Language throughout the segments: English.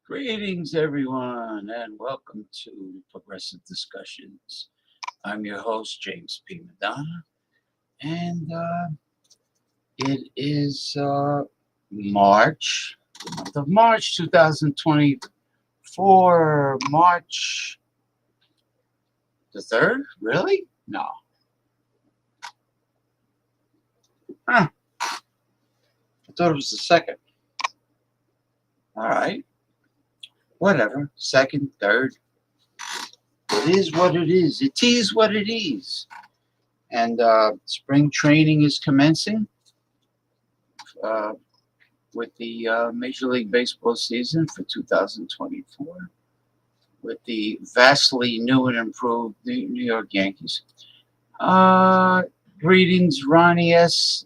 Greetings, everyone, and welcome to Progressive Discussions. I'm your host, James P. Madonna, and it is March, the month of March 2024, March the 3rd? Really? No. Huh. I thought it was the 2nd. All right. Whatever. 2nd, 3rd. It is what it is. It is what it is. And spring training is commencing with the Major League Baseball season for 2024 with the vastly new and improved New York Yankees. Greetings, Ronnie S.,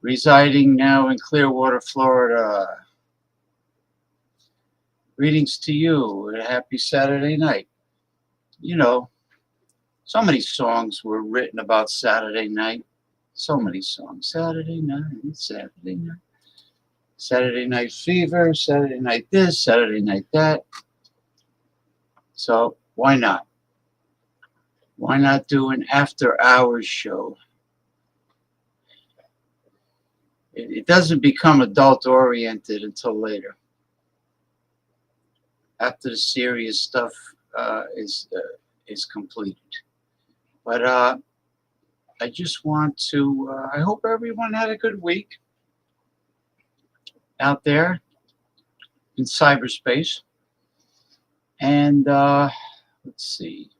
residing now in Clearwater, Florida. Greetings to you. A happy Saturday night. You know, so many songs were written about Saturday night. So many songs. Saturday night, Saturday night. Saturday Night Fever, Saturday night this, Saturday night that. So why not? Why not do an after hours show? It doesn't become adult oriented until later. After the serious stuff is completed. But I just want to, I hope everyone had a good week out there in cyberspace. And let's see.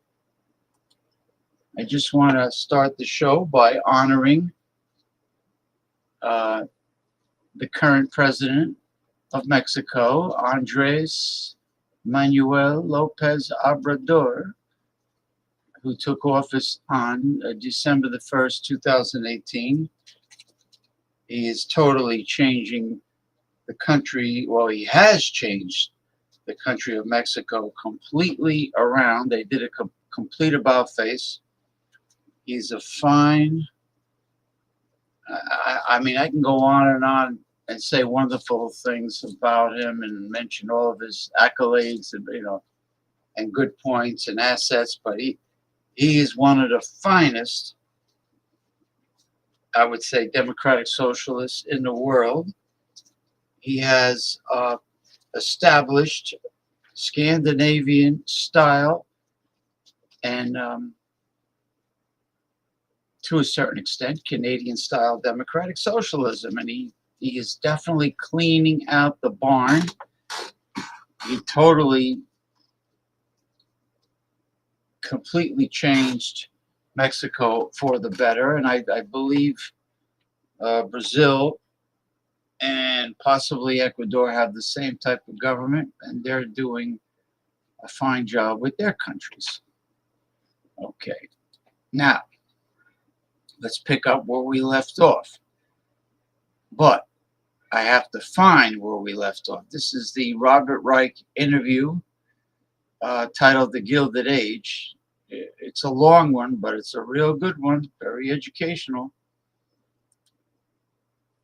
I just want to start the show by honoring the current president of Mexico, Andres Manuel Lopez Obrador, who took office on December the 1st, 2018. He is totally changing the country. Well, he has changed the country of Mexico completely around. They did a complete about-face. He's a fine, I mean, I can go on and say wonderful things about him and mention all of his accolades and, you know, and good points and assets, but he is one of the finest, I would say, democratic socialists in the world. He has established Scandinavian style and to a certain extent, Canadian-style democratic socialism, and he is definitely cleaning out the barn. He totally, completely changed Mexico for the better, and I believe Brazil and possibly Ecuador have the same type of government, and they're doing a fine job with their countries. Okay, now let's pick up where we left off. But I have to find where we left off. This is the Robert Reich interview titled The Gilded Age. It's a long one, but it's a real good one, very educational.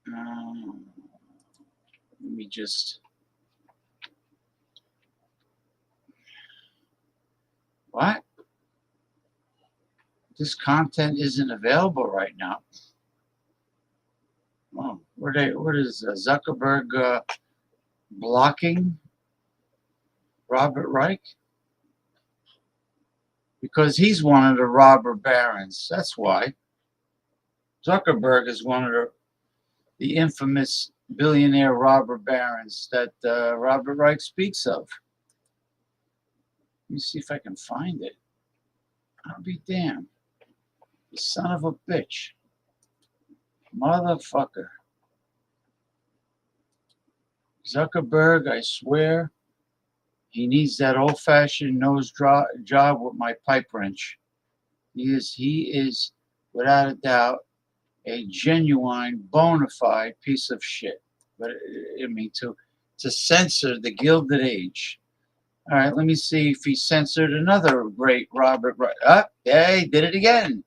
Let me just... What? This content isn't available right now. Oh, what is Zuckerberg blocking Robert Reich? Because he's one of the robber barons. That's why. Zuckerberg is one of the infamous billionaire robber barons that Robert Reich speaks of. Let me see if I can find it. I'll be damned. You son of a bitch. Motherfucker. Zuckerberg, I swear, he needs that old-fashioned nose job with my pipe wrench. He is, without a doubt, a genuine, bona fide piece of shit. But I mean, to censor the Gilded Age. All right, let me see if he censored another great Robert Reich. Yeah, he did it again.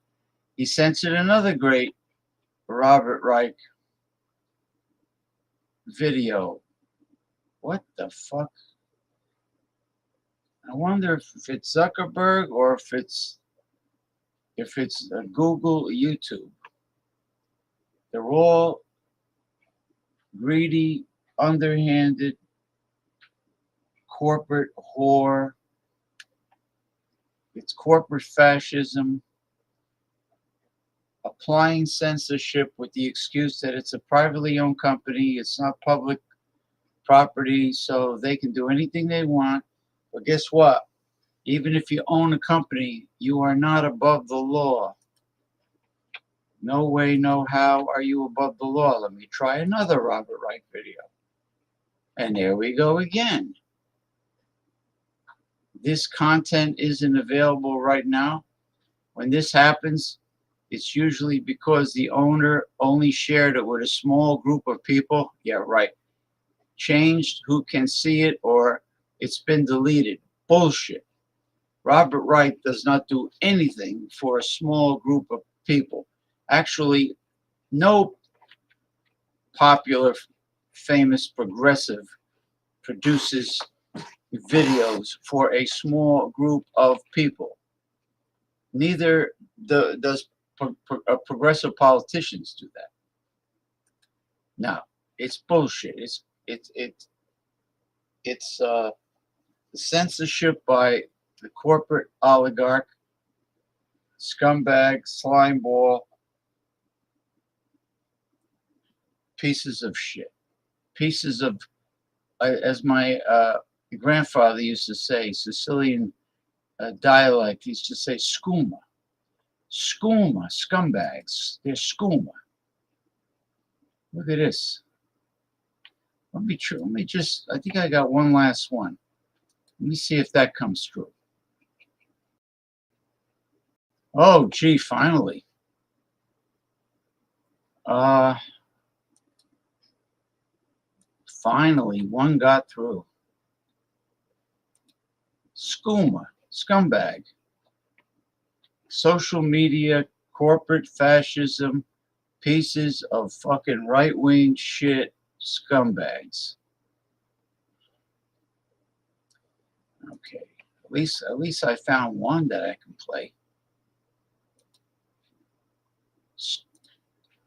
He censored another great Robert Reich video. What the fuck? I wonder if it's Zuckerberg or if it's Google, YouTube. They're all greedy, underhanded, corporate whore. It's corporate fascism, applying censorship with the excuse that it's a privately owned company, it's not public property, so they can do anything they want. But guess what? Even if you own a company, you are not above the law. No way, no how are you above the law. Let me try another Robert Reich video. And there we go again. This content isn't available right now. When this happens, it's usually because the owner only shared it with a small group of people. Yeah, right. Changed who can see it, or it's been deleted. Bullshit. Robert Reich does not do anything for a small group of people. Actually, no popular, famous progressive produces videos for a small group of people. Neither does progressive politicians do that. No, it's bullshit. It's censorship by the corporate oligarch, scumbag, slimeball, pieces of shit, pieces of, as my grandfather used to say, Sicilian dialect, he used to say skooma. Skooma, scumbags. They're skooma. Look at this. Let me just, I think I got one last one. Let me see if that comes through. Oh, gee, finally. Finally, one got through. Skooma, scumbag. Social media, corporate fascism, pieces of fucking right-wing shit, scumbags. Okay, at least I found one that I can play.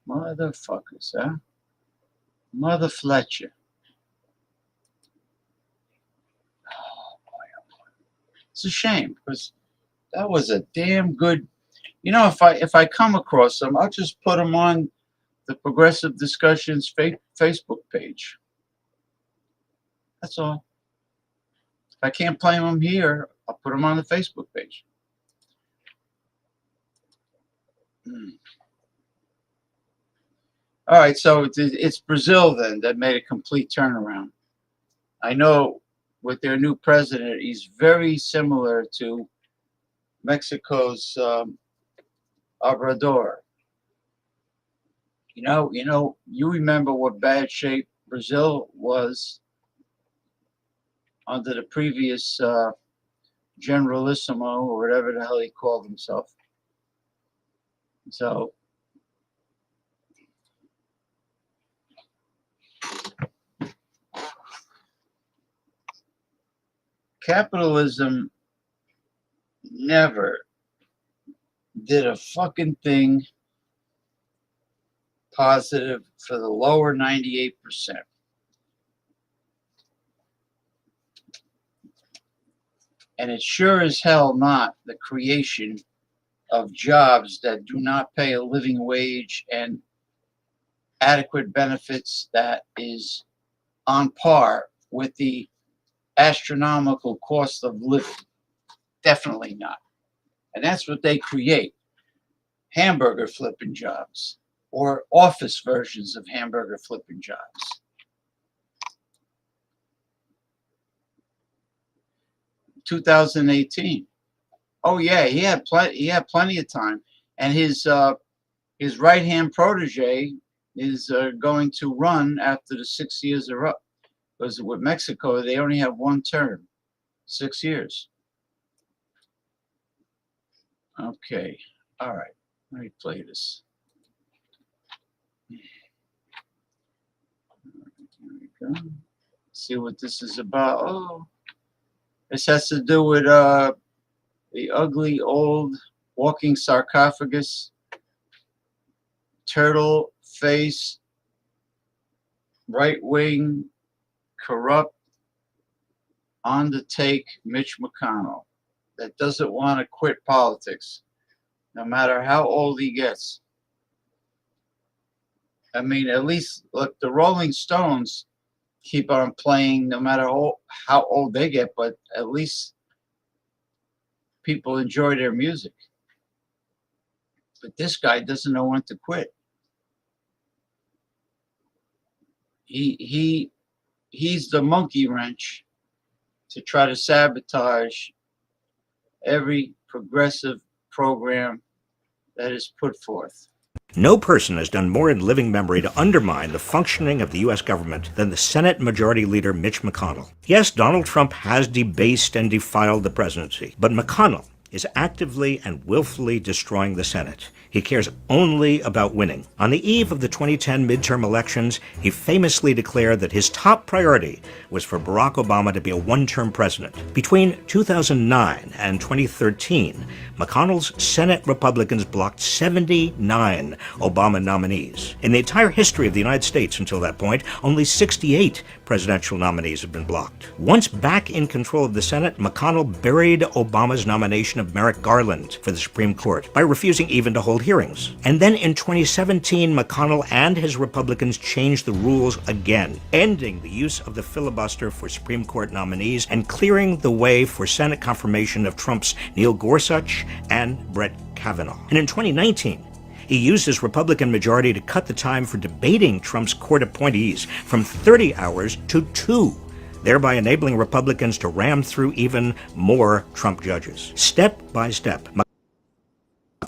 Motherfuckers, huh? Mother Fletcher. Oh boy, oh boy. It's a shame because that was a damn good You know, if I come across them, I'll just put them on the Progressive Discussions Facebook page. That's all. If I can't play them here, I'll put them on the Facebook page. All right, so it's Brazil then that made a complete turnaround. I know with their new president, he's very similar to Mexico's Obrador. You remember what bad shape Brazil was under the previous Generalissimo, or whatever the hell he called himself. So capitalism never did a fucking thing positive for the lower 98%. And it's sure as hell not the creation of jobs that do not pay a living wage and adequate benefits that is on par with the astronomical cost of living. Definitely not. And that's what they create. Hamburger flipping jobs, or office versions of hamburger flipping jobs. 2018. Oh yeah, he had plenty of time, and his right-hand protege is going to run after the 6 years are up. Because with Mexico, they only have one term, 6 years. Okay, all right, let me play this. Here we go. See what this is about. Oh, this has to do with the ugly old walking sarcophagus, turtle face, right wing, corrupt, on the take Mitch McConnell that doesn't want to quit politics, no matter how old he gets. I mean, at least look, the Rolling Stones keep on playing no matter how old they get, but at least people enjoy their music. But this guy doesn't know when to quit. He's the monkey wrench to try to sabotage every progressive program that is put forth. No person has done more in living memory to undermine the functioning of the U.S. government than the Senate Majority Leader Mitch McConnell. Yes, Donald Trump has debased and defiled the presidency, but McConnell is actively and willfully destroying the Senate. He cares only about winning. On the eve of the 2010 midterm elections, he famously declared that his top priority was for Barack Obama to be a one-term president. Between 2009 and 2013, McConnell's Senate Republicans blocked 79 Obama nominees. In the entire history of the United States until that point, only 68 presidential nominees have been blocked. Once back in control of the Senate, McConnell buried Obama's nomination of Merrick Garland for the Supreme Court by refusing even to hold hearings. And then in 2017, McConnell and his Republicans changed the rules again, ending the use of the filibuster for Supreme Court nominees and clearing the way for Senate confirmation of Trump's Neil Gorsuch and Brett Kavanaugh. And in 2019, he used his Republican majority to cut the time for debating Trump's court appointees from 30 hours to 2, thereby enabling Republicans to ram through even more Trump judges. Step by step,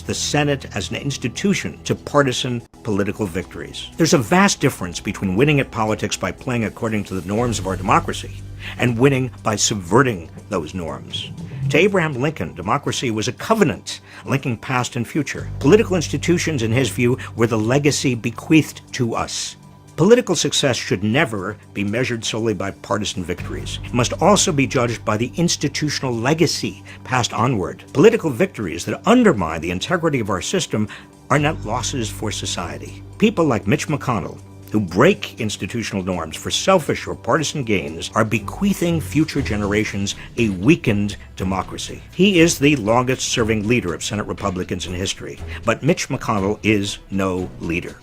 the Senate as an institution to partisan political victories. There's a vast difference between winning at politics by playing according to the norms of our democracy and winning by subverting those norms. To Abraham Lincoln, democracy was a covenant linking past and future. Political institutions, in his view, were the legacy bequeathed to us. Political success should never be measured solely by partisan victories. It must also be judged by the institutional legacy passed onward. Political victories that undermine the integrity of our system are net losses for society. People like Mitch McConnell who break institutional norms for selfish or partisan gains are bequeathing future generations a weakened democracy. He is the longest-serving leader of Senate Republicans in history, but Mitch McConnell is no leader.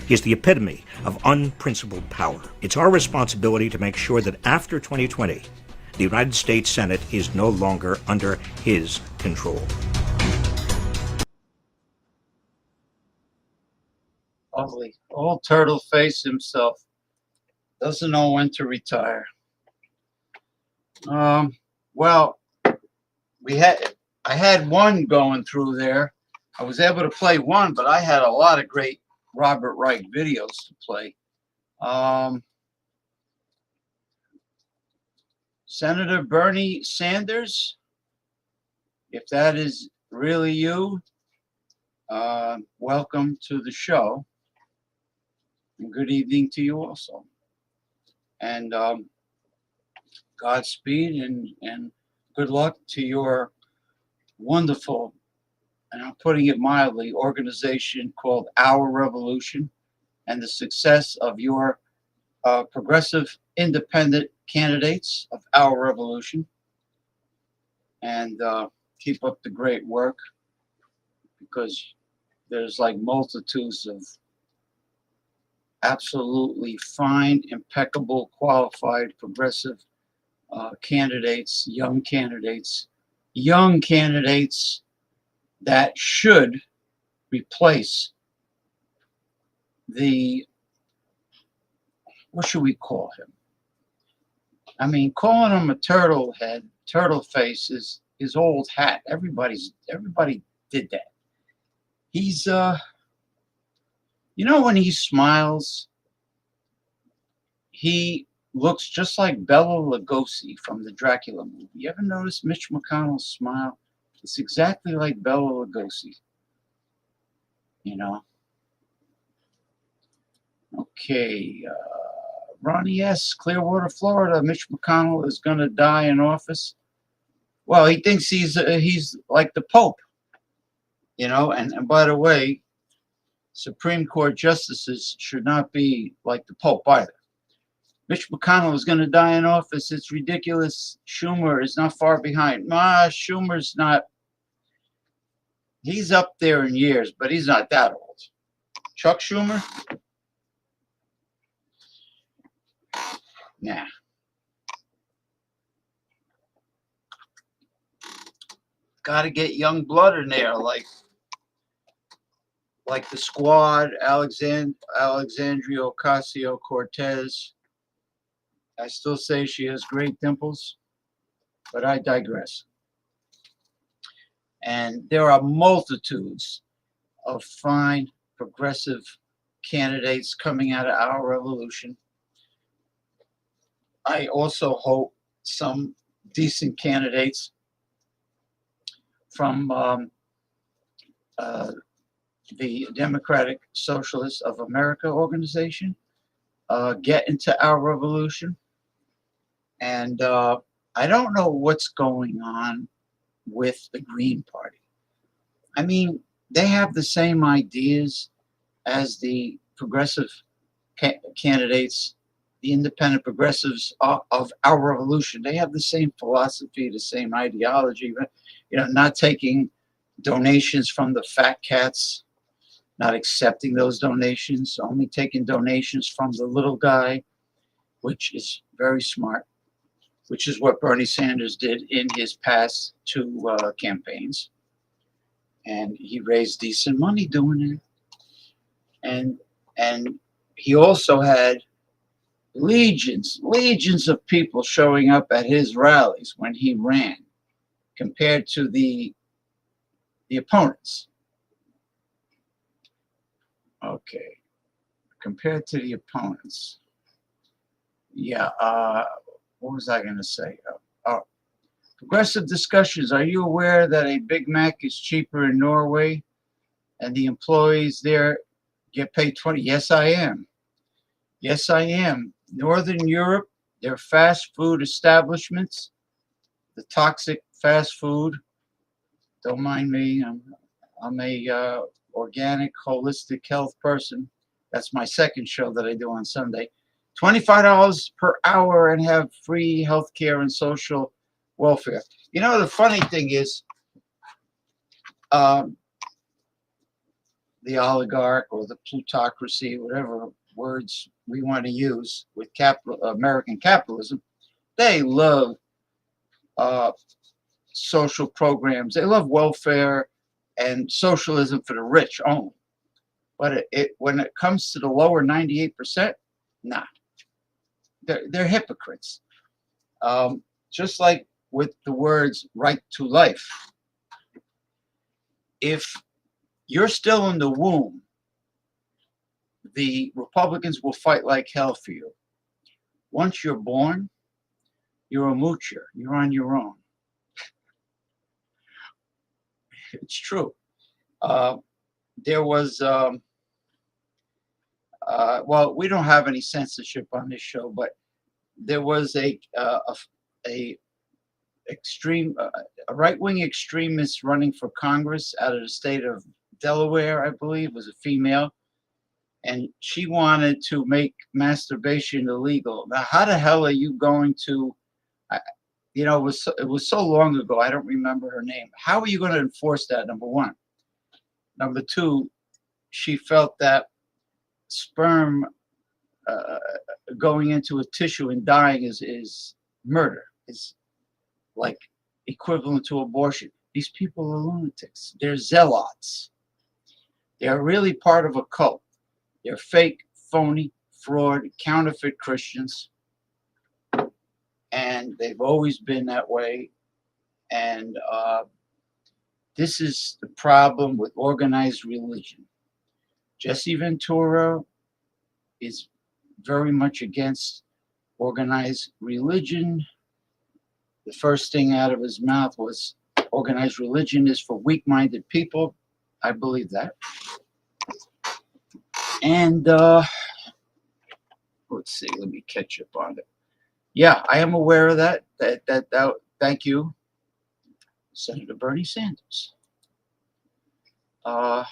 He is the epitome of unprincipled power. It's our responsibility to make sure that after 2020, the United States Senate is no longer under his control. Lovely. Old turtle face himself. Doesn't know when to retire. Well, I had one going through there. I was able to play one, but I had a lot of great Robert Reich videos to play. Senator Bernie Sanders, if that is really you, welcome to the show. And good evening to you also. And Godspeed and good luck to your wonderful, and I'm putting it mildly, organization called Our Revolution, and the success of your progressive independent candidates of Our Revolution. And keep up the great work, because there's like multitudes of absolutely fine, impeccable, qualified, progressive candidates, young candidates that should replace the, what should we call him? I mean, calling him a turtle face is his old hat. Everybody did that. He's you know, when he smiles, he looks just like Bela Lugosi from the Dracula movie. You ever notice Mitch McConnell's smile? It's exactly like Bela Lugosi. You know? Okay. Ronnie S., Clearwater, Florida. Mitch McConnell is going to die in office. Well, he thinks he's like the Pope. You know? And by the way, Supreme Court justices should not be like the Pope either. Mitch McConnell is going to die in office. It's ridiculous. Schumer is not far behind. Schumer's not. He's up there in years, but he's not that old. Chuck Schumer? Nah. Got to get young blood in there, like the Squad, Alexandria Ocasio-Cortez. I still say she has great dimples, but I digress. And there are multitudes of fine, progressive candidates coming out of Our Revolution. I also hope some decent candidates from the Democratic Socialists of America organization get into Our Revolution. And I don't know what's going on with the Green Party. I mean, they have the same ideas as the progressive candidates, the independent progressives of Our Revolution. They have the same philosophy, the same ideology, but, you know, not taking donations from the fat cats, not accepting those donations, only taking donations from the little guy, which is very smart, which is what Bernie Sanders did in his past two campaigns. And he raised decent money doing it. And he also had legions of people showing up at his rallies when he ran, compared to the opponents. Okay, compared to the opponents. Yeah, what was I going to say? Progressive discussions. Are you aware that a Big Mac is cheaper in Norway and the employees there get paid 20? Yes, I am. Yes, I am. Northern Europe, their fast food establishments, the toxic fast food. Don't mind me. I'm a organic, holistic health person. That's my second show that I do on Sunday. $25 per hour and have free health care and social welfare. You know, the funny thing is, the oligarch or the plutocracy, whatever words we want to use with American capitalism, they love social programs. They love welfare and socialism for the rich only. But when it comes to the lower 98%, nah, they're hypocrites. Just like with the words right to life. If you're still in the womb, the Republicans will fight like hell for you. Once you're born, you're a moocher. You're on your own. It's true. There was, well, we don't have any censorship on this show, but there was a right-wing extremist running for Congress out of the state of Delaware, I believe, was a female, and she wanted to make masturbation illegal. Now, how the hell are you going to? You know, it was so long ago. I don't remember her name. How are you going to enforce that? Number one. Number two, she felt that sperm going into a tissue and dying is murder. Is like equivalent to abortion. These people are lunatics. They're zealots. They're really part of a cult. They're fake, phony, fraud, counterfeit Christians. And they've always been that way. And this is the problem with organized religion. Jesse Ventura is very much against organized religion. The first thing out of his mouth was organized religion is for weak-minded people. I believe that. And let's see, let me catch up on it. Yeah, I am aware of that. Thank you, Senator Bernie Sanders. And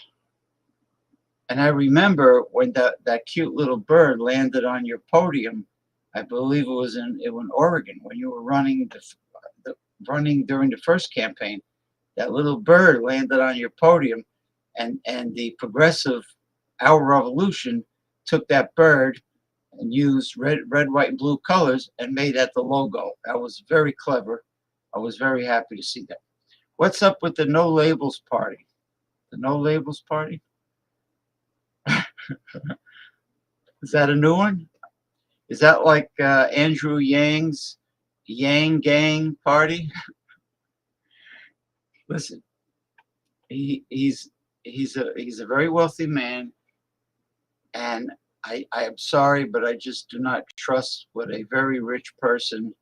I remember when that cute little bird landed on your podium. I believe it was in Oregon when you were running during the first campaign. That little bird landed on your podium, and the progressive Our Revolution took that bird and used red, white, and blue colors and made that the logo. That was very clever. I was very happy to see that. What's up with the No Labels Party? The No Labels Party? Is that a new one? Is that like Andrew Yang's Yang Gang Party? Listen, he's a very wealthy man, and I am sorry, but I just do not trust what a very rich person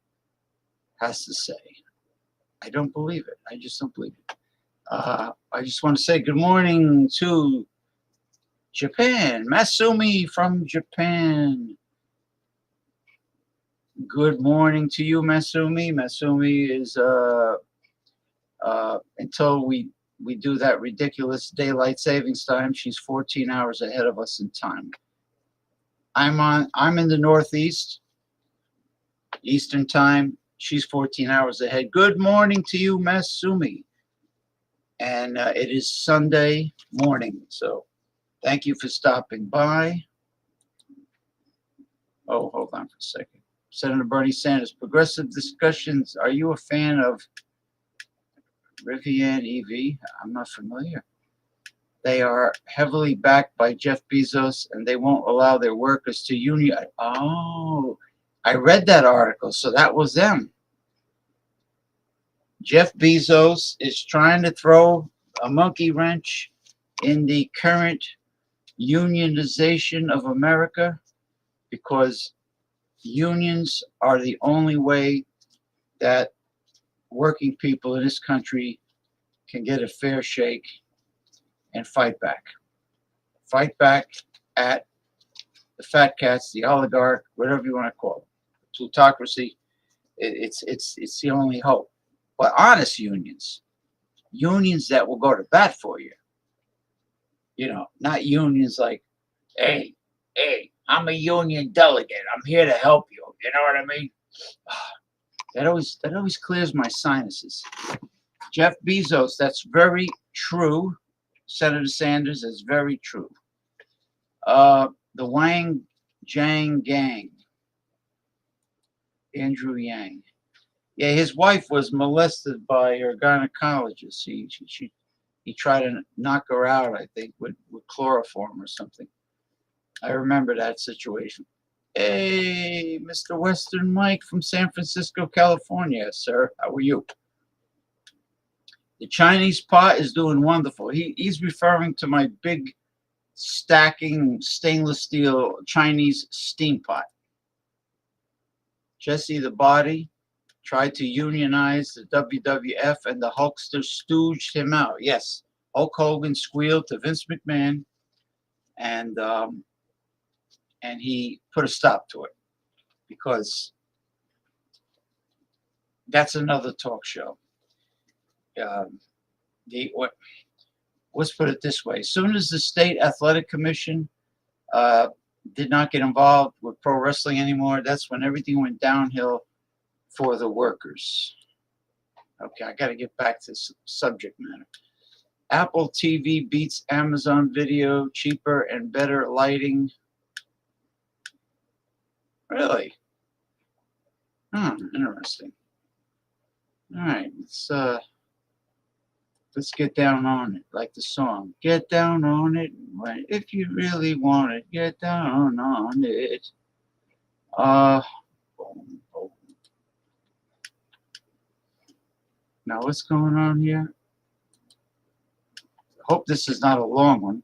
has to say. I don't believe it. I just don't believe it. I just want to say good morning to Japan. Masumi from Japan. Good morning to you, Masumi. Masumi is until we do that ridiculous daylight savings time, she's 14 hours ahead of us in time. I'm in the Northeast, Eastern time. She's 14 hours ahead. Good morning to you, Masumi. And it is Sunday morning, so thank you for stopping by. Oh, hold on for a second. Senator Bernie Sanders, progressive discussions. Are you a fan of Rivian EV? I'm not familiar. They are heavily backed by Jeff Bezos, and they won't allow their workers to union. Oh, I read that article, so that was them. Jeff Bezos is trying to throw a monkey wrench in the current unionization of America, because unions are the only way that working people in this country can get a fair shake and fight back. Fight back at the fat cats, the oligarch, whatever you want to call it, plutocracy. It's the only hope. But honest unions that will go to bat for you. You know, not unions like, hey, hey, I'm a union delegate. I'm here to help you. You know what I mean? That always clears my sinuses. Jeff Bezos, that's very true. Senator Sanders, is very true. The Wang Jiang gang, Andrew Yang. Yeah, his wife was molested by her gynecologist. He tried to knock her out, I think, with chloroform or something. I remember that situation. Hey, Mr. Western Mike from San Francisco, California, sir. How are you? The Chinese pot is doing wonderful. He's referring to my big stacking stainless steel Chinese steam pot. Jesse the Body tried to unionize the WWF, and the Hulkster stooged him out. Yes, Hulk Hogan squealed to Vince McMahon, and he put a stop to it, because that's another talk show. Let's put it this way: as soon as the state athletic commission did not get involved with pro wrestling anymore, that's when everything went downhill for the workers. Okay, I got to get back to subject matter. Apple TV beats Amazon Video, cheaper and better lighting. Really? Interesting. All right, let's get down on it, like the song. Get down on it, if you really want it. Get down on it. Boom, boom. Now, what's going on here? Hope this is not a long one.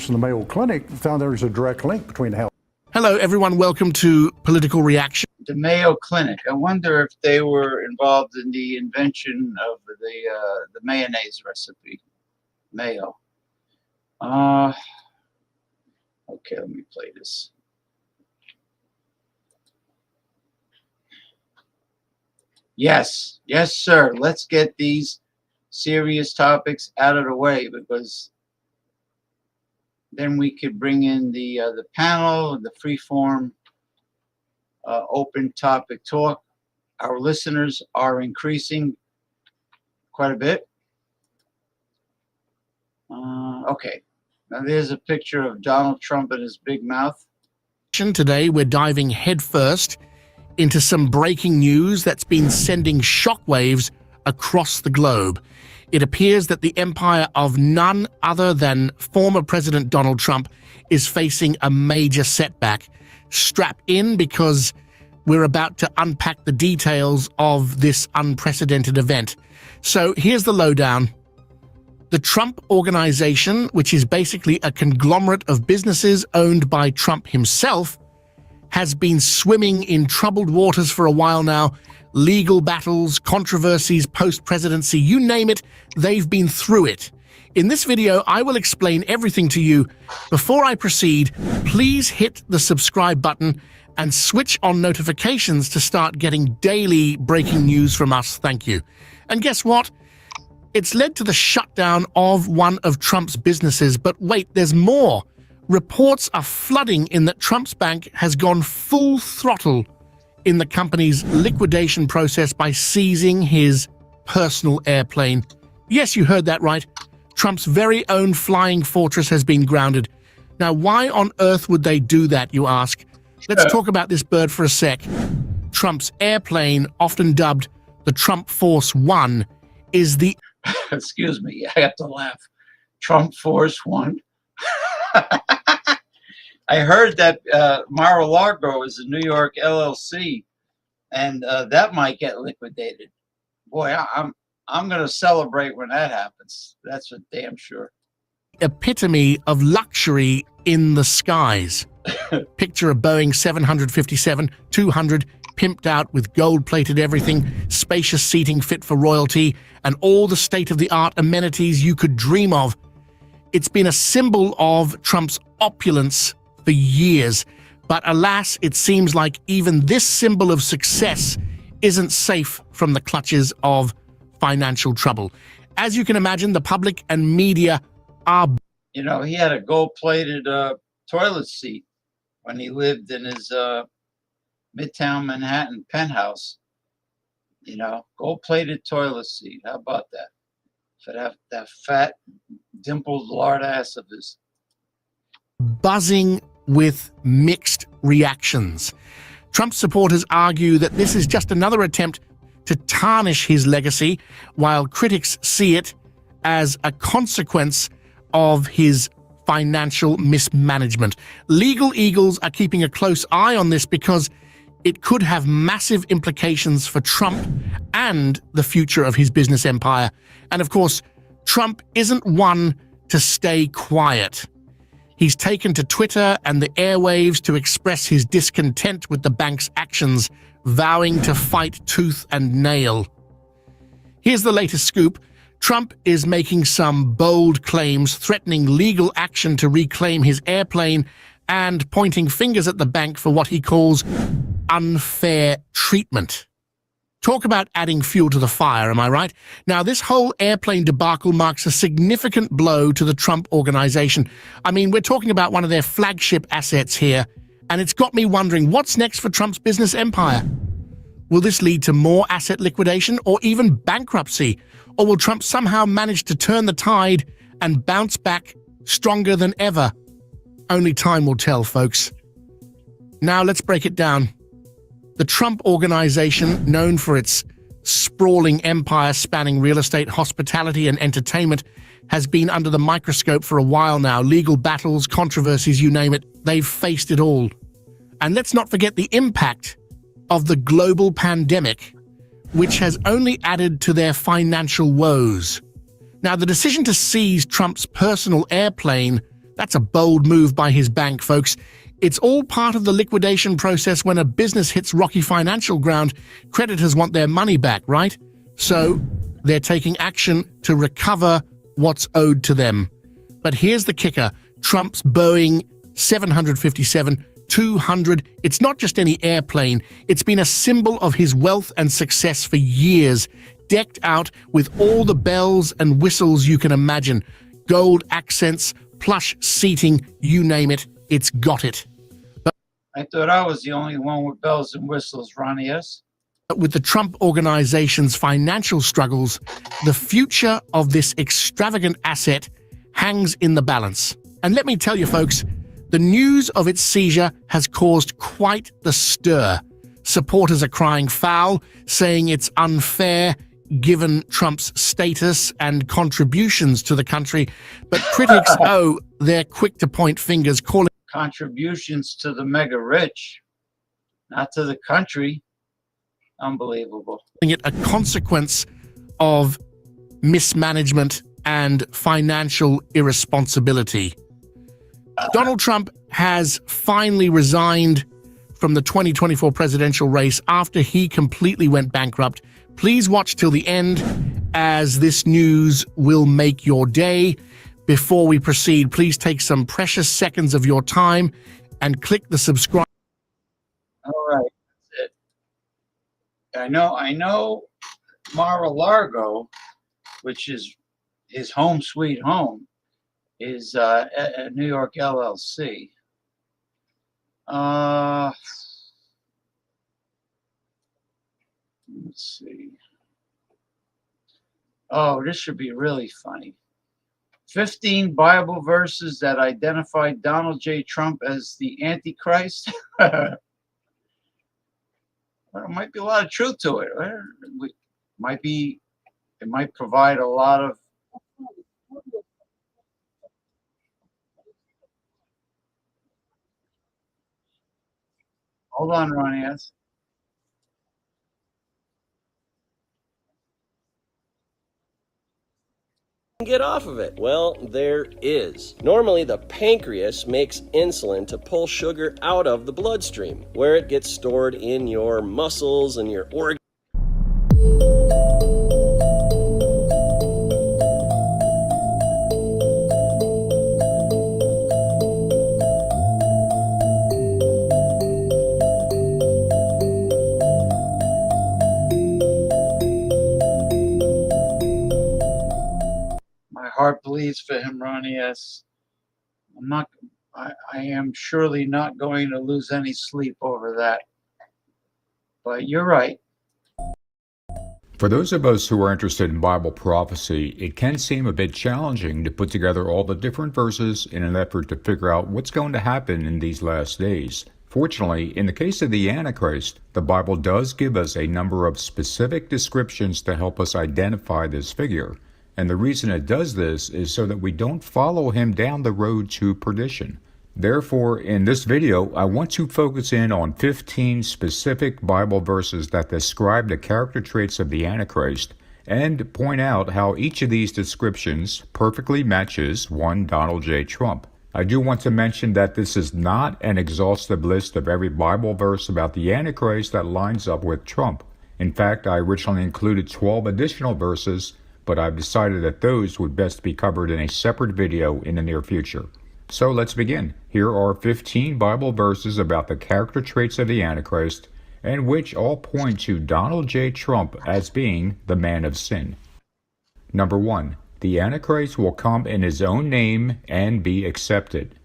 The Mayo Clinic found there was a direct link between health. Hello, everyone. Welcome to Political Reaction. The Mayo Clinic. I wonder if they were involved in the invention of the mayonnaise recipe. Mayo. Okay, let me play this. Yes, sir. Let's get these serious topics out of the way, because then we could bring in the panel, the free-form open topic talk. Our listeners are increasing quite a bit. Okay, now there's a picture of Donald Trump and his big mouth. Today, we're diving headfirst into some breaking news that's been sending shockwaves across the globe. It appears that the empire of none other than former President Donald Trump is facing a major setback. Strap in, because we're about to unpack the details of this unprecedented event. So here's the lowdown. The Trump Organization, which is basically a conglomerate of businesses owned by Trump himself, has been swimming in troubled waters for a while now. Legal battles, controversies, post-presidency, you name it, they've been through it. In this video, I will explain everything to you. Before I proceed, please hit the subscribe button and switch on notifications to start getting daily breaking news from us. Thank you. And guess what? It's led to the shutdown of one of Trump's businesses. But wait, there's more. Reports are flooding in that Trump's bank has gone full throttle in the company's liquidation process by seizing his personal airplane. Yes, you heard that right. Trump's very own flying fortress has been grounded. Now, why on earth would they do that, you ask? Let's talk about this bird for a sec. Trump's airplane, often dubbed the Trump Force One, is the... Excuse me, I have to laugh. Trump Force One. I heard that Mar-a-Lago is a New York LLC, and that might get liquidated. Boy, I'm going to celebrate when that happens. That's for damn sure. Epitome of luxury in the skies. Picture a Boeing 757-200 pimped out with gold-plated everything, spacious seating fit for royalty, and all the state-of-the-art amenities you could dream of. It's been a symbol of Trump's opulence for years. But alas, it seems like even this symbol of success isn't safe from the clutches of financial trouble. As you can imagine, the public and media are... You know, he had a gold-plated toilet seat when he lived in his Midtown Manhattan penthouse. You know, gold-plated toilet seat. How about that? For that fat, dimpled lard ass of his. buzzing with mixed reactions. Trump supporters argue that this is just another attempt to tarnish his legacy, while critics see it as a consequence of his financial mismanagement. Legal eagles are keeping a close eye on this because it could have massive implications for Trump and the future of his business empire. And of course, Trump isn't one to stay quiet. He's taken to Twitter and the airwaves to express his discontent with the bank's actions, vowing to fight tooth and nail. Here's the latest scoop. Trump is making some bold claims, threatening legal action to reclaim his airplane and pointing fingers at the bank for what he calls unfair treatment. Talk about adding fuel to the fire, am I right? Now, this whole airplane debacle marks a significant blow to the Trump organization. I mean, we're talking about one of their flagship assets here, and it's got me wondering, what's next for Trump's business empire? Will this lead to more asset liquidation or even bankruptcy? Or will Trump somehow manage to turn the tide and bounce back stronger than ever? Only time will tell, folks. Now let's break it down. The Trump Organization, known for its sprawling empire spanning real estate, hospitality, and entertainment, has been under the microscope for a while now. Legal battles, controversies, you name it, they've faced it all. And let's not forget the impact of the global pandemic, which has only added to their financial woes. Now, the decision to seize Trump's personal airplane, that's a bold move by his bank, folks. It's all part of the liquidation process. When a business hits rocky financial ground, creditors want their money back, right? So they're taking action to recover what's owed to them. But here's the kicker. Trump's Boeing 757-200, it's not just any airplane. It's been a symbol of his wealth and success for years, decked out with all the bells and whistles you can imagine. Gold accents, plush seating, you name it, it's got it. I thought I was the only one with bells and whistles, Ronnie S. But with the Trump Organization's financial struggles, the future of this extravagant asset hangs in the balance. And let me tell you, folks, the news of its seizure has caused quite the stir. Supporters are crying foul, saying it's unfair given Trump's status and contributions to the country. But critics, they're quick to point fingers, calling contributions to the mega rich, not to the country. Unbelievable. it a consequence of mismanagement and financial irresponsibility. Donald Trump has finally resigned from the 2024 presidential race after he completely went bankrupt. Please watch till the end, as this news will make your day. Before we proceed, please take some precious seconds of your time and click the subscribe. All right, that's it. I know Mar-a-Lago, which is his home sweet home, is a New York LLC. Let's see. Oh, this should be really funny. 15 Bible verses that identify Donald J. Trump as the Antichrist. Well, there might be a lot of truth to it. It might provide a lot of Hold on, Ronnie S. Get off of it? Well, there is. Normally, the pancreas makes insulin to pull sugar out of the bloodstream, where it gets stored in your muscles and your organs. days for him, Ronnie S. I am surely not going to lose any sleep over that. But you're right. For those of us who are interested in Bible prophecy, it can seem a bit challenging to put together all the different verses in an effort to figure out what's going to happen in these last days. Fortunately, in the case of the Antichrist, the Bible does give us a number of specific descriptions to help us identify this figure. And the reason it does this is so that we don't follow him down the road to perdition. Therefore, in this video, I want to focus in on 15 specific Bible verses that describe the character traits of the Antichrist and point out how each of these descriptions perfectly matches one Donald J. Trump. I do want to mention that this is not an exhaustive list of every Bible verse about the Antichrist that lines up with Trump. In fact, I originally included 12 additional verses, but I've decided that those would best be covered in a separate video in the near future. So let's begin. Here are 15 Bible verses about the character traits of the Antichrist, and which all point to Donald J. Trump as being the man of sin. Number 1. The Antichrist will come in his own name and be accepted.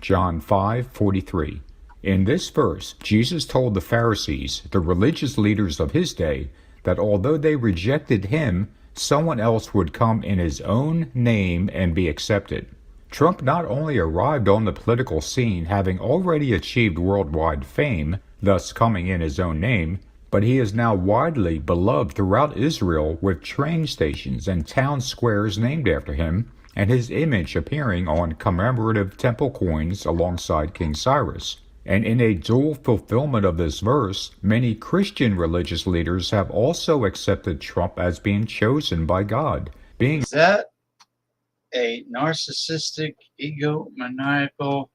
John 5:43. In this verse, Jesus told the Pharisees, the religious leaders of his day, that although they rejected him, someone else would come in his own name and be accepted. Trump not only arrived on the political scene having already achieved worldwide fame, thus coming in his own name, but he is now widely beloved throughout Israel with train stations and town squares named after him, and his image appearing on commemorative temple coins alongside King Cyrus. And in a dual fulfillment of this verse, many Christian religious leaders have also accepted Trump as being chosen by God, being Is that a narcissistic, egomaniacal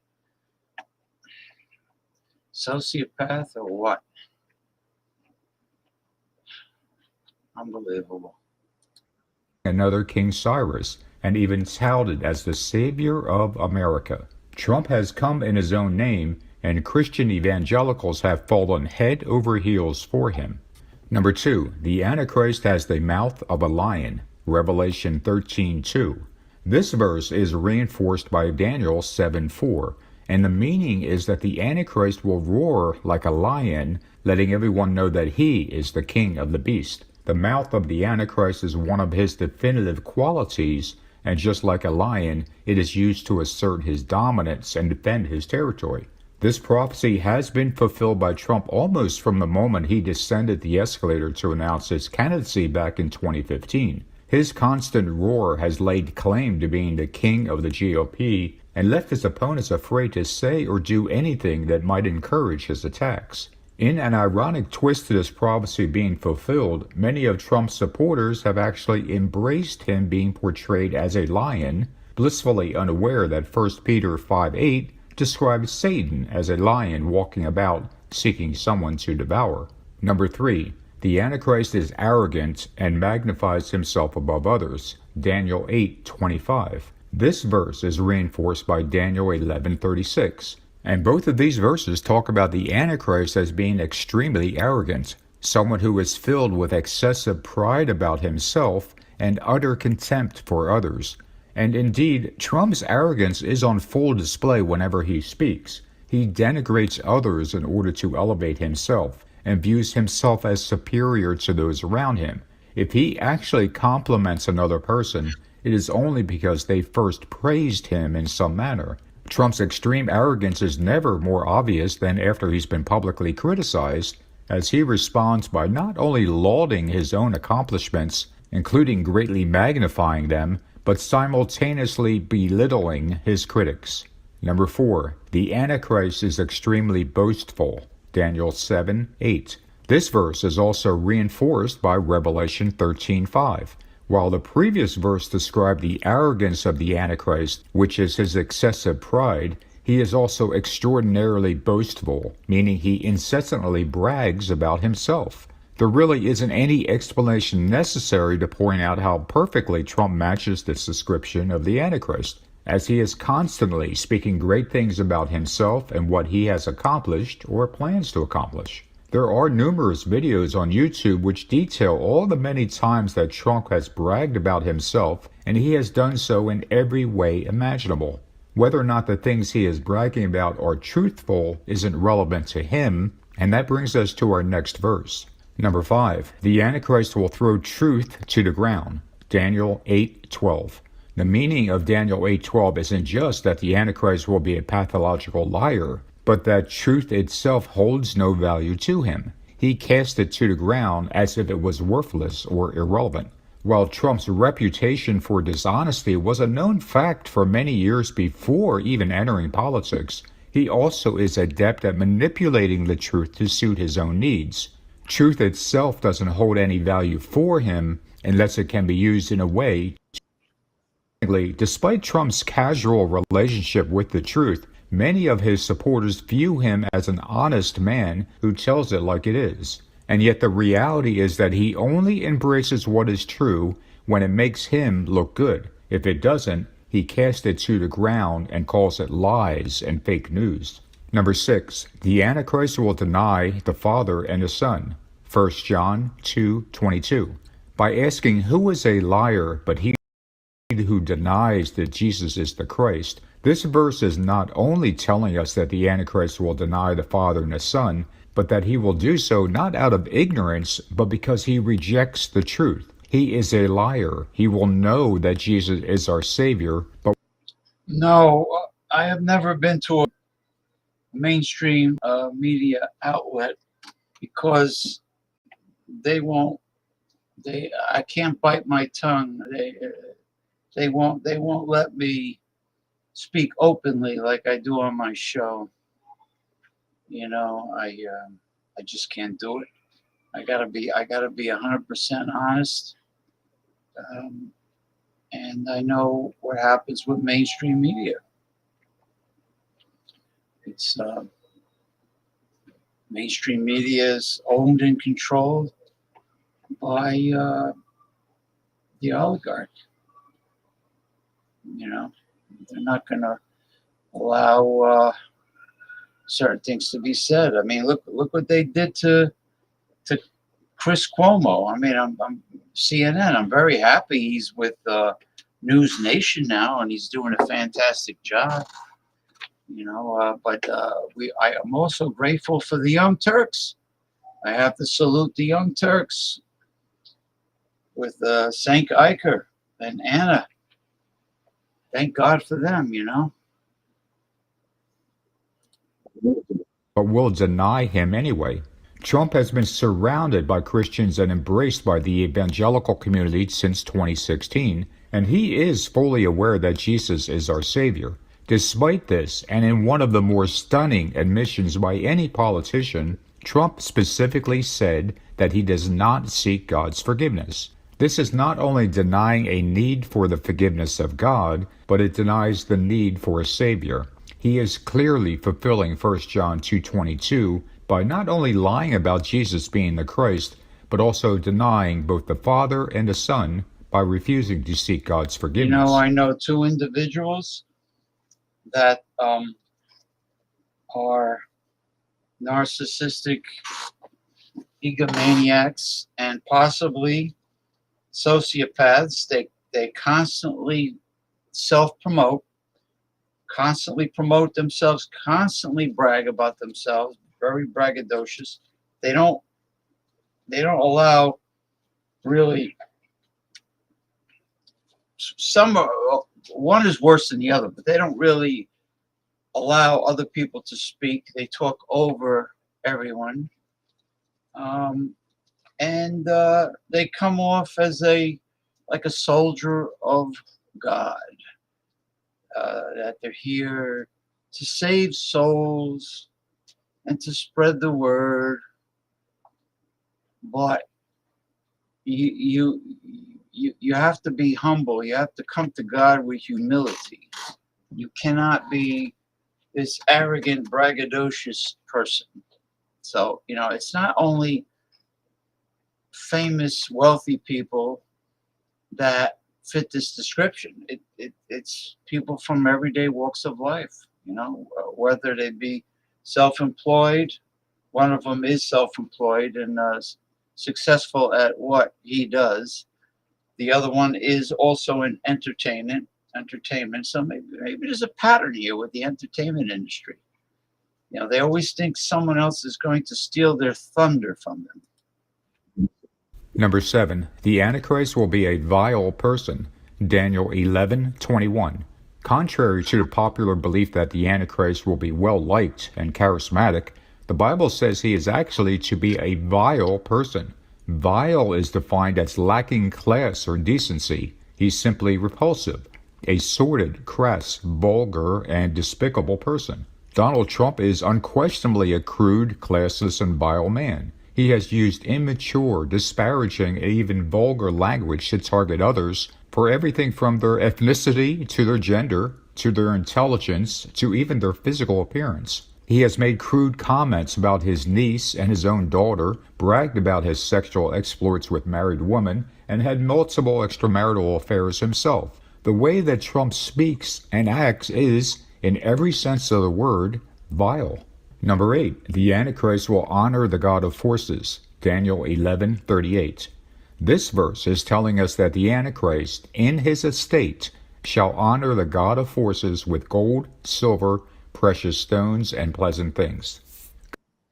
sociopath or what? Unbelievable. another King Cyrus, and even touted as the savior of America. Trump has come in his own name, and Christian evangelicals have fallen head over heels for him. Number 2, the Antichrist has the mouth of a lion, Revelation 13:2. This verse is reinforced by Daniel 7:4, and the meaning is that the Antichrist will roar like a lion, letting everyone know that he is the king of the beast. The mouth of the Antichrist is one of his definitive qualities, and just like a lion, it is used to assert his dominance and defend his territory. This prophecy has been fulfilled by Trump almost from the moment he descended the escalator to announce his candidacy back in 2015. His constant roar has laid claim to being the king of the GOP and left his opponents afraid to say or do anything that might encourage his attacks. In an ironic twist to this prophecy being fulfilled, many of Trump's supporters have actually embraced him being portrayed as a lion, blissfully unaware that 1 Peter 5:8 describes Satan as a lion walking about seeking someone to devour. Number 3. The Antichrist is arrogant and magnifies himself above others. Daniel 8:25. This verse is reinforced by Daniel 11:36. And both of these verses talk about the Antichrist as being extremely arrogant, someone who is filled with excessive pride about himself and utter contempt for others. And indeed, Trump's arrogance is on full display whenever he speaks. He denigrates others in order to elevate himself, and views himself as superior to those around him. If he actually compliments another person, it is only because they first praised him in some manner. Trump's extreme arrogance is never more obvious than after he's been publicly criticized, as he responds by not only lauding his own accomplishments, including greatly magnifying them, but simultaneously belittling his critics. Number 4, the Antichrist is extremely boastful. Daniel 7:8. This verse is also reinforced by Revelation 13:5. While the previous verse described the arrogance of the Antichrist, which is his excessive pride, he is also extraordinarily boastful, meaning he incessantly brags about himself. There really isn't any explanation necessary to point out how perfectly Trump matches this description of the Antichrist, as he is constantly speaking great things about himself and what he has accomplished or plans to accomplish. There are numerous videos on YouTube which detail all the many times that Trump has bragged about himself, and he has done so in every way imaginable. Whether or not the things he is bragging about are truthful isn't relevant to him, and that brings us to our next verse. Number 5. The Antichrist will throw truth to the ground. Daniel 8:12. The meaning of Daniel 8:12 isn't just that the Antichrist will be a pathological liar, but that truth itself holds no value to him. He cast it to the ground as if it was worthless or irrelevant. While Trump's reputation for dishonesty was a known fact for many years before even entering politics, he also is adept at manipulating the truth to suit his own needs. Truth itself doesn't hold any value for him unless it can be used in a way. Despite Trump's casual relationship with the truth, many of his supporters view him as an honest man who tells it like it is. And yet the reality is that he only embraces what is true when it makes him look good. If it doesn't, he casts it to the ground and calls it lies and fake news. Number 6. The Antichrist will deny the Father and the Son. 1 John 2:22. By asking who is a liar but he who denies that Jesus is the Christ, this verse is not only telling us that the Antichrist will deny the Father and the Son, but that he will do so not out of ignorance, but because he rejects the truth. He is a liar. He will know that Jesus is our Savior, but No, I have never been to a mainstream media outlet because they won't. I can't bite my tongue. They won't let me speak openly like I do on my show. You know, I just can't do it. I gotta be 100% honest. And I know what happens with mainstream media. It's mainstream media is owned and controlled by the oligarch. You know, they're not going to allow certain things to be said. I mean, look what they did to Chris Cuomo. I mean, I'm CNN. I'm very happy he's with News Nation now, and he's doing a fantastic job. You know, but I am also grateful for the Young Turks. I have to salute the Young Turks with Cenk Uygur and Anna. Thank God for them, you know. will deny him anyway. Trump has been surrounded by Christians and embraced by the evangelical community since 2016, and he is fully aware that Jesus is our Savior. Despite this, and in one of the more stunning admissions by any politician, Trump specifically said that he does not seek God's forgiveness. This is not only denying a need for the forgiveness of God, but it denies the need for a Savior. He is clearly fulfilling 1 John 2:22 by not only lying about Jesus being the Christ, but also denying both the Father and the Son by refusing to seek God's forgiveness. You know, I know two individuals that are narcissistic egomaniacs and possibly sociopaths. They constantly self-promote, constantly promote themselves, constantly brag about themselves, very braggadocious. They don't allow really, some are, one is worse than the other, but they don't really allow other people to speak. They talk over everyone. And they come off as like a soldier of God, that they're here to save souls and to spread the word. But you have to be humble. You have to come to God with humility. You cannot be this arrogant, braggadocious person. So, you know, it's not only famous, wealthy people that fit this description. It's people from everyday walks of life, you know, whether they be self-employed One of them is self-employed and successful at what he does. The other one is also in entertainment. So maybe there's a pattern here with the entertainment industry. You know, they always think someone else is going to steal their thunder from them. Number 7. The Antichrist will be a vile person. Daniel 11:21. Contrary to the popular belief that the Antichrist will be well-liked and charismatic, the Bible says he is actually to be a vile person. Vile is defined as lacking class or decency. He's simply repulsive, a sordid, crass, vulgar, and despicable person. Donald Trump is unquestionably a crude, classless, and vile man. He has used immature, disparaging, and even vulgar language to target others for everything from their ethnicity to their gender, to their intelligence, to even their physical appearance. He has made crude comments about his niece and his own daughter, bragged about his sexual exploits with married women, and had multiple extramarital affairs himself. The way that Trump speaks and acts is, in every sense of the word, vile. Number 8. The Antichrist will honor the God of forces. Daniel 11:38. This verse is telling us that the Antichrist, in his estate, shall honor the God of forces with gold, silver, precious stones, and pleasant things.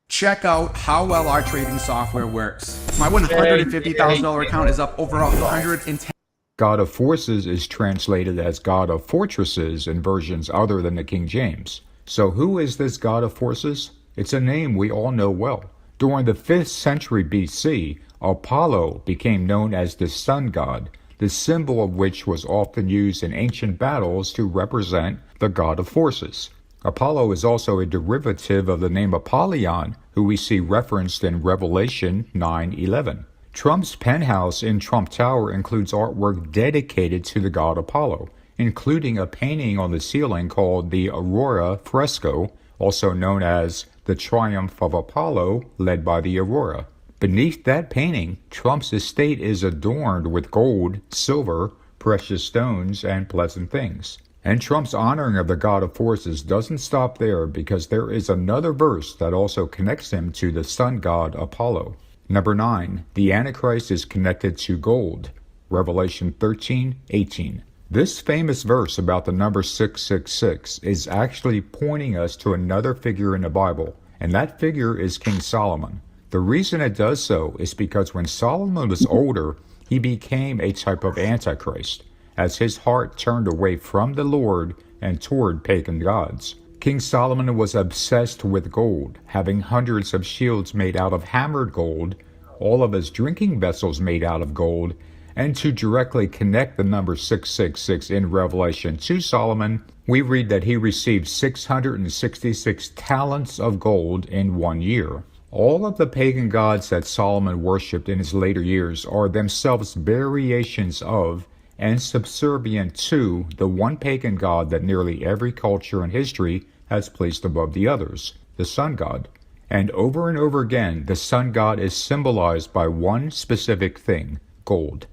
Check out how well our trading software works. My $150,000 account is up over 110. God of forces is translated as God of fortresses in versions other than the King James. So who is this God of forces? It's a name we all know well. During the 5th century BC, Apollo became known as the sun god, the symbol of which was often used in ancient battles to represent the god of forces. Apollo is also a derivative of the name Apollyon, who we see referenced in Revelation 9:11. Trump's penthouse in Trump Tower includes artwork dedicated to the god Apollo, including a painting on the ceiling called the Aurora fresco, also known as the Triumph of Apollo, led by the Aurora. Beneath that painting, Trump's estate is adorned with gold, silver, precious stones, and pleasant things. And Trump's honoring of the God of forces doesn't stop there, because there is another verse that also connects him to the sun god Apollo. Number 9. The Antichrist is connected to gold. Revelation 13:18. This famous verse about the number 666 is actually pointing us to another figure in the Bible, and that figure is King Solomon. The reason it does so is because when Solomon was older, he became a type of Antichrist, as his heart turned away from the Lord and toward pagan gods. King Solomon was obsessed with gold, having hundreds of shields made out of hammered gold, all of his drinking vessels made out of gold, and to directly connect the number 666 in Revelation to Solomon, we read that he received 666 talents of gold in 1 year. All of the pagan gods that Solomon worshipped in his later years are themselves variations of and subservient to the one pagan god that nearly every culture in history has placed above the others, the sun god. And over again, the sun god is symbolized by one specific thing, gold.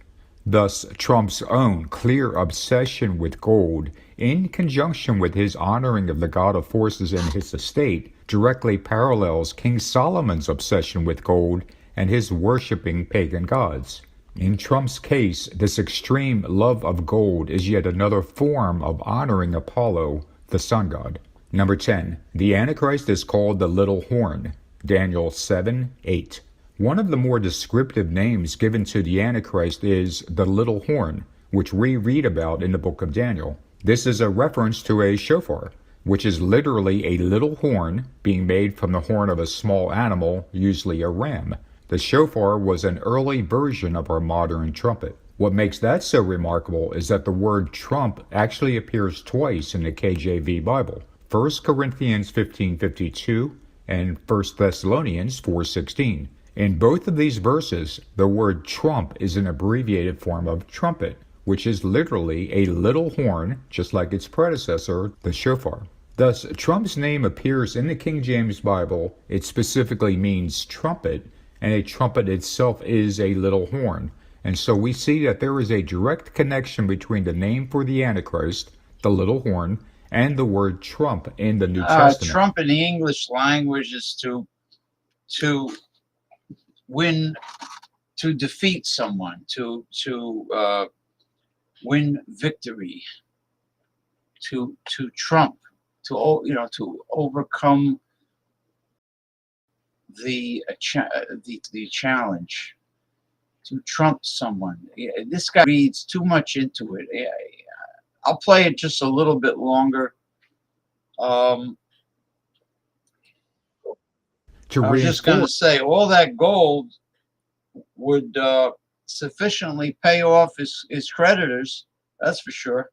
Thus, Trump's own clear obsession with gold, in conjunction with his honoring of the god of forces in his estate, directly parallels King Solomon's obsession with gold and his worshipping pagan gods. In Trump's case, this extreme love of gold is yet another form of honoring Apollo, the sun god. Number 10. The Antichrist is called the Little Horn. Daniel 7:8. One of the more descriptive names given to the Antichrist is the Little Horn, which we read about in the book of Daniel. This is a reference to a shofar, which is literally a little horn being made from the horn of a small animal, usually a ram. The shofar was an early version of our modern trumpet. What makes that so remarkable is that the word trump actually appears twice in the KJV Bible, 1 Corinthians 15:52 and 1 Thessalonians 4:16. In both of these verses, the word trump is an abbreviated form of trumpet, which is literally a little horn, just like its predecessor, the shofar. Thus, Trump's name appears in the King James Bible. It specifically means trumpet, and a trumpet itself is a little horn. And so we see that there is a direct connection between the name for the Antichrist, the little horn, and the word trump in the New Testament. Trump in the English language is to to win, to defeat someone, to win victory, to trump, to overcome the challenge, to trump someone. This guy reads too much into it. I'll play it just a little bit longer. I was just going to say, all that gold would sufficiently pay off his creditors. That's for sure.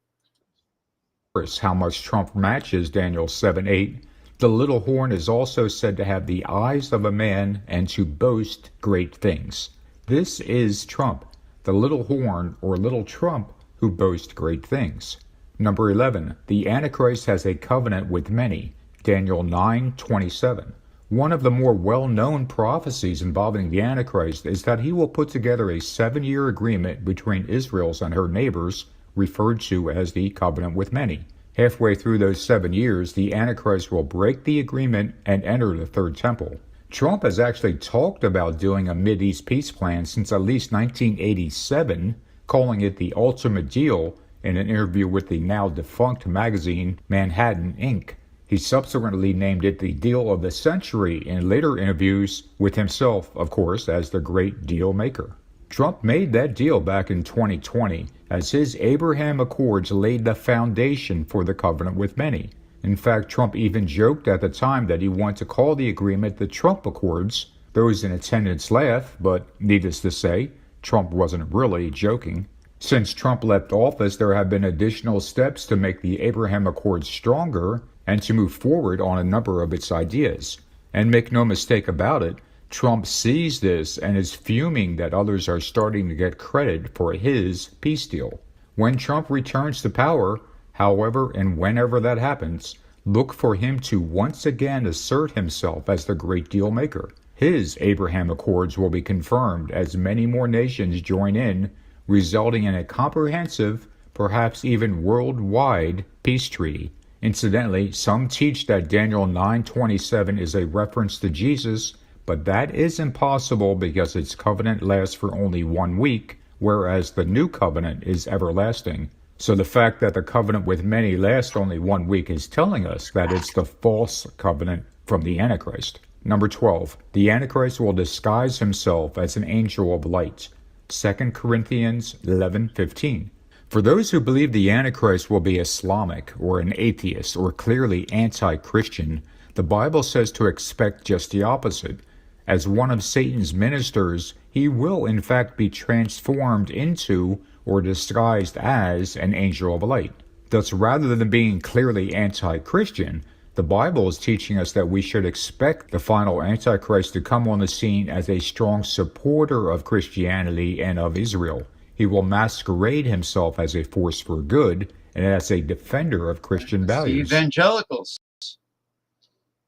How much Trump matches Daniel 7:8. The little horn is also said to have the eyes of a man and to boast great things. This is Trump, the little horn or little Trump who boasts great things. Number 11, the Antichrist has a covenant with many. Daniel 9:27. One of the more well-known prophecies involving the Antichrist is that he will put together a 7-year agreement between Israel and her neighbors, referred to as the covenant with many. Halfway through those 7 years, the Antichrist will break the agreement and enter the third temple. Trump has actually talked about doing a Mideast peace plan since at least 1987, calling it the ultimate deal in an interview with the now defunct magazine Manhattan Inc. He subsequently named it the deal of the century in later interviews with himself, of course, as the great deal maker. Trump made that deal back in 2020 as his Abraham Accords laid the foundation for the covenant with many. In fact, Trump even joked at the time that he wanted to call the agreement the Trump Accords. Those in attendance laughed, but needless to say, Trump wasn't really joking. Since Trump left office, there have been additional steps to make the Abraham Accords stronger and to move forward on a number of its ideas. And make no mistake about it, Trump sees this and is fuming that others are starting to get credit for his peace deal. When Trump returns to power, however and whenever that happens, look for him to once again assert himself as the great deal maker. His Abraham Accords will be confirmed as many more nations join in, resulting in a comprehensive, perhaps even worldwide, peace treaty. Incidentally, some teach that Daniel 9:27 is a reference to Jesus, but that is impossible because its covenant lasts for only 1 week, whereas the new covenant is everlasting. So the fact that the covenant with many lasts only 1 week is telling us that it's the false covenant from the Antichrist. Number 12, the Antichrist will disguise himself as an angel of light. 2 Corinthians 11:15. For those who believe the Antichrist will be Islamic or an atheist or clearly anti-Christian, the Bible says to expect just the opposite. As one of Satan's ministers, he will in fact be transformed into or disguised as an angel of light. Thus, rather than being clearly anti-Christian, the Bible is teaching us that we should expect the final Antichrist to come on the scene as a strong supporter of Christianity and of Israel. He will masquerade himself as a force for good and as a defender of Christian values. The evangelicals,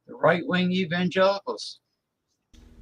the right-wing evangelicals.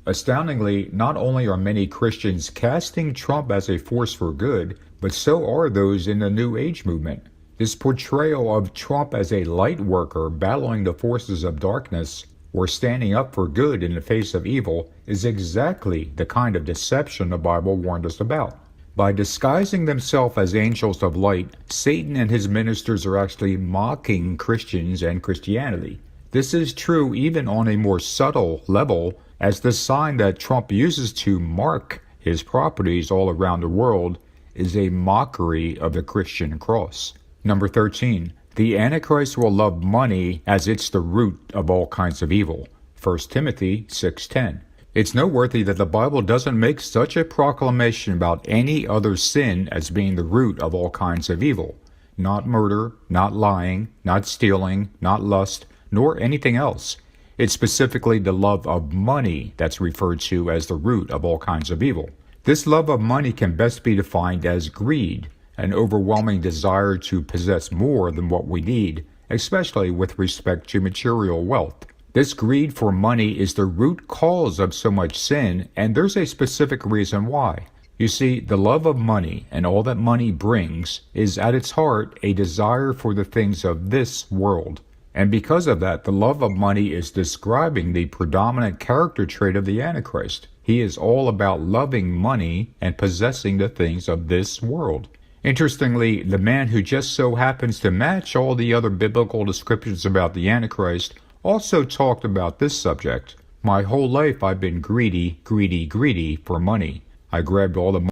Astoundingly, not only are many Christians casting Trump as a force for good, but so are those in the New Age movement. This portrayal of Trump as a light worker battling the forces of darkness or standing up for good in the face of evil is exactly the kind of deception the Bible warned us about. By disguising themselves as angels of light, Satan and his ministers are actually mocking Christians and Christianity. This is true even on a more subtle level, as the sign that Trump uses to mark his properties all around the world is a mockery of the Christian cross. Number 13, the Antichrist will love money as it's the root of all kinds of evil. 1 Timothy 6:10. It's noteworthy that the Bible doesn't make such a proclamation about any other sin as being the root of all kinds of evil. Not murder, not lying, not stealing, not lust, nor anything else. It's specifically the love of money that's referred to as the root of all kinds of evil. This love of money can best be defined as greed, an overwhelming desire to possess more than what we need, especially with respect to material wealth. This greed for money is the root cause of so much sin, and there's a specific reason why. You see, the love of money and all that money brings is at its heart a desire for the things of this world. And because of that, the love of money is describing the predominant character trait of the Antichrist. He is all about loving money and possessing the things of this world. Interestingly, the man who just so happens to match all the other biblical descriptions about the Antichrist also talked about this subject. My whole life I've been greedy, greedy, greedy for money. I grabbed all the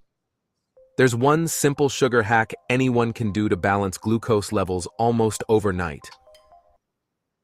There's one simple sugar hack anyone can do to balance glucose levels almost overnight.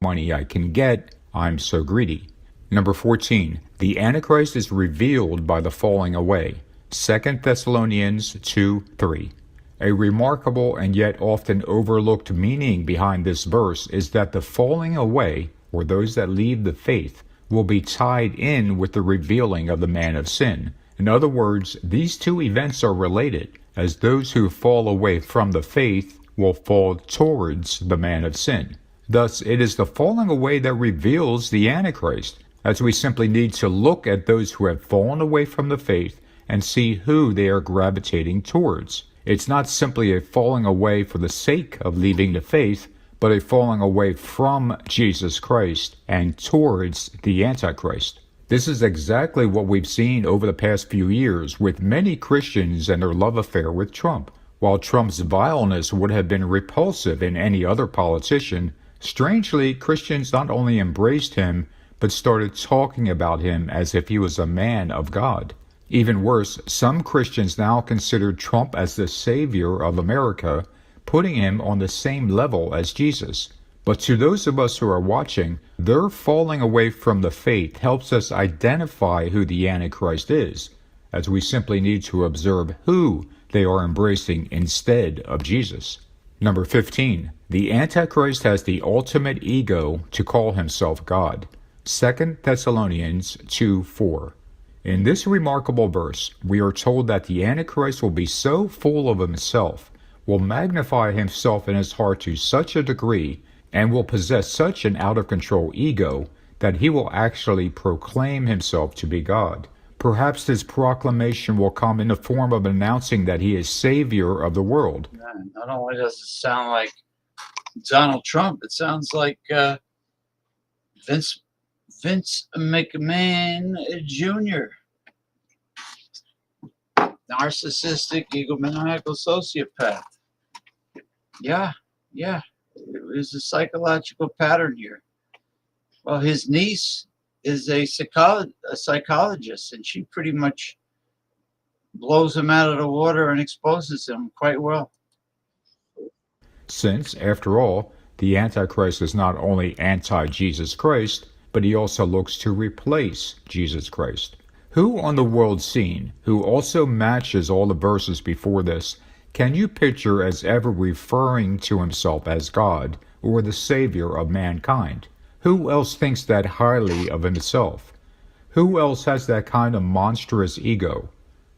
money I can get. I'm so greedy. Number 14. The Antichrist is revealed by the falling away. 2 Thessalonians 2:3. A remarkable and yet often overlooked meaning behind this verse is that the falling away, or those that leave the faith, will be tied in with the revealing of the man of sin. In other words, these two events are related, as those who fall away from the faith will fall towards the man of sin. Thus, it is the falling away that reveals the Antichrist, as we simply need to look at those who have fallen away from the faith and see who they are gravitating towards. It's not simply a falling away for the sake of leaving the faith, but a falling away from Jesus Christ and towards the Antichrist. This is exactly what we've seen over the past few years with many Christians and their love affair with Trump. While Trump's vileness would have been repulsive in any other politician, strangely, Christians not only embraced him, but started talking about him as if he was a man of God. Even worse, some Christians now consider Trump as the savior of America, putting him on the same level as Jesus. But to those of us who are watching, their falling away from the faith helps us identify who the Antichrist is, as we simply need to observe who they are embracing instead of Jesus. Number 15. The Antichrist has the ultimate ego to call himself God. 2 Thessalonians 2:4. In this remarkable verse, we are told that the Antichrist will be so full of himself, will magnify himself in his heart to such a degree, and will possess such an out-of-control ego that he will actually proclaim himself to be God. Perhaps his proclamation will come in the form of announcing that he is Savior of the world. Not only does it sound like Donald Trump, it sounds like Vince McMahon Jr. Narcissistic, egomaniacal sociopath. Yeah. There's a psychological pattern here. Well, his niece is a psychologist, and she pretty much blows him out of the water and exposes him quite well. Since, after all, the Antichrist is not only anti-Jesus Christ, but he also looks to replace Jesus Christ. Who on the world scene, who also matches all the verses before this, can you picture as ever referring to himself as God or the Savior of mankind? Who else thinks that highly of himself? Who else has that kind of monstrous ego?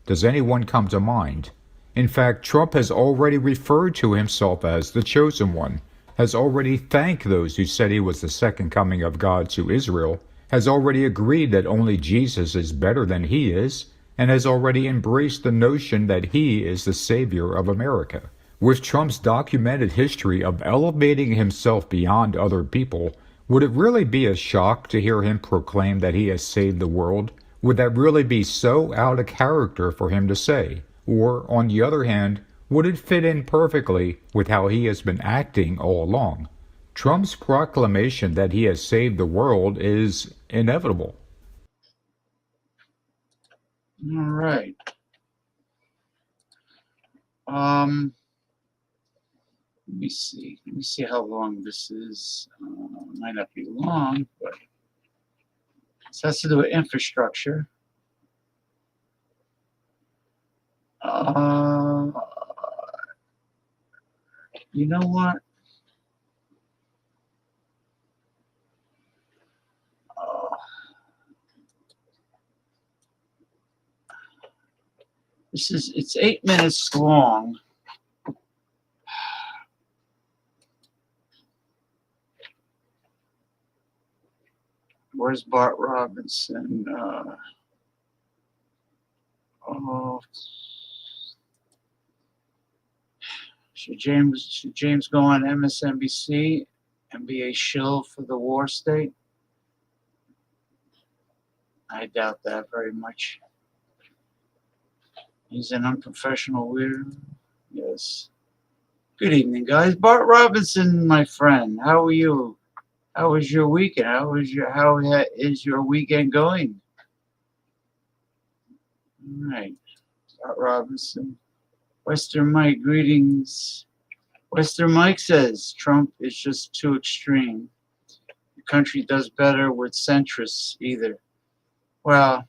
Does anyone come to mind? In fact, Trump has already referred to himself as the chosen one, has already thanked those who said he was the second coming of God to Israel, has already agreed that only Jesus is better than he is, and has already embraced the notion that he is the Savior of America. With Trump's documented history of elevating himself beyond other people, would it really be a shock to hear him proclaim that he has saved the world? Would that really be so out of character for him to say? Or, on the other hand, would it fit in perfectly with how he has been acting all along? Trump's proclamation that he has saved the world is inevitable. All right. Let me see. Let me see how long this is. Might not be long, but this has to do with infrastructure. You know what? It's 8 minutes long. Where's Bart Robinson? Should James go on MSNBC? and be a shill for the war state? I doubt that very much. He's an unprofessional weirdo. Yes. Good evening, guys. Bart Robinson, my friend. How are you? How was your weekend? How is your weekend going? All right. Bart Robinson. Western Mike, greetings. Western Mike says Trump is just too extreme. The country does better with centrists either. Well,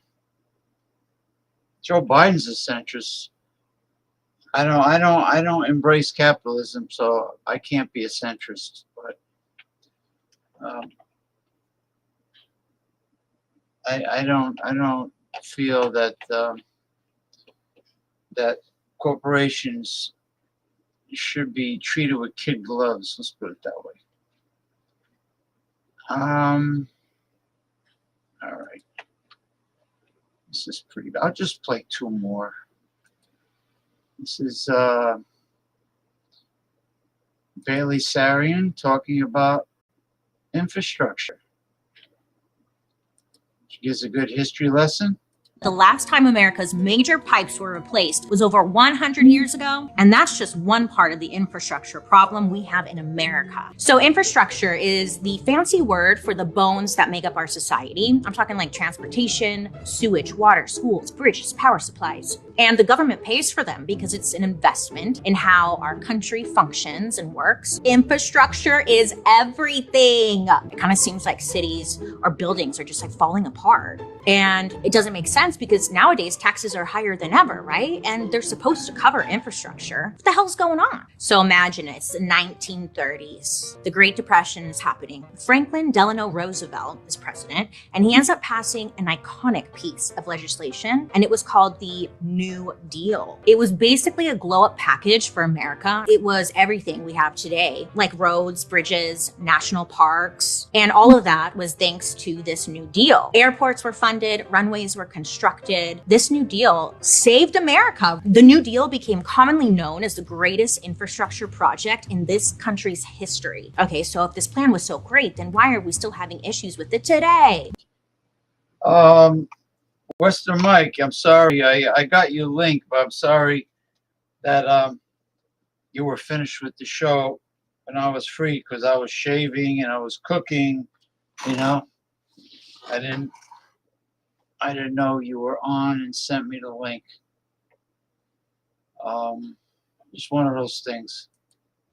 Joe Biden's a centrist. I don't embrace capitalism, so I can't be a centrist. But I don't feel that that corporations should be treated with kid gloves. Let's put it that way. All right. This is pretty good. I'll just play two more. This is Bailey Sarian talking about infrastructure. She gives a good history lesson. The last time America's major pipes were replaced was over 100 years ago, and that's just one part of the infrastructure problem we have in America. So infrastructure is the fancy word for the bones that make up our society. I'm talking like transportation, sewage, water, schools, bridges, power supplies. And the government pays for them because it's an investment in how our country functions and works. Infrastructure is everything. It kind of seems like cities or buildings are just like falling apart. And it doesn't make sense because nowadays taxes are higher than ever, right? And they're supposed to cover infrastructure. What the hell's going on? So imagine it's the 1930s. The Great Depression is happening. Franklin Delano Roosevelt is president, and he ends up passing an iconic piece of legislation, and it was called the New Deal. It was basically a glow-up package for America. It was everything we have today, like roads, bridges, national parks, and all of that was thanks to this New Deal. Airports were funded, runways were constructed. This New Deal saved America. The New Deal became commonly known as the greatest infrastructure project in this country's history. Okay, so if this plan was so great, then why are we still having issues with it today? Western Mike, I'm sorry. I got you a link, but I'm sorry that you were finished with the show and I was free because I was shaving and I was cooking. You know, I didn't know you were on and sent me the link. Just one of those things.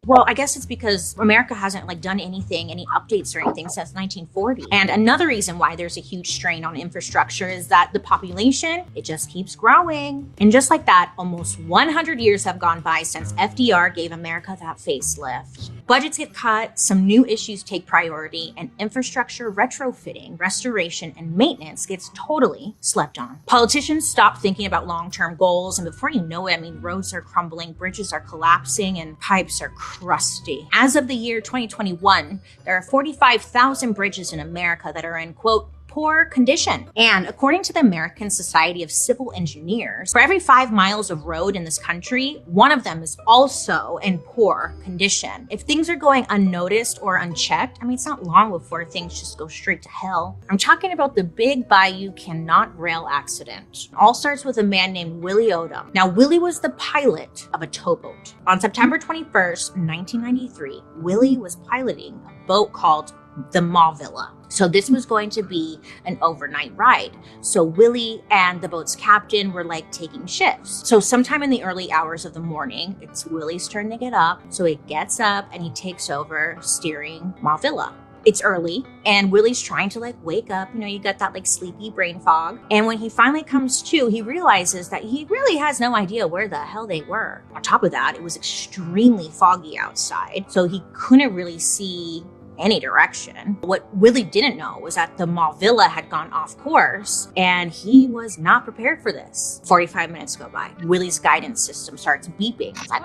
Well, I guess it's because America hasn't like done anything, any updates or anything since 1940. And another reason why there's a huge strain on infrastructure is that the population, it just keeps growing. And just like that, almost 100 years have gone by since FDR gave America that facelift. Budgets get cut, some new issues take priority, and infrastructure retrofitting, restoration, and maintenance gets totally slept on. Politicians stop thinking about long-term goals, and before you know it, I mean, roads are crumbling, bridges are collapsing, and pipes are crusty. As of the year 2021, there are 45,000 bridges in America that are in, quote, poor condition. And according to the American Society of Civil Engineers, for every 5 miles of road in this country, one of them is also in poor condition. If things are going unnoticed or unchecked, I mean, it's not long before things just go straight to hell. I'm talking about the Big Bayou Cannot Rail accident. It all starts with a man named Willie Odom. Now, Willie was the pilot of a towboat. On September 21st, 1993, Willie was piloting a boat called the Mauvilla. So this was going to be an overnight ride. So Willie and the boat's captain were like taking shifts. So sometime in the early hours of the morning, it's Willie's turn to get up. So he gets up and he takes over steering Mauvilla. It's early and Willie's trying to like wake up. You know, you got that like sleepy brain fog. And when he finally comes to, he realizes that he really has no idea where the hell they were. On top of that, it was extremely foggy outside. So he couldn't really see any direction. What Willie didn't know was that the Mauvilla had gone off course and he was not prepared for this. 45 minutes go by. Willie's guidance system starts beeping. It's like,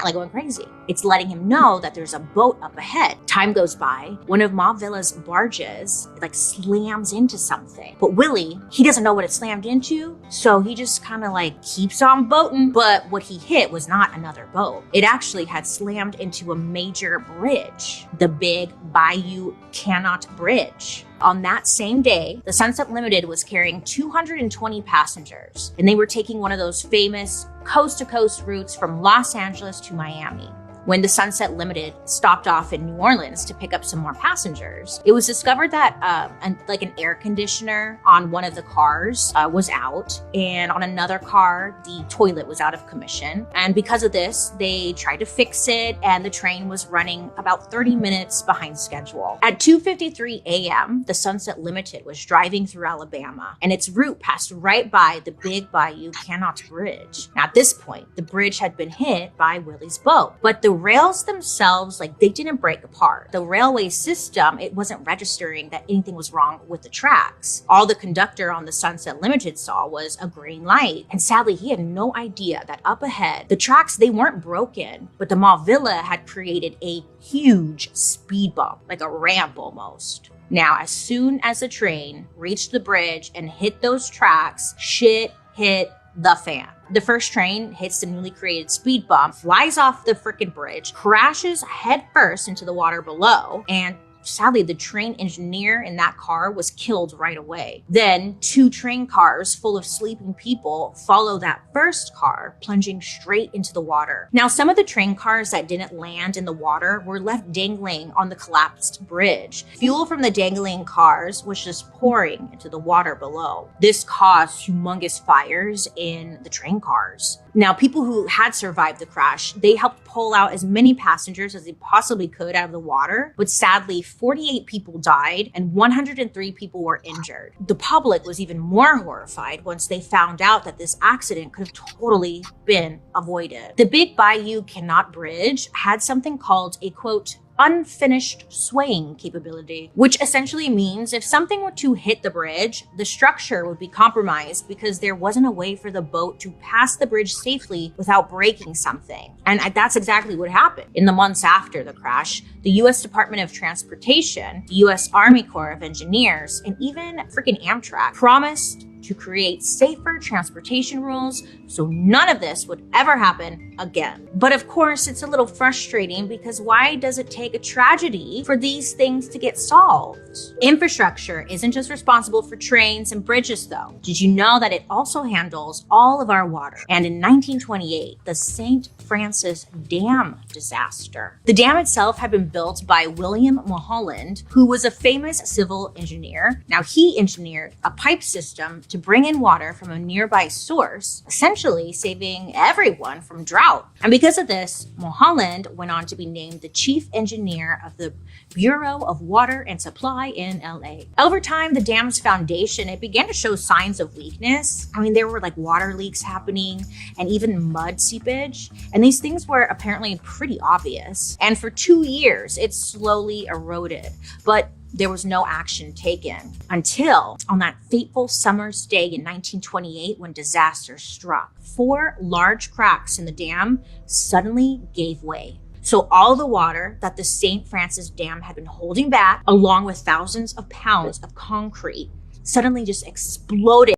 like going crazy. It's letting him know that there's a boat up ahead. Time goes by. One of Ma Villa's barges like slams into something. But Willie, he doesn't know what it slammed into, so he just kind of like keeps on boating. But what he hit was not another boat. It actually had slammed into a major bridge, the Big Bayou Cannot Bridge. On that same day, the Sunset Limited was carrying 220 passengers, and they were taking one of those famous coast-to-coast routes from Los Angeles to Miami. When the Sunset Limited stopped off in New Orleans to pick up some more passengers, it was discovered that an air conditioner on one of the cars was out, and on another car, the toilet was out of commission. And because of this, they tried to fix it, and the train was running about 30 minutes behind schedule. At 2:53 a.m., the Sunset Limited was driving through Alabama, and its route passed right by the Big Bayou Cannot Bridge. Now, at this point, the bridge had been hit by Willie's boat, but the rails themselves, they didn't break apart. The railway system, it wasn't registering that anything was wrong with the tracks. All the conductor on the Sunset Limited saw was a green light. And sadly, he had no idea that up ahead, the tracks, they weren't broken, but the Ma Villa had created a huge speed bump, like a ramp almost. Now, as soon as the train reached the bridge and hit those tracks, shit hit the fan. The first train hits the newly created speed bump, flies off the frickin' bridge, crashes headfirst into the water below, and sadly, the train engineer in that car was killed right away. Then 2 train cars full of sleeping people follow that first car, plunging straight into the water. Now, some of the train cars that didn't land in the water were left dangling on the collapsed bridge. Fuel from the dangling cars was just pouring into the water below. This caused humongous fires in the train cars. Now, people who had survived the crash, they helped pull out as many passengers as they possibly could out of the water, but sadly, 48 people died and 103 people were injured. The public was even more horrified once they found out that this accident could have totally been avoided. The Big Bayou Cannot Bridge had something called a, quote, unfinished swaying capability, which essentially means if something were to hit the bridge, the structure would be compromised because there wasn't a way for the boat to pass the bridge safely without breaking something. And that's exactly what happened. In the months after the crash, the U.S. Department of Transportation, the U.S. Army Corps of Engineers, and even freaking Amtrak promised to create safer transportation rules so none of this would ever happen again. But of course, it's a little frustrating because why does it take a tragedy for these things to get solved? Infrastructure isn't just responsible for trains and bridges though. Did you know that it also handles all of our water? And in 1928, the St. Francis Dam disaster. The dam itself had been built by William Mulholland, who was a famous civil engineer. Now, he engineered a pipe system to bring in water from a nearby source, essentially saving everyone from drought. And because of this, Mulholland went on to be named the chief engineer of the Bureau of Water and Supply in LA. Over time, the dam's foundation, it began to show signs of weakness. I mean, there were like water leaks happening and even mud seepage. And these things were apparently pretty obvious. And for 2 years, it slowly eroded. But there was no action taken until on that fateful summer's day in 1928 when disaster struck. 4 large cracks in the dam suddenly gave way. So all the water that the St. Francis Dam had been holding back, along with thousands of pounds of concrete, suddenly just exploded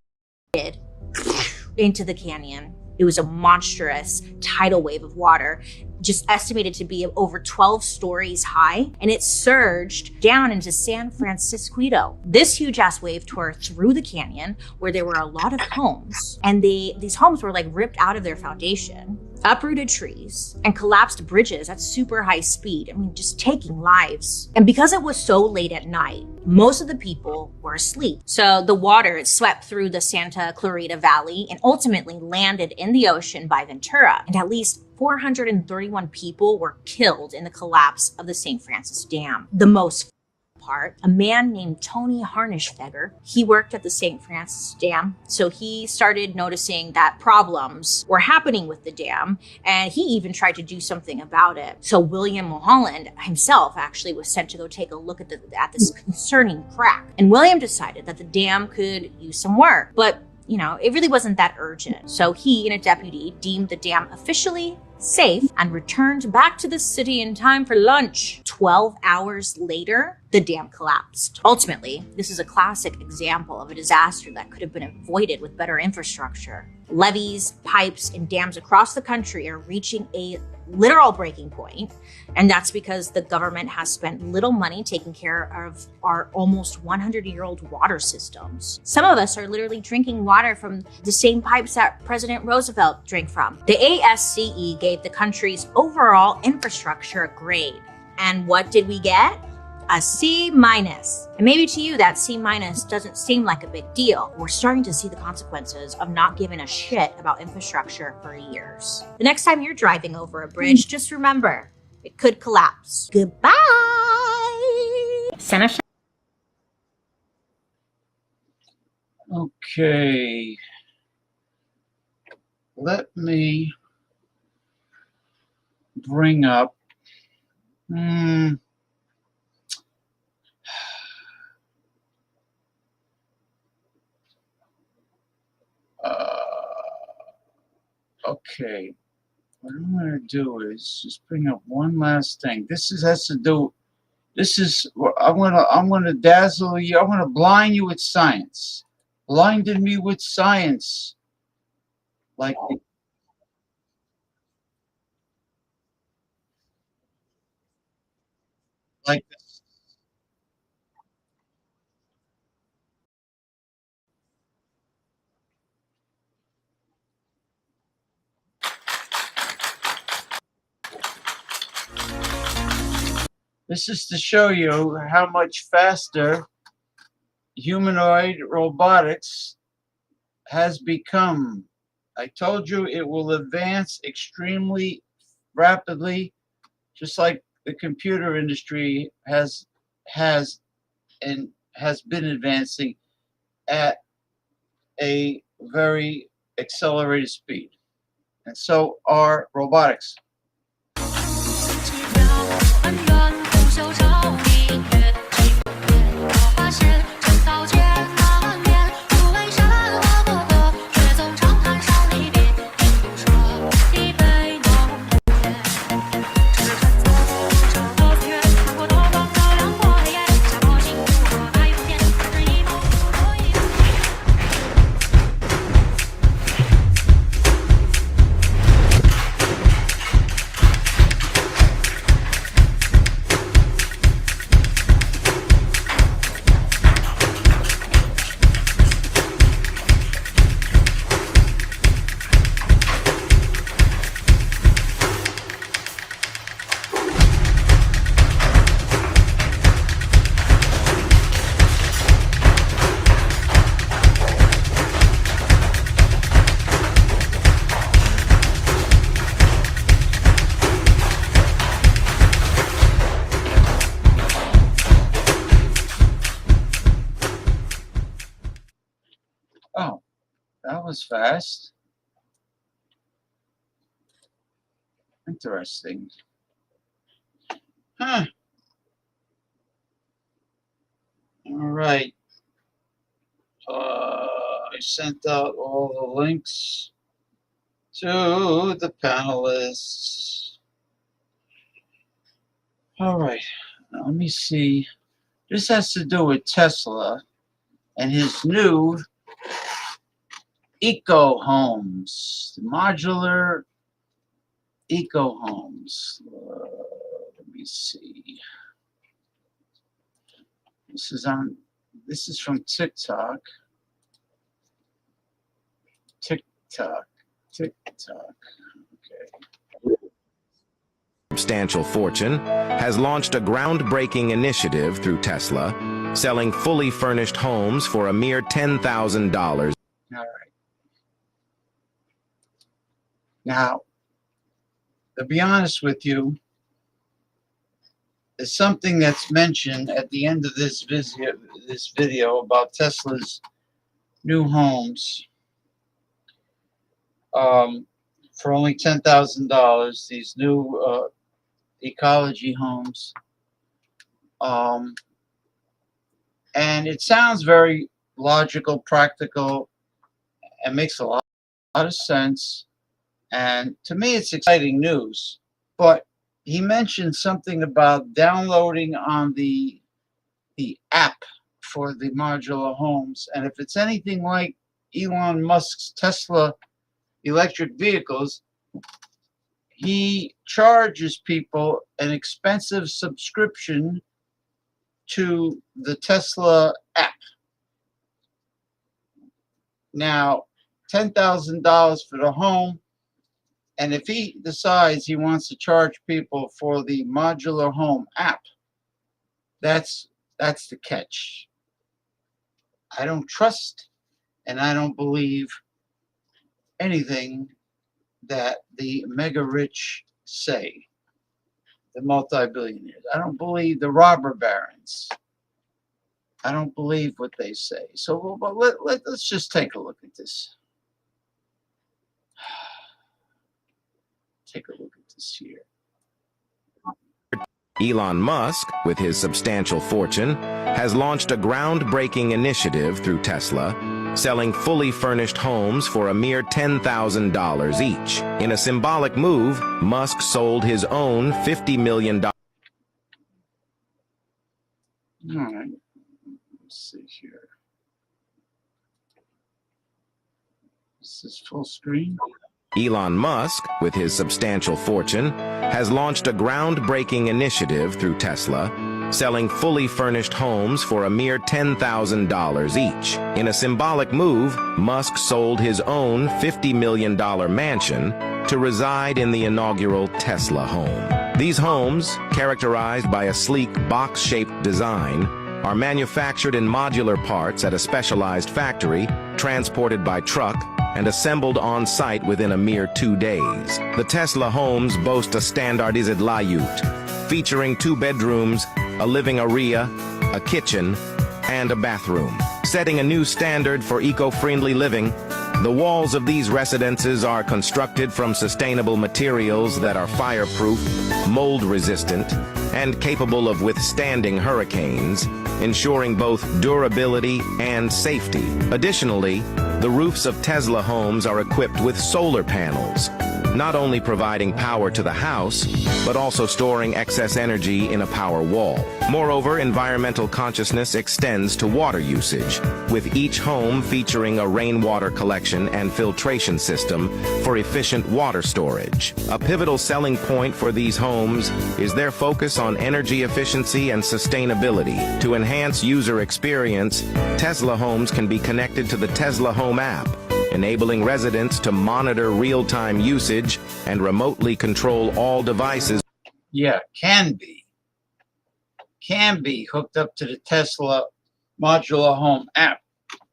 into the canyon. It was a monstrous tidal wave of water, just estimated to be over 12 stories high, and it surged down into San Francisco. This huge ass wave tore through the canyon where there were a lot of homes, and these homes were like ripped out of their foundation, uprooted trees, and collapsed bridges at super high speed. I mean, just taking lives. And because it was so late at night, most of the people were asleep. So the water, it swept through the Santa Clarita Valley and ultimately landed in the ocean by Ventura. And at least 431 people were killed in the collapse of the St. Francis Dam. The most part, a man named Tony Harnischfeger, he worked at the St. Francis Dam. So he started noticing that problems were happening with the dam, and he even tried to do something about it. So William Mulholland himself actually was sent to go take a look at this concerning crack. And William decided that the dam could use some work, but it really wasn't that urgent. So he and a deputy deemed the dam officially safe, and returned back to the city in time for lunch. 12 hours later, the dam collapsed. Ultimately, this is a classic example of a disaster that could have been avoided with better infrastructure. Levees, pipes, and dams across the country are reaching a literal breaking point, and that's because the government has spent little money taking care of our almost 100-year-old water systems. Some of us are literally drinking water from the same pipes that President Roosevelt drank from. The ASCE gave the country's overall infrastructure a grade. And what did we get? A C-. And maybe to you that C- doesn't seem like a big deal. We're starting to see the consequences of not giving a shit about infrastructure for years. The next time you're driving over a bridge, just remember, it could collapse. Goodbye! Senator. Okay. Let me bring up okay. What I'm going to do is just bring up one last thing. Has to do. I'm going to dazzle you. I'm going to blind you with science. Blinded me with science. Like this. This is to show you how much faster humanoid robotics has become. I told you it will advance extremely rapidly, just like the computer industry has been advancing at a very accelerated speed. And so are robotics. Oh, that was fast. Interesting. Huh. All right. I sent out all the links to the panelists. All right. Now, let me see. This has to do with Tesla and his new eco homes, modular eco homes. Let me see. This is from TikTok. TikTok. Okay. Substantial fortune, has launched a groundbreaking initiative through Tesla, selling fully furnished homes for a mere $10,000. All right. Now, to be honest with you, there's something that's mentioned at the end of this video about Tesla's new homes. For only $10,000, these new ecology homes. And it sounds very logical, practical, and makes a lot of sense. And to me, it's exciting news. But he mentioned something about downloading on the app for the modular homes. And if it's anything like Elon Musk's Tesla electric vehicles, he charges people an expensive subscription to the Tesla app. Now, $10,000 for the home. And if he decides he wants to charge people for the modular home app, that's the catch. I don't trust and I don't believe anything that the mega rich say, the multi-billionaires. I don't believe the robber barons. I don't believe what they say. So but let's just take a look at this. Take a look at this here. Elon Musk, with his substantial fortune, has launched a groundbreaking initiative through Tesla, selling fully furnished homes for a mere $10,000 each. In a symbolic move, Musk sold his own $50 million. All right. Let's see here. This is full screen. Elon Musk, with his substantial fortune, has launched a groundbreaking initiative through Tesla, selling fully furnished homes for a mere $10,000 each. In a symbolic move, Musk sold his own $50 million mansion to reside in the inaugural Tesla home. These homes, characterized by a sleek box-shaped design, are manufactured in modular parts at a specialized factory, transported by truck, and assembled on site within a mere 2 days. The Tesla homes boast a standardized layout, featuring 2 bedrooms, a living area, a kitchen, and a bathroom. Setting a new standard for eco-friendly living, the walls of these residences are constructed from sustainable materials that are fireproof, mold-resistant, and capable of withstanding hurricanes, ensuring both durability and safety. Additionally, the roofs of Tesla homes are equipped with solar panels, not only providing power to the house, but also storing excess energy in a power wall. Moreover, environmental consciousness extends to water usage, with each home featuring a rainwater collection and filtration system for efficient water storage. A pivotal selling point for these homes is their focus on energy efficiency and sustainability. To enhance user experience, Tesla homes can be connected to the Tesla Home app, enabling residents to monitor real-time usage and remotely control all devices. Yeah, can be hooked up to the Tesla modular home app.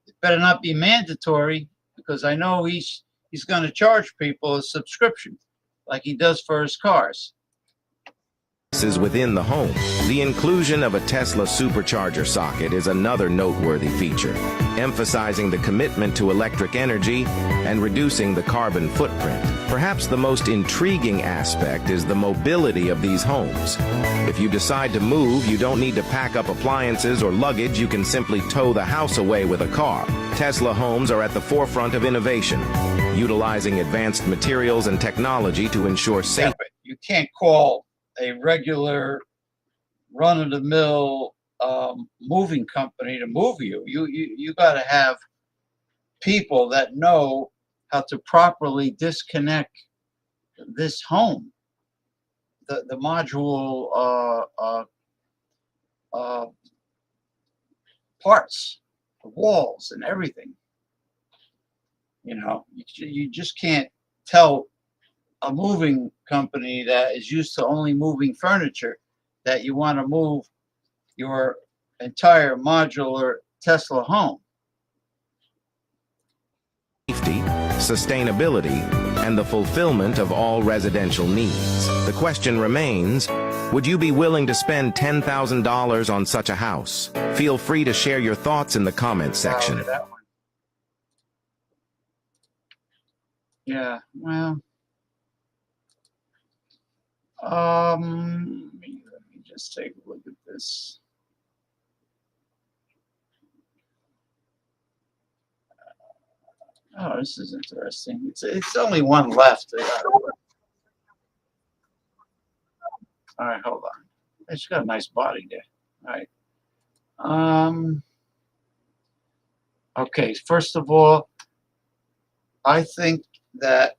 It better not be mandatory, because I know he's going to charge people a subscription like he does for his cars. Within the home. The inclusion of a Tesla supercharger socket is another noteworthy feature, emphasizing the commitment to electric energy and reducing the carbon footprint. Perhaps the most intriguing aspect is the mobility of these homes. If you decide to move, you don't need to pack up appliances or luggage. You can simply tow the house away with a car. Tesla homes are at the forefront of innovation, utilizing advanced materials and technology to ensure safety. Yeah, but you can't call a regular run-of-the-mill moving company to move you. You got to have people that know how to properly disconnect this home, the module parts, the walls and everything. You know, you just can't tell a moving company that is used to only moving furniture that you want to move your entire modular Tesla home. Safety, sustainability, and the fulfillment of all residential needs. The question remains, would you be willing to spend $10,000 on such a house? Feel free to share your thoughts in the comments section. Wow, that one. Yeah, well, let me just take a look at this. Oh, this is interesting. It's only one left. All right, hold on. It's got a nice body there. All right. Okay, first of all, I think that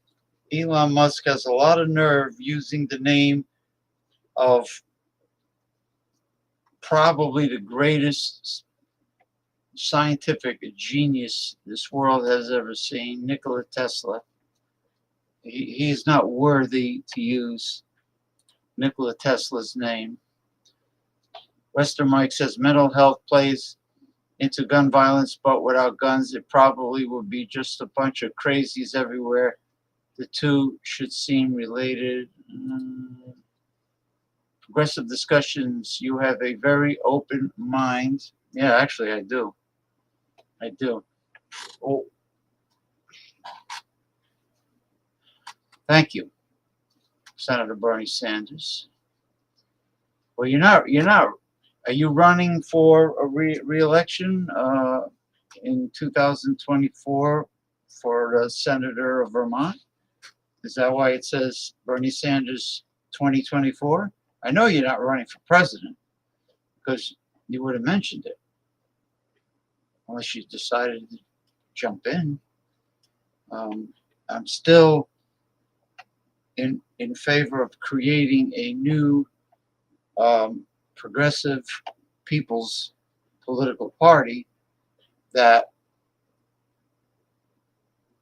Elon Musk has a lot of nerve using the name of probably the greatest scientific genius this world has ever seen, Nikola Tesla. He's not worthy to use Nikola Tesla's name. Western Mike says mental health plays into gun violence, but without guns, it probably would be just a bunch of crazies everywhere. The two should seem related. Progressive discussions. You have a very open mind. Yeah, actually, I do. I do. Oh, thank you, Senator Bernie Sanders. Well, you're not. Are you running for a re-election in 2024 for the senator of Vermont? Is that why it says Bernie Sanders 2024? I know you're not running for president because you would have mentioned it, unless you decided to jump in. I'm still in favor of creating a new progressive people's political party that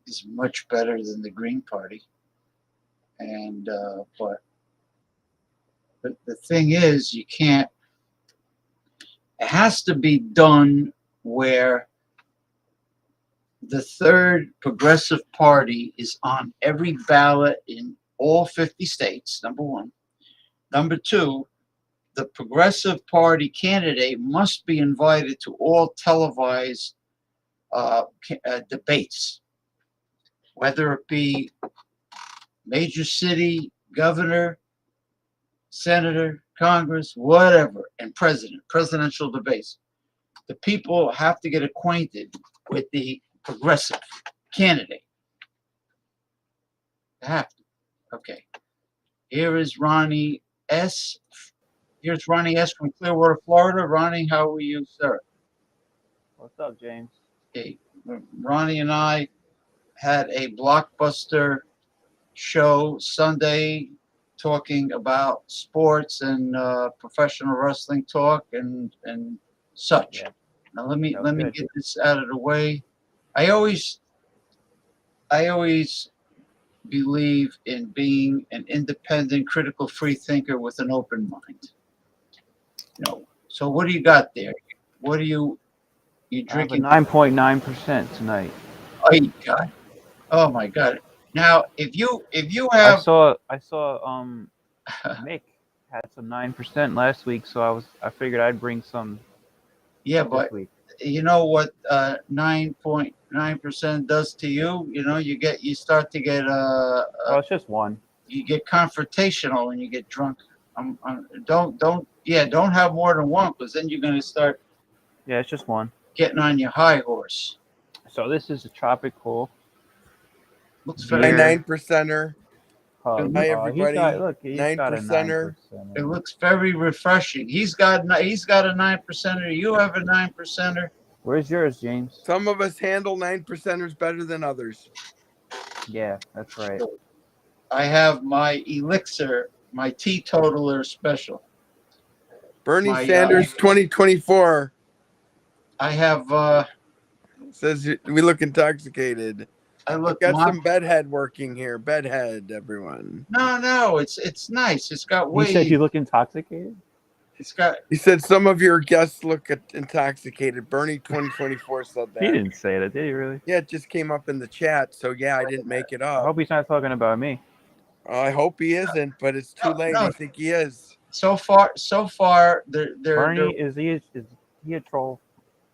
is much better than the Green Party. And but the thing is, you can't. It has to be done where the third progressive party is on every ballot in all 50 states, number one. Number two, the progressive party candidate must be invited to all televised debates, whether it be major city, governor, senator, Congress, whatever, and presidential debates. The people have to get acquainted with the progressive candidate. They have to. Okay. Here is Ronnie S. Here's Ronnie S. from Clearwater, Florida. Ronnie, how are you, sir? What's up, James? Okay. Ronnie and I had a blockbuster show Sunday talking about sports and professional wrestling talk and such. Yeah. Now let me good. get this out of the way. I always believe in being an independent, critical, free thinker with an open mind. You know. So what do you got there? What are you drinking? 9.9% tonight. Oh, God. Oh my God. Now, if you I have saw Mick had some 9% last week, so I figured I'd bring some yeah, this but week. you know what 9.9% does to you? You know, you start to get Well, it's just one. you get confrontational when you get drunk. Don't have more than one, because then you're gonna start Yeah, it's just one. getting on your high horse. So this is a tropical Looks beer. very 9%er. Pub. Hi, He's everybody. got a 9%er. 9%er. It looks very refreshing. He's got a 9%er. You have a 9%er. Where's yours, James? Some of us handle 9%ers better than others. Yeah, that's right. I have my elixir, my teetotaler special. Bernie Sanders 2024 I have says we look intoxicated. I look Got some bedhead working here. Bedhead, everyone. No, it's nice. It's got You way. said you look intoxicated? It's got. He said some of your guests look intoxicated. Bernie 2024 said that. He didn't say that, did he really? Yeah, it just came up in the chat. So yeah, I didn't make it I up. hope he's not talking about me. I hope he isn't, but it's too late. No. I think he is. So far, Bernie, is he a troll?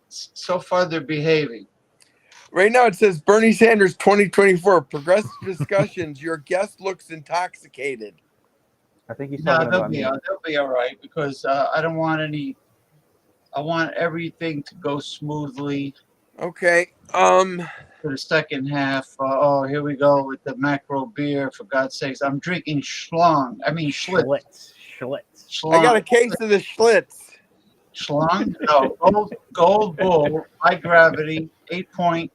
So far, they're behaving. Right now, it says Bernie Sanders 2024 progressive discussions. Your guest looks intoxicated. I think he's talking about me. They'll be all right, because I don't want any. I want everything to go smoothly. Okay. for the second half. Oh, here we go with the macro beer. For God's sakes, I'm drinking Schlong. I mean Schlitz. Schlitz. I got Schlong. a case of the Schlitz. Schlong? No, gold bull, high gravity, 8.2%.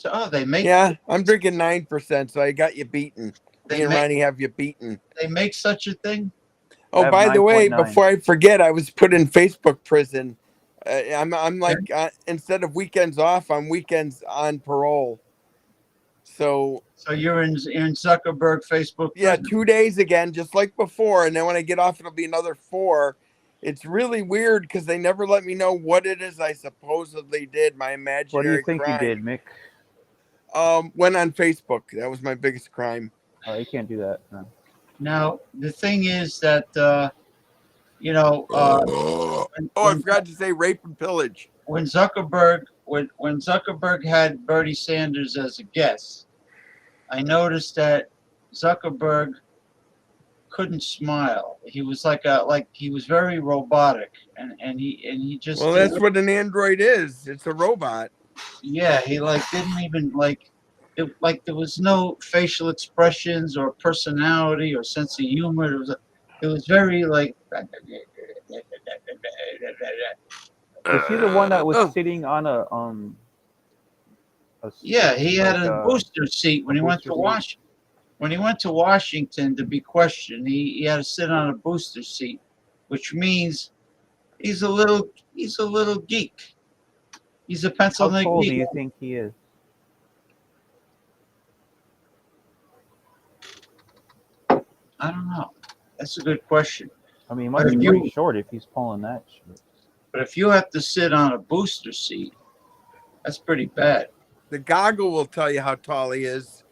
Oh, they make. Yeah, I'm drinking 9%, so I got you beaten. They Me and make- Ronnie have you beaten. They make such a thing. Oh, have by the way, 9.9. before I forget, I was put in Facebook prison. I'm like instead of weekends off, I'm weekends on parole. So you're in Zuckerberg Facebook. Yeah, prison. 2 days again, just like before, and then when I get off, it'll be another 4. It's really weird because they never let me know what it is I supposedly did. My imaginary What do you think crime. you did, Mick? Went on Facebook. That was my biggest crime. Oh, you can't do that. No. Now the thing is that I forgot to say rape and pillage. When Zuckerberg had Bernie Sanders as a guest, I noticed that Zuckerberg couldn't smile. He was he was very robotic, and he just. Well, that's what an android is. It's a robot. Yeah, he didn't even there was no facial expressions or personality or sense of humor. It was very like. Was he the one that was sitting on a Yeah, he had like, a booster seat when he went to booster seat? Washington. When he went to Washington to be questioned, he had to sit on a booster seat, which means he's a little geek. He's a How Pennsylvania tall do geek. you think he is? I don't know. That's a good question. I mean, he But must if be you- pretty short if he's pulling that shit. But if you have to sit on a booster seat, that's pretty bad. The goggle will tell you how tall he is.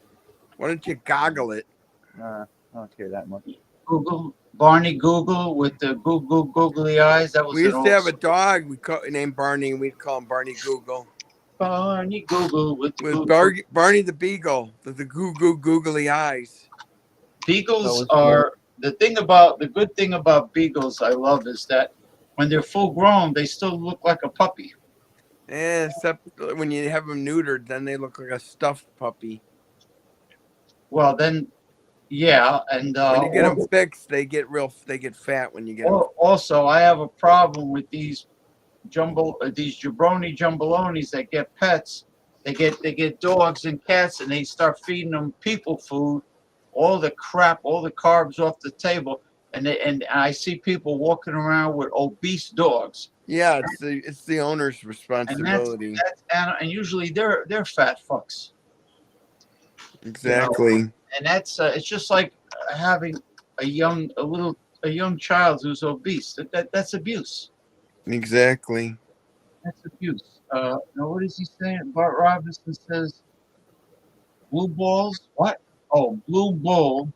Why don't you goggle it? I don't care that much. Barney Google with the googly eyes. That was We used an to have old a dog named Barney, and we'd call him Barney Google. Barney Google with Barney the Beagle, the googly eyes. Beagles are the good thing about beagles I love is that when they're full grown, they still look like a puppy. Yeah, except when you have them neutered, then they look like a stuffed puppy. Well, then, yeah, and when you get them fixed, they get fat when you get them. Also, I have a problem with these jabroni jumbalonis that get pets. They get dogs and cats, and they start feeding them people food, all the crap, all the carbs off the table, and I see people walking around with obese dogs. Yeah, it's the owner's responsibility. And usually they're fat fucks. Exactly. You know? And that's it's just like having a young child who's obese. That's abuse. Exactly. That's abuse. Now what is he saying? Bart Robinson says blue balls. What? Oh, blue bull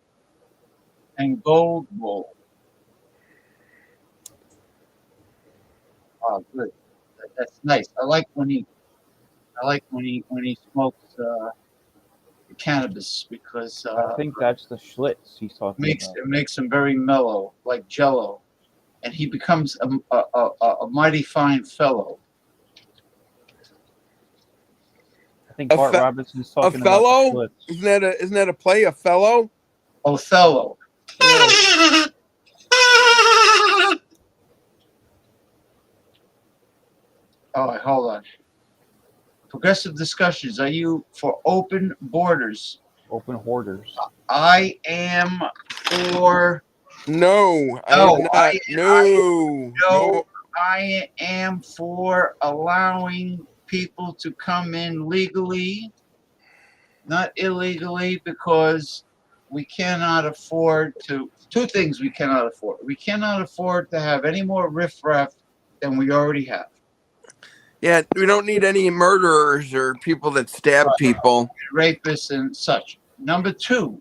and gold bull. Oh, good. That's nice. I like when he smokes cannabis because I think that's the Schlitz he's talking about. it makes him very mellow, like Jello, and he becomes a mighty fine fellow. I think Bart Robinson's talking a fellow? about the Schlitz. Isn't that a play? A fellow? Othello. Yeah. All right, hold on. Progressive discussions. Are you for open borders? Open hoarders. I am for. No, I am for allowing people to come in legally, not illegally, because we cannot afford to. Two things we cannot afford. We cannot afford to have any more riffraff than we already have. Yeah, we don't need any murderers or people that stab people. Rapists and such. Number two,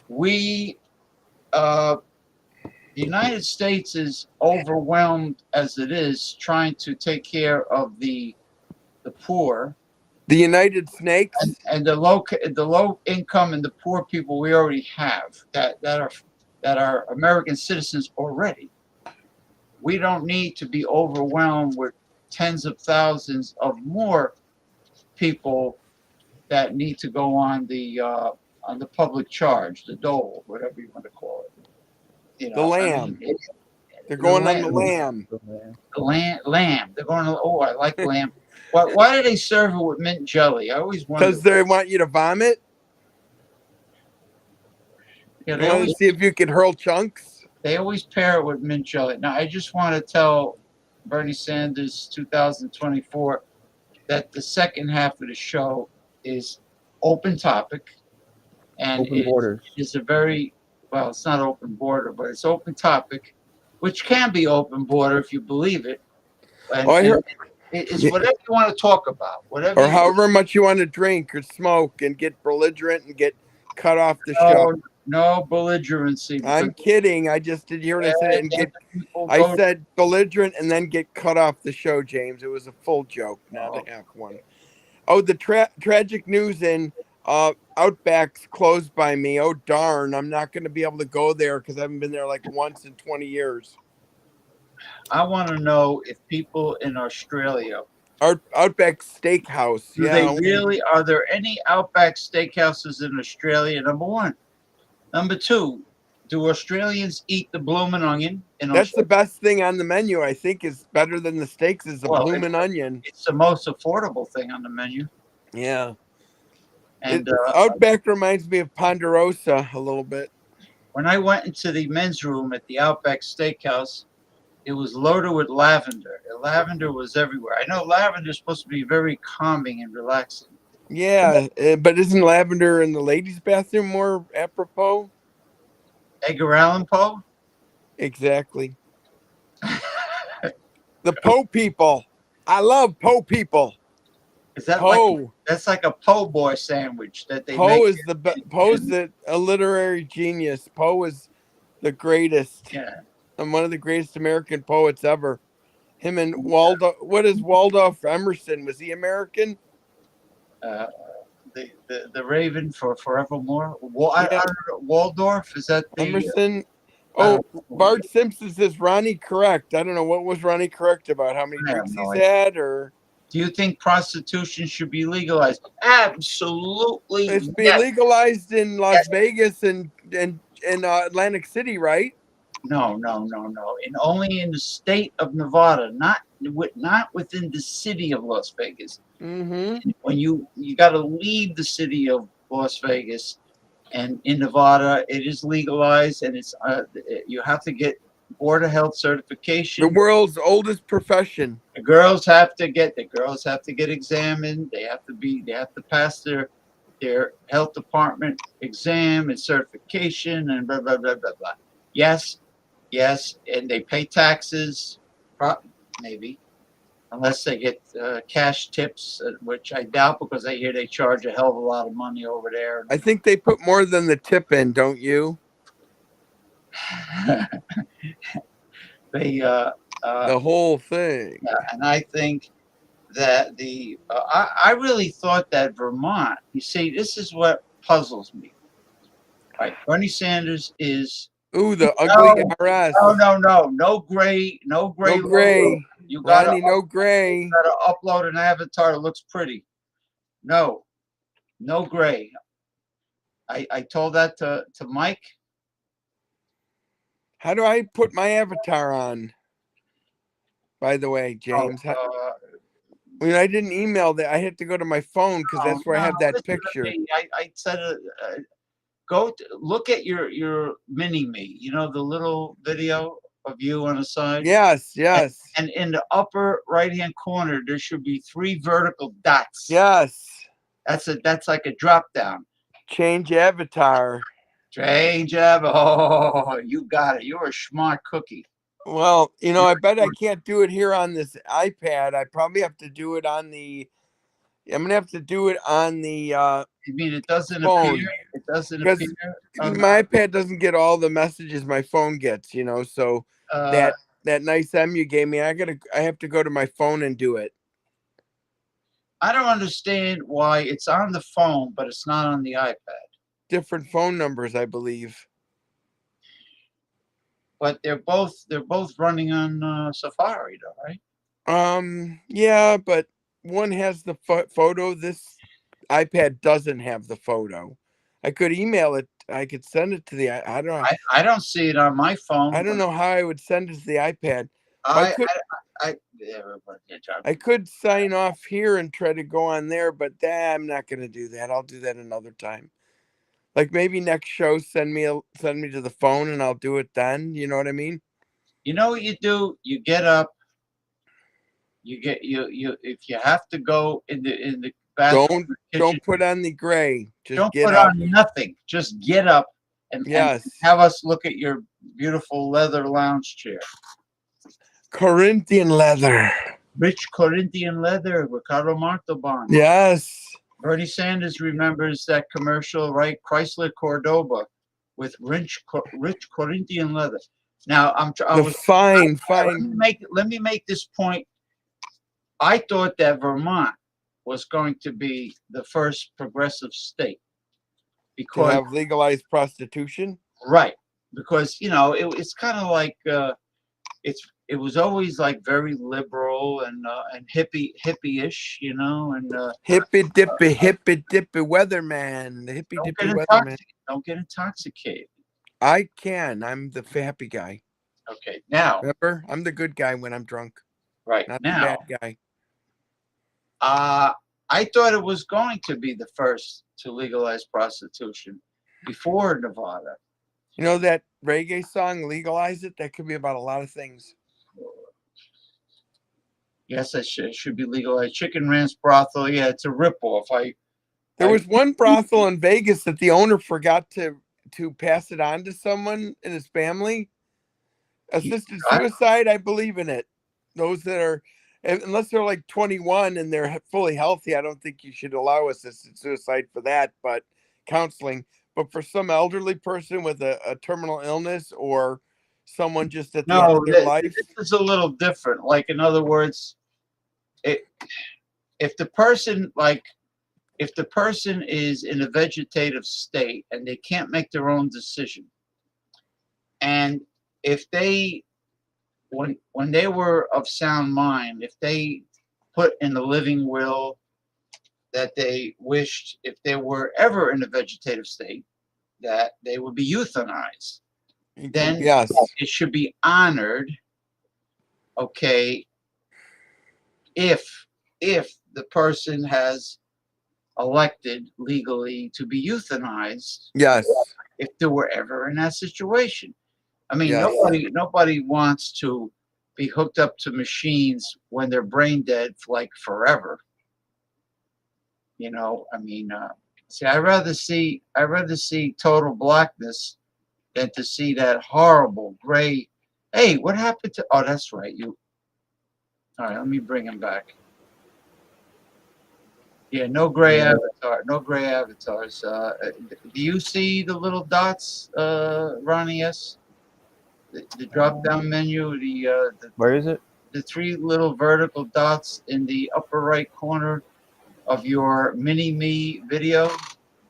we, the United States is overwhelmed as it is trying to take care of the poor. The United Snakes? And the low income and the poor people we already have that are American citizens already. We don't need to be overwhelmed with tens of thousands of more people that need to go on the public charge, the dole, whatever you want to call it. You The know, I lamb. mean, They're going on the lamb. the lamb. They're going to. Oh, I like lamb. Why do they serve it with mint jelly? I always wonder. Because they want you to vomit. Yeah, They want to see if you can hurl chunks. They always pair it with mint jelly. Now, I just want to tell Bernie Sanders 2024 that the second half of the show is open topic, and Open borders. it is a very well. It's not open border, but it's open topic, which can be open border if you believe it. And, I heard, it's whatever you want to talk about, whatever. Or however much you want to drink or smoke and get belligerent and get cut off the show. No belligerency. I'm kidding. I just did hear what I said and get. I said belligerent and then get cut off the show, James. It was a full joke, not a half one. Oh, the tragic news in Outback's closed by me. Oh darn! I'm not going to be able to go there because I haven't been there like once in 20 years. I want to know if people in Australia. Outback Steakhouse. Do they really? Are there any Outback Steakhouses in Australia? Number one. Number two, do Australians eat the bloomin' onion? That's the best thing on the menu. I think is better than the steaks is the bloomin' onion. It's the most affordable thing on the menu. Yeah. And Outback reminds me of Ponderosa a little bit. When I went into the men's room at the Outback Steakhouse, it was loaded with lavender. The lavender was everywhere. I know lavender is supposed to be very calming and relaxing. Yeah, but isn't lavender in the ladies' bathroom more apropos? Edgar Allan Poe? Exactly. The Poe people. I love Poe people. Is that Poe? That's like a Po' boy sandwich that they Poe make. is Poe's a literary genius. Poe is the greatest. Yeah. And one of the greatest American poets ever. Him and Waldorf. What is Waldorf Emerson? Was he American? The Raven for Forevermore. I don't know, Waldorf, is that the Emerson? Oh, Bart Simpson says Ronnie correct. I don't know what was Ronnie correct about how many drinks he's had, or do you think prostitution should be legalized? Absolutely. It's be legalized in Las Vegas and Atlantic City, right? No, and only in the state of Nevada, not within the city of Las Vegas. Mm-hmm. When you got to leave the city of Las Vegas, and in Nevada it is legalized, and it's you have to get Board of Health certification. The world's oldest profession. The girls have to get examined. They have to pass their health department exam and certification and blah blah blah blah blah. Yes, and they pay taxes, maybe, unless they get cash tips, which I doubt because I hear they charge a hell of a lot of money over there. I think they put more than the tip in, don't you? The whole thing. Yeah, and I think that I really thought that Vermont. You see, this is what puzzles me. Right, Bernie Sanders is. Ooh, the ugly RS. No gray. No gray. You got no gray. You got to upload an avatar that looks pretty. No gray. I told that to Mike. How do I put my avatar on? By the way, James. I didn't email that. I had to go to my phone because that's where I have that picture. I said, look at your mini me. You know, the little video of you on the side. Yes. And in the upper right hand corner, there should be 3 vertical dots. Yes. That's like a drop down. Change avatar. Oh, you got it. You're a smart cookie. Well, I bet I can't do it here on this iPad. I probably have to do it on the. I'm gonna have to do it on the. You mean it doesn't phone. appear? It doesn't appear. My iPad doesn't get all the messages my phone gets. So that nice M you gave me, I have to go to my phone and do it. I don't understand why it's on the phone, but it's not on the iPad. Different phone numbers, I believe. But they're both running on Safari, though, right? Yeah, but one has the photo. This iPad doesn't have the photo. I could email it. I could send it to the. I don't know. I don't see it on my phone. I don't know how I would send it to the iPad. Yeah, I could sign off here and try to go on there, but I'm not going to do that. I'll do that another time. Like maybe next show, send me to the phone and I'll do it then. You know what I mean? You know what you do? You get up. You if you have to go in the bathroom, Don't put on the gray. Just don't get put up. on nothing. Just get up and have us look at your beautiful leather lounge chair. Corinthian leather. Rich Corinthian leather, Ricardo Montalban. Yes. Bernie Sanders remembers that commercial, right? Chrysler Cordoba with rich Corinthian leather. Now fine. Let me make this point. I thought that Vermont was going to be the first progressive state because to have legalized prostitution. Right, because it's kind of like it was always like very liberal and hippie-ish, and hippy dippy weatherman, the hippy dippy weatherman. Don't get intoxicated. I can. I'm the happy guy. Okay, now remember, I'm the good guy when I'm drunk. Right not now, the bad guy. I thought it was going to be the first to legalize prostitution before Nevada. You know that reggae song, Legalize It? That could be about a lot of things. Yes, it should be legalized. Chicken Ranch brothel, yeah, it's a ripoff. There was one brothel in Vegas that the owner forgot to pass it on to someone in his family. Assisted suicide, I believe in it. Those that are, unless they're like 21 and they're fully healthy, I don't think you should allow assisted suicide for that, but counseling. But for some elderly person with a terminal illness or someone just at the end of their life. This is a little different. Like, in other words, if the person is in a vegetative state and they can't make their own decision, and if they, when they were of sound mind, if they put in the living will that they wished, if they were ever in a vegetative state, that they would be euthanized, then yes, it should be honored. Okay, if the person has elected legally to be euthanized, yes, if they were ever in that situation. I mean, yes. nobody wants to be hooked up to machines when they're brain dead for like forever. I mean, see, I'd rather see total blackness than to see that horrible gray. Hey, what happened to? Oh, that's right. All right, let me bring him back. Yeah, no gray avatar. No gray avatars. Do you see the little dots, Ronnie S? The drop-down menu. Where is it? The three little vertical dots in the upper right corner of your mini-me video.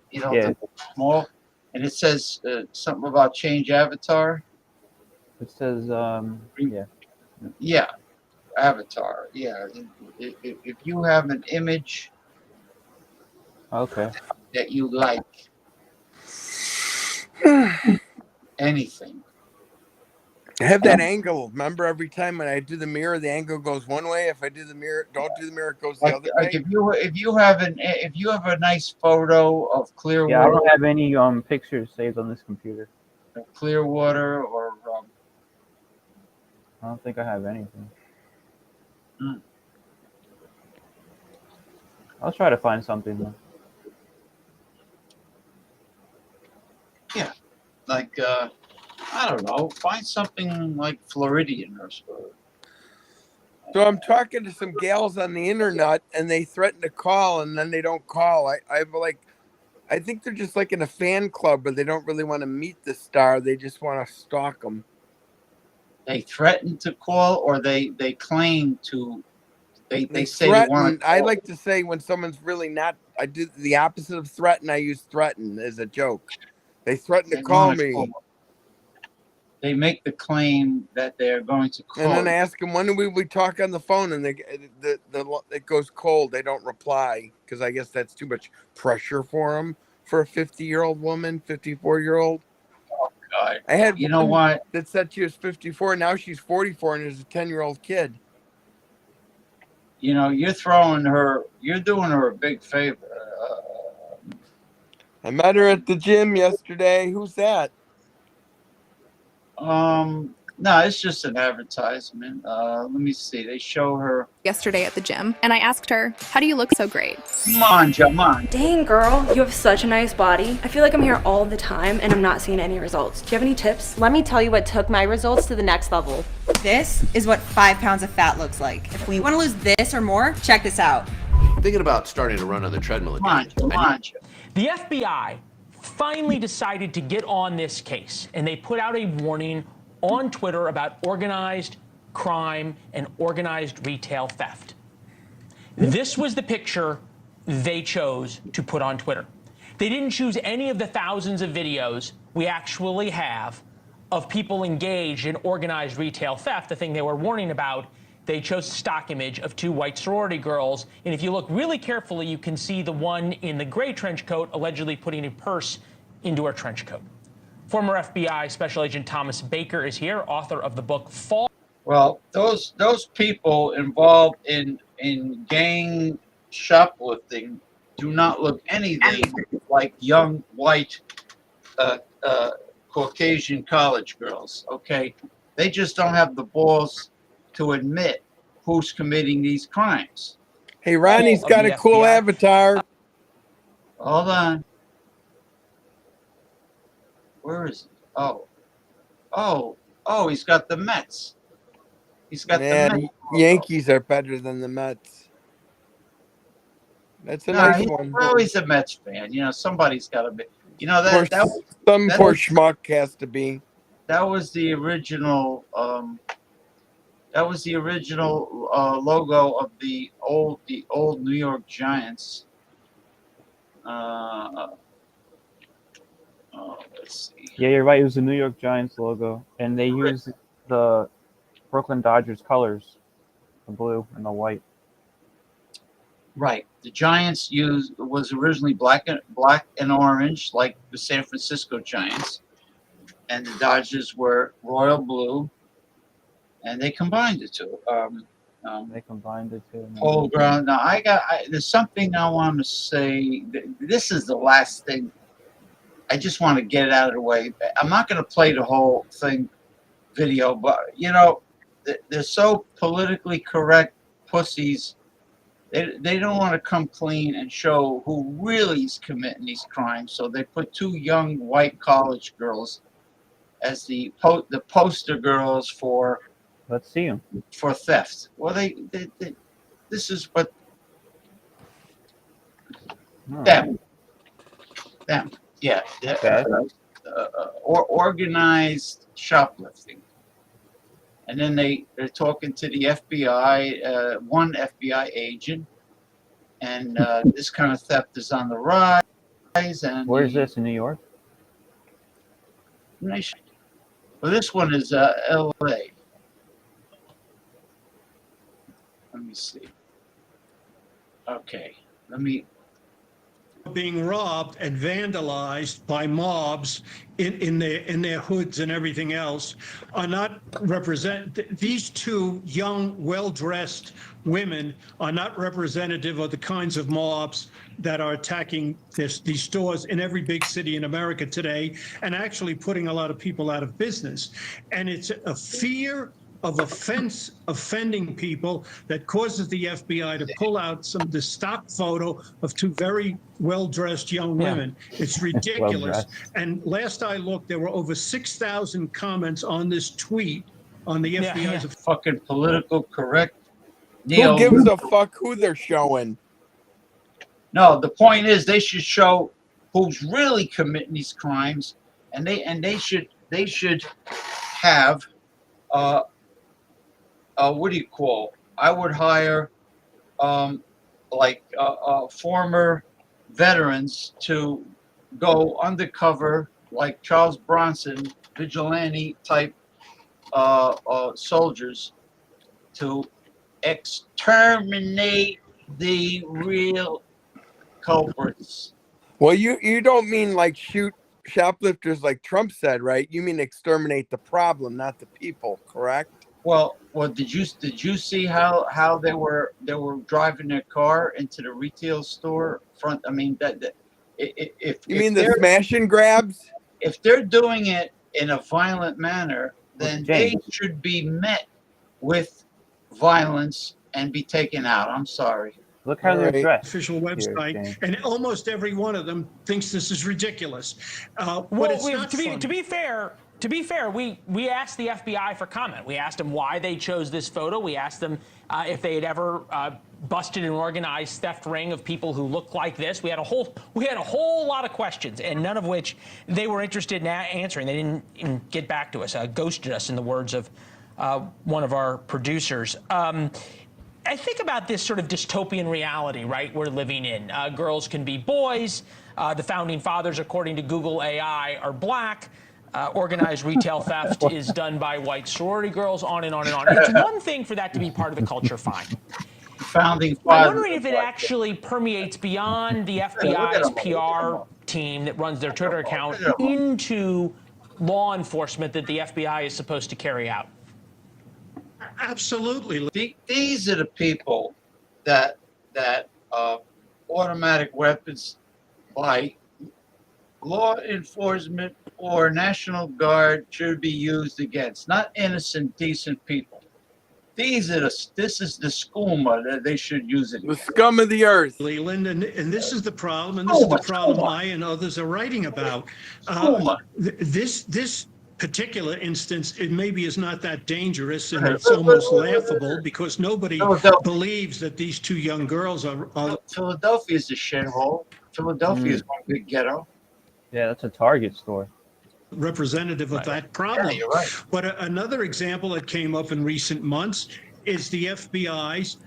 Yeah. The small, and it says something about change avatar. It says yeah. Yeah, avatar. Yeah, if you have an image. Okay. That you like. Anything. I have that angle. Remember, every time when I do the mirror, the angle goes one way. If I do the mirror, don't do the mirror, it goes the other way. If you have a nice photo of Clearwater. Yeah, I don't have any pictures saved on this computer. Clearwater or. I don't think I have anything. I'll try to find something though. Yeah, like I don't know, find something like Floridian or so. So I'm talking to some gals on the internet, and they threaten to call, and then they don't call. I think they're just like in a fan club, but they don't really want to meet the star. They just want to stalk them. They threaten to call, or they claim to. They say threaten. They want. I like to say when someone's really not. I do the opposite of threaten. I use threaten as a joke. They threaten to call me. they make the claim that they're going to And then call. I ask them, when we talk on the phone, and it goes cold. They don't reply because I guess that's too much pressure for them for a 50-year-old woman, 54-year-old. God. I had You know one what? that said she was 54. Now she's 44 and is a 10-year-old kid. You know, you're doing her a big favor. I met her at the gym yesterday. Who's that? No, it's just an advertisement. Let me see. They show her yesterday at the gym, and I asked her, "How do you look so great?" Manja. Dang, girl, you have such a nice body. I feel like I'm here all the time and I'm not seeing any results. Do you have any tips? Let me tell you what took my results to the next level. This is what 5 pounds of fat looks like. If we want to lose this or more, check this out. Thinking about starting to run on the treadmill again. Manja. The FBI finally decided to get on this case, and they put out a warning on Twitter about organized crime and organized retail theft. This was the picture they chose to put on Twitter. They didn't choose any of the thousands of videos we actually have of people engaged in organized retail theft, the thing they were warning about. They chose a stock image of 2 white sorority girls, and if you look really carefully, you can see the one in the gray trench coat allegedly putting a purse into her trench coat. Former FBI Special Agent Thomas Baker is here, author of the book Fall. Well, those people involved in gang shoplifting do not look anything like young white Caucasian college girls. Okay, they just don't have the balls to admit who's committing these crimes. Hey, Ronnie's got a cool avatar. Hold on. Where is he? Oh, he's got the Mets. He's got the Mets. Yankees are better than the Mets. That's a nice one. Well, he's a Mets fan. You know, somebody's got to be. You know, some poor schmuck has to be. That was the original. That was the original logo of the old New York Giants. Let's see. Yeah, you're right. It was the New York Giants logo, and they used the Brooklyn Dodgers colors, the blue and the white. Right. The Giants was originally black and orange, like the San Francisco Giants, and the Dodgers were royal blue, and they combined the two. They combined the two. Whole ground. Now there's something I want to say. This is the last thing. I just want to get it out of the way. I'm not going to play the whole video, but you know, they're so politically correct pussies. They don't want to come clean and show who really is committing these crimes. So they put 2 young white college girls as the poster girls for. Let's see them. For theft. Well, this is what them. Yeah. Organized shoplifting. And then they're talking to the FBI, one FBI agent, and this kind of theft is on the rise. And where is this, in New York? Well, this one is L.A. Let me see. Okay, being robbed and vandalized by mobs in their hoods and everything else are not these 2 young, well-dressed women are not representative of the kinds of mobs that are attacking these stores in every big city in America today and actually putting a lot of people out of business. And it's a fear of offending people that causes the FBI to pull out the stock photo of 2 very well-dressed young women. It's ridiculous. And last I looked, there were over 6,000 comments on this tweet on the FBI's fucking political correct. Who gives a fuck who they're showing? No, the point is they should show who's really committing these crimes, and they should have what do you call? I would hire former veterans to go undercover, like Charles Bronson vigilante type soldiers to exterminate the real culprits. Well, you don't mean like shoot shoplifters like Trump said, right? You mean exterminate the problem, not the people, correct? Well, did you see how they were driving their car into the retail store front? I mean, if you mean the smash and grabs? If they're doing it in a violent manner, then they should be met with violence and be taken out. I'm sorry. Look how they're dressed. Official website, and almost every one of them thinks this is ridiculous. But Well, it's not to fun. be fair, we asked the FBI for comment. We asked them why they chose this photo. We asked them if they had ever busted an organized theft ring of people who looked like this. We had a whole lot of questions, and none of which they were interested in answering. They didn't even get back to us. Ghosted us, in the words of one of our producers. I think about this sort of dystopian reality, right, we're living in. Girls can be boys. The founding fathers, according to Google AI, are black. Organized retail theft is done by white sorority girls, on and on and on. It's one thing for that to be part of the culture, fine. Founding I'm fathers. wondering if it actually permeates beyond the FBI's PR team that runs their Twitter account into law enforcement that the FBI is supposed to carry out. Absolutely. These are the people that automatic weapons by law enforcement or National Guard should be used against, not innocent, decent people. This is the skooma that they should use it against. The scum of the earth. Leland, and this is the problem, and this is the problem I and others are writing about. This particular instance, it maybe is not that dangerous, and it's almost laughable because nobody believes that these two young girls are. Philadelphia is a shithole. Philadelphia is one big ghetto. Yeah, that's a Target store. Representative of that problem. Yeah, you're right. But another example that came up in recent months is the FBI's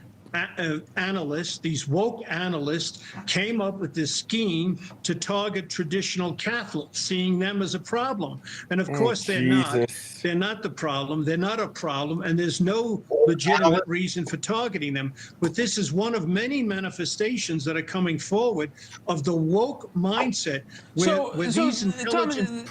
analysts, these woke analysts, came up with this scheme to target traditional Catholics, seeing them as a problem. And of course, they're not. They're not the problem. They're not a problem. And there's no legitimate reason for targeting them. But this is one of many manifestations that are coming forward of the woke mindset where these intelligent...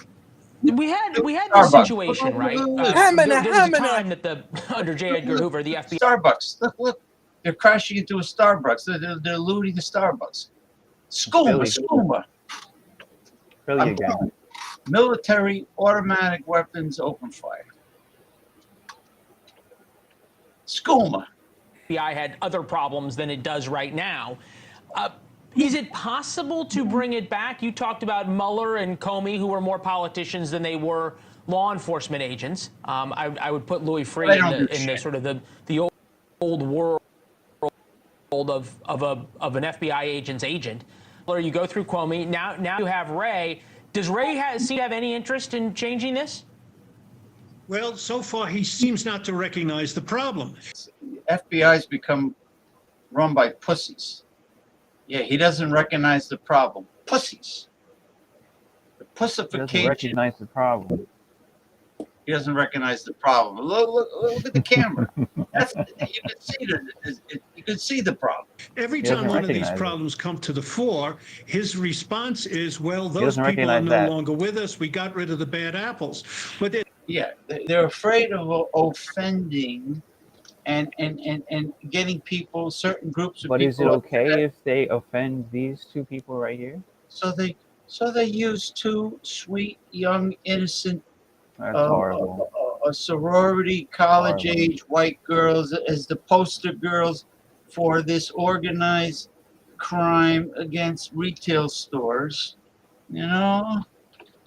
We had this situation, right? There was a time that under J. Edgar Hoover, the FBI... Starbucks. Look. They're crashing into a Starbucks. They're looting the Starbucks. Skooma. Really again. Military automatic weapons open fire. Skooma. FBI had other problems than it does right now. Is it possible to bring it back? You talked about Mueller and Comey, who were more politicians than they were law enforcement agents. I would put Louis Freeh in the sort of the old world of an FBI agent's agent. Or you go through Comey. Now you have Wray. Does Wray seem to have any interest in changing this? Well, so far he seems not to recognize the problem. FBI's become run by pussies. Yeah, he doesn't recognize the problem. Pussies. The pussification. He doesn't recognize the problem. He doesn't recognize the problem. Look at the camera. You can see the problem. Every time one of these problems come to the fore, his response is, "Well, those people are no longer with us. We got rid of the bad apples." But they're afraid of offending and getting people, certain groups of people. But is it okay if they offend these two people right here? So they use two sweet, young, innocent. That's horrible. Sorority, college-age white girls as the poster girls for this organized crime against retail stores. You know?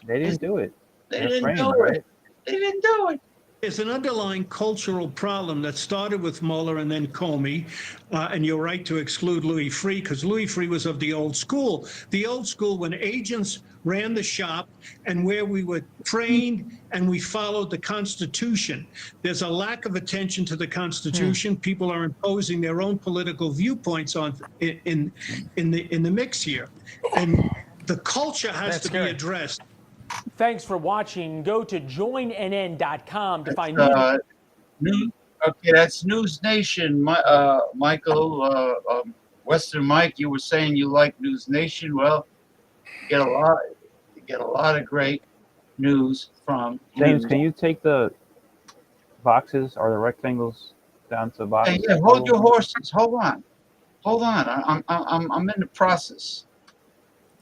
They didn't do it. They didn't do it. They didn't do it. There's an underlying cultural problem that started with Mueller and then Comey, and you're right to exclude Louis Freeh, because Louis Freeh was of the old school. The old school when agents ran the shop and where we were trained and we followed the Constitution. There's a lack of attention to the Constitution. People are imposing their own political viewpoints in the mix here. And the culture has to be addressed. Thanks for watching. Go to joinnn.com to find Okay, that's News Nation. Michael, Western Mike, you were saying you like News Nation. Well, you get a lot of great news from James, News. can you take the boxes or the rectangles down to box? Yeah, hold your horses. Hold on. I'm in the process.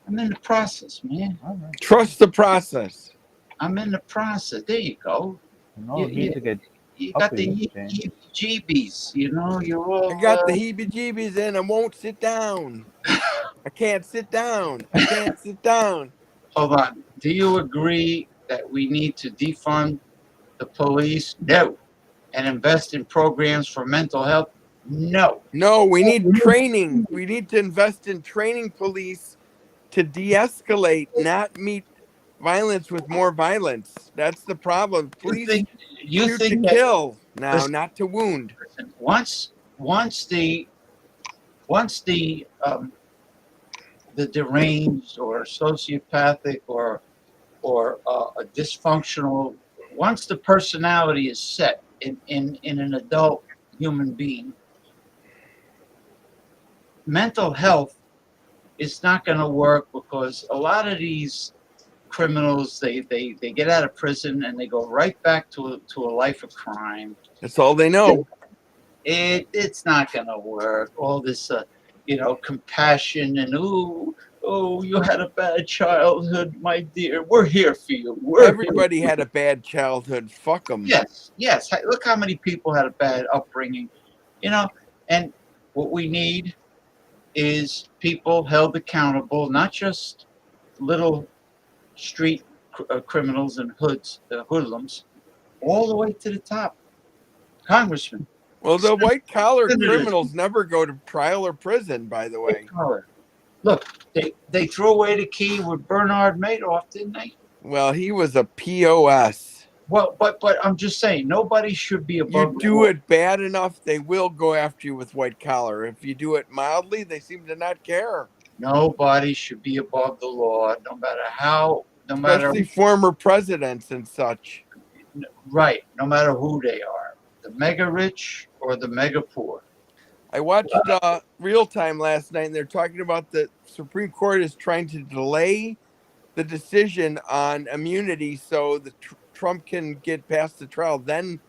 I'm in the process, man. Trust the process. I'm in the process. There you go. No need to get You got the uppity, James. heebie-jeebies, you know. You're all. I got the heebie-jeebies and I won't sit down. I can't sit down. I can't sit down. Hold on. Do you agree that we need to defund the police? No. And invest in programs for mental health? No. No, we need training. We need to invest in training police to de-escalate, not meet violence with more violence. That's the problem. Police shoot to kill now, not to wound. Once the deranged or sociopathic or a dysfunctional, once the personality is set in an adult human being, mental health is not going to work, because a lot of these criminals, they get out of prison and they go right back to a life of crime. That's all they know. It's not going to work. All this compassion and oh, you had a bad childhood, my dear. We're here for you. Everybody had a bad childhood. Fuck them. Yes. Hey, look how many people had a bad upbringing, and what we need is people held accountable, not just little street criminals and hoodlums, all the way to the top. Congressman. Well, the white-collar criminals never go to trial or prison, by the way. Look, they threw away the key with Bernard Madoff, didn't they? Well, he was a POS. Well, but I'm just saying, nobody should be above. You do it bad enough, they will go after you with white collar. If you do it mildly, they seem to not care. Nobody should be above the law, no matter how. Especially former presidents and such. Right, no matter who they are, the mega rich or the mega poor. I watched Real Time last night, and they're talking about the Supreme Court is trying to delay the decision on immunity so the Trump can get past the trial, then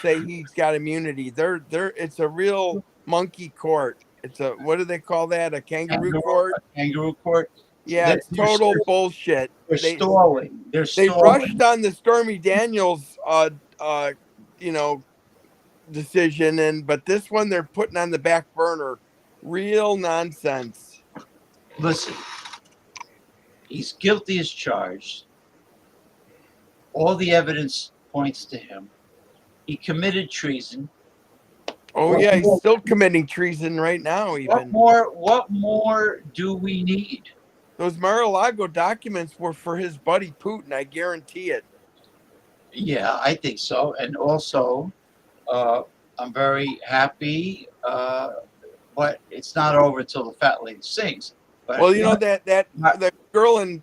say he's got immunity. It's a real monkey court. It's a, what do they call that? A kangaroo court? A kangaroo court. Yeah, it's total bullshit. They're stalling. They rushed on the Stormy Daniels, decision, but this one they're putting on the back burner. Real nonsense. Listen, he's guilty as charged. All the evidence points to him. He committed treason. Oh yeah, he's still committing treason right now. Even what more do we need? Those Mar-a-Lago documents were for his buddy Putin. I guarantee it. Yeah, I think so. And also, I'm very happy, but it's not over till the fat lady sings. But, well, that girl in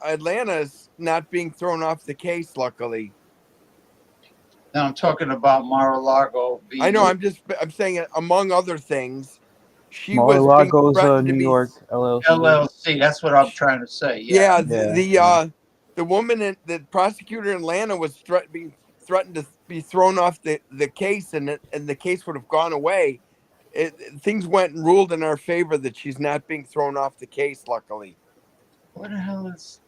Atlanta is not being thrown off the case, luckily. Now I'm talking about Mar-a-Lago. I know. I'm saying it, among other things, she Mar-a-Lago's was New York LLC. LLC. That's what I'm trying to say. Yeah. The woman, the prosecutor in Atlanta was threatened to be thrown off the case, and the case would have gone away. Things went and ruled in our favor that she's not being thrown off the case, luckily. What the hell is...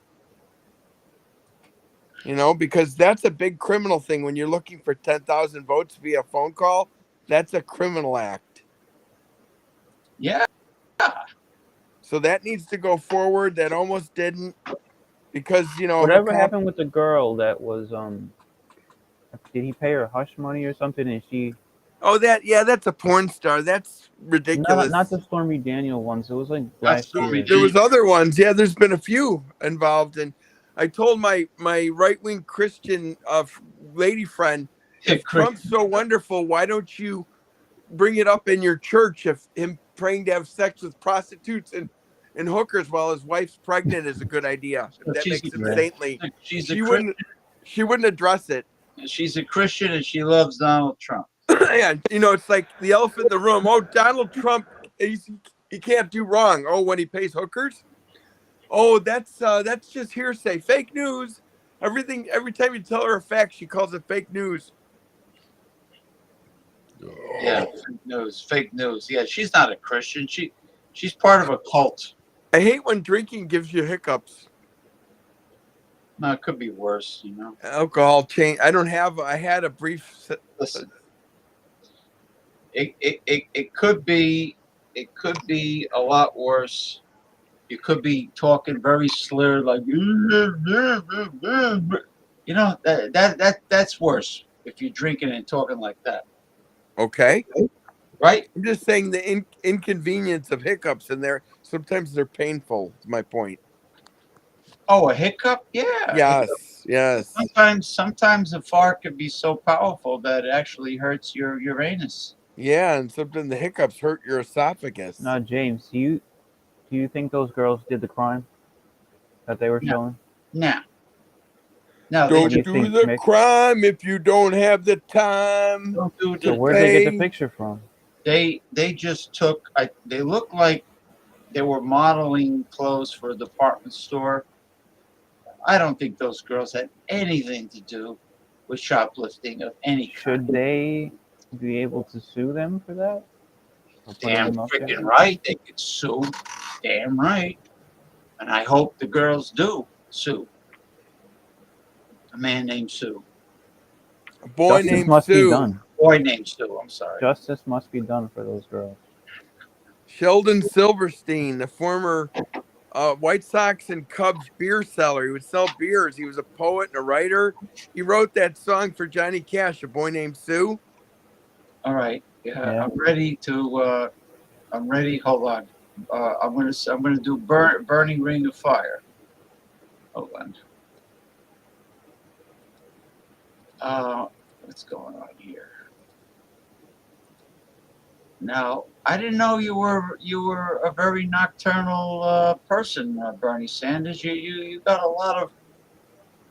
because that's a big criminal thing. When you're looking for 10,000 votes via phone call, that's a criminal act. Yeah. So that needs to go forward. That almost didn't, because, Whatever happened with the girl that was, did he pay her hush money or something, and she... Oh, that's a porn star. That's ridiculous. Not the Stormy Daniel ones. It was like last year. There was other ones. Yeah, there's been a few involved. And I told my right-wing Christian lady friend, if Trump's so wonderful, why don't you bring it up in your church, if him praying to have sex with prostitutes and hookers while his wife's pregnant is a good idea. If that makes him saintly. She wouldn't. She wouldn't address it. She's a Christian and she loves Donald Trump. Yeah, it's like the elephant in the room. Oh, Donald Trump, he can't do wrong. Oh, when he pays hookers. Oh, that's just hearsay, fake news. Every time you tell her a fact, she calls it fake news. Yeah, fake news. Yeah, she's not a Christian. She's part of a cult. I hate when drinking gives you hiccups. No, it could be worse, Alcohol change. I had a brief. Listen, it could be a lot worse. You could be talking very slurred, like that's worse if you're drinking and talking like that. Okay. Right? I'm just saying the inconvenience of hiccups in there. Sometimes they're painful. Is my point. Oh, a hiccup? Yeah. Yes. Sometimes a fart could be so powerful that it actually hurts your anus. Yeah, and sometimes the hiccups hurt your esophagus. Now, James, do you think those girls did the crime that they were showing? No. Don't do the crime if you don't have the time. So where'd they get the picture from? They just took. They looked like they were modeling clothes for a department store. I don't think those girls had anything to do with shoplifting of any kind. Should they be able to sue them for that? Damn freaking right, they could sue. Damn right. And I hope the girls do sue. A man named Sue. A boy Justice named must Sue. be done. Boy named Sue, I'm sorry. Justice must be done for those girls. Sheldon Silverstein, the former White Sox and Cubs beer seller. He would sell beers. He was a poet and a writer. He wrote that song for Johnny Cash, A Boy Named Sue. All right. Yeah. I'm ready to. I'm ready. Hold on. I'm gonna do Burning Ring of Fire. Hold on. What's going on here? Now, I didn't know you were a very nocturnal person, Bernie Sanders. You got a lot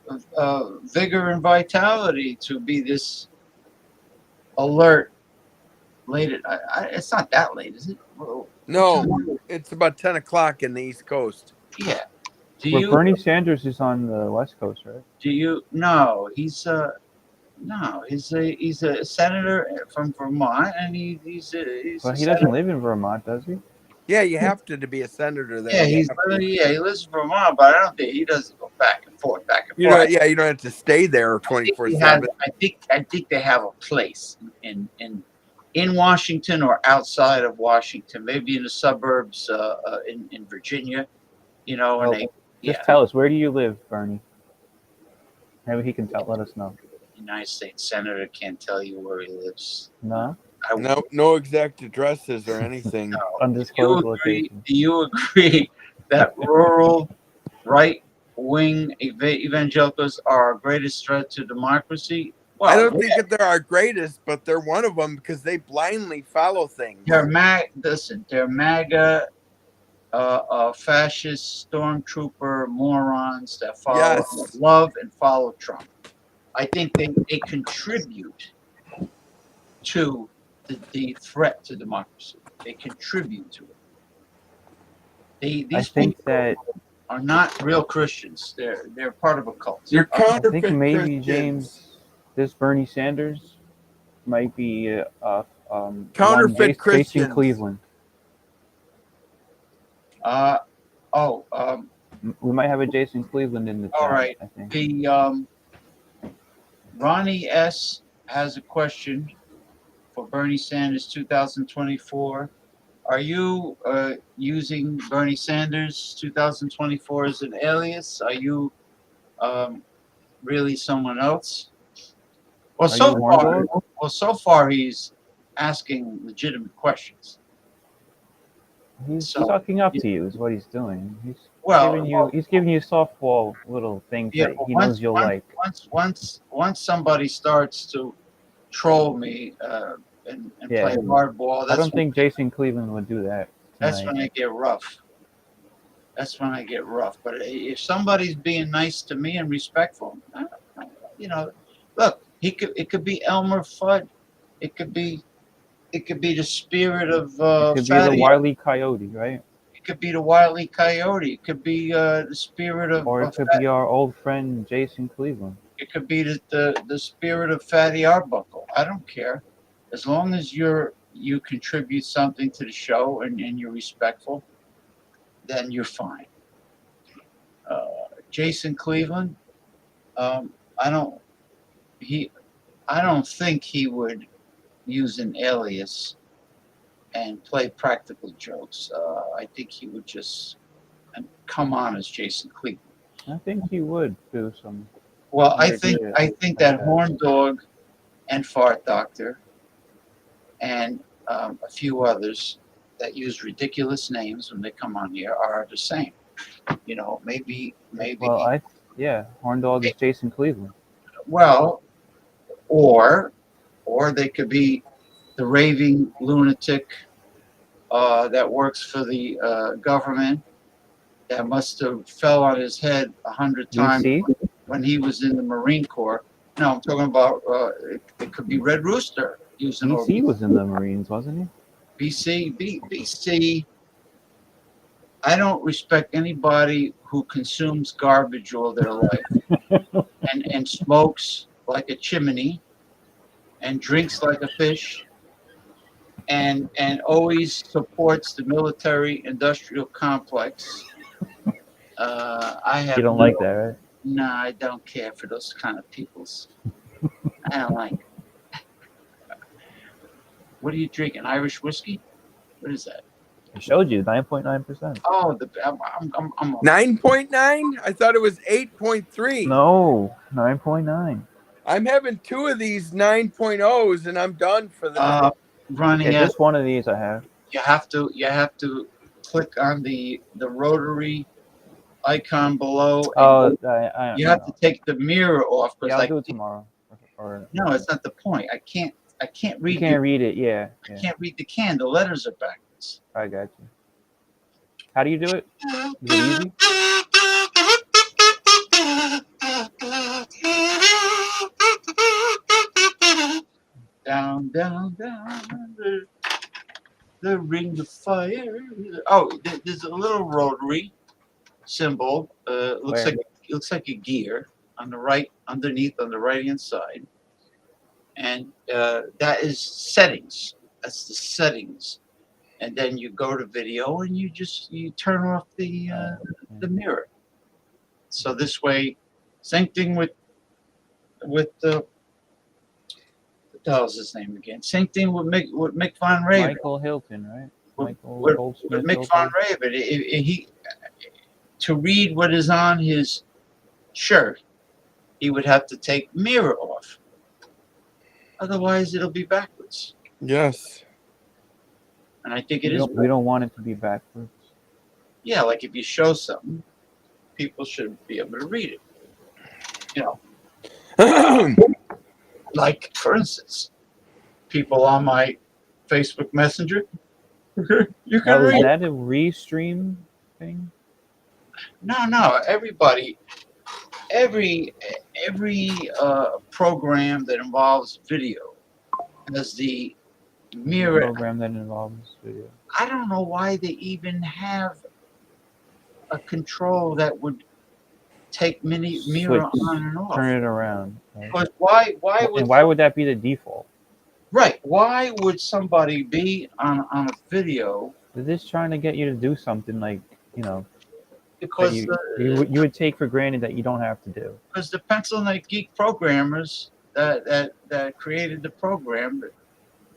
of vigor and vitality to be this alert. Late it's not that late, is it? No, it's about 10 o'clock in the East Coast. Yeah. Bernie Sanders is on the West Coast, right? No, he's a senator from Vermont, and he's But he doesn't live in Vermont, does he? Yeah, you have to be a senator there. Yeah, he lives in Vermont, but I don't think he doesn't go back and forth. You don't have to stay there 24/7. I think they have a place in Washington or outside of Washington, maybe in the suburbs in Virginia, Just tell us, where do you live, Bernie? Maybe he can let us know. United States Senator can't tell you where he lives. No? No exact addresses or anything. No. Undisclosed location. Do you agree that rural right-wing evangelicals are our greatest threat to democracy? Well, I don't think that they're our greatest, but they're one of them because they blindly follow things. They're MAGA, fascist stormtrooper morons that love and follow Trump. I think they contribute to the threat to democracy. They contribute to it. These people are not real Christians. They're part of a cult. I think maybe, James, this Bernie Sanders might be counterfeit Christians. Jason Cleveland. We might have a Jason Cleveland in the chat. All right. I think. The Ronnie S has a question for Bernie Sanders 2024. Are you using Bernie Sanders 2024 as an alias? Are you really someone else? Well, so far he's asking legitimate questions. He's sucking up to you is what he's doing. He's giving you softball little things that he knows you'll like. Once somebody starts to troll me and play hardball, I don't think Jason Cleveland would do that. That's when it get rough. That's when I get rough. But if somebody's being nice to me and respectful, you know, look, it could be Elmer Fudd, it could be the spirit of It could be the Fatty. Wile E. Coyote, right? It could be the Wile E. Coyote. It could be the spirit of. Or it could be our old friend Jason Cleveland. It could be the spirit of Fatty Arbuckle. I don't care, as long as you contribute something to the show and you're respectful, then you're fine. Jason Cleveland, I don't think he would use an alias and play practical jokes. I think he would just come on as Jason Cleveland. I think he would do some. Well, I think that Horn Dog and Fart Doctor and a few others that use ridiculous names when they come on here are the same. You know, maybe. Well, Horn Dog is Jason Cleveland. Well, or they could be the raving lunatic that works for the government that must have fell on his head 100 times when he was in the Marine Corps. No, I'm talking about it could be Red Rooster. BC was in the Marines, wasn't he? BC. I don't respect anybody who consumes garbage all their life and smokes like a chimney and drinks like a fish and always supports the military-industrial complex. You don't like that, right? No, I don't care for those kind of peoples. I don't like it. What are you drinking? Irish whiskey? What is that? I showed you 9.9%. Oh, I'm 9.9? I thought it was 8.3. No, 9.9. I'm having 2 of these 9.0s and I'm done for the night. Running Yeah, just one of these I have. You have to click on the rotary icon below. You have to take the mirror off. Yeah, I'll do it tomorrow. No, it's not the point. I can't read. You can't read it. Yeah. I can't read the can. The letters are backwards. I got you. How do you do it? Is it easy? Down, the ring of fire. Oh, there's a little rotary symbol. Looks like a gear on the right, underneath on the right hand side, and that is settings. That's the settings, and then you go to video and you turn off the mirror. So this way, same thing with the. What the hell's his name again? Same thing with Mick Von Raven. Michael Hilton, right? With Mick Von Raven, to read what is on his shirt, he would have to take mirror off. Otherwise, it'll be backwards. Yes. And I think it is. We don't want it to be backwards. Yeah, like if you show something, people should be able to read it. You know. Like, for instance, people on my Facebook Messenger, you can read. Is that a restream thing? No. Everybody, every program that involves video has the mirror. Program that involves video. I don't know why they even have a control that would take mirror on and off. Turn it around. Right? But why would that be the default? Right. Why would somebody be on a video? They're just trying to get you to do something like, because you would take for granted that you don't have to do. Because the Pencil Neck Geek programmers that created the program,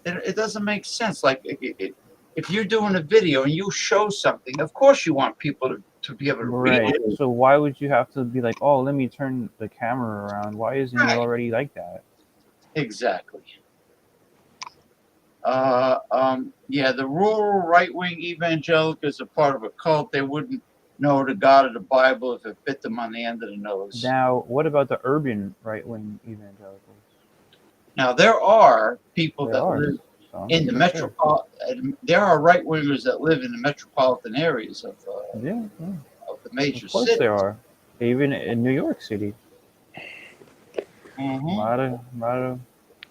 it doesn't make sense. Like if you're doing a video and you show something, of course you want people to be able to read it. So why would you have to be like, oh, let me turn the camera around? Why isn't it already like that? Exactly. Yeah, the rural right-wing evangelicals are part of a cult. They wouldn't know the God of the Bible if it bit them on the end of the nose. Now, what about the urban right-wing evangelicals? Now, there are people that live in the metropolitan. There are right-wingers that live in the metropolitan areas of Yeah, of the major of course cities. there are. Even in New York City, Mm-hmm. a lot of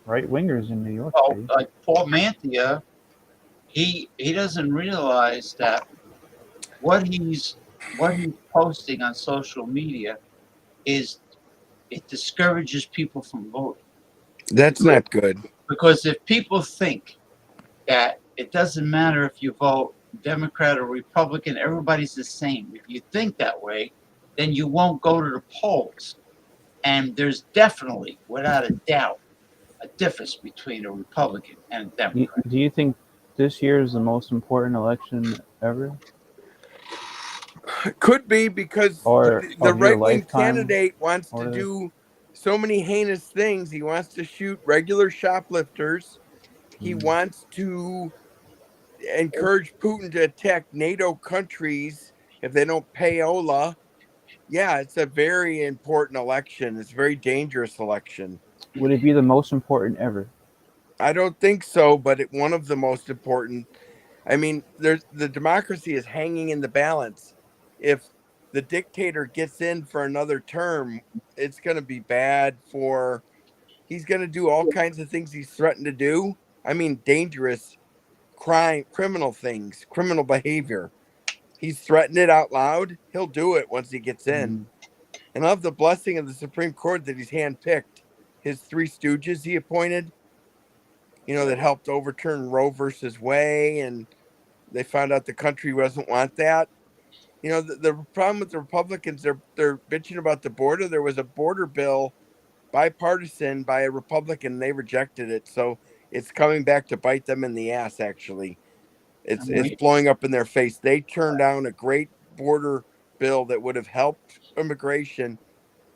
right wingers in New York Well, City. like Paul Mantia, he doesn't realize that what he's posting on social media is it discourages people from voting. That's not good. Because if people think that it doesn't matter if you vote Democrat or Republican, everybody's the same. If you think that way, then you won't go to the polls. And there's definitely, without a doubt, a difference between a Republican and a Democrat. Do you think this year is the most important election ever? Could be, because Or the of your right-wing lifetime? candidate wants to Or do so many heinous things. He wants to shoot regular shoplifters. He wants to encourage Putin to attack NATO countries if they don't pay Ola. Yeah, it's a very important election. It's a very dangerous election. would it be the most important ever? I don't think so, but one of the most important. I mean, the democracy is hanging in the balance. If the dictator gets in for another term, it's going to be bad for. He's going to do all kinds of things he's threatened to do. I mean, dangerous criminal things, criminal behavior. He's threatened it out loud. He'll do it once he gets in. And I have the blessing of the Supreme Court that he's handpicked. His three stooges he appointed, that helped overturn Roe versus Wade, and they found out the country doesn't want that. The problem with the Republicans, they're bitching about the border. There was a border bill, bipartisan, by a Republican, and they rejected it. So it's coming back to bite them in the ass, actually. It's blowing up in their face. They turned down a great border bill that would have helped immigration.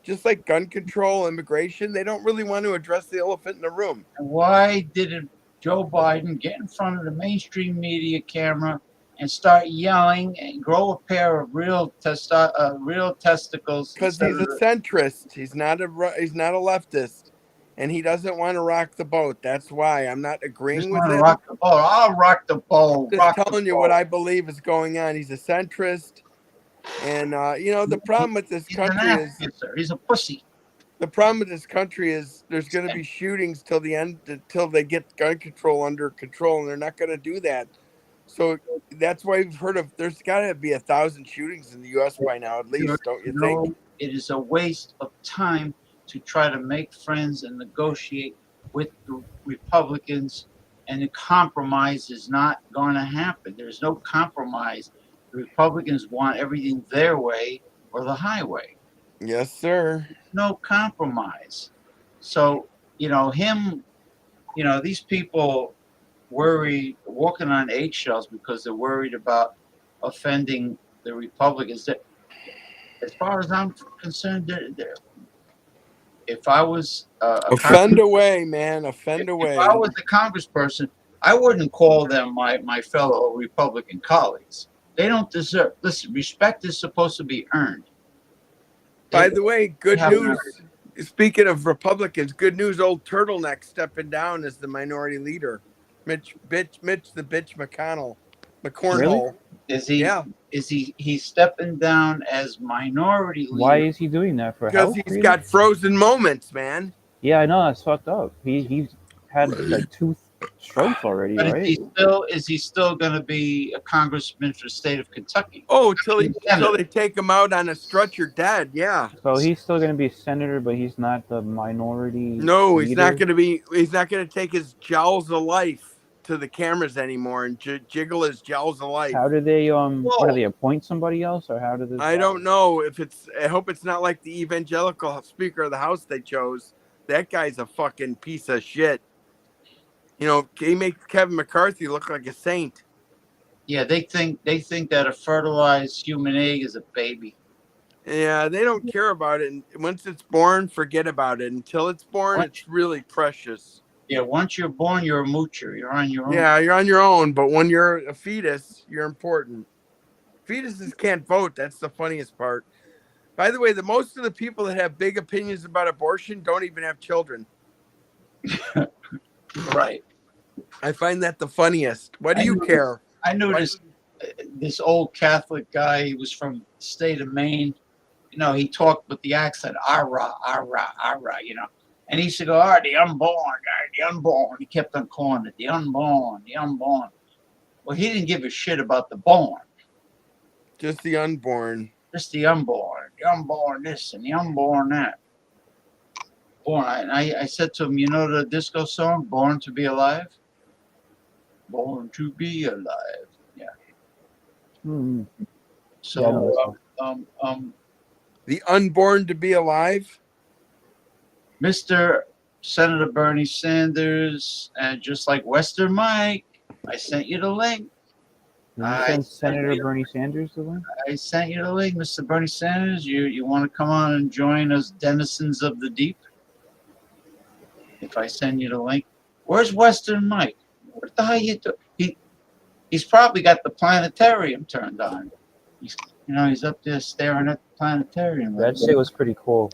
Just like gun control, immigration, they don't really want to address the elephant in the room. Why didn't Joe Biden get in front of the mainstream media camera and start yelling and grow a pair of real testicles? Because he's a centrist. He's not a leftist, and he doesn't want to rock the boat. That's why I'm not agreeing with him. Rock the boat. I'll rock the boat. Just telling you what I believe is going on. He's a centrist, and the problem with this country is he's a pussy. The problem with this country is there's going to be shootings till the end, until they get gun control under control, and they're not going to do that. So that's why we've heard of. There's got to be 1,000 shootings in the U.S. by now, at least, don't you think? It is a waste of time to try to make friends and negotiate with the Republicans, and the compromise is not going to happen. There's no compromise. The Republicans want everything their way or the highway. Yes, sir. No compromise. So, these people walking on eggshells because they're worried about offending the Republicans. As far as I'm concerned, if I was offend away, man, offend away. If I was a congressperson, I wouldn't call them my fellow Republican colleagues. They don't deserve. Listen, respect is supposed to be earned. By the way, good news. Speaking of Republicans, good news. Old Turtleneck stepping down as the minority leader. Mitch the bitch McConnell. Really? Is he? Yeah. Is he's stepping down as minority leader? Why is he doing that? For because health he's got frozen moments, man. Yeah, I know, that's fucked up. He's had like 2 strokes already, but right? Is he still going to be a congressman for the state of Kentucky? Oh, until they take him out on a stretcher dead. Yeah. So he's still going to be a senator, but he's not the minority. No, leader? He's not going to be. He's not going to take his jowls of life to the cameras anymore and jiggle his jowls of life. How do they what do they appoint somebody else, or how do this? I don't know if it's. I hope it's not like the evangelical Speaker of the House they chose. That guy's a fucking piece of shit. He makes Kevin McCarthy look like a saint. Yeah, they think that a fertilized human egg is a baby. Yeah, they don't care about it. And once it's born, forget about it. Until it's born, it's really precious. Yeah, once you're born, you're a moocher. You're on your own. Yeah, you're on your own. But when you're a fetus, you're important. Fetuses can't vote. That's the funniest part. By the way, most of the people that have big opinions about abortion don't even have children. Right. I find that the funniest. What do you care? I noticed this old Catholic guy. He was from the state of Maine. You know, he talked with the accent, ara, ara, ara, you know. And he used to go, the unborn, the unborn. He kept on calling it, the unborn, the unborn. Well, he didn't give a shit about the born. Just the unborn. Just the unborn this and the unborn that. Born. I said to him, you know the disco song, Born to Be Alive? Born to Be Alive. Yeah. Hmm. So, the unborn to be alive? Mr. Senator Bernie Sanders, and just like Western Mike, I sent you the link. Did you send Senator Bernie Sanders the link? I sent you the link, Mr. Bernie Sanders. You want to come on and join us, denizens of the deep? If I send you the link, where's Western Mike? What the hell you do? He's probably got the planetarium turned on. He's up there staring at the planetarium. That shit was pretty cool.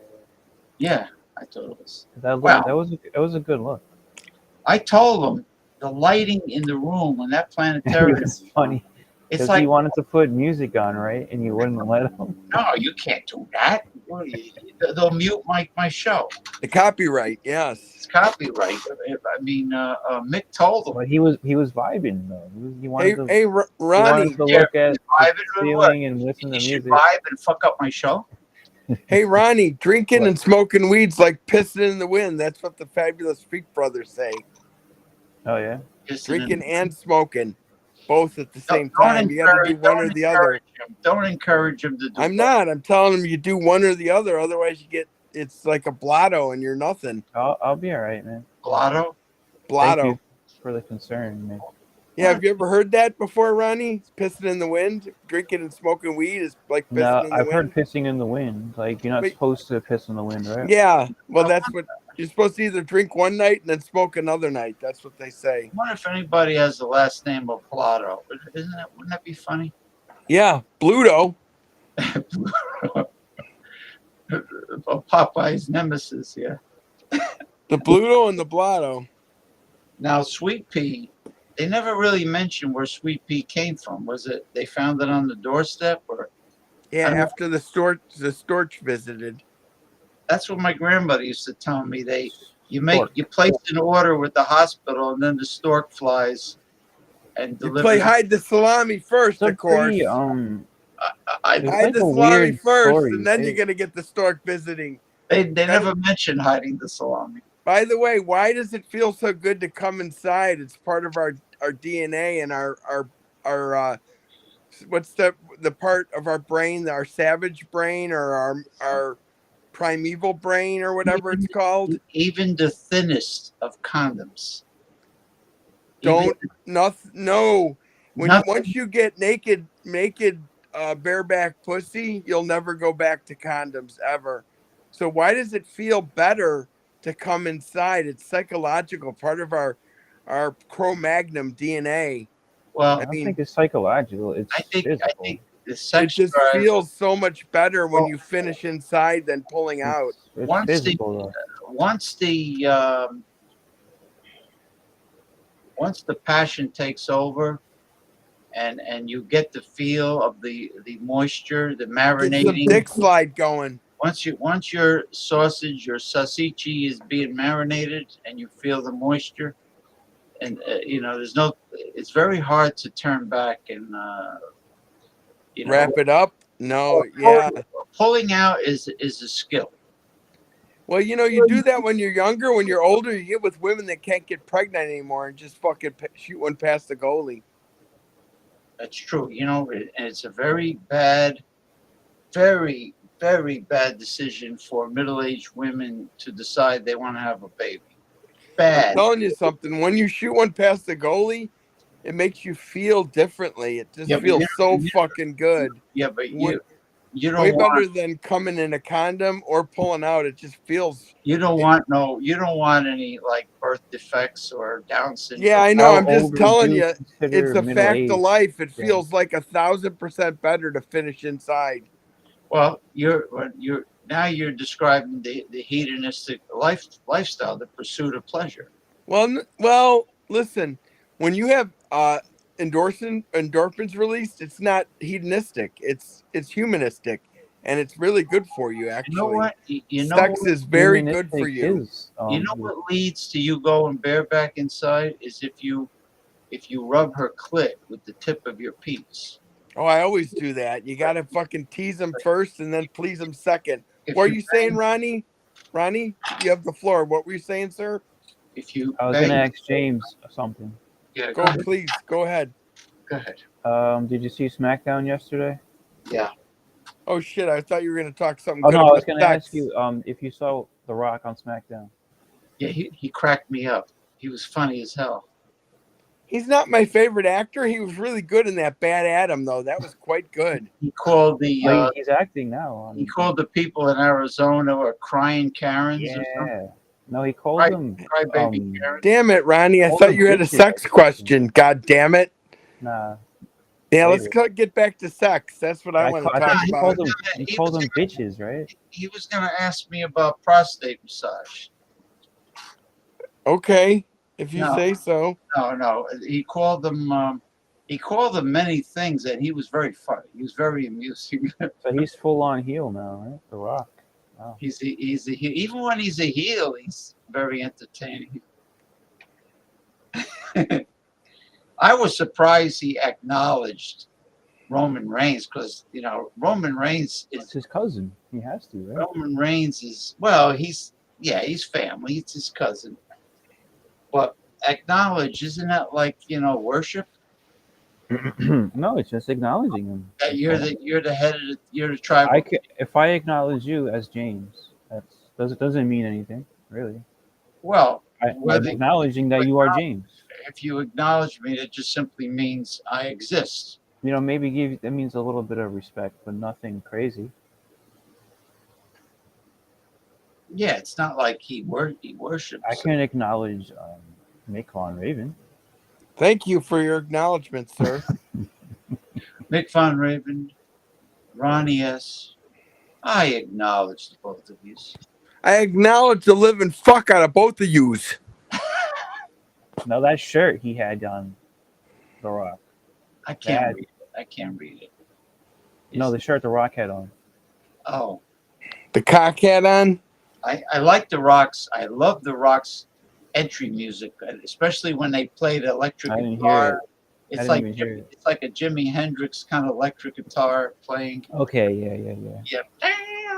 Yeah, I thought it was. That was a good look. I told him the lighting in the room when that planetarium. It's funny. It's like he wanted to put music on, right? And you wouldn't let him. No, you can't do that. They'll mute my show. The copyright, yes. It's copyright. I mean, Mick told him. But he was vibing though. He wanted to. Hey, Ronnie. He wanted to look at the ceiling and listen to music. Vibe and fuck up my show. Hey, Ronnie, drinking and smoking weed's like pissing in the wind. That's what the Fabulous Freak Brothers say. Oh yeah. Drinking and smoking, both at the same time. You got to do one or the other. Don't encourage him to do. I'm not. I'm telling him you do one or the other. Otherwise, it's like a blotto and you're nothing. I'll be all right, man. Blotto. Blotto. Thank you for the concern, man. Yeah, have you ever heard that before, Ronnie? Pissing in the wind, drinking and smoking weed is like pissing in the wind. I've heard pissing in the wind. Like you're not supposed to piss in the wind, right? Yeah, well, that's what you're supposed to either drink one night and then smoke another night. That's what they say. I wonder if anybody has the last name of Blotto. Wouldn't that be funny? Yeah, Bluto. Popeye's nemesis, yeah. The Bluto and the Blotto. Now, Sweet Pea, they never really mentioned where Sweet Pea came from. Was it they found it on the doorstep, or? Yeah, after the storch visited. That's what my grandmother used to tell me. You place an order with the hospital, and then the stork flies and delivers. You play hide the salami first, of course. Hide the salami first, and then you're gonna get the stork visiting. They never mentioned hiding the salami. By the way, why does it feel so good to come inside? It's part of our DNA and our what's the part of our brain, our savage brain or our primeval brain or whatever it's called. Even the thinnest of condoms. Once you get naked bareback pussy, you'll never go back to condoms ever. So why does it feel better to come inside? It's psychological, part of our Cro-Magnon DNA. Well, I don't think it's psychological. It's physical. I think the sex it just feels so much better when you finish inside than pulling out. It's physical, once the passion takes over, and you get the feel of the moisture, the marinating. Get some dick slide going. Once your sausage, your salsichi is being marinated, and you feel the moisture, and it's very hard to turn back and wrap it up. No, pulling out is a skill. Well, you do that when you're younger. When you're older, you get with women that can't get pregnant anymore and just fucking shoot one past the goalie. That's true. And it's a very bad, very, very bad decision for middle-aged women to decide they want to have a baby. Bad. I'm telling you something. When you shoot one past the goalie, it makes you feel differently. It just feels so fucking good. Yeah, but you don't way want, better than coming in a condom or pulling out. It just feels. You don't want any like birth defects or Down syndrome. Yeah, I know. I'm just telling you, it's a fact of life. It feels like 1,000% better to finish inside. Well, now you're describing the hedonistic lifestyle, the pursuit of pleasure. Well, listen. When you have endorphins released, it's not hedonistic. It's humanistic, and it's really good for you. Actually, You know what? You know sex what? is very good for Humanistic you. is, You know what leads to you going bareback inside is if you rub her clit with the tip of your penis. Oh, I always do that. You gotta fucking tease them first and then please them second. If What are you you saying, bang, Ronnie? Ronnie, you have the floor. What were you saying, sir? if you I was gonna bang, ask James something. yeah, go Go, ahead. please. Go ahead. Go ahead. Did you see SmackDown yesterday? Yeah. Oh shit! I thought you were gonna talk something Oh good no, I was about gonna sex. ask you if you saw The Rock on SmackDown. Yeah, he cracked me up. He was funny as hell. He's not my favorite actor. He was really good in that Bad Adam, though. That was quite good. He called the He's acting now. he called the people in Arizona were crying Karens or something. Yeah. No, he called them. Cry baby Karens. Damn it, Ronnie! I Called thought them you had a bitches sex or question. God damn it! Nah. Yeah, let's Later. get back to sex. That's what I want to I talk thought he about. called them. He called them bitches, right? He was gonna ask me about prostate massage. Okay, if you No. say so. No. He called them. He called them many things, and he was very funny. He was very amusing. So he's full on heel now, right? The Rock. Wow. he's a heel. Even when he's a heel, he's very entertaining. I was surprised he acknowledged Roman Reigns because Roman Reigns is It's his cousin. He has to, right? Roman Reigns is he's family. It's his cousin. But acknowledge, isn't that like worship? No, it's just acknowledging him. That you're the head of you're the tribal. If I acknowledge you as James, doesn't mean anything, really. Well, I'm acknowledging that you are James. If you acknowledge me, that just simply means I exist. Maybe that means a little bit of respect, but nothing crazy. Yeah, it's not like he worships. I can acknowledge Mick Von Raven. Thank you for your acknowledgement, sir. Mick Von Raven, Ronnie S. I acknowledge the both of you. I acknowledge the living fuck out of both of yous. Now that shirt he had on The Rock. I can't read it. I can't read it. No, the shirt The Rock had on. Oh. The cock hat on? I like The Rock's. I love The Rock's entry music, especially when they play the electric guitar. It's like a Jimi Hendrix kind of electric guitar playing. Okay, yeah.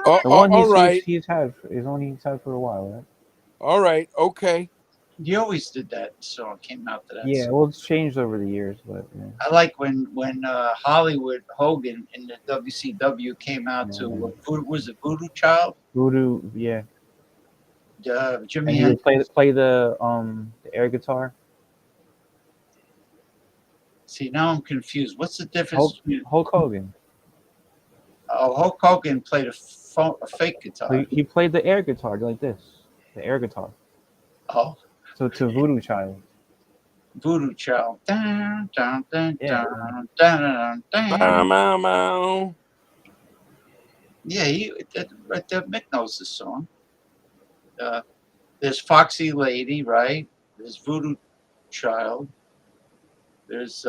Oh, the one all right. He's had for a while, right? All right, okay. He always did that song. Came out to that. Yeah, song. well, it's changed over the years, but yeah. I like when Hollywood Hogan in the WCW came out to was it Voodoo Child? Voodoo, yeah. Jimmy and he would play the air guitar. See, now I'm confused. What's the difference? Hulk Hogan. Oh, Hulk Hogan played a fake guitar. He played the air guitar like this, the air guitar. Oh. So to Voodoo Child. Voodoo Child. Dun, dun, dun, Yeah. dun, dun, dun, dun. Yeah, right there. Mick knows the song. There's Foxy Lady, right? There's Voodoo Child. There's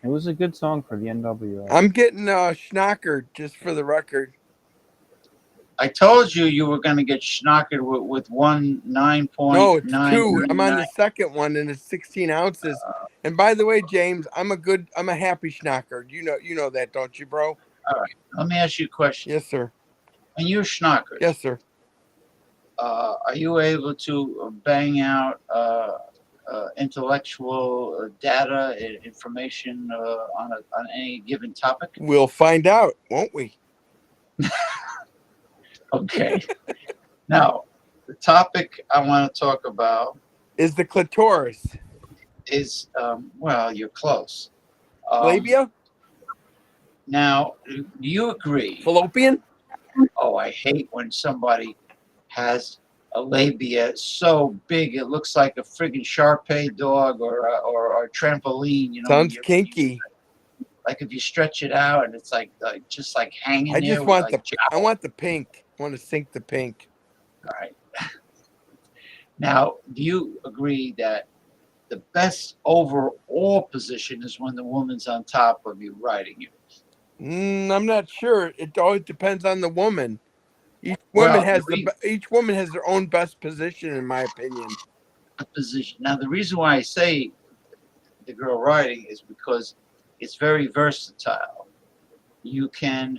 It was a good song for the NWO. I'm getting schnockered, just for the record. I told you were going to get schnockered with 9.9. No, it's 2. I'm on the second one, and it's 16 ounces. And by the way, James, I'm a happy schnocker. You know that, don't you, bro? All right. Let me ask you a question. Yes, sir. When you're schnockered, yes, sir. Are you able to bang out intellectual data, information on any given topic? We'll find out, won't we? Okay. Now, the topic I want to talk about is the clitoris. Well, you're close. Labia? Now, do you agree? Fallopian? Oh, I hate when somebody has a labia so big it looks like a friggin' Shar-Pei dog or a trampoline. Sounds kinky. like if you stretch it out and it's like just like hanging I there. just want like I want the pink. I want to sink the pink. All right. Now, do you agree that the best overall position is when the woman's on top of you riding you? I'm not sure. It always depends on the woman. Each woman has their own best position, in my opinion. A position. Now, the reason why I say the girl riding is because it's very versatile. You can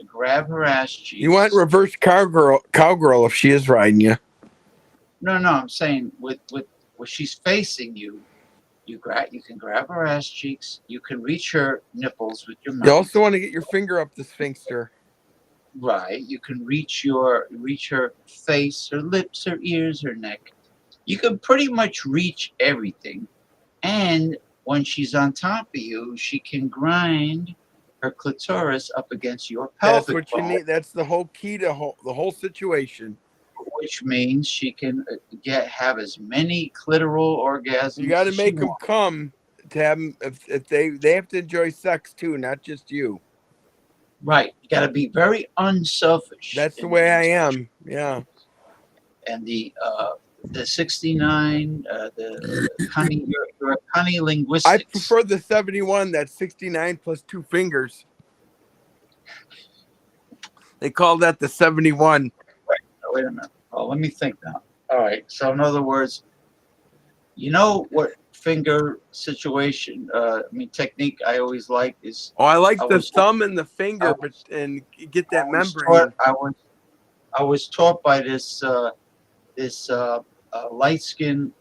grab her ass cheeks. You want reverse cowgirl if she is riding you. No, I'm saying with she's facing you, you can grab her ass cheeks. You can reach her nipples with your mouth. You also want to get your finger up the sphincter. Right. You can reach her face, her lips, her ears, her neck. You can pretty much reach everything. And when she's on top of you, she can grind her clitoris up against your pelvic That's what bone, you need. That's the whole key to the whole situation. which means she can have as many clitoral orgasms. You got to as make she them wants. come to have them. If they have to enjoy sex too, not just you. Right. You got to be very unselfish. That's the way I am. Yeah. And the 69, the cunning, you're a cunning linguistics. I prefer the 71. That's 69 plus 2 fingers. They call that the 71. Wait a minute. Oh, let me think now. All right. So in other words, you know what finger situation, technique I always like is. Oh, I like the thumb and the finger, and get that membrane. I was taught by this light-skinned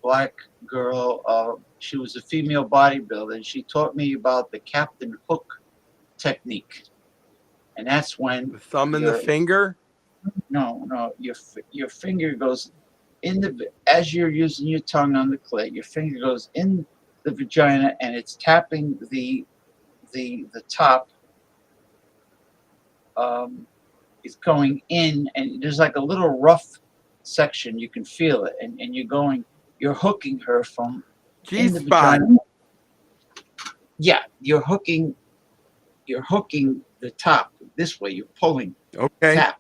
black girl. She was a female bodybuilder, and she taught me about the Captain Hook technique. And that's when the thumb and the finger. No, your finger goes in as you're using your tongue on the clit. Your finger goes in the vagina, and it's tapping the top. It's going in, and there's like a little rough section. You can feel it, and you're hooking her from in the vagina. Yeah, you're hooking the top this way. You're pulling. Okay. Tap,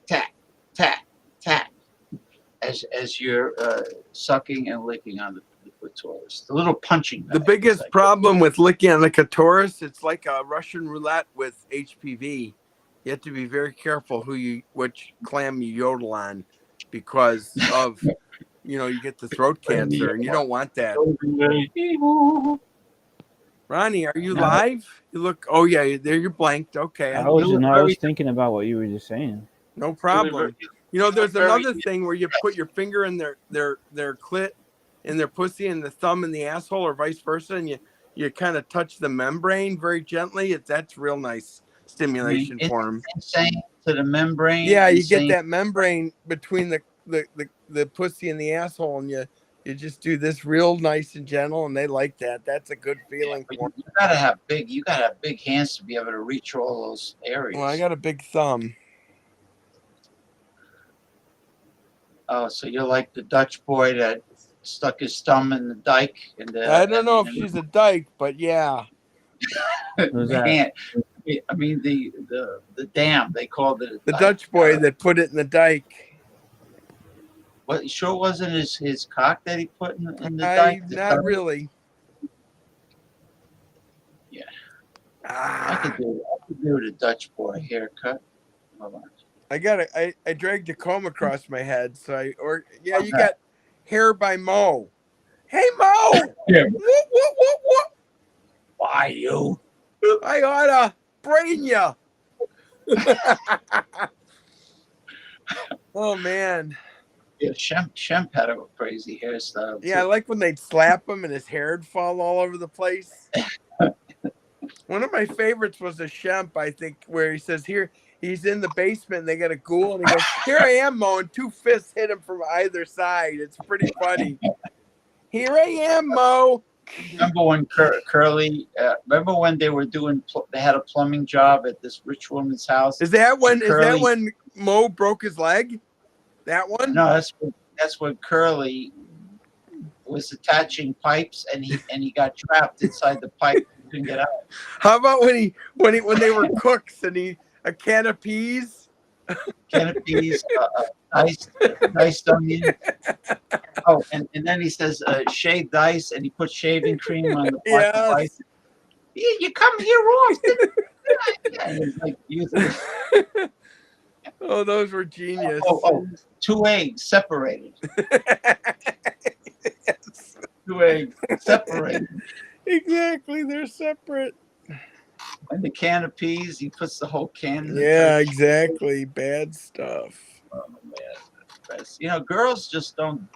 tap, tap, tap, as you're sucking and licking on the clitoris. The little punching. The biggest problem with licking on the clitoris, it's like a Russian roulette with HPV. You have to be very careful which clam you yodel on, because of you get the throat cancer, and you don't want that. Ronnie, are you live? You look. Oh yeah, there you're blanked. Okay. I was thinking about what you were just saying. No problem. There's another thing where you put your finger in their clit, in their pussy, and the thumb in the asshole, or vice versa, and you kind of touch the membrane very gently. That's real nice stimulation for them. Insane to the membrane. Yeah, you get that membrane between the pussy and the asshole, and you just do this real nice and gentle, and they like that. That's a good feeling for them. You gotta have big hands to be able to reach all those areas. Well, I got a big thumb. Oh, so you're like the Dutch boy that stuck his thumb in the dike. I don't know if she's a dyke, but yeah. I mean the dam. They called it the Dutch boy that put it in the dike. What sure wasn't his cock that he put in the dike? Not really. Yeah. I could do the Dutch boy haircut. Hold on. I dragged a comb across my head, so you got hair by Mo. Hey Mo! Yeah. What? Why you? I oughta brain ya. Oh man. Yeah, Shemp had a crazy hairstyle. Yeah, I like when they'd slap him and his hair'd fall all over the place. One of my favorites was a Shemp, I think, where he says he's in the basement and they got a ghoul, and he goes, "Here I am, Mo," and 2 fists hit him from either side. It's pretty funny. Here I am, Mo. Remember when Curly? Remember when they were they had a plumbing job at this rich woman's house? Is that when Mo broke his leg? That one? No, that's when Curly was attaching pipes, and he got trapped inside the pipe. Couldn't get out. How about when they were cooks and a can of peas? Can of peas, diced onion. Oh, and then he says shaved ice, and he puts shaving cream on the black of ice. Yes. You come here often. Yeah, and he's like, you think. Oh, those were genius. Oh, 2 eggs separated. 2 eggs separated. Exactly, they're separate. And the can of peas, he puts the whole can in the Yeah, turkey. exactly. Bad stuff. Oh, man. You know, girls just don't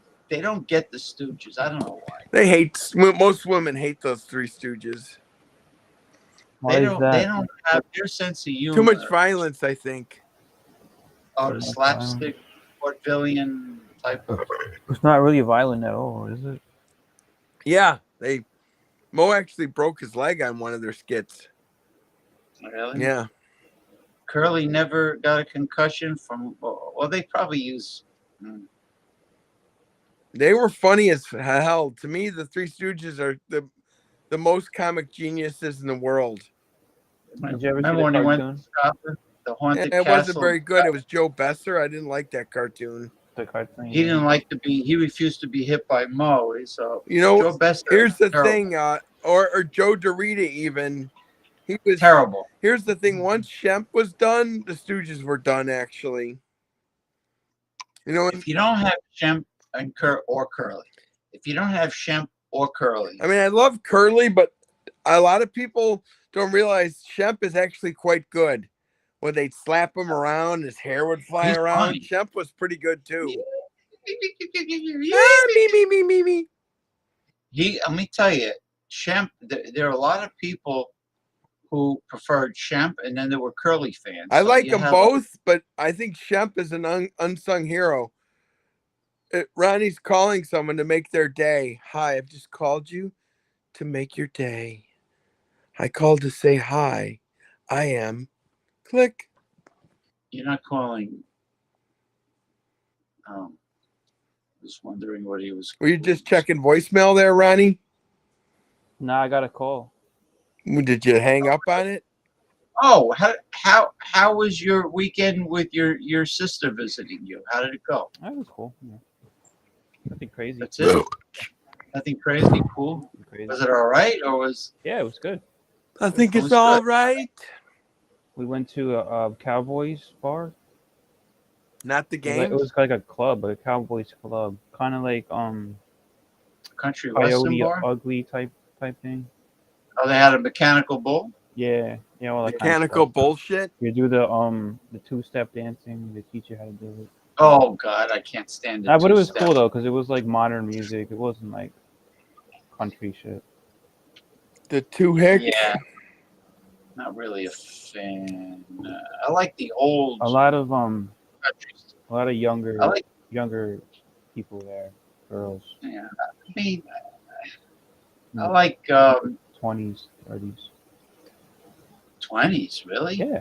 get the Stooges. I don't know why. Most women hate those Three Stooges. Why is that? They don't have their sense of humor. Too much violence, I think. Oh, the slapstick vaudevillian type of. It's not really violent at all, is it? Yeah, Mo actually broke his leg on one of their skits. Really? Yeah. Curly never got a concussion from. Well, they probably use. They were funny as hell. To me, the Three Stooges are the most comic geniuses in the world. Did you ever Remember see when the he went cartoon? to Scotland, the haunted It castle? wasn't very good. It was Joe Besser. I didn't like that cartoon. The cartoon. He didn't like to be. He refused to be hit by Mo. So Joe Besser. Here's the terrible. thing, or Joe DeRita even. He was terrible. Here's the thing. Once Shemp was done, the Stooges were done. Actually, if you don't have Shemp and Curly, if you don't have Shemp or Curly, I mean, I love Curly, but a lot of people don't realize Shemp is actually quite good. When they'd slap him around, his hair would fly around. Funny. Shemp was pretty good too. Me. Let me tell you, Shemp. There are a lot of people who preferred Shemp, and then there were Curly fans. I like them both, but I think Shemp is an unsung hero. Ronnie's calling someone to make their day. Hi, I've just called you to make your day. I called to say hi. I am. Click. You're not calling. Just wondering what he was. Were you just checking voicemail there, Ronnie? No, I got a call. Did you hang up on it? Oh, how was your weekend with your sister visiting you? How did it go? That was cool. Yeah. Nothing crazy. That's it. Nothing crazy. Cool. Crazy. Was it all right, or was? Yeah, it was good. I think it's all right. We went to a Cowboys bar. Not the game. It was like a club, a Cowboys club, kind of like country western Coyote bar. Ugly type thing. Oh, they had a mechanical bull. Yeah, all that mechanical kind of bullshit. You do the two-step dancing. They teach you how to do it. Oh God, I can't stand it. But it was cool though, because it was like modern music. It wasn't like country shit. The two hicks. Yeah. Not really a fan. I like the old. A lot of younger people there, girls. Yeah, I mean, I like 20s, 30s. 20s, really? Yeah.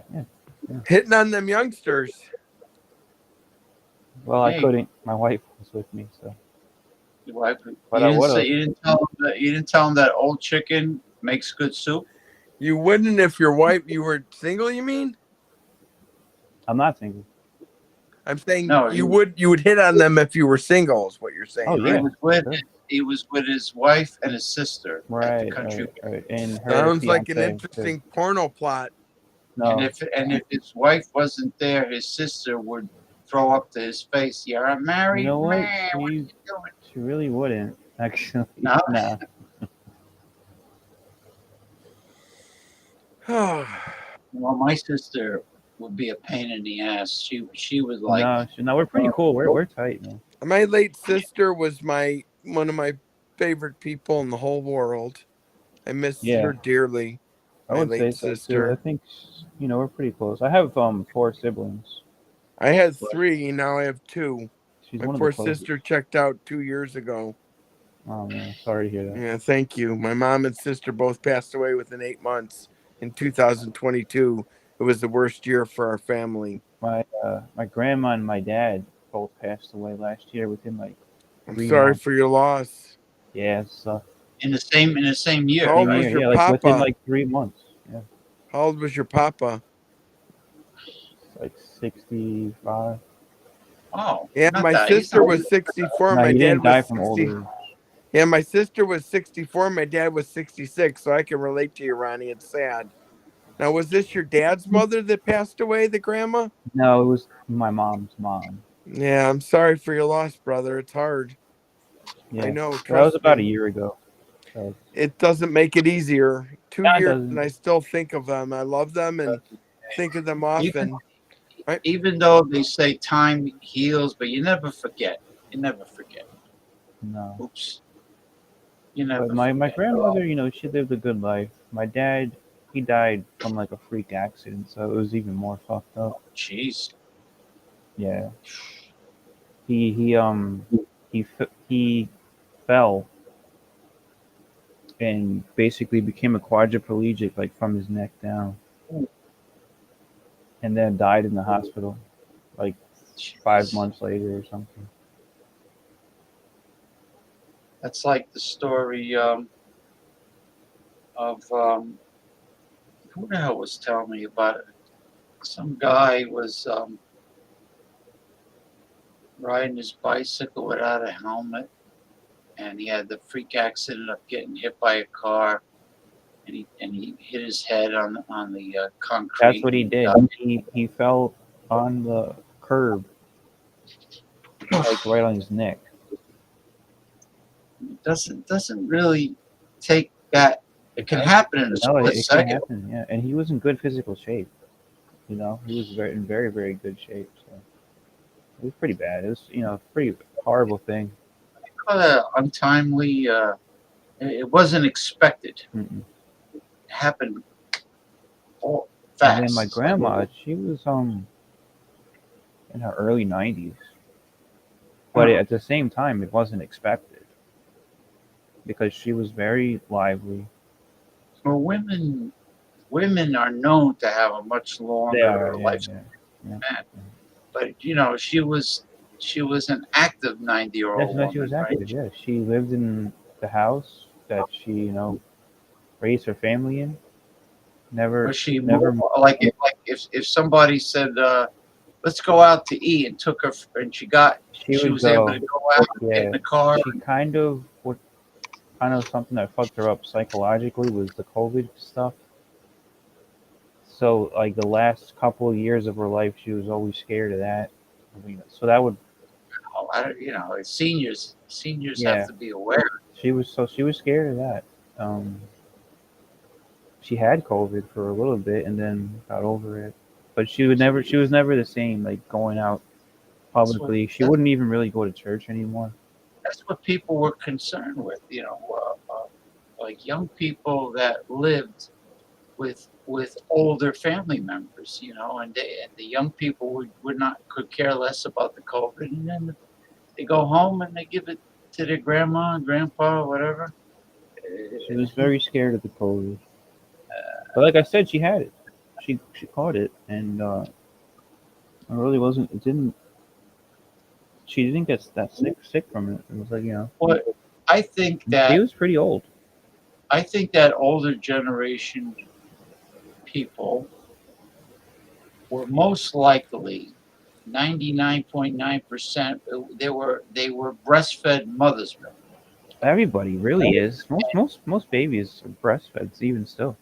Hitting on them youngsters. Well, I couldn't. My wife was with me, so. Your wife. But you didn't tell him that old chicken makes good soup. You wouldn't if you were single. You mean? I'm not single. I'm saying No, you would hit on them if you were single. Is what you're saying? Oh yeah. He was with his wife and his sister. Right. At the country. Right. And her Sounds like an fiancé, interesting porno plot. No. And if his wife wasn't there, his sister would throw up to his face. You're a married You know what? man. What are you doing? She really wouldn't actually. No. Nah. Well, my sister would be a pain in the ass. She was like. No, we're pretty cool. We're tight, man. My late sister was one of my favorite people in the whole world. I miss her dearly. I would say so too. I think we're pretty close. I have 4 siblings. I had 3. Now I have 2. She's my poor sister checked out 2 years ago. Oh man, sorry to hear that. Yeah, thank you. My mom and sister both passed away within 8 months. In 2022, it was the worst year for our family. My grandma and my dad both passed away last year within like. I'm sorry for your loss. Yeah, so. in the same year. How old Same was year, your yeah, like within papa? like 3 months. Yeah, How old was your papa? like 65. Oh, Yeah, not my that. He's sister not. was 64. No, My he dad didn't was die from old 60. age. Yeah, my sister was 64. My dad was 66. So I can relate to you, Ronnie. It's sad. Now, was this your dad's mother that passed away, the grandma? No, it was my mom's mom. Yeah, I'm sorry for your loss, brother. It's hard. I Yeah, know, that was trust about a me. year ago. So, It doesn't make it easier. Two no, it years, and doesn't. I still think of them. I love them and think of them Even often. Right? even though they say time heals, but you never forget. You never forget. No. Oops. You But never my forget. grandmother, she lived a good life. My dad, he died from like a freak accident, so it was even more fucked up. Jeez. Yeah. He fell and basically became a quadriplegic like from his neck down, and then died in the hospital like 5 months later or something. That's like the story of who the hell was telling me about it? Some guy was riding his bicycle without a helmet, and he had the freak accident of getting hit by a car, and he hit his head on the That's concrete. what he And did. He fell on the curb, like right on his neck. it doesn't really take that. It can happen in a No, split it can second. happen. Yeah, and he was in good physical shape. He was in very very good shape. So it was pretty bad. It was a pretty horrible thing. Untimely. It wasn't expected. Mm-mm. It happened all And then my fast. It's like, grandma, she was in her early 90s, but at the same time, it wasn't expected because she was very lively. well, women are known to have a much They are, longer yeah, lifespan. yeah. But she was an active 90-year-old Yes, no, she woman, was right? active. Yeah, she lived in the house that she, raised her family in. Was she Never. more like if somebody said, let's go out to eat, and took her and She she would was able to go. go out and get in Yeah, the car. she kind of something that fucked her up psychologically was the COVID stuff. So like the last couple of years of her life, she was always scared of that. So that would, Oh, seniors have yeah, to be aware. she was scared of that. Um, she had COVID for a little bit and then got over it. But she was never the same, like going out That's what publicly. She that's, wouldn't even really go to church anymore. that's what people were concerned with. Like young people that lived with older family members, and the young people would not could care less about the COVID, and then they go home and they give it to their grandma and grandpa or whatever. She was very scared of the COVID. But like I said, she had it. She caught it, and it really wasn't. It didn't. She didn't get that sick from it. It was like But I think she that was pretty old. older generation people were most likely 99.9%. They were breastfed mother's milk. Everybody really is. Most babies are breastfed, even still.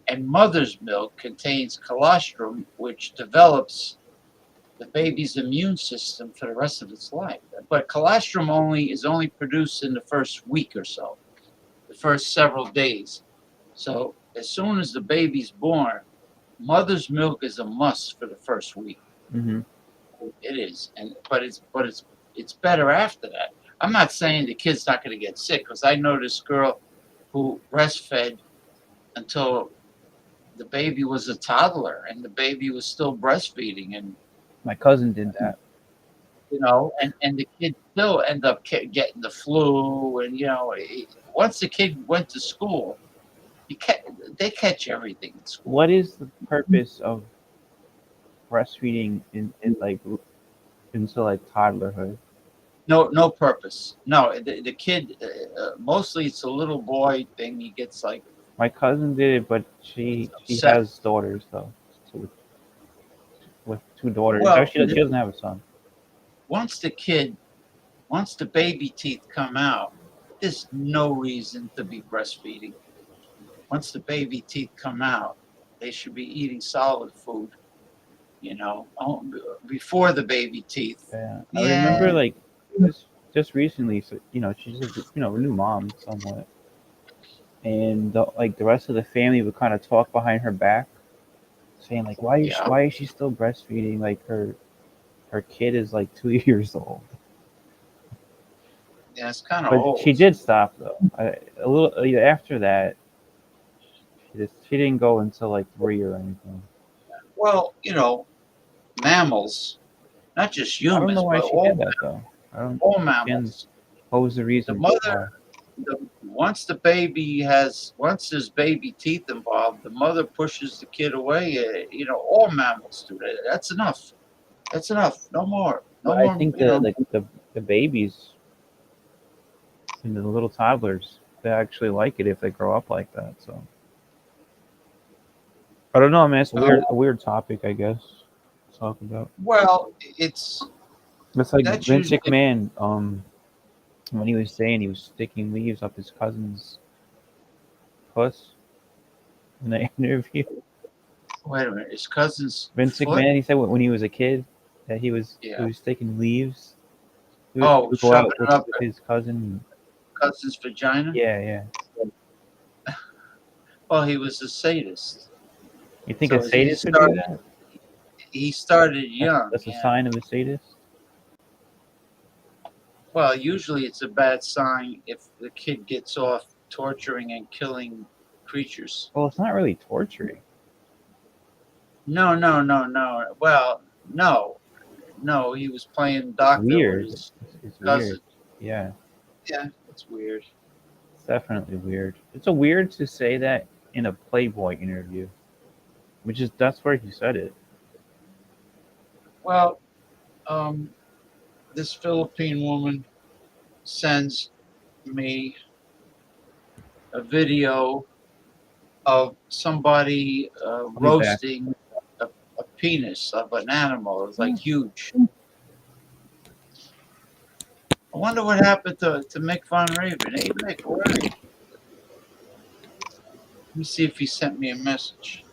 And mother's milk contains colostrum, which develops the baby's immune system for the rest of its life. But colostrum is only produced in the first week or so, the first several days. So as soon as the baby's born, mother's milk is a must for the first week. Hmm. It is, but it's better after that. I'm not saying the kid's not going to get sick, because I know this girl who breastfed until the baby was a toddler, and the baby was still breastfeeding, and My cousin did that. and the kid still end up getting the flu, and once the kid went to school, they catch everything in school. What is the purpose of breastfeeding in like into like toddlerhood? No purpose. No, the kid, mostly it's a little boy thing. He gets like My cousin did it, but she upset. has daughters though. So with two daughters. Well, Actually, she doesn't have a son. once the baby teeth come out, there's no reason to be breastfeeding. Once the baby teeth come out, they should be eating solid food, before the baby teeth. Yeah, I Yeah. remember like just recently. So she's a new mom somewhat, and the rest of the family would kind of talk behind her back, saying like, why is she still breastfeeding? Like her kid is like 2 years old. Yeah, it's kind of But old. she did stop though. A little after that, she didn't go until like 3 or anything. Well, mammals, not just I don't know humans, why but she did that though. I don't all understand mammals. what was the The reason why. mother, once there's baby teeth involved, the mother pushes the kid away. All mammals do that. That's enough. That's enough. No more. No But I more. think the babies and the little toddlers, they actually like it if they grow up like that. So I don't know. I mean, it's a weird topic, I guess, to talk about. Well, it's Like that's Vince usually McMahon, when he was saying he was sticking leaves up his cousin's puss in the interview. wait a minute. His cousin's Vince foot. McMahon, he said when he was a kid that he was sticking leaves. He would go Shoving out it up with his cousin. cousin's vagina. Yeah. Well, he was a sadist. You think So a sadist would do that? He started young. That's a sign of a sadist? Well, usually it's a bad sign if the kid gets off torturing and killing creatures. Well, it's not really torturing. No. Well, no. He was playing doctor Weird. with his It's cousin. weird. Yeah, Yeah, it's weird. it's definitely weird. It's a weird to say that in a Playboy interview, that's where he said it. Well, this Philippine woman sends me a video of somebody I'll be back. roasting a penis of an animal. It was like huge. I wonder what happened to Mick Von Raven. Hey, Mick, where are you? Let me see if he sent me a message.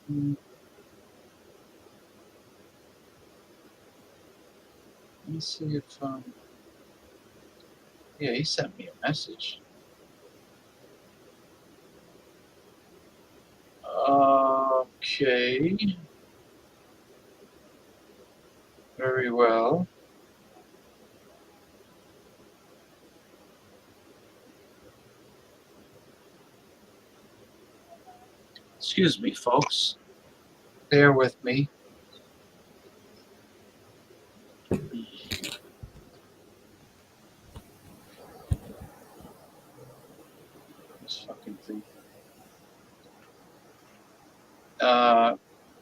Let me see if yeah, he sent me a message. Okay. Very well. Excuse me, folks. Bear with me. This fucking thing.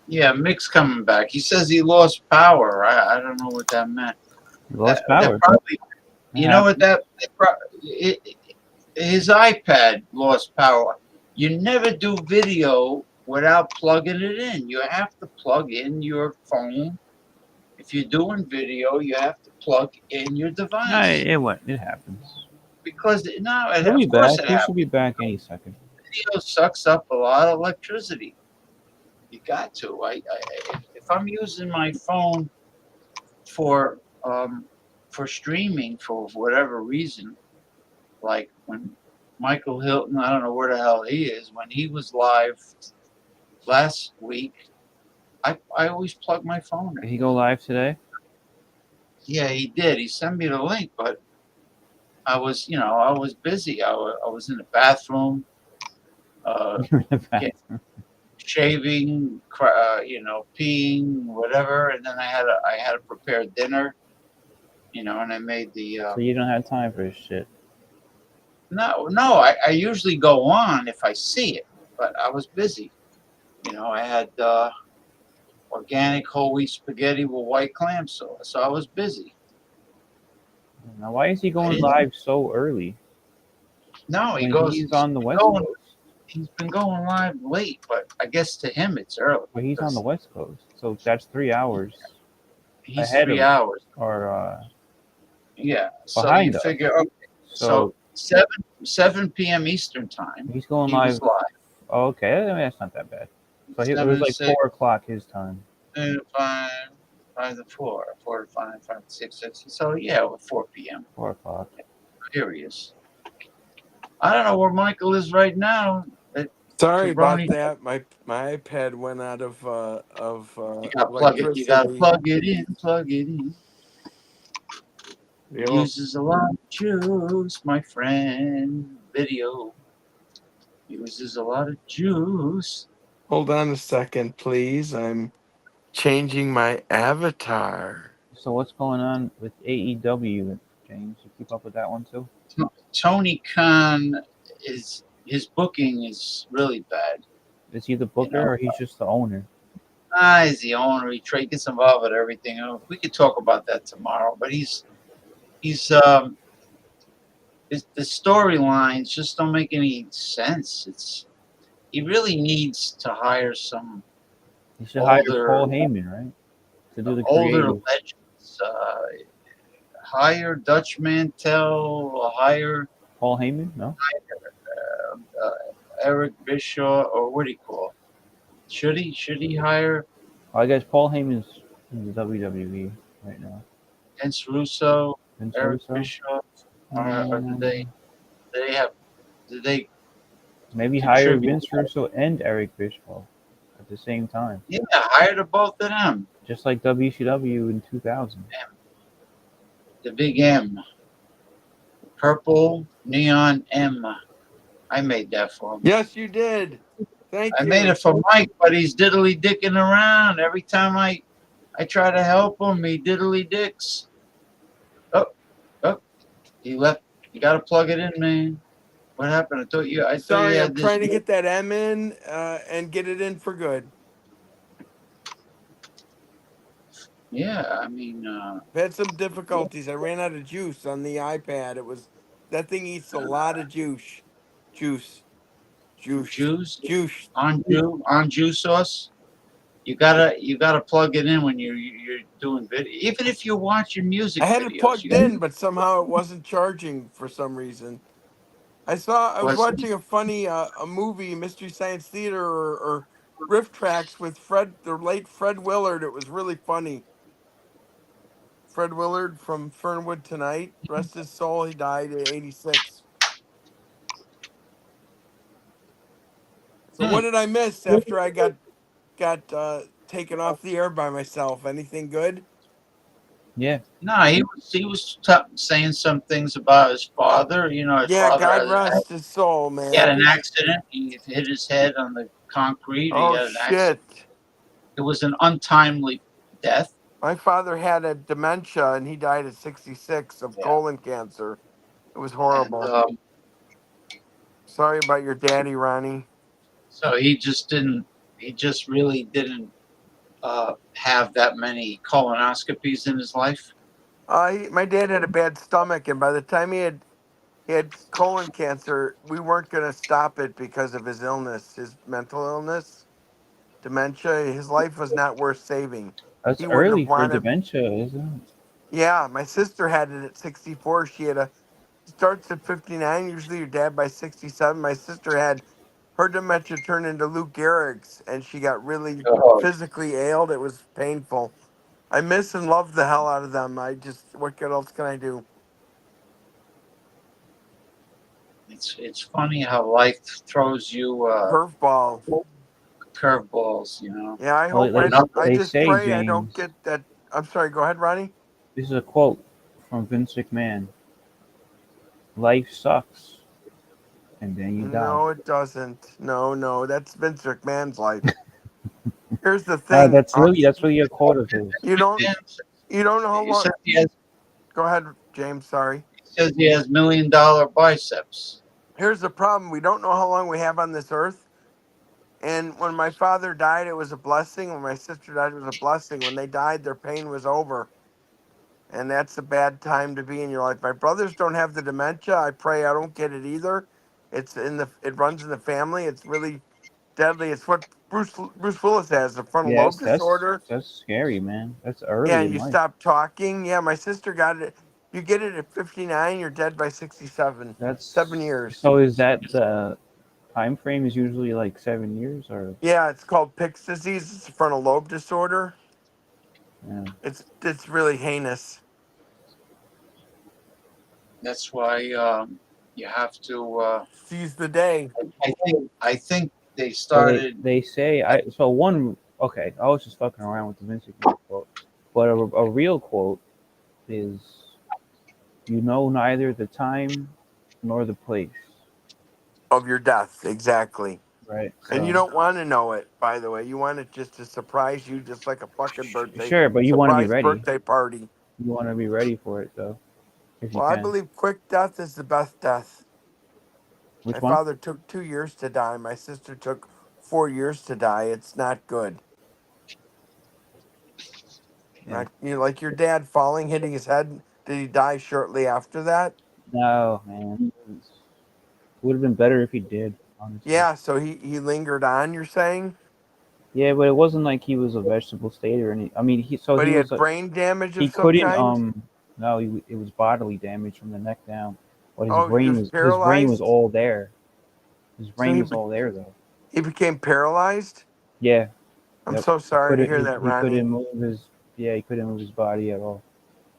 Yeah, Mick's coming back. He says he lost power. I don't know what that meant. He lost power. Probably, you know what his iPad lost power. You never do video without plugging it in. You have to plug in your phone. If you're doing video, you have to plug in your device. It happens. Because He'll be back. He should be back any second. Video sucks up a lot of electricity. You got to. If I'm using my phone for streaming for whatever reason, like when Michael Hilton, I don't know where the hell he is, when he was live last week, I always plug my phone in. Did he go live today? Yeah, he did. He sent me the link, but I was busy. I was in the bathroom, shaving, peeing, whatever, and then I had to prepare dinner. you know, and I made the. So you don't have time for this shit. No, I usually go on if I see it, but I was busy. You know, I had organic whole wheat spaghetti with white clam sauce, so I was busy. Now, why is he I going didn't- live so early? No, he When goes. he's on the West going- Coast. He's been going live late, but I guess to him it's early. But he's on the West Coast, so that's 3 hours He's ahead 3 of hours. or Yeah. So behind you us. figure, okay, so 7 p.m. Eastern time. He's going he was live. live. Oh, okay, I mean, that's not that bad. So it 7 was to like 6, 4 o'clock his time. 5, 5 to 4, 4 to 5, 5 to 6, 6. So yeah, 4 p.m. 4 o'clock. Here he is. I don't know where Michael is right now. Sorry about Jabroni- that. My iPad went out of You gotta plug it. You gotta electricity. plug it in. Plug it in. Yeah, well, Uses a lot of juice, my friend. Video uses a lot of juice. hold on a second, please. I'm changing my avatar. So what's going on with AEW, James? You keep up with that one too? Tony Khan is his booking is really bad. Is he the booker or he's just the owner? He's the owner. He gets involved with everything. We could talk about that tomorrow. But the storylines just don't make any sense. He really needs to hire some He should hire older, Paul Heyman, right? To do the older creative. legends. Hire Dutch Mantel. Hire Paul Heyman? No? Eric Bischoff, or what do you call? Should he hire I guess Paul Heyman's in the WWE right now. Vince Russo, Vince Eric Russo? Bischoff, or did they Maybe hire contribute? Vince Russo and Eric Bischoff at the same time. Yeah, hire the both of them. Just like WCW in 2000. The big M, purple neon M. I made that for him. Yes, you did. Thank I you. made it for Mike, but he's diddly dicking around every time I try to help him. He diddly dicks. Oh, he left. You got to plug it in, man. What happened? I thought you Sorry, had I'm this. trying to get that M in and get it in for good. Yeah, I mean, I've had some difficulties. I ran out of juice on the iPad. That thing eats a lot of juice. Juice on juice sauce. You gotta plug it in when you're doing video. Even if you're watching music I had videos, it plugged in, but somehow it wasn't charging for some reason. I was watching a funny a movie, Mystery Science Theater or Riff Tracks with the late Fred Willard. It was really funny. Fred Willard from Fernwood Tonight. Rest his soul. He died at 86. So what did I miss after I got taken off the air by myself? Anything good? Yeah. No, he was saying some things about his father. You know, his Yeah, father God rest his soul, man. he had an accident. He hit his head on the concrete. Oh, he had an accident. shit. It was an untimely death. My father had a dementia, and he died at 66 of colon cancer. It was horrible. And, Sorry about your daddy, Ronnie. so he just really didn't have that many colonoscopies in his life. My dad had a bad stomach, and by the time he had colon cancer, we weren't going to stop it because of his illness, his mental illness, dementia. His life was not worth saving. That's He wouldn't early have for wanted. dementia, isn't it? Yeah, my sister had it at 64. Starts at 59. Usually your dad by 67. My sister had her dementia turned into Lou Gehrig's, and she got really physically ailed. It was painful. I miss and love the hell out of them. What else can I do? It's funny how life throws you curveballs, you know. Yeah, I hope. I just pray I don't get that. I'm sorry. Go ahead, Ronnie. This is a quote from Vince McMahon. Life sucks, and then you die. No, it doesn't. No, that's Vince McMahon's life. Here's the thing. That's really a quote of his. You don't know how long. Go Go ahead, James. Sorry. He says he has $1 million biceps. Here's the problem. We don't know how long we have on this earth. And when my father died, it was a blessing. When my sister died, it was a blessing. When they died, their pain was over. And that's a bad time to be in your life. My brothers don't have the dementia. I pray I don't get it either. It runs in the family. It's really deadly. It's what Bruce Willis has, the frontal lobe Yes, disorder. that's scary, man. That's Yeah, early and in you life. stop talking. Yeah, my sister got it. You get it at 59, you're dead by 67. That's 7 years. So is that the time frame is usually like 7 years or? Yeah, it's called Pick's disease. It's a frontal lobe disorder. Yeah. It's really heinous. That's why you have to seize the day. I think they So started. they say okay, I was just fucking around with the Vince McMahon quote, but a real quote is, "You know neither the time nor the place." Of your death, exactly. Right. And you So don't want to know it, by the way. You want it just to surprise you, just like a fucking sure, but you want to be surprise ready. birthday party. You want to be ready for it though, if you Well, I can. believe quick death is the best death. Which My one? father took 2 years to die. My sister took 4 years to die. It's not good. Yeah. Like your dad falling, hitting his head. Did he die shortly after that? No, man. It would have been better if he did, honestly. Yeah, so he lingered on, you're saying? Yeah, but it wasn't like he was a vegetable state or any. I mean, But he he was had brain damage he of some couldn't kind? no, it was bodily damage from the neck down, but Oh, he was his brain was paralyzed? all there. His So brain was all there though. he became paralyzed? Yeah. I'm Yep. so sorry to hear that, He Ronnie. couldn't move he couldn't move his body at all.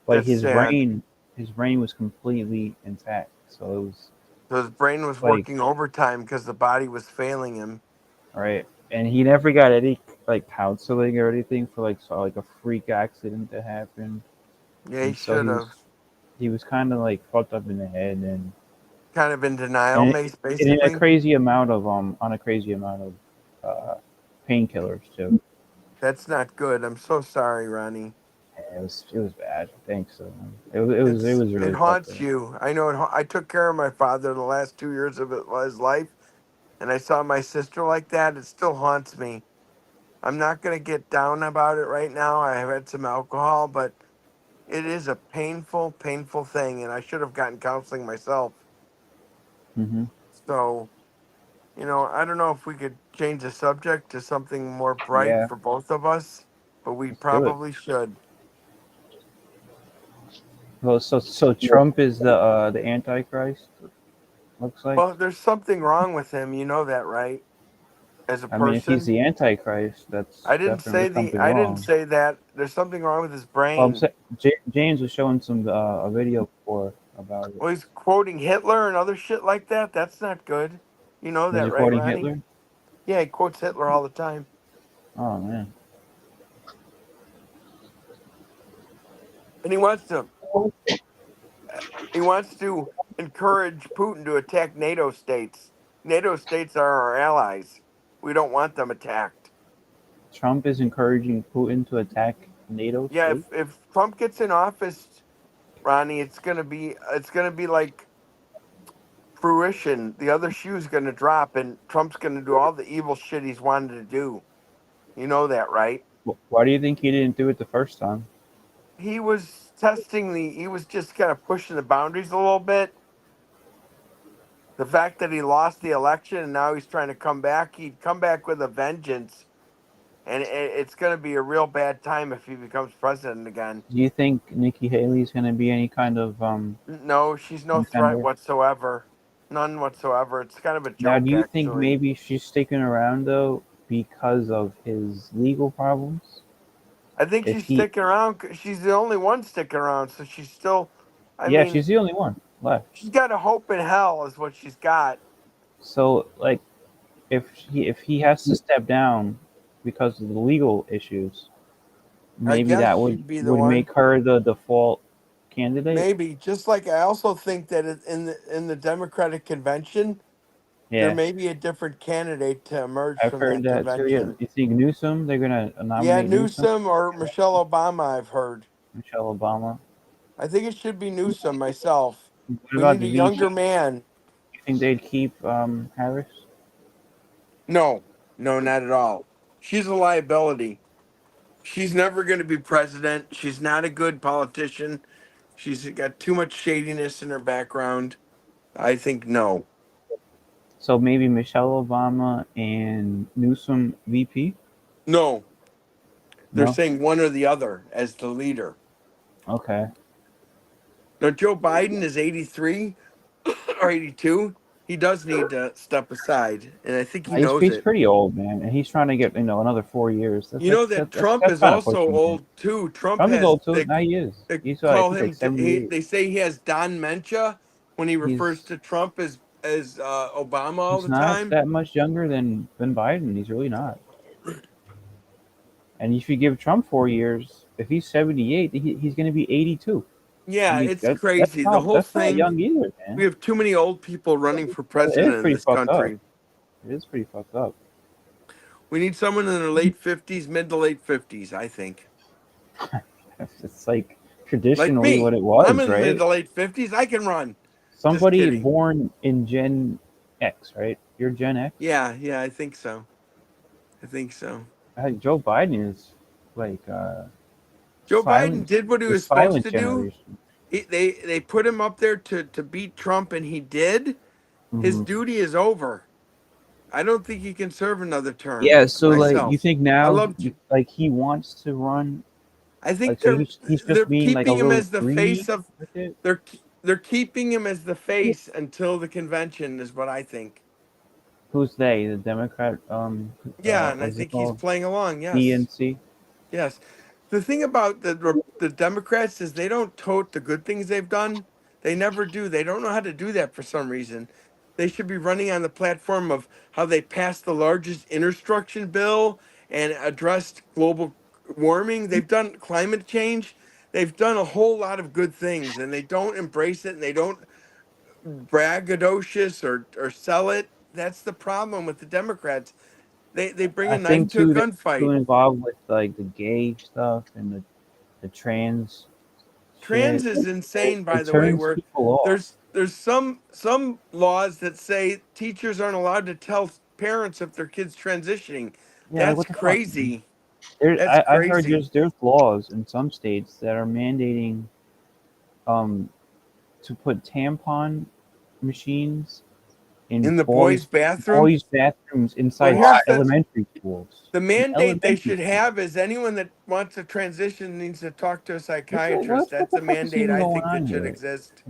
But That's sad. his brain was completely intact. So it was So his brain was like working overtime because the body was failing him. right. And he never got any like counseling or anything for like a freak accident that happened. Yeah, he And so should have. he was kind of like fucked up in the head Kind of in denial, and in a basically. crazy amount of on a crazy amount of painkillers too. That's not good. I'm so sorry, Ronnie. Yeah, it was bad. Thanks. It was It really fucked haunts up. you. I know. I took care of my father the last 2 years of his life, and I saw my sister like that. It still haunts me. I'm not gonna get down about it right now. I have had some alcohol, but it is a painful, painful thing, and I should have gotten counseling myself. Mm-hmm. So, I don't know if we could change the subject to something more bright Yeah, for both of us, but we let's do it. probably should. Well, so Trump is the Antichrist. Looks like. Well, there's something wrong with him. You know that, right? As a I mean, if he's person, the Antichrist, that's definitely something I didn't wrong. say that. There's something wrong with his Well, brain. James was showing some a video before about it. Well, he's quoting Hitler and other shit like that. That's not good. You know Was he that, right, quoting Ronnie? Hitler? Yeah, he quotes Hitler all the time. Oh man. And he wants to encourage Putin to attack NATO states. NATO states are our allies. We don't want them attacked. Trump is encouraging Putin to attack NATO Yeah, states. if Trump gets in office, Ronnie, it's gonna be like fruition. The other shoe's gonna drop, and Trump's gonna do all the evil shit he's wanted to do. You know that, right? Why do you think he didn't do it the first time? He was he was just kind of pushing the boundaries a little bit. The fact that he lost the election and now he's trying to come back, he'd come back with a vengeance. And it's going to be a real bad time if he becomes president again. Do you think Nikki Haley's going to be any kind of No, she's no threat contender? whatsoever. None whatsoever. It's kind of a Now, do joke, you think actually. maybe she's sticking around though because of his legal problems? I think If she's he, sticking around. She's the only one sticking around, so she's still. I yeah, mean, she's the only one left. she's got a hope in hell, is what she's got. So, like, if he has to step down because of the legal issues, maybe guess that she'd be the would one. make her the default candidate. Maybe, just like I also think that in the Democratic convention, there Yeah, may be a different candidate to emerge I've from heard that that too. Yeah, convention. you think They're gonna Yeah, nominate Newsom, Newsom or Michelle Obama, I've heard. Michelle Obama. I think it should be Newsom myself. What We about need a the younger VP? man. You think they'd keep Harris? No, no, not at all. She's a liability. She's never going to be president. She's not a good politician. She's got too much shadiness in her background. I think no. So maybe Michelle Obama and Newsom VP? No. They're No? saying one or the other as the leader. Okay. Now, Joe Biden is 83 or 82. He does need to step aside, and I think he knows He's it. pretty old, man, and he's trying to get another 4 years. You know that Trump That's is kind of also pushing it. old too. Trump Trump is has old too. they, Now he is. they He's call he's like him. 78. They say he has dementia when he refers He's to Trump as Obama all he's the not time. that much younger than Biden. He's really not. And if you give Trump 4 years, if he's 78, he's going to be 82. Yeah, I mean, it's crazy. The whole that's not thing. young either, We man. have too many old people running for It is president in pretty this fucked up. country. It is pretty fucked up. We need someone in their late 50s, mid to late 50s, I think. It's like Like traditionally me. what it I'm was, in mid right? to late 50s. I can run. Just Somebody kidding. born in Gen X, right? You're Gen X? Yeah, I think so. Joe Biden is like Joe Biden silent, did what he the was supposed silent to do. generation. They put him up there to beat Trump, and he did. His Mhm. duty is over. I don't think he can serve another term. Yeah, so like you Myself, think I now love. like he wants to run, I think like so he's they're just being like a keeping him little as the greedy face of. with it. They're keeping him as the Yeah. face until the convention is what I think. Who's they? The Democrat Yeah, and I what's it think he's called? playing along. Yes, DNC. yes. The thing about the Democrats is they don't tote the good things they've done. They never do. They don't know how to do that for some reason. They should be running on the platform of how they passed the largest infrastructure bill and addressed global warming. They've done climate change. They've done a whole lot of good things, and they don't embrace it, and they don't braggadocious or sell it. That's the problem with the Democrats. They bring I a knife think to a too they're too gunfight. involved with like the gay stuff and the trans Trans shit. is insane, by It the way, turns where people off. there's some laws that say teachers aren't allowed to tell parents if their kids transitioning. Yeah, like That's what the fuck, man? crazy. That's I've heard crazy. there's laws in some states that are mandating um to put tampon machines in In the boys' bathroom. boys' bathrooms Well, inside here's elementary schools. the In mandate they elementary should schools. have is anyone that wants to transition needs to talk to a psychiatrist. What That's the a fuck is mandate even I going think on that should here? exist.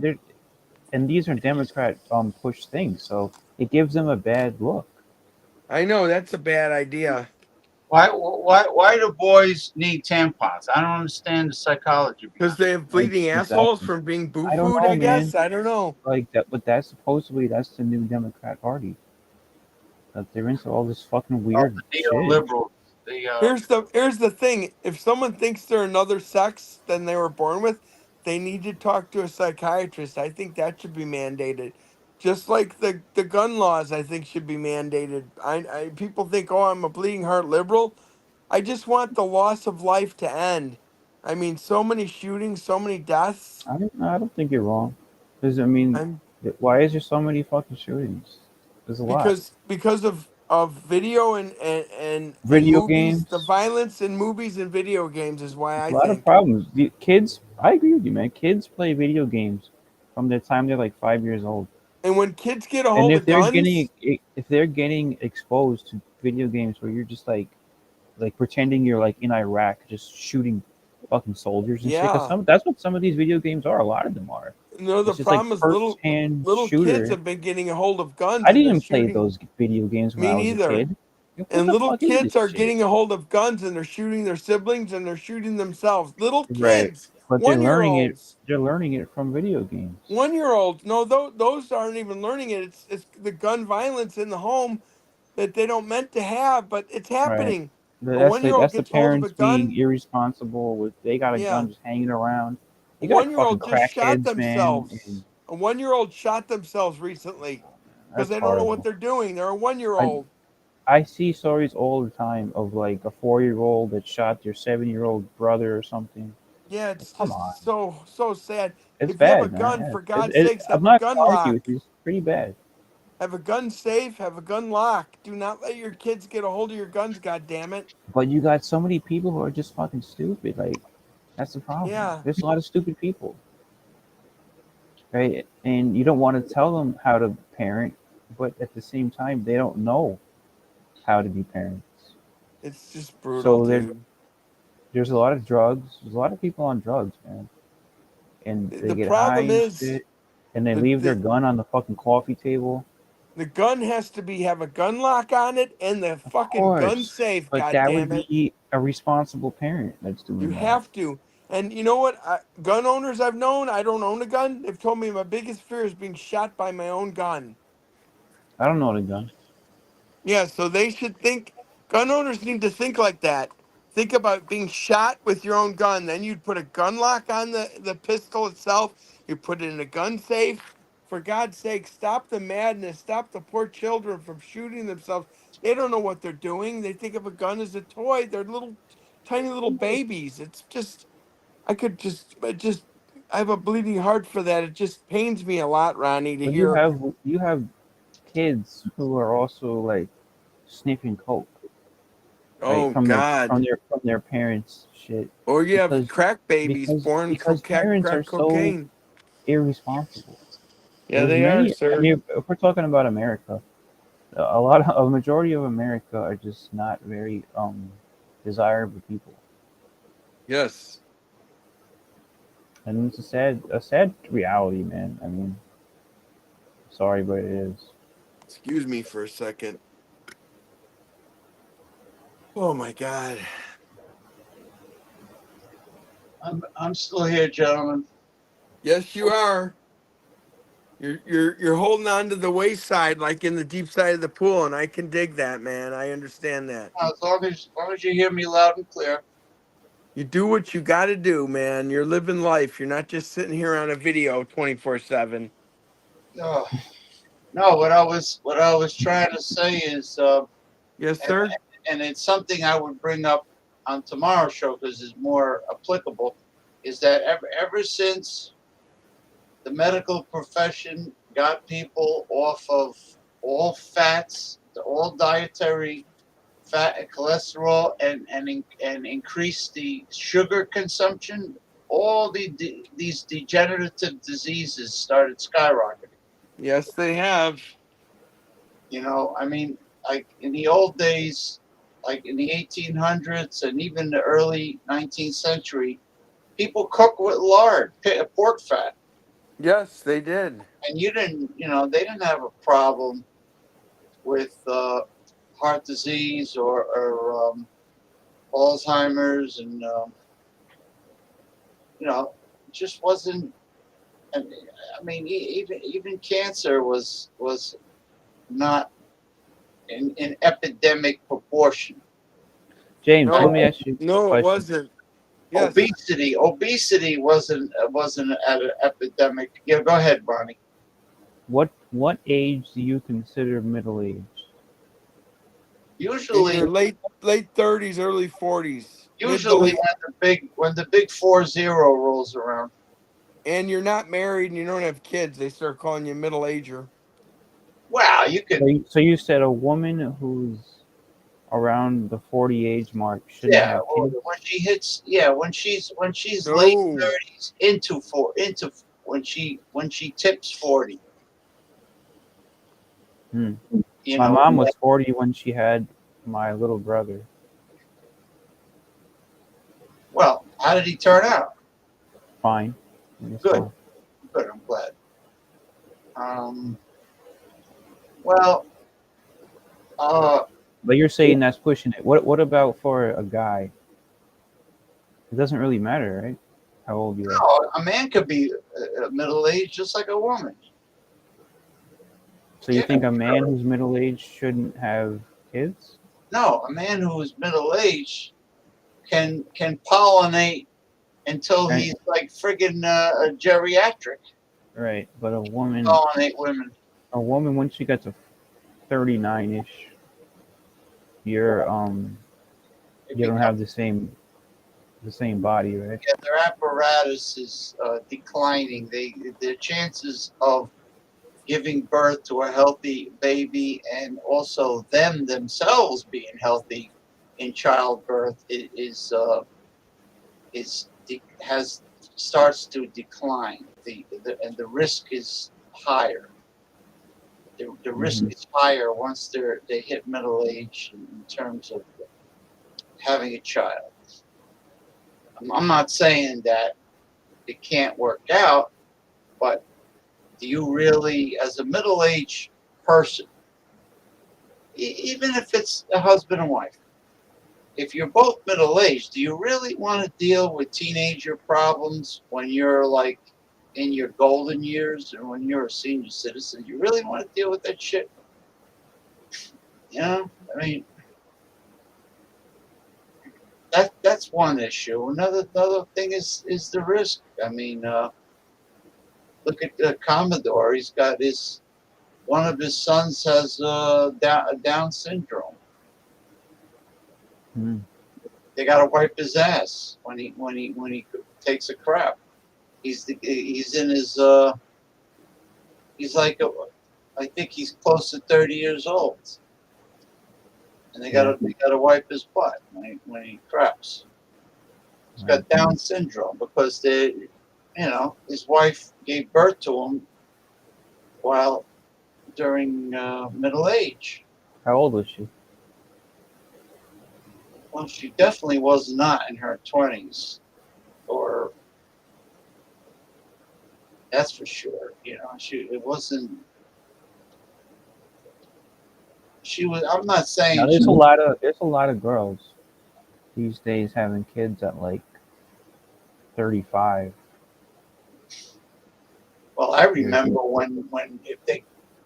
And these are Democrat push things, so it gives them a bad look. I know that's a bad idea. Why do boys need tampons? I don't understand the psychology Because behind they have bleeding assholes Exactly. from being boo I don't food, know, I man. guess. I don't know. Like that, but that's supposedly that's the new Democrat Party. That they're into all this fucking it. weird The shit. neoliberals. Here's the thing. If someone thinks they're another sex than they were born with, they need to talk to a psychiatrist. I think that should be mandated. Just like the gun laws, I think should be mandated. People think, oh, I'm a bleeding heart liberal. I just want the loss of life to end. I mean, so many shootings, so many deaths. I don't think you're wrong. Because I mean, I'm why is there so many fucking shootings? There's a lot. because of video and Video movies. The games. violence in movies and video games is why There's I a lot of think. problems. The kids, I agree with you, man. Kids play video games from the time they're like 5 years old. And when kids get a And hold of guns, if they're getting exposed to video games where you're just like pretending you're like in Iraq, just shooting fucking soldiers and shit. yeah. Because that's what some of these video games are. A lot of them are. No, the It's just like problem is first-hand little kids shooter. have been getting a hold of guns I and they're didn't play shooting. those video games when Me I was a neither. kid. What And the little fuck is kids this are shit? getting a hold of guns and they're shooting their siblings and they're shooting themselves. Little Right. kids, But they're 1 year learning it. olds. They're learning it from video games. 1 year olds. No, those aren't even learning it. It's the gun violence in the home that they don't meant to have, but it's Right. happening. A That's 1 year old the gets hold of a parents being gun. irresponsible with they got a Yeah. gun just hanging around. A You got 1 year fucking old just shot crackheads, man, themselves. and A 1 year old shot themselves recently because that's they don't know what horrible. they're doing. They're a 1 year I old. I see stories all the time of like a 4-year-old that shot their 7-year-old brother or something. Yeah, it's Come just on. so sad. It's If you have a bad, gun, man. for God's sakes, I'm have a not gun gonna argue lock. with you. It's pretty bad. Have a gun safe. Have a gun lock. Do not let your kids get a hold of your guns. God damn it. But you got so many people who are just fucking stupid. Like, that's the problem. Yeah. There's a lot of stupid people, right? And you don't want to tell them how to parent, but at the same time, they don't know how to be parents. It's just brutal, So dude. there's a lot of drugs. There's a lot of people on drugs, man. And they The get high problem and is shit, and they the, leave their the gun on the fucking coffee table. the gun has to have a gun lock on it and the Of fucking gun course, safe. but God that would damn it. be a responsible parent that's You doing that. have to. And you know what? Gun owners I've known, I don't own a gun. They've told me my biggest fear is being shot by my own gun. I don't know the gun. Yeah, so they should think, gun owners need to think like that. Think about being shot with your own gun. Then you'd put a gun lock on the pistol itself. You put it in a gun safe. For God's sake, stop the madness. Stop the poor children from shooting themselves. They don't know what they're doing. They think of a gun as a toy. They're little, tiny little babies. It's just, I have a bleeding heart for that. It just pains me a lot, Ronnie, to But hear. you have kids who are also like sniffing coke, right? Oh God. From their parents' shit. Or you have Because crack babies born from because parents are crack so cocaine. irresponsible. Yeah, There's they are, many. I sir. mean, if we're talking about America, a majority of America are just not very desirable people, Yes. and it's a sad reality, man. I mean, sorry, but it is. Excuse me for a second. Oh my God. I'm still here, gentlemen. Yes, you are. You're holding on to the wayside like in the deep side of the pool, and I can dig that, man. I understand that. As long as you hear me loud and clear. You do what you got to do, man. You're living life. You're not just sitting here on a video 24/7. Oh, no, what I was trying to say is, Yes, and, sir. and it's something I would bring up on tomorrow's show because it's more applicable. Is that ever since the medical profession got people off of all fats, all dietary fat and cholesterol, and increase the sugar consumption, all these degenerative diseases started skyrocketing. Yes, they have. I mean, like in the old days, like in the 1800s and even the early 19th century, people cooked with lard, pork fat, Yes, they did. and they didn't have a problem with heart disease or Alzheimer's, and it just wasn't. I mean, even cancer was not in epidemic proportion. James, No, let me ask you a no, it question. wasn't. Yes. Obesity wasn't at an epidemic. Yeah, go ahead, Bonnie. What age do you consider middle age? In Usually, your late 30s, early 40s. usually when the big 40 rolls around. And you're not married and you don't have kids, they start calling you middle ager. Wow, you could. So you said a woman who's around the 40 age mark shouldn't Yeah, have well, kids? when she's No. late 30s into when she tips 40. Hmm. You My know, mom was 40 when she had my little brother. well, how did he turn out? Fine. It's Good. fine. Good, I'm glad. Well, But you're saying that's pushing it. What about for a guy? It doesn't really matter, right? How old you are. no, a man could be middle aged just like a woman. So you Yeah, think a man sure. who's middle aged shouldn't have kids? No, a man who is middle aged can pollinate until Right. he's like friggin' geriatric. Right. But a woman Pollinate women. once you get to 39ish, you're It you don't becomes have the same the same body, right? Yeah, their apparatus is declining. Their chances of giving birth to a healthy baby and also them themselves being healthy in childbirth has starts to decline. And the risk is higher. The risk is higher once they hit middle age in terms of having a child. I'm not saying that it can't work out, but do you really, as a middle-aged person, even if it's a husband and wife, if you're both middle-aged, do you really want to deal with teenager problems when you're like in your golden years and when you're a senior citizen? You really want to deal with that shit? You know, I mean, that's one issue. Another thing is the risk. I mean, look at the Commodore. He's got one of his sons has Down syndrome. They got to wipe his ass when he takes a crap. He's in his he's like I think he's close to 30 years old, and they got to wipe his butt when he craps. He's got Down syndrome because his wife gave birth to him while during middle age. How old was she? Well, she definitely was not in her 20s, or that's for sure. You know, it wasn't. She was. I'm not saying. Now, there's a lot of girls these days having kids at like 35. Well, I remember when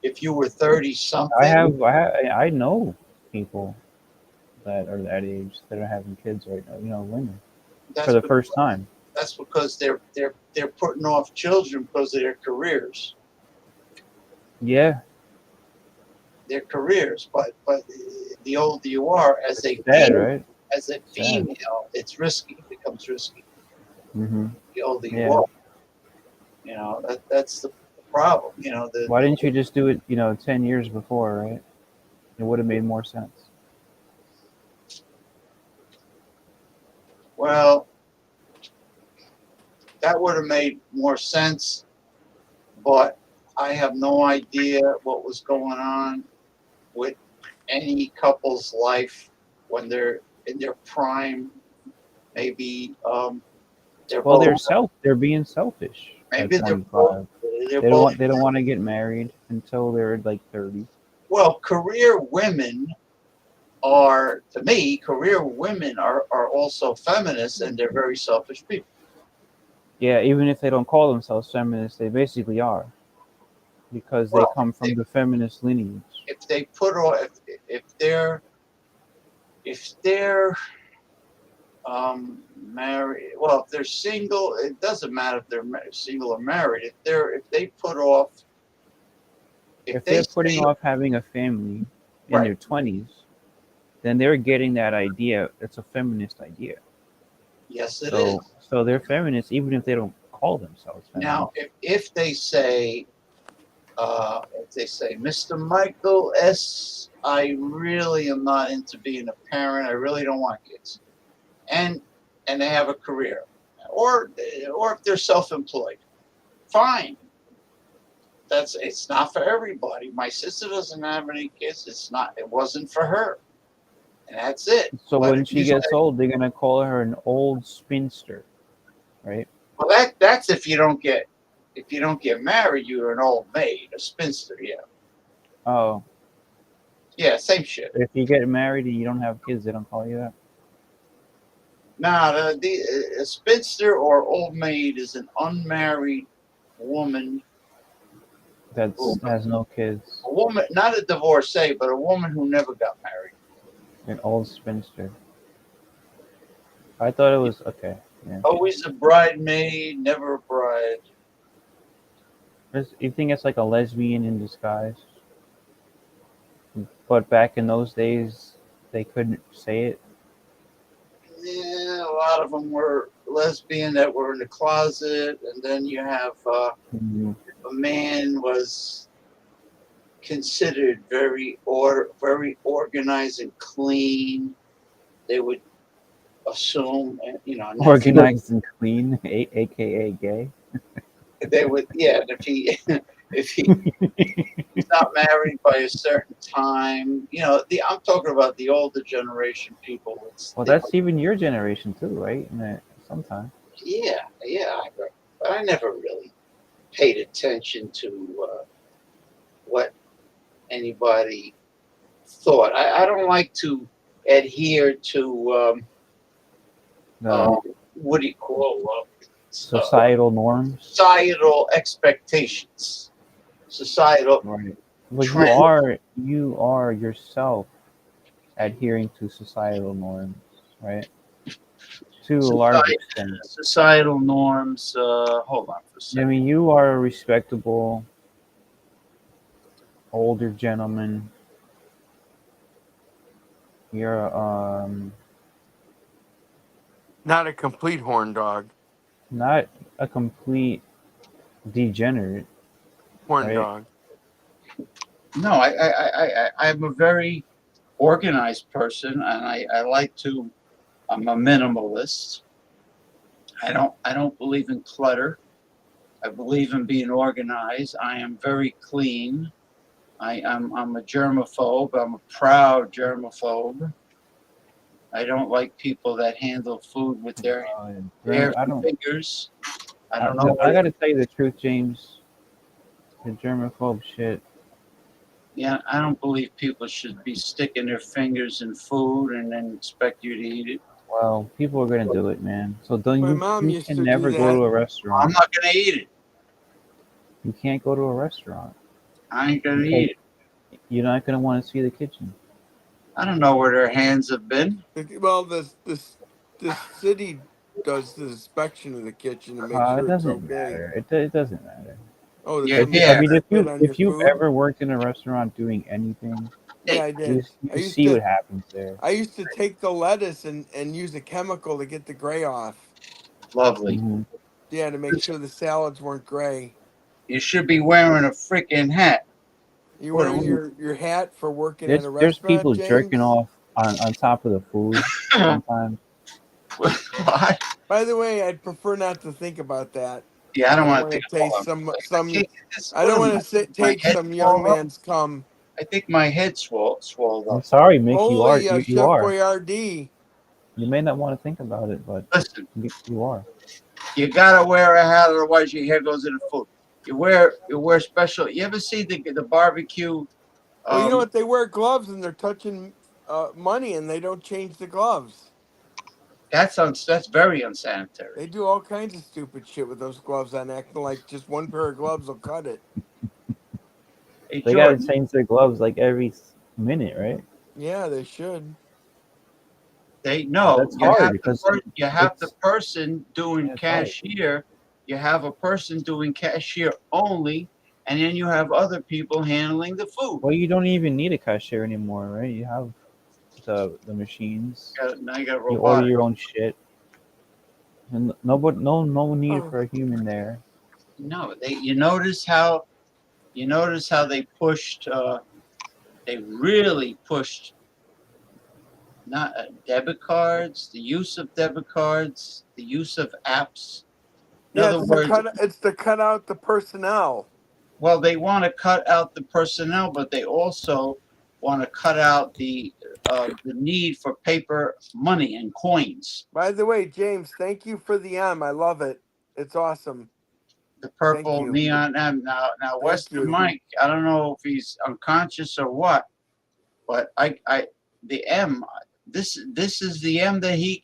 if you were 30 something. I know people that are that age that are having kids right now. You know, women for the first time. That's because they're putting off children because of their careers. Yeah. Their careers, but the older you are as a female, it's risky. It becomes risky. The older you are, you know, that's the problem. You know, why didn't you just do it? 10 years before, right? It would have made more sense. Well, that would have made more sense, but I have no idea what was going on with any couple's life when they're in their prime. Maybe they're being selfish. Maybe they don't want to get married until they're like 30. Well, career women are also feminists, and they're very selfish people. Yeah, even if they don't call themselves feminists, they basically are, because they come from the feminist lineage. If they put on, if they're married, well, if they're single, it doesn't matter if they're single or married. If they put off, if they're putting off having a family in their 20s, then they're getting that idea. It's a feminist idea. Yes, it is. So they're feminists, even if they don't call themselves feminists. Now, if they say, Mr. Michael S., I really am not into being a parent. I really don't want kids, and they have a career, or if they're self-employed, fine. It's not for everybody. My sister doesn't have any kids. It wasn't for her, and that's it. So when she gets old, they're gonna call her an old spinster, right? Well, that's if you don't get married, you're an old maid, a spinster. Yeah. Oh. Yeah, same shit. If you get married and you don't have kids, they don't call you that. Nah, a spinster or old maid is an unmarried woman that has no kids. A woman, not a divorcee, but a woman who never got married. An old spinster. I thought it was okay. Yeah. Always a bridemaid, never a bride. You think it's like a lesbian in disguise? But back in those days, they couldn't say it. Yeah, a lot of them were lesbian that were in the closet, and then you have if a man was considered very organized and clean, they would assume, Organized and clean, aka gay. they would, yeah. And if he's not married by a certain time, I'm talking about the older generation people. Well, that's even your generation too, right? Sometimes. Yeah, but I never really paid attention to what anybody thought. I don't like to adhere to what do you call Societal norms. societal expectations, societal Right. But trends. you are yourself adhering to societal norms, right? To a large extent. Societal norms. Hold on for a I second. mean, you are a respectable older gentleman. You're Not a complete horn dog. not a complete degenerate, Horn right? dog. No, I'm a very organized person, and I like to. I'm a minimalist. I don't believe in clutter. I believe in being organized. I am very clean. I'm a germaphobe. I'm a proud germaphobe. I don't like people that handle food with their bare I don't. fingers. I don't know I what. gotta tell you the truth, James. The germaphobe shit. Yeah, I don't believe people should be sticking their fingers in food and then expect you to eat it. Well, people are gonna do it, man. So don't My you? mom You used can to do never go that. to a I'm restaurant. not gonna eat it. You can't go to a restaurant I ain't gonna because eat it. you're not gonna want to see the kitchen. I don't know where their hands have been. Well, the city does the inspection of the kitchen to make It sure it's doesn't okay. matter. It doesn't matter. Oh, did Your somebody I hair. mean, spit on your if you've food? ever worked in a restaurant doing anything, Yeah, I you did. you see what happens there. I used to take the lettuce and use a chemical to get the gray off. Lovely. Mhm. Yeah, to make sure the salads weren't gray. You should be wearing a freaking hat. You What? wearing your hat for working at a There's restaurant, people jerking James? off on top of the food sometimes. What? By the way, I'd prefer not to think about that. Yeah, I I don't don't want to want think. to taste Hold on. some. Can't get this. I What don't am want to my take head some young swollen up? man's cum. I think my head swelled I'm up. sorry, Mick. Holy You Chef are. Boyardee. You may not want to think about it, but Listen, you are. you gotta wear a hat, otherwise your hair goes in the food. You wear special. You ever see the barbecue? Well, you know what? They wear gloves and they're touching money and they don't change the gloves. That's very unsanitary. They do all kinds of stupid shit with those gloves on, acting like just one pair of gloves will cut it. Hey They gotta Jordan, change their gloves like every minute, right? Yeah, they should. they But know that's hard because you have the it's person doing it's hard. cashier. You have a person doing cashier only, and then you have other people handling the food. Well, you don't even need a cashier anymore, right? You have the machines. Now you got You order robotic. your own shit, and no need Oh. for a human there. No, you notice how they pushed. They really pushed not debit cards, the use of debit cards, the use of apps. In Yeah, other words, it's to cut out the personnel. well, they want to cut out the personnel, but they also want to cut out the need for paper money and coins. By the way, James, thank you for the M. I love it. It's awesome. The Thank purple you. neon M. Now, Thank Western you. Mike, I don't know if he's unconscious or what, but the M. This is the M that he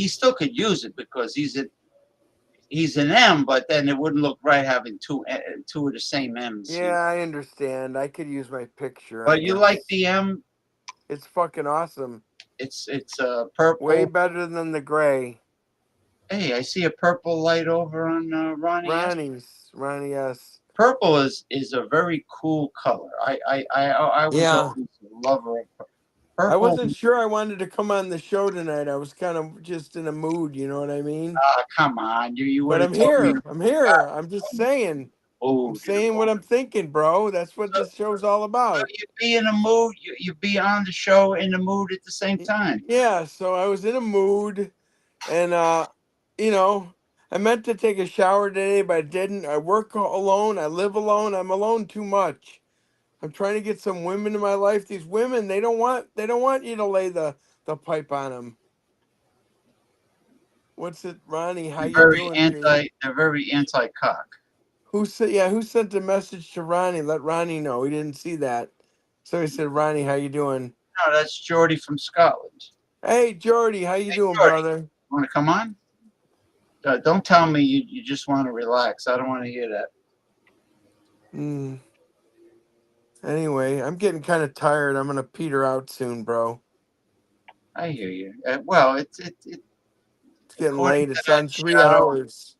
still could use it because he's an M, but then it wouldn't look right having two of the same M's. Yeah, I understand. I could use my picture. I But you like guess. the M? It's fucking awesome. It's purple. Way better than the gray. Hey, I see a purple light over on Ronnie. Ronnie S. Purple is a very cool color. I was Yeah. always a lover of. I Purple. wasn't sure I wanted to come on the show tonight. I was kind of just in a mood, you know what I mean? Come on, you would But have I'm told me. here. I'm here. I'm just saying. I'm Mood. saying what I'm thinking, bro. That's what this show's all about. You be in a mood. You be on the show in the mood at the same time. Yeah, so I was in a mood, and you know, I meant to take a shower today, but I didn't. I work alone. I live alone. I'm alone too much. I'm trying to get some women in my life. These women, they don't want you to lay the pipe on them. What's it, Ronnie? How you doing? They're very anti-cock. Who sent the message to Ronnie? Let Ronnie know. He didn't see that. So he said, Ronnie, how you doing? No, that's Jordy from Scotland. Hey, Jordy, how you doing, Jordy. brother? Want to come on? Don't tell me you just want to relax. I don't want to hear that. Anyway, I'm getting kind of tired. I'm gonna peter out soon, bro. I hear you. Well, it's getting according late. to It's that on 3 shadow- hours.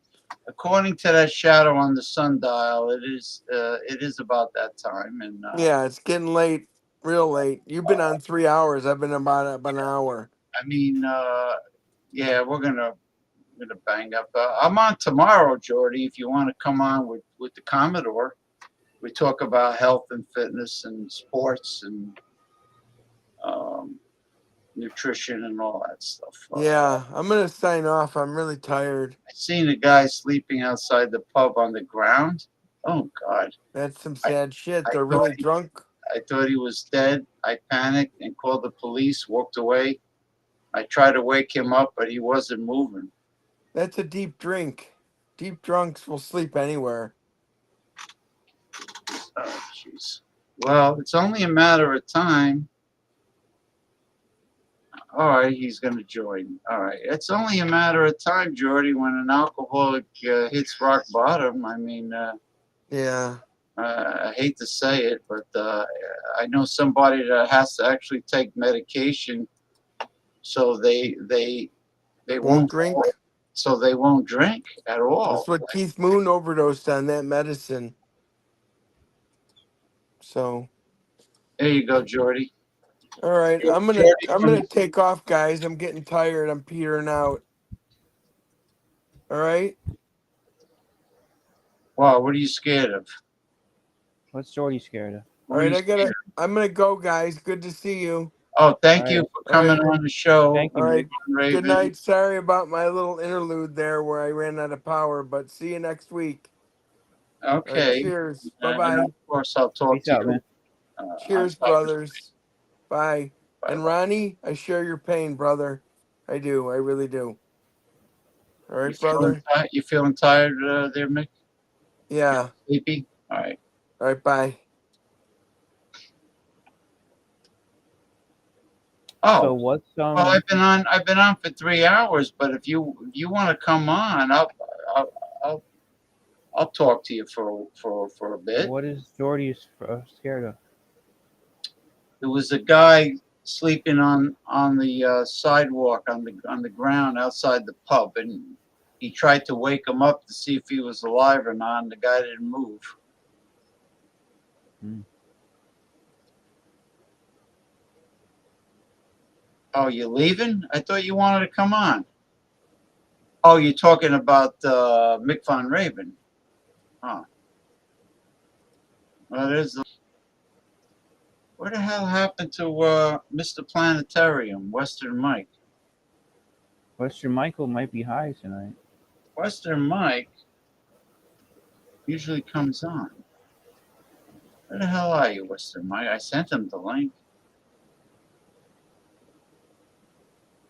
According to that shadow on the sundial, it is about that time. And Yeah, it's getting late, real late. You've been on 3 hours. I've been about an hour. I mean, yeah, we're gonna bang up. I'm on tomorrow, Jordy. If you want to come on with the Commodore, we talk about health and fitness and sports and nutrition and all that stuff. Yeah, I'm gonna sign off. I'm really tired. I seen a guy sleeping outside the pub on the ground. Oh God, That's some sad shit. I They're thought really drunk. I thought he was dead. I panicked and called the police. Walked away. I tried to wake him up, but he wasn't moving. That's a deep drink. Deep drunks will sleep anywhere. Oh, jeez. Well, it's only a matter of time. All right, he's going to join. All right. It's only a matter of time, Jordy, when an alcoholic hits rock bottom. I mean, yeah. I hate to say it, but I know somebody that has to actually take medication so they won't drink. So they won't drink at all. That's what Keith Moon overdosed on, that medicine. So. There you go, Jordy. All right, I'm gonna take off, guys. I'm getting tired. I'm petering out. All right. Wow, what are you scared of? What's Jordy scared of? All right, I'm gonna go, guys. Good to see you. Oh, thank you for coming on the show. Thank you. All right. Raven. Good night. Sorry about my little interlude there where I ran out of power, but see you next week. Okay. All right, cheers. Bye And bye. of course, I'll talk Peace to out, you. man. Cheers, brothers. Bye. And Ronnie, I share your pain, brother. I do. I really do. All right, brother. You feeling tired there, Mick? Yeah. Sleepy? All right. All right. Bye. Oh, So what's well, I've been on for 3 hours, but if you want to come on, I'll talk to you for a bit. What is Jordy scared of? There was a guy sleeping on the sidewalk on the ground outside the pub, and he tried to wake him up to see if he was alive or not, and the guy didn't move. Oh, you're leaving? I thought you wanted to come on. Oh, you're talking about Mick Von Raven. Huh. Well, where the hell happened to Mr. Planetarium, Western Mike? Western Michael might be high tonight. Western Mike usually comes on. Where the hell are you, Western Mike? I sent him the link.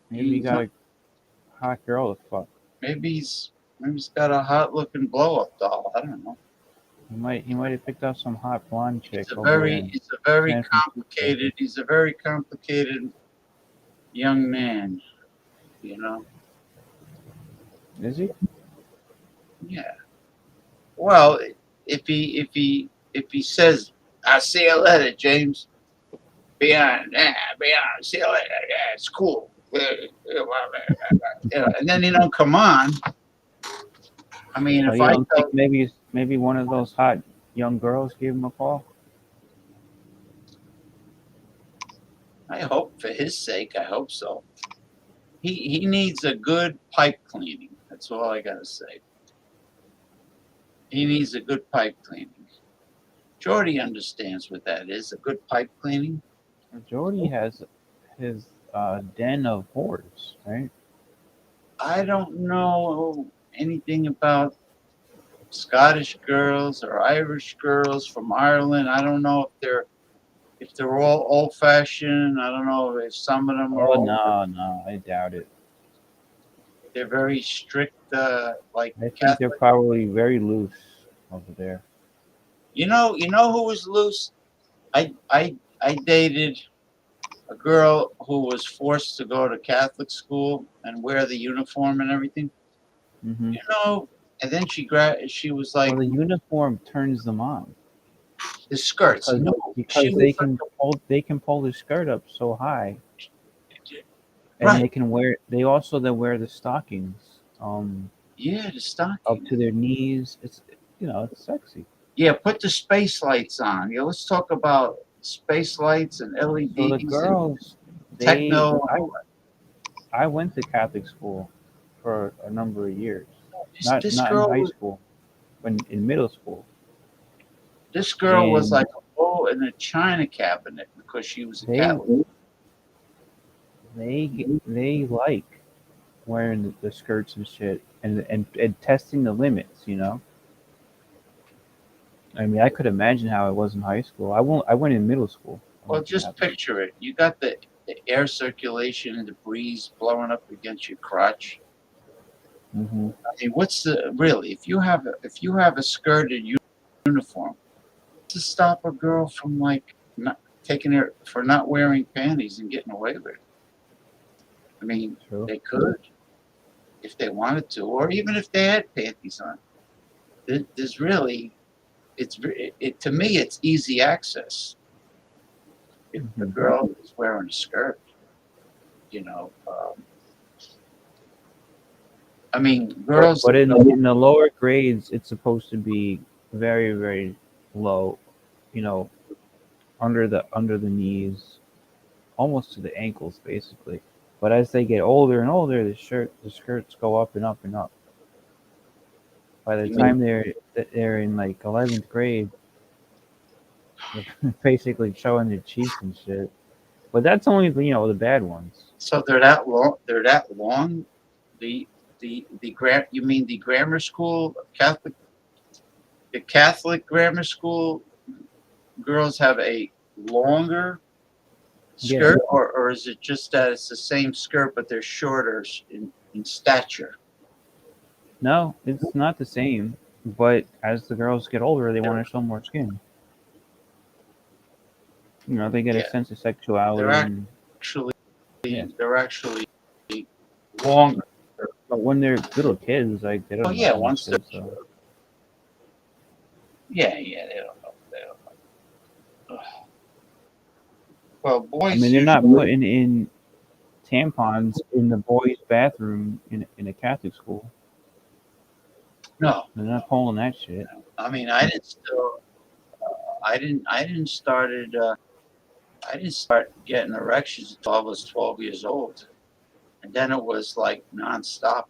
Maybe he got a hot girl to fuck. Maybe he's got a hot looking blow up doll. I don't know. He might have picked up some hot blonde chick. He's a very complicated young man, you know. Is he? Yeah. Well, if he says, "I'll see you later, James," be on, see you later. Yeah, it's cool. And then he don't come on. I mean, if you I don't think maybe one of those hot young girls gave him a call. I hope for his sake, I hope so. He needs a good pipe cleaning. That's all I gotta say. He needs a good pipe cleaning. Jordy understands what that is, a good pipe cleaning. Jordy has his den of whores, right? I don't know anything about Scottish girls or Irish girls from Ireland. I don't know if they're all old fashioned. I don't know if some of them are. Oh no, I doubt it. They're very strict, like I think Catholic. they're probably very loose over there. You know who was loose? I dated a girl who was forced to go to Catholic school and wear the uniform and everything. Mm-hmm. You know, and then she was like, well, the uniform turns them on. The skirts, because they can pull the skirt up so high, and right. they can wear. They also then wear the stockings. Yeah, the stockings up to their knees. It's it's sexy. Yeah, put the space lights on. Yeah, let's talk about space lights and LEDs. So the girls, techno. I went to Catholic school for a number of years. Not This in girl high was, school, but in middle school. This girl was And like in a china cabinet because she was a they Catholic. they like wearing the skirts and shit and testing the limits. I mean, I could imagine how it was in high school. I went in middle school. Well, just picture it. You got the air circulation and the breeze blowing up against your crotch. Mm-hmm. I mean, what's the really? If you have a skirted uniform, to stop a girl from like not taking her for not wearing panties and getting away with it? I mean, they could if they wanted to, or even if they had panties on. There's really, to me, it's easy access. If the girl is wearing a skirt, I mean, girls. But in the lower grades, it's supposed to be very, very low, under the knees, almost to the ankles, basically. But as they get older and older, the skirts go up and up and up. By the time they're in like 11th grade, they're basically showing their cheeks and shit. But that's only the bad ones. So they're that long. They're that long. You mean the grammar school Catholic? The Catholic grammar school girls have a longer skirt, or is it just that it's the same skirt but they're shorter in stature? No, it's not the same. But as the girls get older, they want to show more skin. They get a sense of sexuality. They're actually longer. But when they're little kids, like they don't. Oh yeah, once they're. Yeah, they don't know. Ugh. Well, boys. I mean, they're not putting in tampons in the boys' bathroom in a Catholic school. No, they're not pulling that shit. I mean, I didn't start getting erections until I was 12 years old, and then it was like nonstop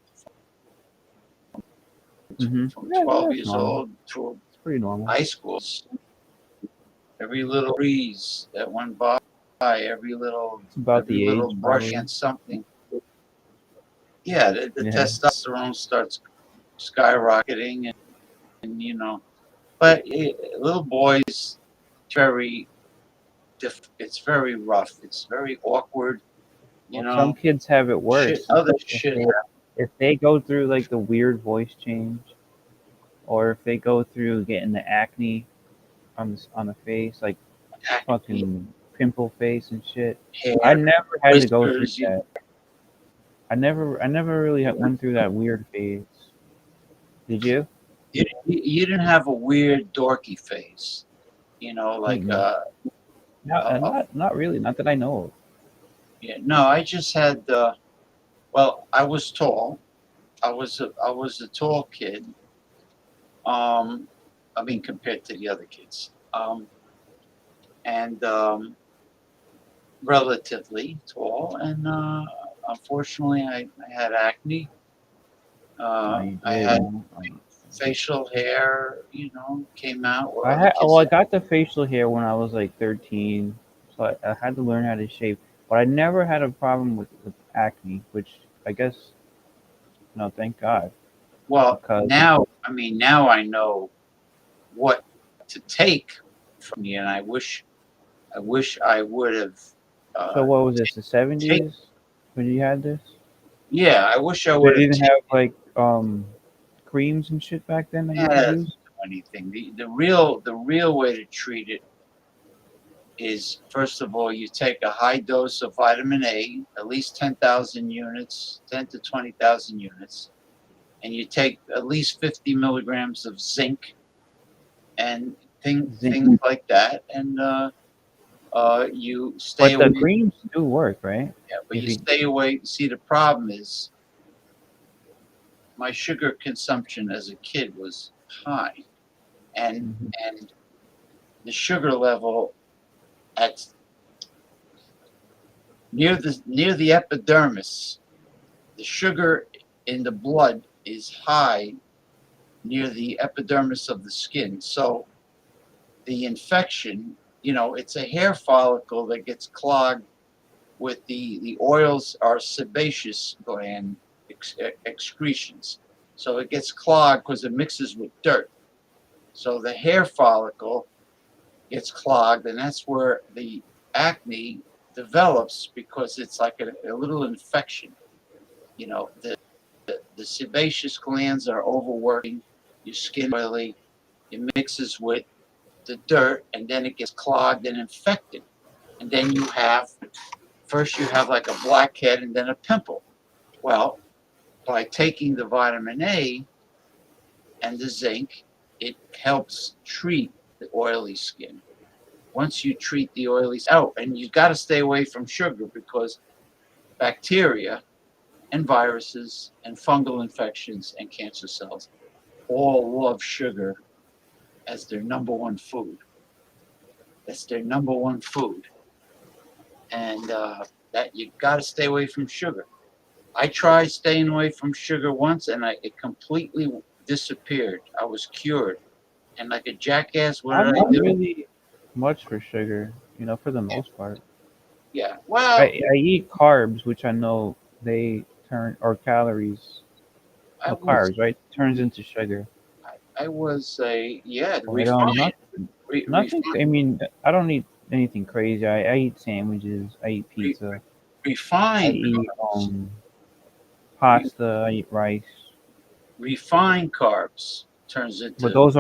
from 12 years old to pretty normal. High school. Every little breeze that went by, every little brush and something. Yeah, the testosterone starts skyrocketing, and but little boys, it's very rough. It's very awkward. Some kids have it worse. Shit. If they go through like the weird voice change, or if they go through getting the acne on the face, like fucking pimple face and shit. I never had to go through that. I never really went through that weird phase. Did you? You didn't have a weird dorky face, like not really, not that I know of. Yeah, no, I just had. Well, I was tall. I was a tall kid. I mean, compared to the other kids. And relatively tall, and unfortunately, I had acne. You I did. had facial hair, came out where I other had. kids. Oh, I got the facial hair when I was like 13, so I had to learn how to shave. But I never had a problem with acne, which I guess, no, thank God. Well, Because now I know what to take from you, and I wish I would have. so what was this? The Take, 70s when you had this? yeah, I wish I They would have didn't have taken. like creams and shit back then that you could Yeah, use. anything. The real way to treat it is, first of all, you take a high dose of vitamin A, at least 10,000 units, 10 to 20,000 units, and you take at least 50 milligrams of zinc and Zinc. things like that, and you stay But the away. creams do work, right? Yeah, but If you you stay away. See, the problem is my sugar consumption as a kid was high, and Mhm. and the sugar level at near the epidermis, the sugar in the blood is high near the epidermis of the skin. So the infection, it's a hair follicle that gets clogged with the oils are sebaceous gland excretions. So it gets clogged because it mixes with dirt. So the hair follicle gets clogged, and that's where the acne develops because it's like a little infection. The sebaceous glands are overworking, your skin oily, it mixes with the dirt, and then it gets clogged and infected. And then first you have like a blackhead and then a pimple. Well, by taking the vitamin A and the zinc, it helps treat the oily skin. Once you treat the oily out, and you've got to stay away from sugar because bacteria and viruses and fungal infections and cancer cells all love sugar as their number one food. That's their number one food, and that you got to stay away from sugar. I tried staying away from sugar once, and it completely disappeared. I was cured, and like a jackass, what I'm did I not do? really much for sugar, for the most part. Yeah, I, well, I eat carbs, which I know they turn, or calories, I no was carbs, right? Turns into sugar. I was a yeah But refined nothing. I mean, I don't eat anything crazy. I eat sandwiches. I eat re, pizza. I refined eat carbs. Re, pasta. I eat rice. refined carbs turns But into those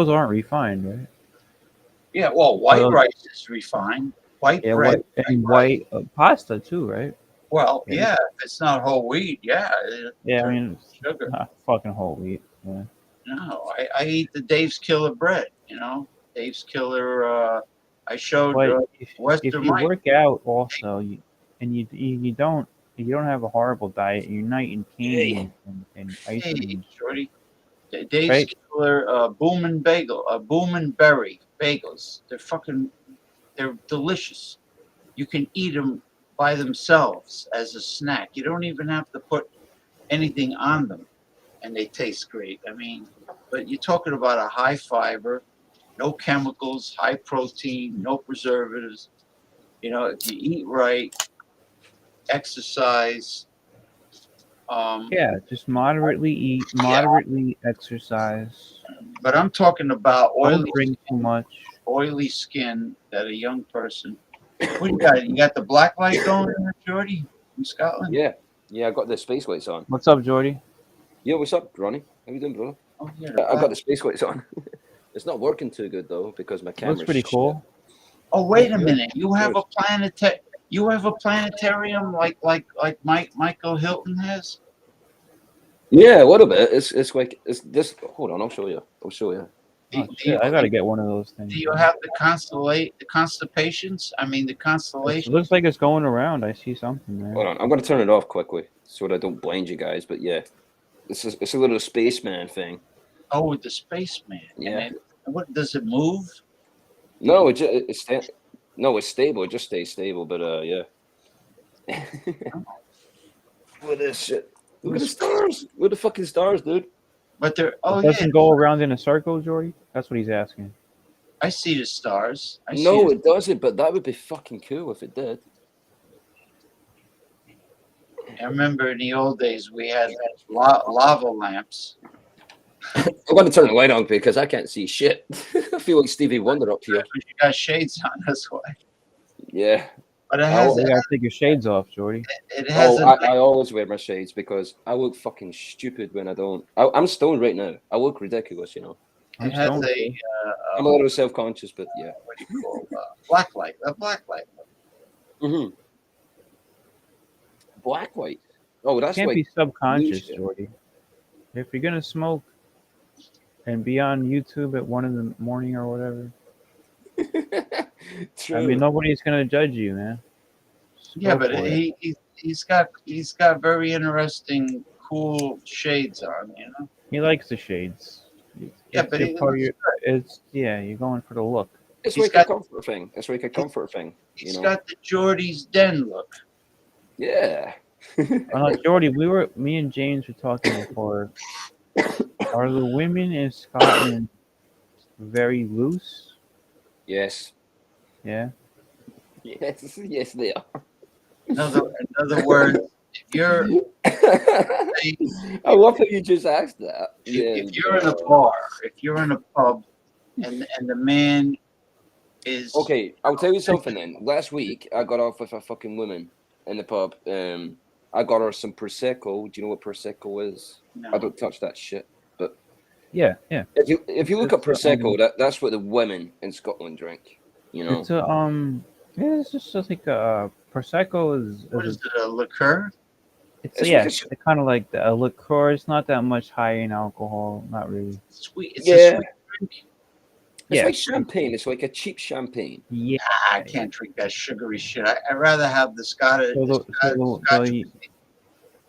aren't refined, right? yeah. Well, Or white rice is refined. White yeah, bread, white and white pasta too, right? well, Yeah, yeah. If it's not whole wheat, yeah, it yeah. I turns mean, to sugar. it's not fucking whole wheat. Yeah. No, I eat the Dave's Killer bread. Dave's Killer. I showed But if Western you Mike. work out also, and you don't have a horrible diet, you're not eating candy Hey, and ice hey, cream and shit, shorty. Dave's right? Killer Boomin' Bagel, Boomin' Berry bagels. They're delicious. You can eat them by themselves as a snack. You don't even have to put anything on them, and they taste great. I mean, but you're talking about a high fiber, no chemicals, high protein, no preservatives. If you eat right, exercise, um, Yeah, just moderately eat, yeah. moderately exercise. But I'm talking about Don't drink too much. oily skin that a young person. What you got? You got the black light going in there, Jordy, in Scotland? Yeah, yeah, I got the space lights on. What's up, Jordy? Yo, what's up, Ronnie? How you doing, brother? Oh yeah, I got the space lights on. It's not working too good though because my Looks camera's pretty shit. cool. Oh wait a Good. minute. You have Cheers. a planetarium like Michael Hilton has. Yeah, a little bit. It's like it's this. Hold on, I'll show you. I'll show you. Oh shit, I gotta get one of those things. Do you have the constellations? I mean the It constellation. looks like it's going around. I see something there. Hold on, I'm gonna turn it off quickly so that I don't blind you guys. But yeah, it's a little spaceman thing. Oh, with the spaceman. Yeah. And what does it move? No, it's No, it's stable. It just stays stable. But yeah. Look at this shit. Look at the stars. Look at the fucking stars, dude. But they're It yeah. doesn't go around in a circle, Jordy? That's what he's asking. I see the stars. No, it doesn't. But that would be fucking cool if it did. I remember in the old days we had lava lamps. I'm going to turn the light on because I can't see shit. I feel like Stevie Wonder up here. You got shades on, that's why. Yeah. But it has. You gotta take your shades off, Jordy. It has. I always wear my shades because I look fucking stupid when I don't. I'm stoned right now. I look ridiculous, you know. It has a. I'm a little self-conscious, but yeah. What do you call black light? A black light. Mm-hmm. Black light. Oh, that's Can't like be subconscious, Jordy. If you're gonna smoke and be on YouTube at 1 a.m. or whatever, True. I mean, nobody's gonna judge you, man. Just Yeah, go but for it. he's got very interesting, cool shades on. You know. He likes the shades. Yeah, It's but a part of you're going for the look. It's He's like got- a comfort thing. It's like a comfort thing. You He's know. got the Geordie's Den look. Yeah. Jordy, me and James were talking before. Are the women in Scotland very loose? Yes. Yeah. Yes. Yes, they are. In other words, if you're I love how you just asked that. if you're in a bar, if you're in a pub, and the man is Okay, I'll tell you something then. Last week, I got off with a fucking woman in the pub. I got her some Prosecco. Do you know what Prosecco is? No. I don't touch that shit. But Yeah. if you look up It's, Prosecco, that's what the women in Scotland drink. You know. It's a yeah, it's just like a Prosecco is. what is it, a liqueur? It's It's yeah, like a it's kind of like a liqueur. It's not that much high in alcohol, not really. Sweet. It's Yeah. a sweet drink. It's Yeah. like champagne. It's like a cheap champagne. Yeah. I can't drink that sugary shit. I'd rather have the Scottish.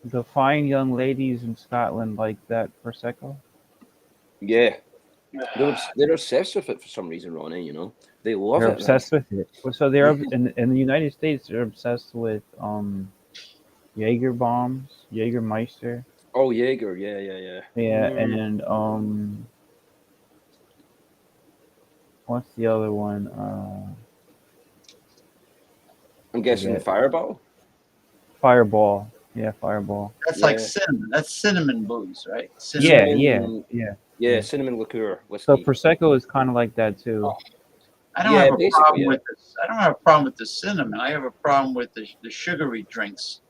The fine young ladies in Scotland like that Prosecco. Yeah. They're obsessed with it for some reason, Ronnie. You know, they love They're it. obsessed with it. So they're in the United States. They're obsessed with Jaeger bombs, Jägermeister. Oh, Jaeger. Yeah. Yeah, and what's the other one? I'm guessing forget. Fireball. Fireball. Yeah, Fireball. That's like cinnamon. That's cinnamon booze, right? Yeah, Cinnamon. yeah. Cinnamon liqueur. Whiskey. So Prosecco is kind of like that too. I don't have a problem with this. I don't have a problem with the cinnamon. I have a problem with the sugary drinks,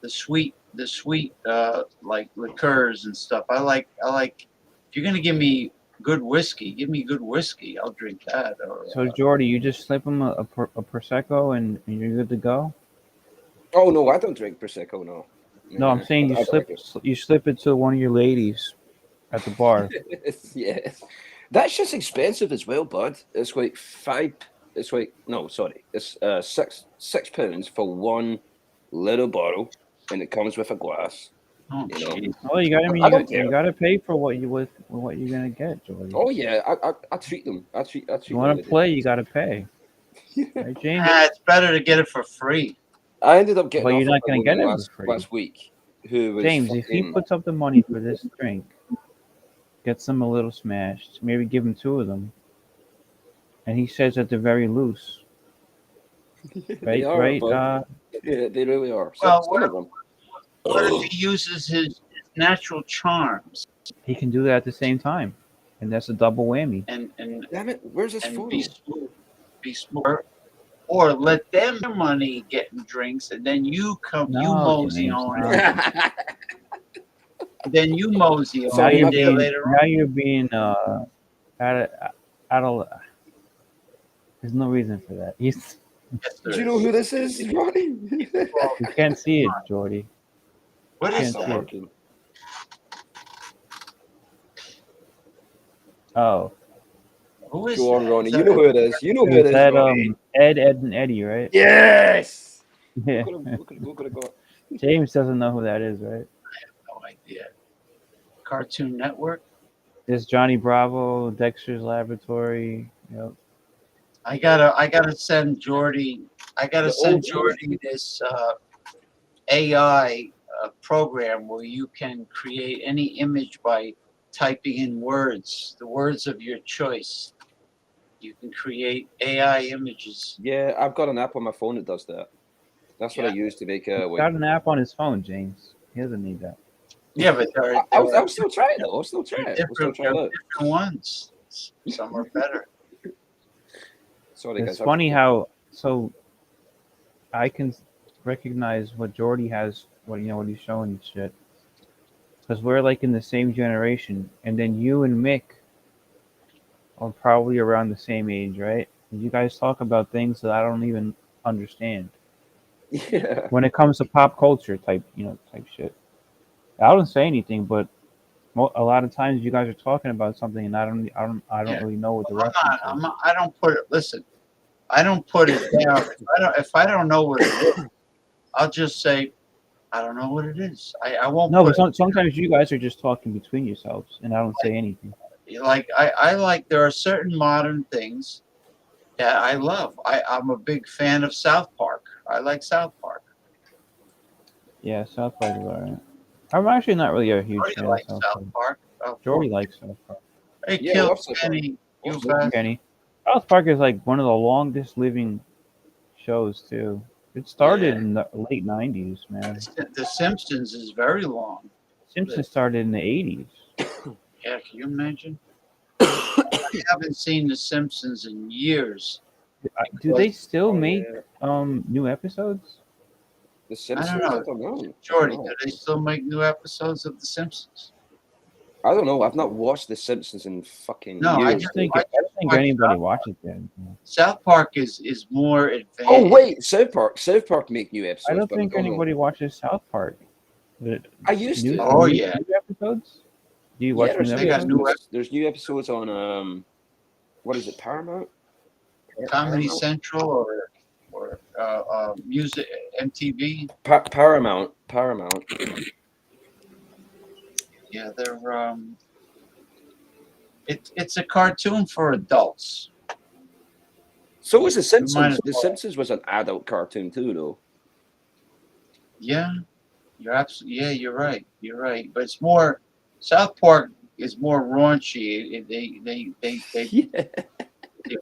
the sweet like liqueurs and stuff. I like. If you're gonna give me good whiskey, give me good whiskey. I'll drink that. Or So Jordy, you just slip them a Prosecco and you're good to go. Oh no, I don't drink Prosecco. No. No, I'm saying I don't you slip it to one of your ladies at the bar. Yes. That's just expensive as well, bud. It's like it's £6 for one little bottle, and it comes with a glass. Oh, you know? Well, you gotta care. you gotta pay for what you're gonna get, Jordy. Oh yeah, I treat them. I treat. You want to play, you gotta pay. Right, James? it's better to get it for free. I ended up getting. But you're off not with a gonna get woman it for free. last week. Who was James, if he fucking- puts up the money for this drink, gets them a little smashed, maybe give him 2 of them, and he says that they're very loose. They Right, are, right. bud. Yeah, they really are. Well, Some of them. What if he uses his natural charms He can do that at the same time, and that's a double whammy. and Damn it! Where's this and phone? be smart, or let them money get in drinks, and then you mosey James, on. no. Then you mosey Now on you're a day being, later now on. you're being out of. There's no reason for that. He's. Do you know who this is, Ronnie? You can't see it, Jordy. What You is can't that? see it. Oh. Who is Go on, that? Ronnie. Is You that- know who it is. You know who it Is is. that Ronnie. Ed, and Eddie, right? Yes. Yeah. Who could have got? James doesn't know who that is, right? No idea. Cartoon Network. There's Johnny Bravo, Dexter's Laboratory. Yep. I gotta send Jordy. I gotta The send OGs. Jordy this AI program where you can create any image by typing in words, the words of your choice. You can create AI images. Yeah, I've got an app on my phone that does that. That's what I use to make He's like. got an app on his phone, James. He doesn't need that. Yeah, but I'll still try it though. I'll still try it. We'll still try it out. different ones. Some are better. Sorry, It's guys. funny how I can recognize what Jordy has, what he's showing and shit, because we're like in the same generation, and then you and Mick are probably around the same age, right? And you guys talk about things that I don't even understand Yeah. when it comes to pop culture type shit. I don't say anything, but a lot of times you guys are talking about something, and I don't really know what the reference is. I don't put it. Listen, I don't put it down. If I don't know what it is, I'll just say I don't know what it is. I won't. No, put but sometimes you guys are just talking between yourselves, and I don't say anything. Like I like there are certain modern things that I love. I'm a big fan of South Park. I like South Park. Yeah, South Park is alright. I'm actually not really a huge fan of South Park. Jordy likes South Park. They Yeah, killed love South Park. Kenny. You Love bastard. Kenny. South Park is like one of the longest living shows too. It started in the late '90s, man. The Simpsons is very long. Simpsons started in the '80s. Yeah, can you imagine? I haven't seen The Simpsons in years. Do they still make new episodes? The I Simpsons? don't know. Jordy, do they still make new episodes of The Simpsons? I don't know. I've not watched The Simpsons in fucking No, years. I don't think anybody watches that. South Park is more advanced. Oh wait, South Park. South Park make new episodes. I don't but think anybody watches South Park. I used to. New episodes? Do you watch there's new new episodes? There's new episodes on what is it? Paramount. Comedy Paramount? Central or music MTV. Paramount. Yeah, they're it's a cartoon for adults. So was The Simpsons. Might as The well. Simpsons was an adult cartoon too, though. Yeah, you're absolutely you're right. You're right. But it's more South Park is more raunchy. They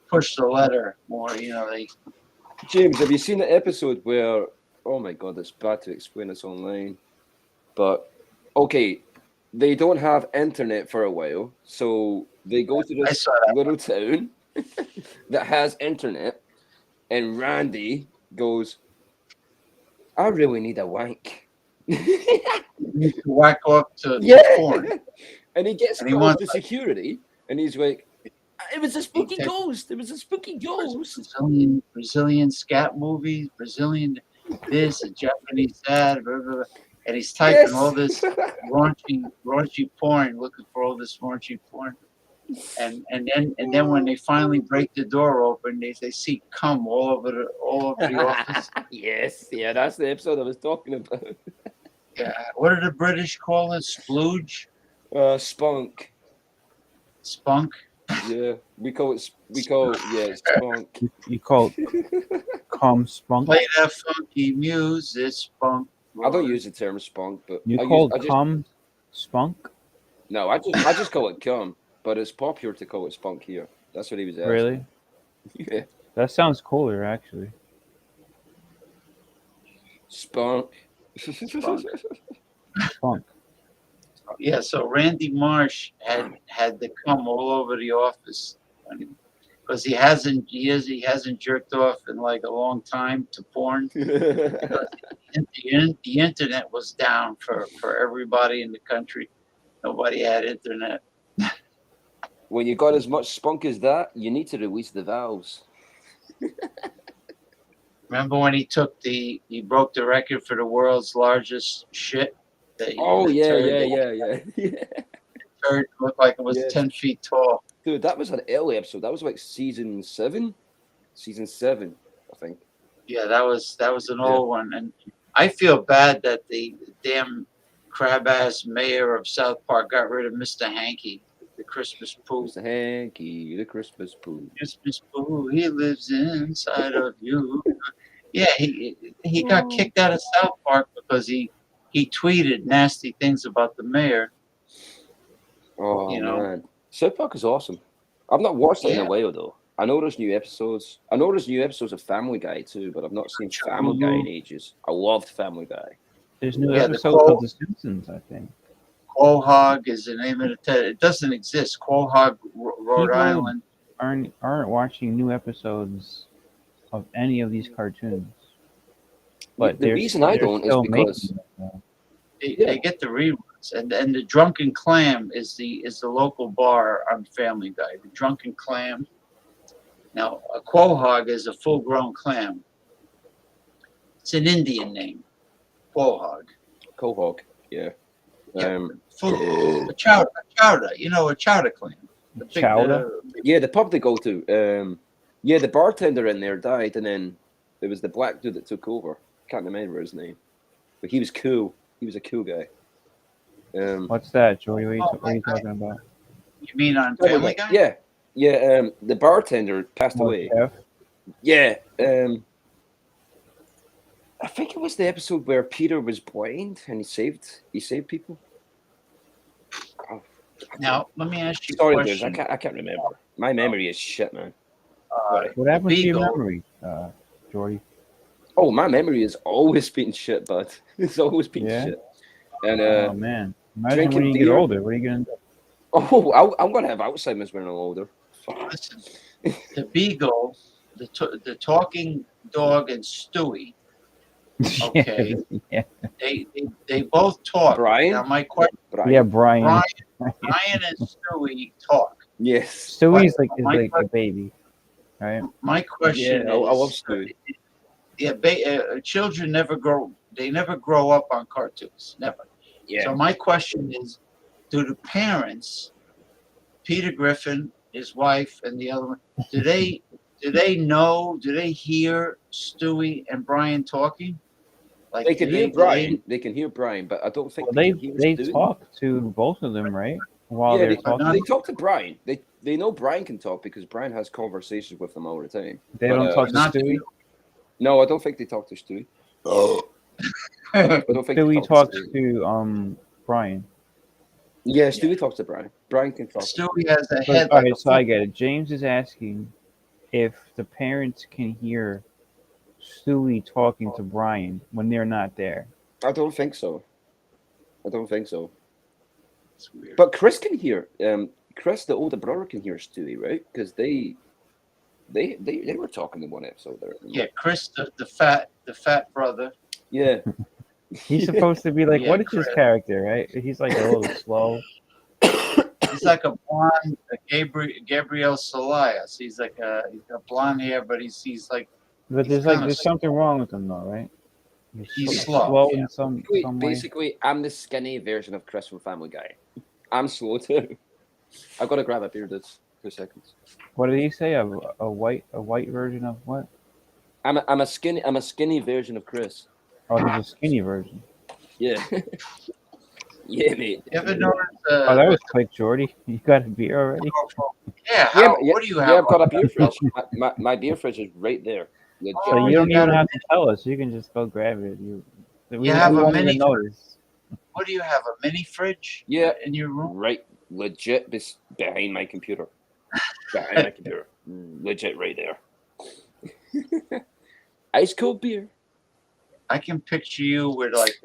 push the letter more. They. James, have you seen the episode where? Oh my God, it's bad to explain this online, but okay, they don't have internet for a while, so they go to this little town that has internet, and Randy goes, "I really need a wank." You need to whack off to porn. And he gets And he called wants to security, and he's like, "It was a spooky ghost. It was a spooky ghost." Brazilian scat movies, Brazilian this, and Japanese that, blah, blah, blah. And he's typing all this raunchy porn, looking for all this raunchy porn. And then when they finally break the door open, they see cum all over the office. Yes, yeah, that's the episode I was talking about. Yeah, what do the British call it? Splooge? Spunk. Spunk? Yeah, we call it spunk. You call it spunk? Play that funky music, spunk. I don't use the term spunk, but You I call use, spunk? No, I just call it cum, but it's popular to call it spunk here. That's what he was asking. Really? Yeah. That sounds cooler, actually. Spunk. Spunk. Yeah, so Randy Marsh had to come all over the office because he hasn't jerked off in like a long time to porn. The internet was down for everybody in the country. Nobody had internet. When you got as much spunk as that, you need to release the valves. Remember when he broke the record for the world's largest shit? Oh yeah. Turd looked like it was 10 feet tall. Dude, that was an early episode. That was like season 7, I think. Yeah, that was an old one, and I feel bad that the damn crab ass mayor of South Park got rid of Mr. Hankey. the Christmas Pooh. Mr. Hanky, the Christmas Pooh. Christmas Pooh, he lives inside of you. Yeah, he got kicked out of South Park because he tweeted nasty things about the mayor. Oh You know? man, South Park is awesome. I've not watched it in a while though. I know there's new episodes. I know there's new episodes of Family Guy too, but I've not seen Family Guy in ages. I loved Family Guy. There's new Yeah, episodes of The Simpsons, I think. Quahog is the name of the. It doesn't exist. Quahog, Rhode People Island. aren't watching new episodes of any of these cartoons. But the reason I don't is because They get the reruns, and the Drunken Clam is the local bar on Family Guy. The Drunken Clam. Now, a quahog is a full-grown clam. It's an Indian name. Quahog. Quahog, yeah. A chowder. You know, a chowder clam. Yeah, the pub they go to. Yeah, the bartender in there died, and then there was the black dude that took over. Can't remember his name, but he was cool. He was a cool guy. What's that, Joey? What are you talking about? You mean on Family Guy? Yeah, yeah. The bartender passed away. Jeff? Yeah. I think it was the episode where Peter was blind and he saved people. Oh, now let me ask you Sorry, a question. dude, I can't remember. My memory is shit, man. What happened to your memory, Jordy? Oh, my memory has always been shit, bud. It's always been shit. And oh man, imagine when you get older. What are you gonna do? Oh, I'm gonna have Alzheimer's when I'm older. Listen, the Beagle, the talking dog, and Stewie. Okay, Yeah. They both talk. Brian. Now my question. Yeah, Brian. Brian and Stewie talk. Yes. Stewie's like a baby, right? My question Yeah, I love Stewie. Yeah, children never grow. They never grow up on cartoons. Never. Yeah. So my question is, do the parents, Peter Griffin, his wife, and the other one, do they know? Do they hear Stewie and Brian talking? Like They can hear Brian. They can hear Brian, but I don't think Well, they can hear they Stewie. talk to both of them, right? While Yeah, they're talking. they talk to Brian. They know Brian can talk because Brian has conversations with them all the time. They don't talk to Stewie. No, I don't think they talk to Stewie. Oh. I don't think Stewie they talks Stewie. to Brian. Yeah, Stewie talks to Brian. Brian can talk. Stewie has a But, head. all Like right, a so I get it. James is asking if the parents can hear Stewie talking to Brian when they're not there. I don't think so. But Chris can hear. Chris, the older brother, can hear Stewie, right? Because they were talking in one episode there. Yeah, Chris, the fat brother. Yeah. He's supposed to be like, Yeah, what is his Chris. character, right? He's like a little slow. He's like a blonde Gabriel Solias. He's got blonde hair, but he's like. But there's something wrong with him, though, right? He's slow. in some way. Basically, I'm the skinny version of Chris from Family Guy. I'm slow too. I've got to grab a beer. That's 2 seconds. What did he say? A white version of what? I'm a skinny version of Chris. Oh, there's a skinny version. Yeah. Yeah, mate. You ever notice? Oh, that was quick, Jordy. You got a beer already? Yeah. What do you have? Yeah, I've got a beer fridge. My beer fridge is right there. Legit. So you don't even have to tell us. You can just go grab it. We have a won't mini even notice. What do you have? A mini fridge? Yeah, in your room? Right, legit behind my computer. Behind my computer, legit right there. Ice cold beer. I can picture you with like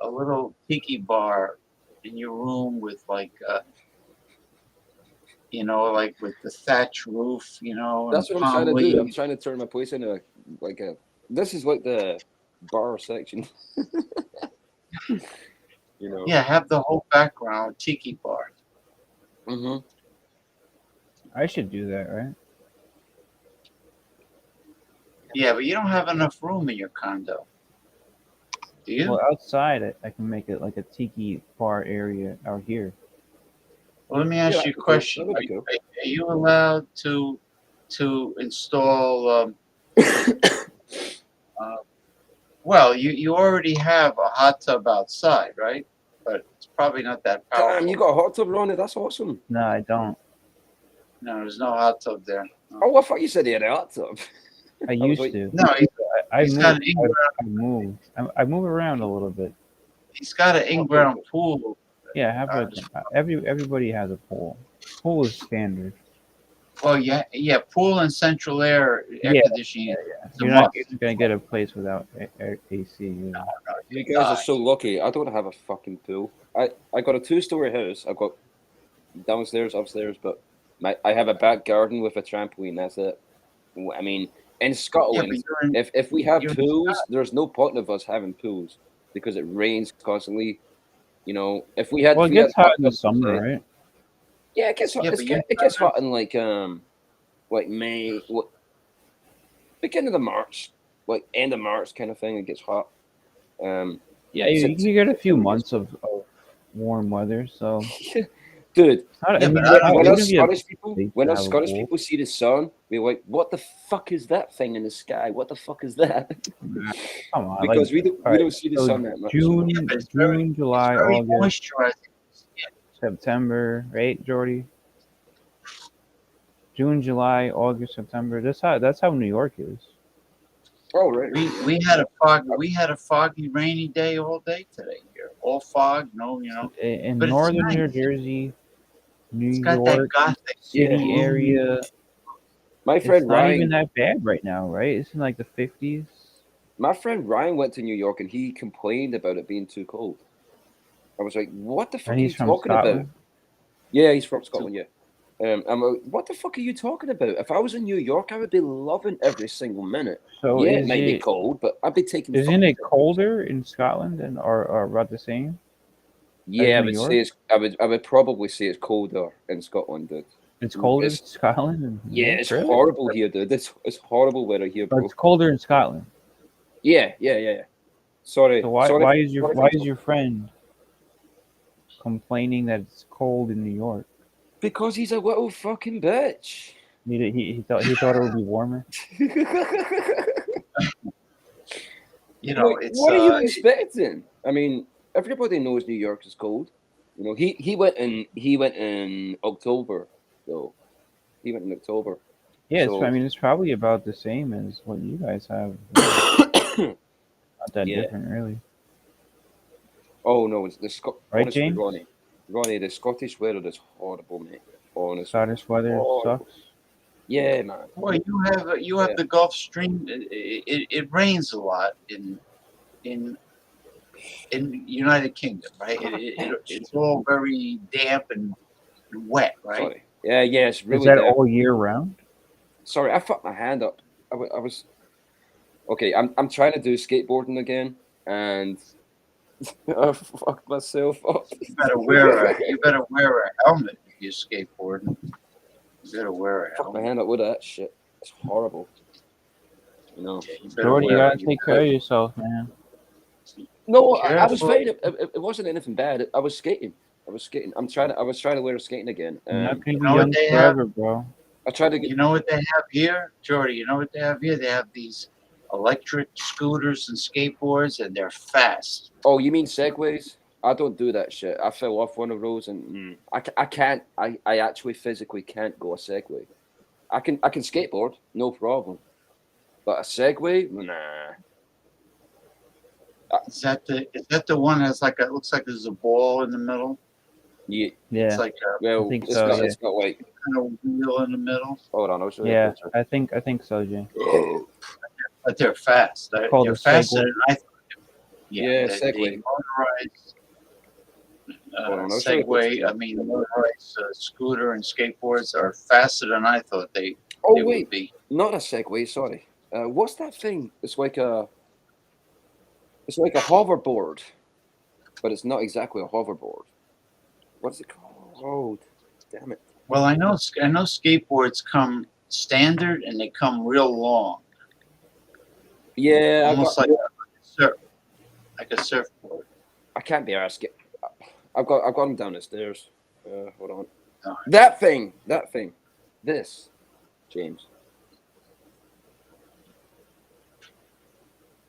a little tiki bar in your room with like like with the thatch roof, That's and what I'm trying to palm do. I'm leaves. trying to turn my place into a. This is like the bar section. Yeah, have the whole background tiki bar. Mm-hmm. I should do that, right? Yeah, but you don't have enough room in your condo. Do you? Well, outside, I can make it like a tiki bar area out here. Well, let me ask you a question. Are you allowed to install? Well, you already have a hot tub outside, right? But it's probably not that powerful. Damn, you got a hot tub, Ronnie. That's awesome. No, I don't. No, there's no hot tub there. No. Oh, I thought you said he had a hot tub. I was used like, to. No, I he's got moved. an I moved. I move around a little bit. He's got an in-ground pool. Yeah, I have everybody has a pool. Pool is standard. Well, yeah, pool and central air Yeah, conditioning. It's a You're not must. gonna get a place without AC. You guys are so lucky. I don't have a fucking pool. I got a 2-story house. I've got downstairs, upstairs, but I have a back garden with a trampoline. That's it. I mean, in Scotland, if we have pools, there's no point of us having pools because it rains constantly. You know, if we had, Well, if it we had gets hot in the tubs, summer, right? Yeah, it gets hot. Yeah, It gets hot in like May, beginning of March, like end of March kind of thing. It gets hot. Yeah, you get a few months of warm weather, so. Dude, When us Scottish people see the sun, we're like, "What the fuck is that thing in the sky? What the fuck is that?" Come on, because like, we don't see the so sun that much. June, July, very August, moisturizing. September, right, Jordy? June, July, August, September. That's how New York is. Oh right. We had a foggy, rainy day all day today here. All fog, no, In but it's northern nice. New Jersey, New got that York gothic City area. My friend It's not Ryan, even that bad right now, right? It's in like the 50s. my friend Ryan went to New York and he complained about it being too cold. I was like, "What the fuck And are he's you from talking about?" Scotland. Yeah, he's from Scotland. Yeah. I'm like, "What the fuck are you talking about? If I was in New York, I would be loving every single minute. So Yeah, it is might be it- cold, but I'd be taking. Isn't it colder in Scotland and or about the same? Yeah, I New would York? say it's. I would probably say it's colder in Scotland, dude. It's colder in Scotland and New Yeah, York? it's Really? horrible here, dude. It's horrible weather here, But bro. it's colder in Scotland. Yeah. Sorry. So why is your friend complaining that it's cold in New York? Because he's a little fucking bitch. He thought it would be warmer. It's what are you expecting? I mean, everybody knows New York is cold. You know, he went in October, though. He went in October. Yeah, So, it's probably about the same as what you guys have. Not that Yeah. different, really. oh no, it's Right, honestly, James? Ronnie, the Scottish weather is horrible, mate. Honestly, Scottish weather horrible. sucks. Yeah, man. Well, you have the Gulf Stream. It rains a lot in United Kingdom, right? It's all very damp and wet, right? Sorry. Yeah, it's really. Is that damp. all year round? Sorry, I fucked my hand up. I was. Okay, I'm trying to do skateboarding again, and I fucked myself up. You better wear a helmet if you're skateboarding. You better wear a Fuck my helmet. hand up with that shit. It's horrible. You know. Jordy, you gotta take care of yourself, man. No, I was Careful. fine. It wasn't anything bad. I was skating. I was trying to learn skating again. You're not gonna be know what young they have? forever, bro. I tried to get. You know what they have here, Jordy? You know what they have here? They have these electric scooters and skateboards, and they're fast. Oh, you mean segways? I don't do that shit. I fell off one of those, and I can't. I actually physically can't go a segway. I can skateboard, no problem, but a segway, nah. Is that the one that's like it looks like there's a ball in the middle? Yeah. It's like Well, I think it's so, got yeah. it's got like kind of wheel in the middle. hold on, I'll show you. Yeah, a picture. I think so, Jay. But they're fast. They're Called a faster Segway. than I thought. Yeah, the Segway. motorized Hold on, I'll show you a Segway. picture. I mean, the motorized scooter and skateboards are faster than I thought they Oh would wait, be. not a Segway. Sorry. What's that thing? It's like a hoverboard, but it's not exactly a hoverboard. What's it called? Oh, damn it. Well, I know skateboards come standard and they come real long, Yeah, almost like a surfboard. I can't be asked. I've got them down the stairs. Hold on. All right. That thing. This, James.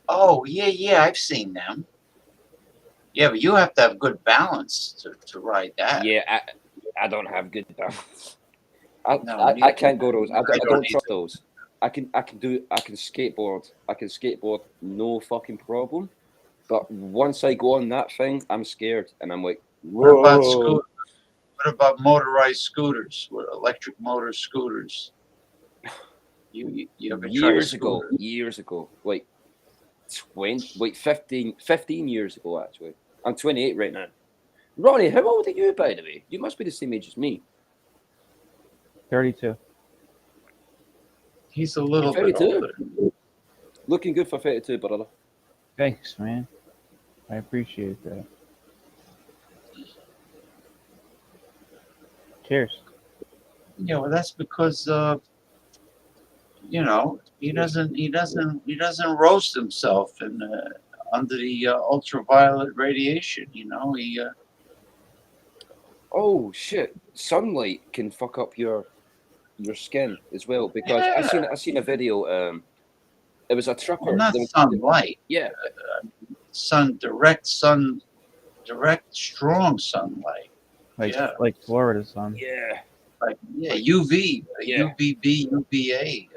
Oh yeah, I've seen them. Yeah, but you have to have good balance to ride that. Yeah, I don't have good balance. I No, can't go those. I don't trust either. those. I can skateboard. I can skateboard no fucking problem. But once I go on that thing, I'm scared and I'm like, What about whoa. What about motorized scooters? What electric motor scooters? You ever try a Years ago, scooter? like 15 years ago actually. I'm 28 right now. Ronnie, how old are you, by the way? You must be the same age as me. 32. He's a little You're bit 32. older. Looking good for 32, brother. Thanks, man. I appreciate that. Cheers. Yeah, well, that's because he doesn't roast himself in under the ultraviolet radiation. He Oh shit! Sunlight can fuck up your skin as well because I seen a video. It was a trucker. well, not sunlight. Yeah. Direct strong sunlight. Yeah. Like Florida sun. Yeah. Like UV, Yeah. UVB, UVA,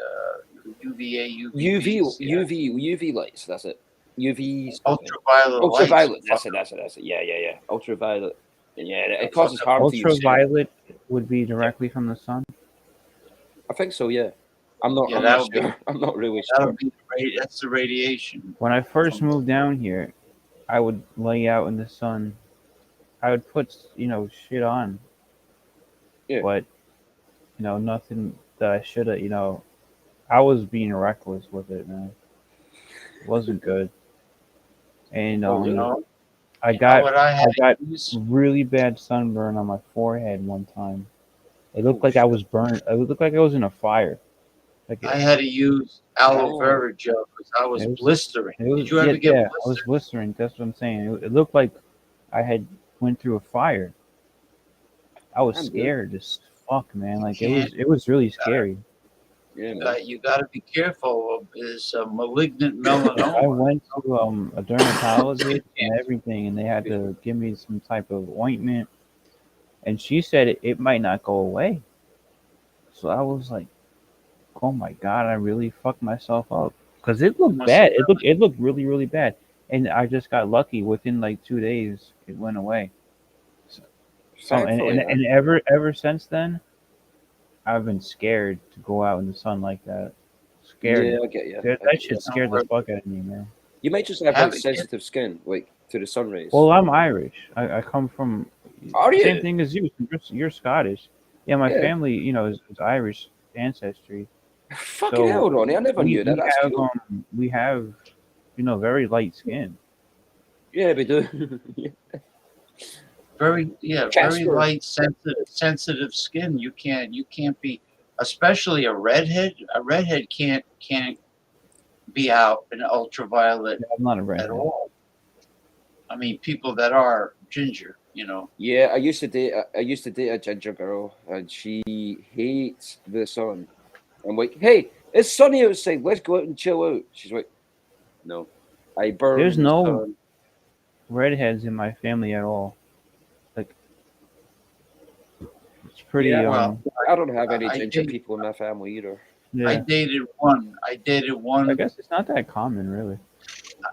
UVA, UVB. UV lights. That's it. UV. Ultraviolet. Ultraviolet. Lights. That's it. Yeah. Ultraviolet. Yeah, it causes harm to your skin. Ultraviolet would be directly from the sun. I think so. Yeah. I'm not sure. I'm not really sure. That's the radiation. When I first moved down here, I would lay out in the sun. I would put, shit on. Yeah. But, nothing that I should have, I was being reckless with it, man. It wasn't good. And, I got really bad sunburn on my forehead one time. It looked like I was burned. It looked like I was in a fire. I had to use aloe vera gel because I was blistering. Did you ever get blistered? I was blistering. That's what I'm saying. It looked like I had went through a fire. I was scared as fuck, man. Like it was really scary. Yeah, you got to be careful of this malignant melanoma. I went to a dermatologist and everything, and they had to give me some type of ointment, and she said it might not go away. So I was like, oh my god, I really fucked myself up because it looked bad. It looked really, really bad, and I just got lucky. Within like 2 days, it went away. So and ever since then, I've been scared to go out in the sun like that. Scared. Yeah, I get you. That shit scared the fuck out of me, man. You might just have like sensitive skin, like to the sun rays. Well, I'm Irish. I come from. Are you? Same thing as you. You're Scottish. Yeah, my family, is Irish ancestry. Fucking hell, Ronnie! I never knew that. That's cool. We have, very light skin. Yeah, we do. Very light, sensitive skin. You can't be, especially a redhead. A redhead can't be out in ultraviolet I'm not a redhead at all. I mean, people that are ginger, Yeah, I used to date a ginger girl, and she hates the sun. I'm like, hey, it's sunny outside. Let's go out and chill out. She's like, no, I burn. There's no redheads in my family at all. Like, it's pretty. Yeah, well, I don't have any ginger people in my family either. Yeah. I dated one. I guess it's not that common, really.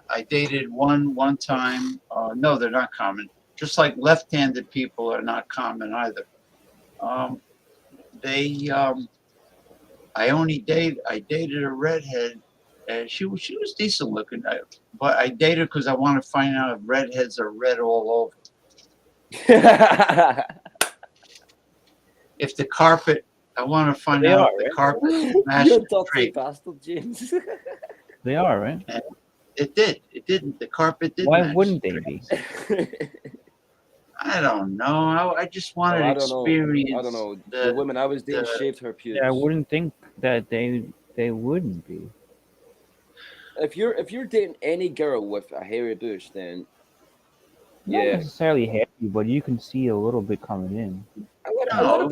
I dated one time. No, they're not common. Just like left-handed people are not common either. I dated a redhead, and she was decent looking. But I dated because I want to find out if redheads are red all over. If the carpet, I want to find out if the carpet matched the drape. Bastard, James. They are, right? And it did. It didn't. The carpet didn't. Why wouldn't they be? I don't know. I just wanted to experience. I don't know. The woman I was dating shaved her pubes. Yeah, I wouldn't think that they wouldn't be. If you're dating any girl with a hairy bush, then not necessarily hairy, but you can see a little bit coming in. A little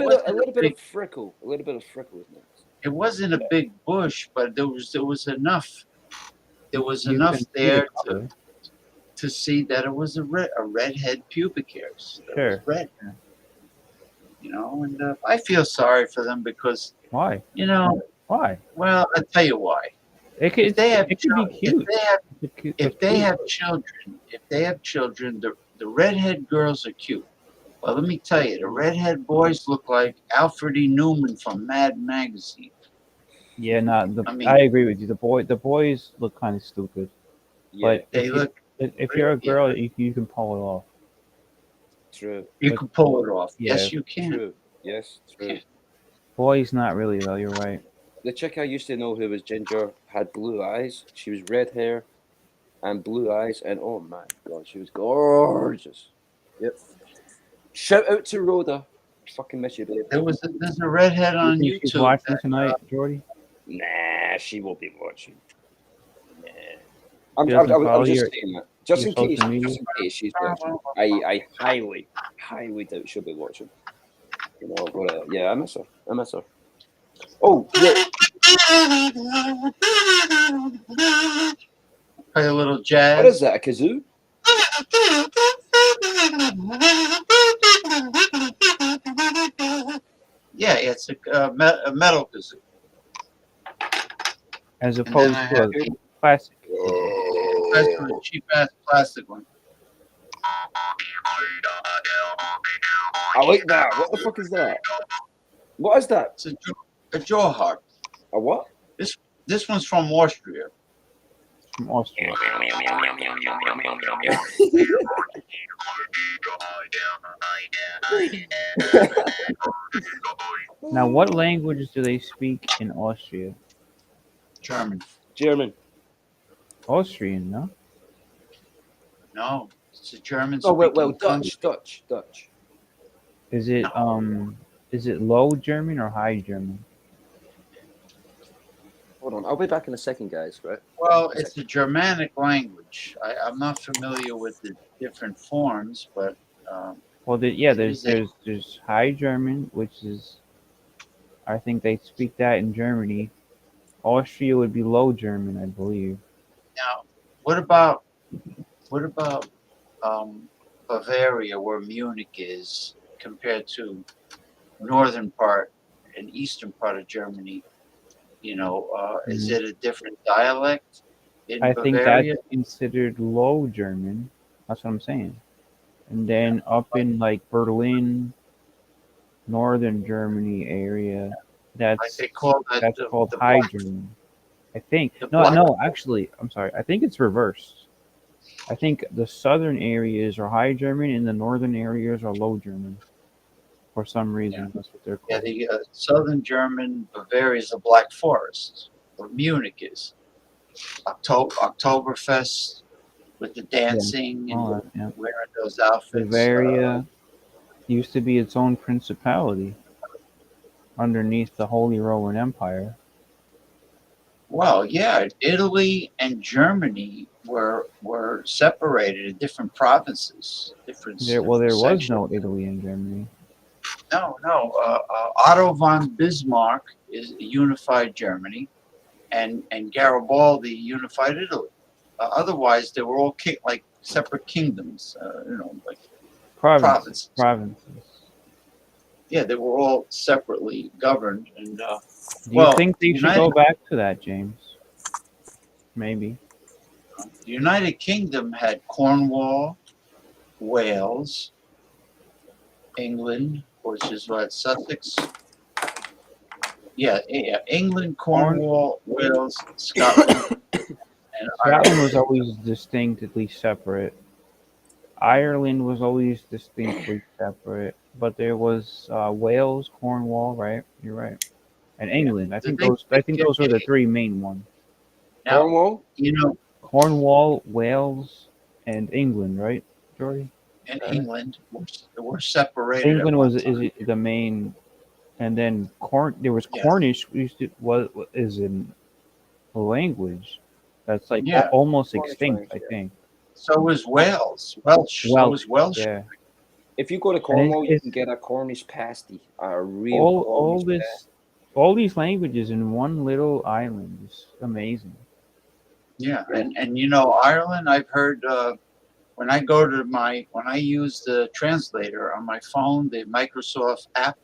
bit of freckle. A little bit of freckle is nice. It wasn't a big bush, but there was enough. There was enough there to see that it was a redhead pubic hairs. It was Sure. red. You know, and I feel sorry for them because, Why? you know, Why? well, I'll tell you why. It could, If they have it could be cute. if they have children, the redhead girls are cute. Well, let me tell you, the redhead boys look like Alfred E. Newman from Mad Magazine. Yeah, no, I mean- I agree with you. The boys look kind of stupid, but They look. if you're a girl, you can pull it off. True. You can pull it off. Yeah. Yes, you can. True. Yes, true. Boys, not really though. You're right. The chick I used to know who was ginger had blue eyes. She was red hair and blue eyes, and oh my god, she was gorgeous. Yep. Shout out to Rhoda. Fucking miss you, babe. There's a redhead You on think YouTube. she's watching that, tonight, Jordy? Nah, she won't be watching. Nah. She I'm doesn't follow just your- saying that. Just your in case, social media? just in case she's watching. I highly doubt she'll be watching. You know, but yeah, I miss her. I miss her. Oh, yeah. Play a little jazz. What is that? A kazoo? Yeah, it's a metal kazoo. As And then opposed I to have a classic. a cheap ass plastic one. I like that. What the fuck is that? What is that? It's a jaw harp. A what? This one's from Austria. From Austria. Now, what languages do they speak in Austria? German. German. Austrian, no? No, it's a German. Oh well, speaking Dutch. Is it low German or high German? Hold on, I'll be back in a second, guys. Right? Well, it's a Germanic language. I'm not familiar with the different forms, but Well, there's High German, which is, I think they speak that in Germany. Austria would be Low German, I believe. now what about Bavaria, where Munich is, compared to northern part and eastern part of Germany? You know, is it a different dialect in I think Bavaria? that's considered Low German. That's what I'm saying. And then up in like Berlin, northern Germany area, that's they call that called the High black- German. I think. the No, black- no, actually, I'm sorry. I think it's reversed. I think the southern areas are High German and the northern areas are Low German. For some reason, that's what they're called. Yeah, the southern German Bavaria is the Black Forest, where Munich is. Oktoberfest with the dancing and all that, yeah. wearing those outfits. Bavaria used to be its own principality underneath the Holy Roman Empire. Well, yeah, Italy and Germany were separated in different provinces. There was no Italy in Germany. No. Otto von Bismarck is unified Germany, and Garibaldi unified Italy. Otherwise, they were all like separate kingdoms. Like provinces. Yeah, they were all separately governed. And Do you think they should go back to that, James? Maybe. The United Kingdom had Cornwall, Wales, England, which is what, Sussex? Yeah, England, Cornwall, Wales, Scotland, and Scotland was always distinctly separate. Ireland was always distinctly separate, but there was Wales, Cornwall, right? You're right, and England. I think those were the three main ones. Now, Cornwall, Cornwall, Wales, and England, right, Jordy? And England were separated. England is the main, and then there was Cornish, which is in a language that's like almost extinct, I think. So was Wales. Welsh. So was Welsh. Yeah. If you go to Cornwall, you can get a Cornish pasty, a real all these languages in one little island is amazing. Yeah, and Ireland, I've heard when I go to when I use the translator on my phone, the Microsoft app,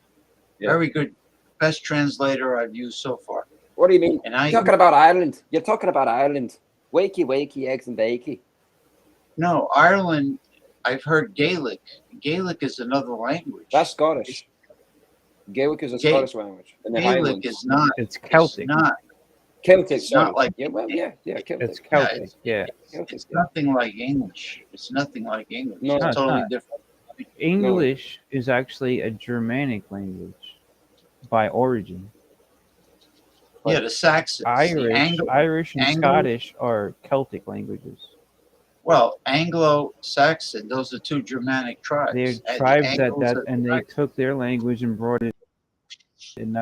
very good, best translator I've used so far. What do you mean? And You're talking about Ireland. You're talking about Ireland. Wakey, wakey, eggs and bakey. No, Ireland, I've heard Gaelic. Gaelic is another language. That's Scottish. Gaelic is a Scottish language. In the Gaelic Highlands. is not. It's Celtic. It's not. Celtic, It's sorry. not like. Yeah, well, yeah, Celtic. It's Celtic. Yeah. Celtic, It's nothing like English. It's nothing like English. No, it's it's totally not. different. English is actually a Germanic language by origin. Yeah, the Saxons. Irish and Scottish are Celtic languages. Well, Anglo-Saxon, those are two Germanic tribes. They're And tribes the and they took their language and brought it, and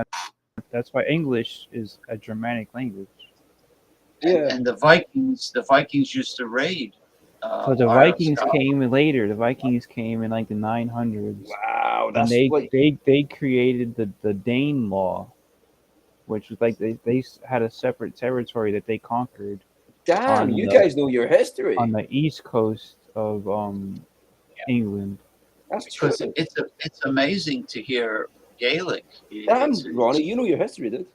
that's why English is a Germanic language. And the Vikings used to raid. So the Vikings came later. The Vikings came in like the 900s. Wow, and they created the Dane law, which was like they had a separate territory that they conquered. Damn, you guys know your history. On the east coast of England. That's true. It's amazing to hear Gaelic. Damn, Ronnie, you know your history, dude.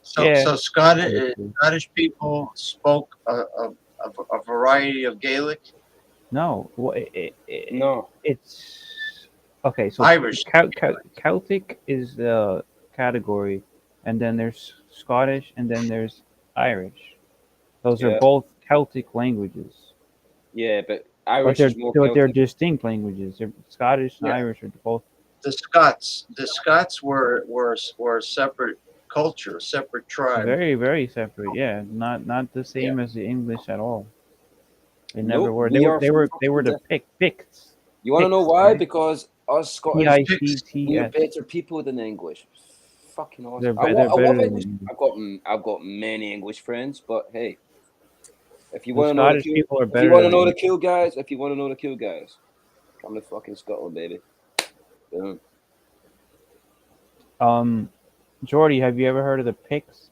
So Scottish people spoke a variety of Gaelic. No, well, no, it's okay. So Irish. Celtic is the category, and then there's Scottish, and then there's Irish. Those are both Celtic languages. Yeah, but Irish is more Celtic. They're distinct languages. They're Scottish and Irish are both. The Scots were a separate culture, separate tribe. Very, very separate. Yeah, not the same as the English at all. They never were. They were the Picts. You want to know why? Right? Because us Scottish we're Picts, better people than the English. Fucking awesome. They're better than English. I've got many English friends, but hey, if you The want to know Scottish people are better. If you want to than know the cool guys, come to fucking Scotland, baby. Boom. Jordy, have you ever heard of the Picts?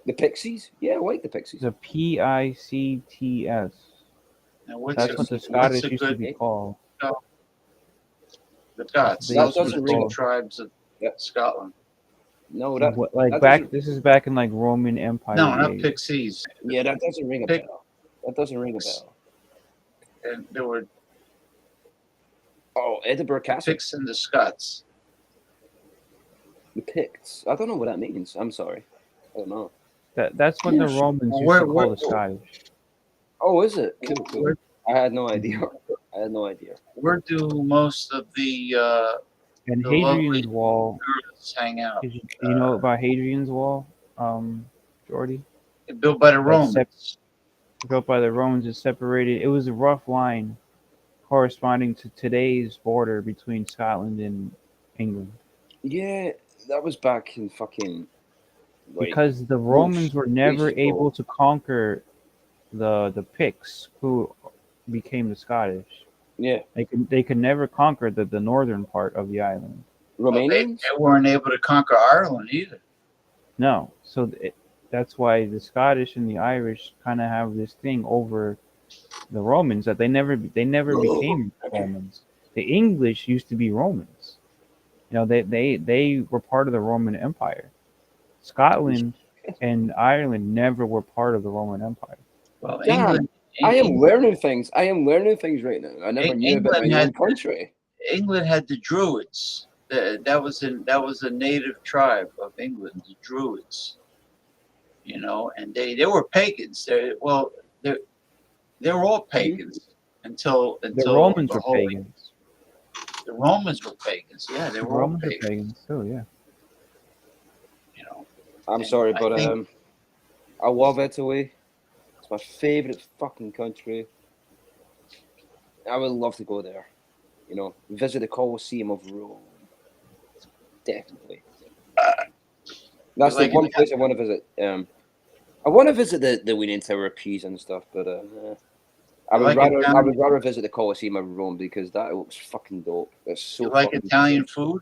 The Pixies? Yeah, I like the Pixies. The Picts. That's what the Scottish used to be called. The Scots. Those are the tribes of Scotland. No, this is back in like Roman Empire. No, not Pixies. Yeah, that doesn't ring a bell. That doesn't ring a bell. And there were Edinburgh Castle. Picts and the Scots. The Picts. I don't know what that means. I'm sorry. I don't know. That's what the Romans used to call the Scottish. Oh, is it? Cool. I had no idea. Where do most of the and Hadrian's Wall hang out? You know about Hadrian's Wall, Jordy? Built by the Romans. Built by the Romans. It's separated. It was a rough line corresponding to today's border between Scotland and England. Yeah, that was back in fucking. Because the Romans were never able to conquer the Picts, who became the Scottish. Yeah, they could never conquer the northern part of the island. Romanians? They weren't able to conquer Ireland either. No, so that's why the Scottish and the Irish kind of have this thing over the Romans that they never became Romans. The English used to be Romans. You know, they were part of the Roman Empire. Scotland and Ireland never were part of the Roman Empire. Well, England, I am learning things. Right now. I never knew about my own country. England had the Druids. That was a native tribe of England, the Druids. You know, and they were pagans. They were all pagans until the Romans were pagans. The Romans were pagans. Yeah, they were all pagans too. Yeah. I'm sorry, but I love Italy. It's my favorite fucking country. I would love to go there. You know, visit the Colosseum of Rome. Definitely. That's the one place I want to visit. I want to visit the Leaning Tower of Pisa and stuff, but I would rather visit the Colosseum of Rome because that looks fucking dope. It's so. You like Italian food?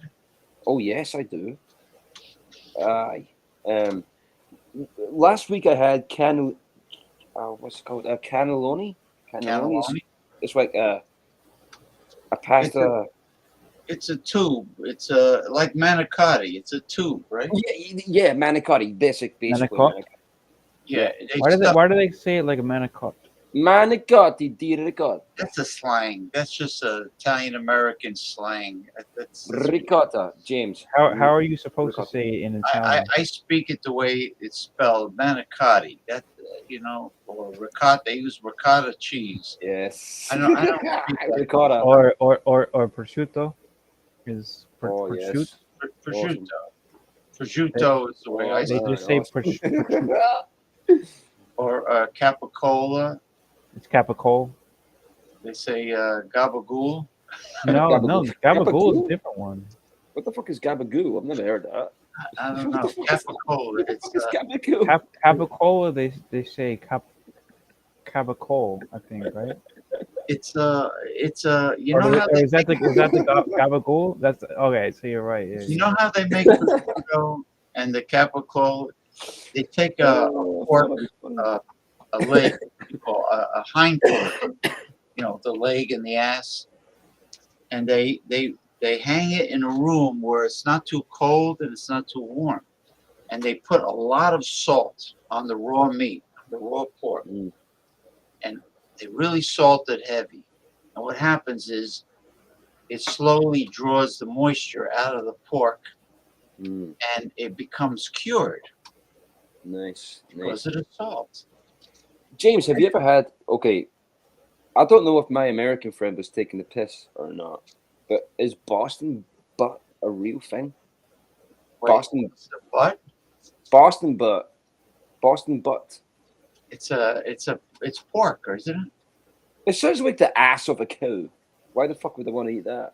Oh yes, I do. Aye. Last week I had what's it called? Cannelloni. Cannelloni. It's like a pasta. It's a tube. It's like manicotti. It's a tube, right? Yeah, manicotti. Basically Manicotti? manicotti. Yeah. Why do they say it like a manicotti? Manicotti di ricotta. That's a slang. That's just a Italian American slang. That's Ricotta, James. How are you supposed to say it in Italian? I speak it the way it's spelled, manicotti. That or ricotta. They use ricotta cheese. Yes. I don't speak that. Ricotta. Or prosciutto is prosciutto. Yes. Prosciutto. Prosciutto is the way I They say just it. say prosciutto. Or capicola. It's capicola. They say gabagool. No, gabagool is Gabagool? a different one. What the fuck is gabagoo? I've never heard that. I don't know. Capicola. It's Gabagoo. Capicola, they say cabacol, I think, right? It's you Or know how is that the gabagool? That's okay. So you're right. Yeah, you know how they make prosciutto and the capicola. They take a pork, a leg, a hind pork, the leg and the ass, and they hang it in a room where it's not too cold and it's not too warm, and they put a lot of salt on the raw meat, the raw pork, and they really salt it heavy. And what happens is it slowly draws the moisture out of the pork, and it becomes cured Nice. because of the salt. James, have you ever had? Okay, I don't know if my American friend was taking the piss or not, but is Boston butt a real thing? Boston what? Boston butt. Boston butt. It's pork, isn't it? It sounds like the ass of a cow. Why the fuck would I want to eat that?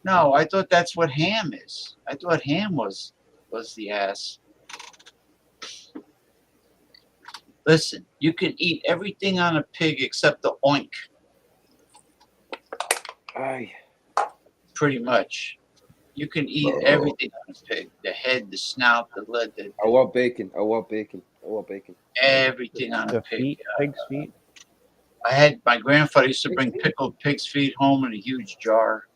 No, I thought that's what ham is. I thought ham was the ass. Listen, you can eat everything on a pig except the oink. Aye. Pretty much. You can eat everything on a pig. The head, the snout, the leg, I want bacon. everything on a The pig. feet, pig's feet. I had my grandfather used to bring pickled pig's feet home in a huge jar.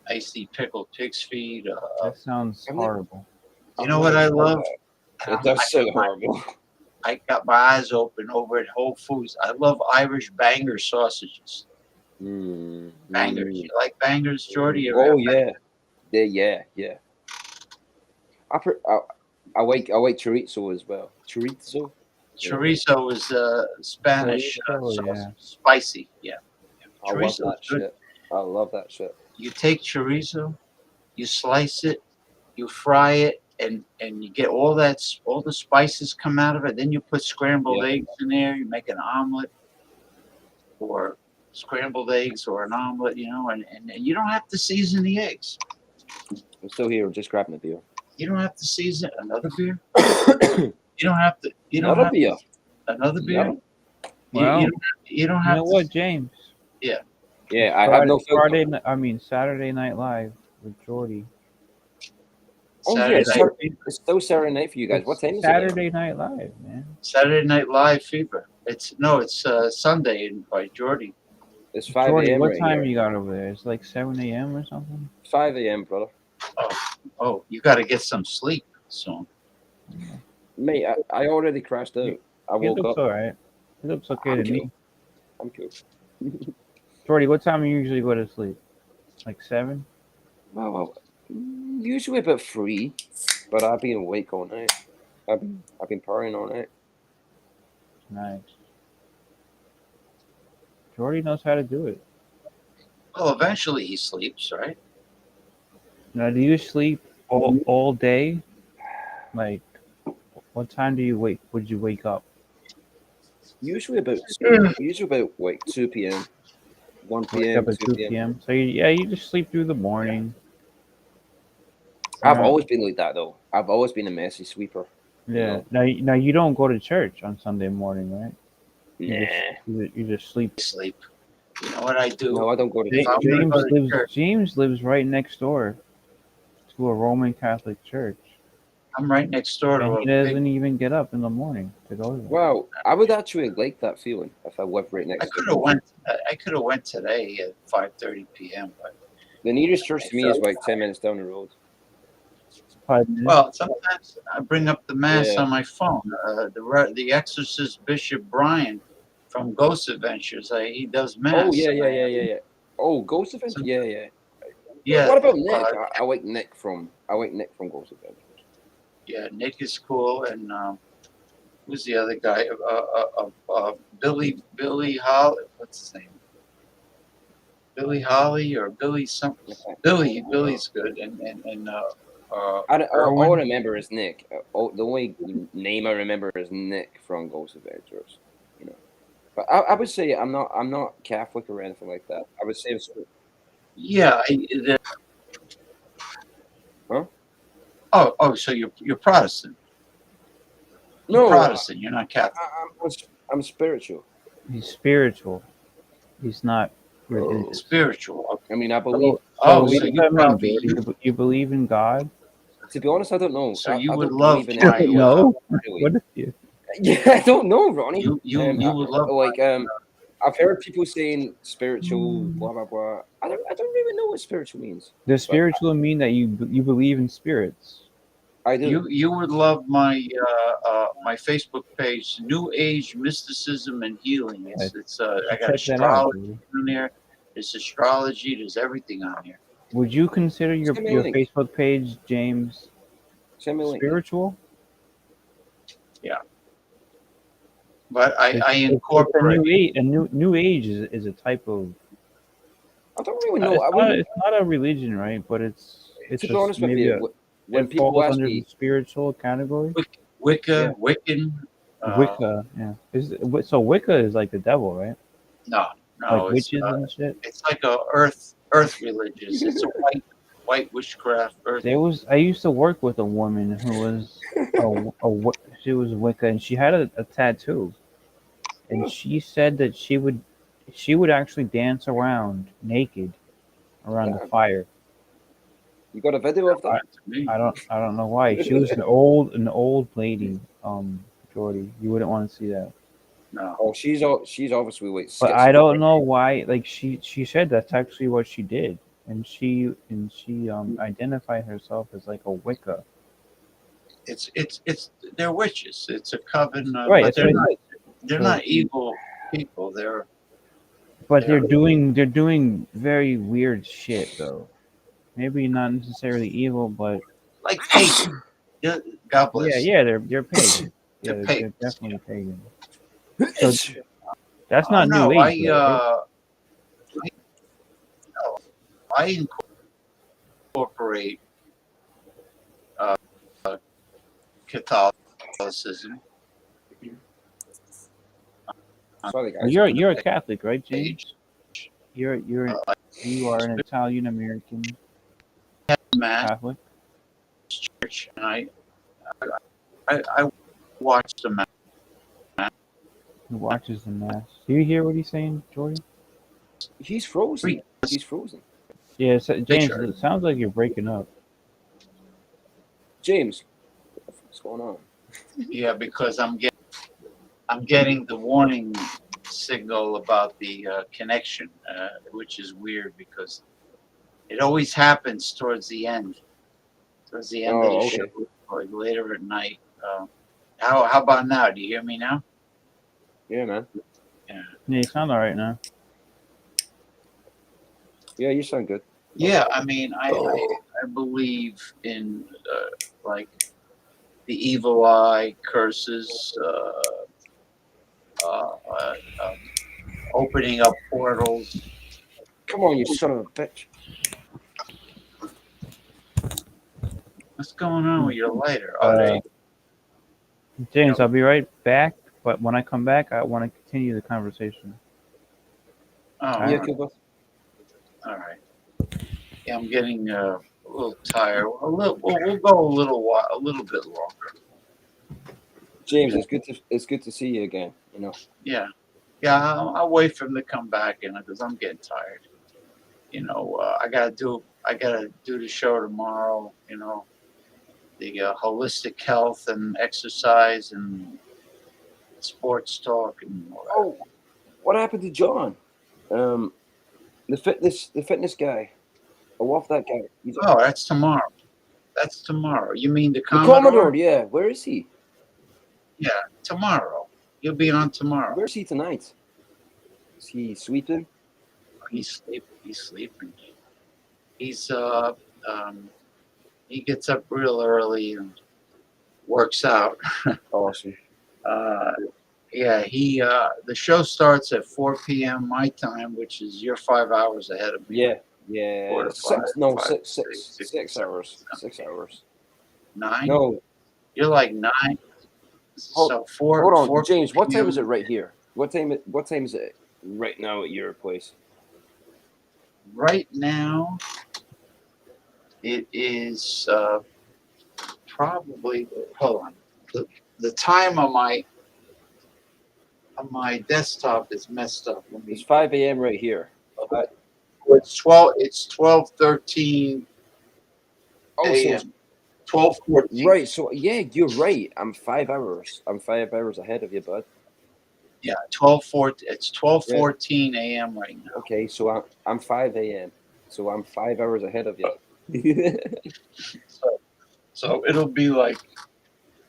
I used to eat pickled pig's feet. That sounds horrible. You know what I love? It does sound horrible. I got my eyes open over at Whole Foods. I love Irish banger sausages. Bangers. You like bangers, Jordy? Oh yeah. Yeah. I like chorizo as well. Chorizo. Chorizo is Spanish sauce, spicy. Yeah. I love that shit. I love that shit. You take chorizo, you slice it, you fry it, and you get all the spices come out of it. Then you put scrambled eggs in there. You make an omelet, or scrambled eggs, or an omelet. And you don't have to season the eggs. I'm still here, just grabbing a beer. You don't have to season another beer. You don't have to. Another beer. Another beer. Well, you don't have. You know what, James? Yeah. Yeah, I have no filter. Saturday Night Live with Jordy. Oh yeah, it's still Saturday night for you guys. What time is it? Saturday Night Live, man. Saturday Night Live fever. It's Sunday by Jordy. It's 5 Jordy, a.m. what time you got over there? It's like 7 a.m. or something. 5 a.m., brother. Oh, you got to get some sleep soon. Mate, I already crashed out. I woke up. All right. It looks okay to me. I'm cool. Jordy, what time do you usually go to sleep? Like 7? Well, usually about 3, but I've been awake all night. I've been partying all night. Nice. Jordy knows how to do it. Well, eventually he sleeps, right? Now, do you sleep all day? Like, what time do you wake? Would you wake up? Usually about like 2 p.m. 1 Wake p.m. up at 2 p.m. So you just sleep through the morning. I've always been like that though. I've always been a messy sleeper. Yeah. Now you don't go to church on Sunday morning, right? Nah. You just sleep. You know what I do? No, I don't go to church. James lives right next door to a Roman Catholic church. I'm right next door to And a he big. doesn't even get up in the morning to go there. Wow, I would actually like that feeling if I lived right I next to could it. have went. I could have went today at 5:30 p.m. But The nearest church I to me is felt- like 10 minutes down the road. 5 minutes. Well, sometimes I bring up the mass Yeah. on my phone. The exorcist Bishop Brian from Ghost Adventures. He does mass. Oh, yeah, and yeah, yeah, yeah, yeah. Oh, Ghost Adventure? Yeah, yeah. Yeah. What about Nick? I like Nick from Ghost Adventures. Yeah, Nick is cool, and who's the other guy? Billy Holly. What's his name? Billy Holly or Billy something. Billy's good, and All I Erwin. remember is Nick. The only name I remember is Nick from Ghost Adventures. You know, but I would say I'm not Catholic or anything like that. I would say it's. Yeah. Huh? Oh, so you're Protestant. You're No, Protestant. You're not Catholic. I'm spiritual. He's spiritual. He's not religious. Spiritual. I mean, I So, believe. so Oh, what so does you that mean, probably Jordy? You believe in God? To be honest, I don't know. So I you would don't love believe in my anything. No. Really. What is you? Yeah, I don't know, Ronnie. you would love like I've heard people saying spiritual, blah blah blah. I don't really know what spiritual means. Does spiritual mean that you believe in spirits? I do. you would love my my Facebook page, New Age Mysticism and Healing. It's I got Check that out. astrology on there. There's astrology. There's everything on here. Would you consider your Send me a link. Facebook page, James, Send me a link. spiritual? Yeah. But I It's a incorporate. new age is a type of. I don't really know. It's not a religion, right? But it's To be honest with you, when it people falls ask under me, the spiritual category. Wicca, Yeah. Wiccan. Wicca, yeah. So Wicca is like the devil, right? No, Like it's witches and shit. it's like a earth religious. It's a white witchcraft earth. I used to work with a woman who was she was Wicca, and she had a tattoo, and she said that she would actually dance around naked around the fire. you got a video of that? I don't know why. She was an old lady, Jordy. You wouldn't want to see that. No. Oh, she's obviously like. But I don't know why. Like she said that's actually what she did, and she identified herself as like a Wicca. It's they're witches. It's a coven. Right. But they're So- not evil people. But they're doing very weird shit though. Maybe not necessarily evil, but like pagan. God bless. yeah, they're pagan. Yeah, They're they're definitely pagan. So that's not no, new age. though, right? I incorporate Catholicism. Sorry, guys. Well, you're a Catholic, right, James? You are an Italian American Catholic. Church, and I watch the mass. Who watches the mass? Do you hear what he's saying, Jordy? He's frozen. He's frozen. Yeah, James. It sounds like you're breaking up. James, what's going on? Yeah, because I'm getting the warning signal about the connection, which is weird because it always happens towards the end of the show, like later at night. How about now? Do you hear me now? Yeah, man. Yeah. Yeah, you sound all right now. Yeah, you sound good. Yeah, I mean, I believe in like the evil eye, curses, opening up portals. Come on, you son of a bitch. What's going on with your lighter? James, I'll be right back. But when I come back, I want to continue the conversation. Oh, Yeah, cool. all right. Yeah, I'm getting a little tired. We'll go a little bit longer. James, it's good to see you again. You know. Yeah, I'll wait for him to come back, because I'm getting tired. I gotta do the show tomorrow. holistic health and exercise and sports talk and all that. Oh, what happened to John? The fitness guy. I love that guy. Oh, that's tomorrow. That's tomorrow. You mean the The Commodore? Commodore, yeah. Where is he? Yeah, tomorrow. He'll be on tomorrow. Where's he tonight? Is he sleeping? He's sleeping. He's sleeping. He's he gets up real early and works out. Awesome. Yeah, the show starts at 4 p.m. my time, which is you're 5 hours ahead of me. Yeah. 4 to 6 hours. 6 hours. 9? No. You're like 9. So 4. Hold on, 4 James. What time p.m. is it right here? What time is it right now at your place? Right now, it is probably. Hold on. The time on my desktop is messed up. It's 5 a.m. right here. It's 12. It's 12:13 Oh, so a.m. 12:14. Right. So yeah, you're right. I'm 5 hours. I'm 5 hours ahead of you, bud. Yeah, 12:14. It's 12:14 a.m. right now. Okay, so I'm 5 a.m. So I'm 5 hours ahead of you. So it'll be like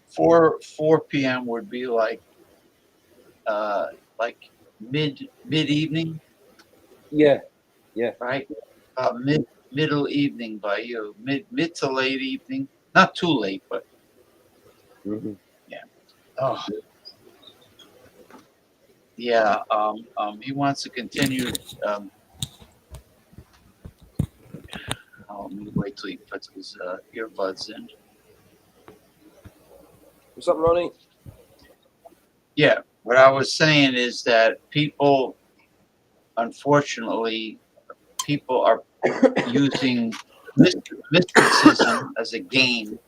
4 p.m. would be like mid evening. Yeah. Right. Middle evening by you. Mid to late evening. Not too late, but yeah. Oh. Yeah. He wants to continue. Let me wait till he puts his earbuds in. What's up, Ronnie? Yeah, what I was saying is that people, unfortunately, are using mysticism as a game,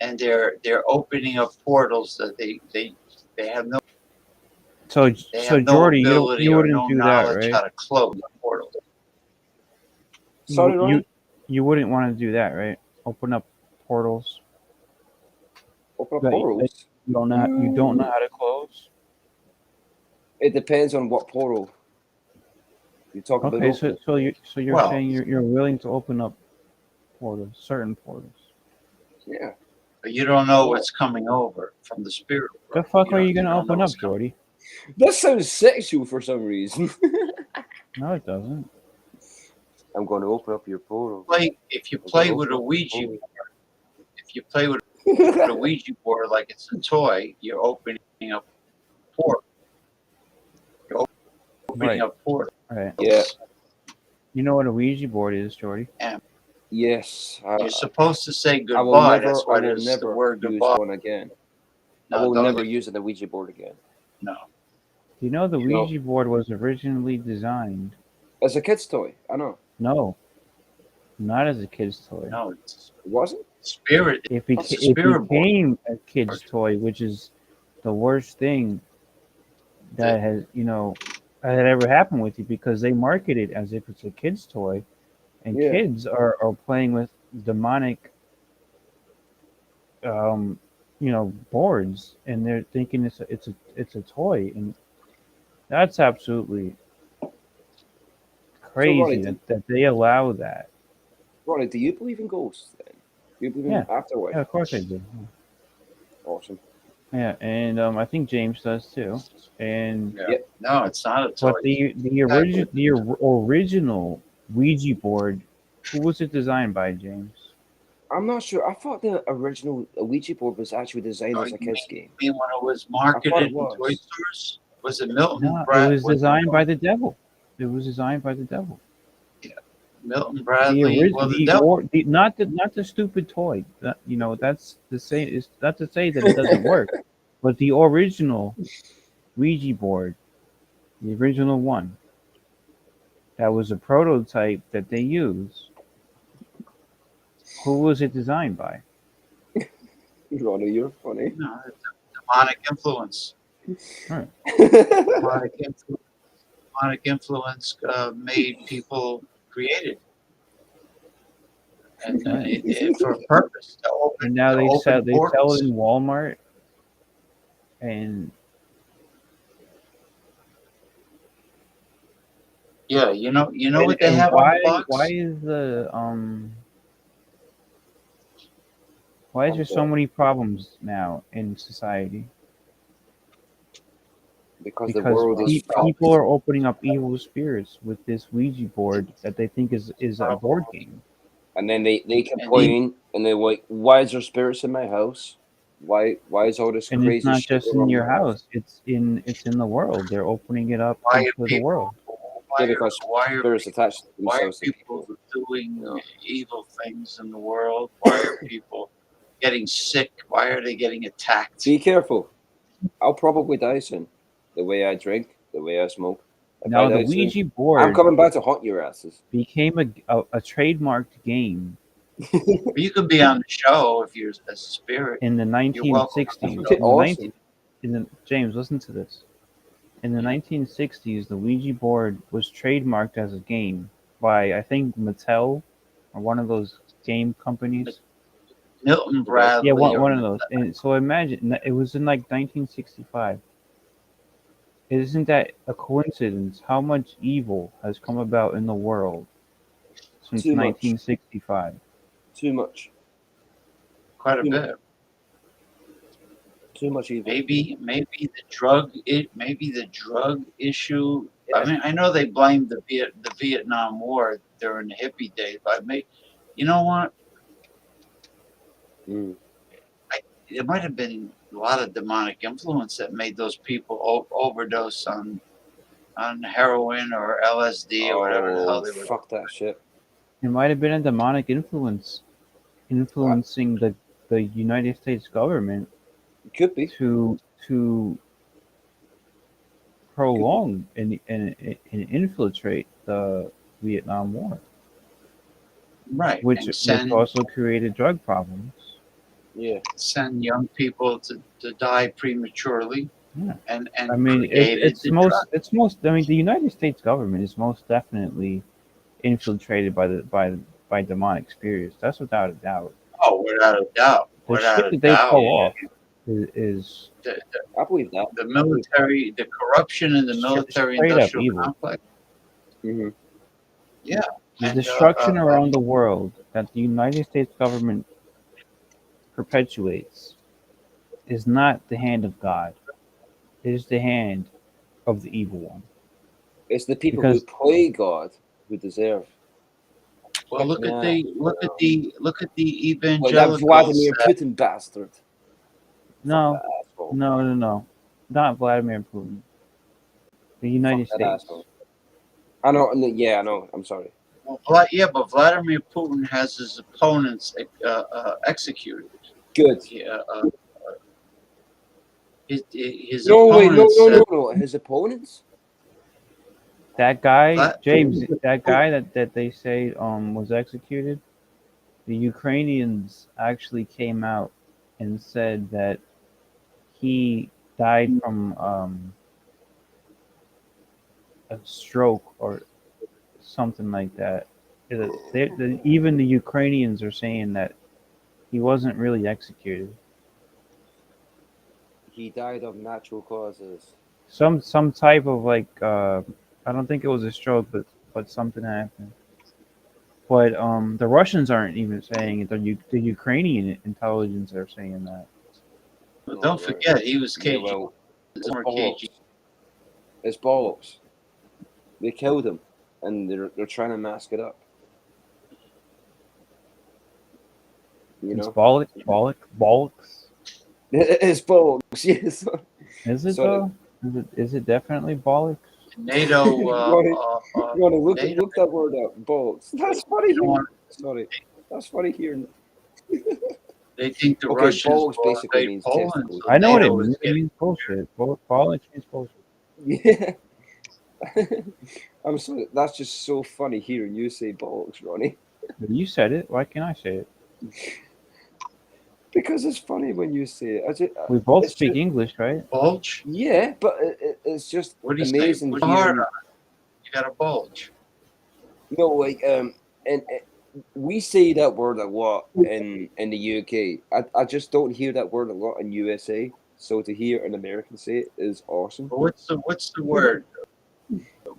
and they're opening up portals that they have no. So They have no Jordy, ability you or wouldn't no do that, knowledge right? how to close the portal. Sorry, Ronnie? You wouldn't want to do that, right? Open up portals. Open up that portals? You don't know how to close. It depends on what portal you talk about. Okay, so you're Well, saying you're willing to open up portals, certain portals. Yeah. But you don't know what's coming over from the spirit world. The fuck are you don't gonna open know up, what's coming. Jordy? That sounds sexual for some reason. No, it doesn't. I'm going to open up your portal. If you play with a Ouija board, if you play with a Ouija board like it's a toy, you're opening up a portal. You're opening up portals. Right. Yeah. You know what a Ouija board is, Jordy? Yes. You're supposed to say I will goodbye. never, That's why I will there's the never word use goodbye. one again. No, I will don't never get- use the Ouija board again. No. You know the Ouija board was originally designed. As a kid's toy, I know. No, not as a kid's toy. No, It wasn't? Spirit. It It's a it spirit board. became a kid's toy, which is the worst thing that has that ever happened with you, because they market it as if it's a kid's toy, and Yeah. kids are playing with demonic boards, and they're thinking it's a toy, and that's absolutely crazy Ronnie, that they allow that. Ronnie, do you believe in ghosts then? Do you believe Yeah. in afterlife? Yeah, of course I do. Awesome. Yeah, and I think James does too. And Yeah. No, it's not a toy. but the original Ouija board, who was it designed by, James? I'm not sure. I thought the original Ouija board was actually designed as a kid's game. I mean, when it was I marketed thought it in was. toy stores, was it Milton No, it Bradley? was designed by the devil. It was designed by the devil. Milton The Bradley. original, Well, the devil. not the stupid toy. That's to say. It's not to say that it doesn't work, but the original Ouija board, the original one, that was a prototype that they used. Who was it designed by? Ronnie, you're funny. No, it's a demonic influence. Right. Demonic influence made people created. and Right. for a purpose to open And now they sell portals. it in Walmart, and Yeah, you know what they and have on the box? why is why is there so many problems now in society? Because the Because world is fucked. people are opening up evil spirits with this Ouija board that they think is a board game. And then they complain and they're like, why is there spirits in my house? Why is all this And it's crazy not shit just going in on your my house? house; it's in the world. They're opening it up Why are into the world. Yeah, because spirits attach why are themselves to people doing evil things in the world? Why are people getting sick? Why are they getting attacked? Be careful. I'll probably die soon. The way I drink, the way I smoke. If I Now the die soon, Ouija I'm board coming back to haunt your asses. became a trademarked game You could be on the show if you're a spirit. in the You're welcome. 1960s. Okay, awesome. James, listen to this. In the 1960s, the Ouija board was trademarked as a game by, I think, Mattel or one of those game companies. Milton Bradley. Yeah, or one of those. And so imagine, it was in like 1965. Isn't that a coincidence how much evil has come about in the world since Too much. 1965? Too much. quite a Too bit. Too much evil. Maybe the drug issue. I mean, I know they blamed the Vietnam War during the hippie days, but you know what? It might have been a lot of demonic influence that made those people overdose on heroin or LSD or whatever the hell they were. Fuck that shit. It might have been a demonic influence influencing the United States government. Could be. To prolong and infiltrate the Vietnam War. Right. Which also created drug problems. Yeah. Send young people to die prematurely. Yeah. And I mean, it's most. I mean, the United States government is most definitely infiltrated by demonic spirits. That's without a doubt. Oh, without a doubt. The shit that they pull off is I believe that. The military, the corruption in the military industrial complex. Mm-hmm. Yeah. The destruction around the world that the United States government perpetuates is not the hand of God. It is the hand of the evil one. It's the people who play God who deserve. Well, look at the evangelicals. Like that Vladimir Putin bastard. No, not Vladimir Putin. The United States. I know. Yeah, I know. I'm sorry. Well, but Vladimir Putin has his opponents executed. Good. Yeah. His no, opponents. No. His opponents. That guy, James, that guy that they say was executed. The Ukrainians actually came out and said that he died from a stroke or something like that. Even the Ukrainians are saying that he wasn't really executed. He died of natural causes. Some type of I don't think it was a stroke, but something happened. But the Russians aren't even saying it. The Ukrainian intelligence are saying that. Well, don't forget, he was KG. Yeah, well, it's bollocks. They killed him, and they're trying to mask it up. It's bollocks. It's bollocks. Yes. Is it though? Is it definitely bollocks? NATO. Ronnie, look that word up. Bollocks. That's funny. Sorry, that's funny hearing. They think the Russians bollocks basically means testicles. I know what it means. It means bullshit. Bollocks means bullshit. Yeah. I'm sorry. That's just so funny hearing you say bollocks, Ronnie. You said it. Why can't I say it? Because it's funny when you say it. We both speak English, right? Bulge? Yeah, but it's just amazing. You got a bulge. No, like we say that word a lot in the UK. I just don't hear that word a lot in USA. So to hear an American say it is awesome. What's the word?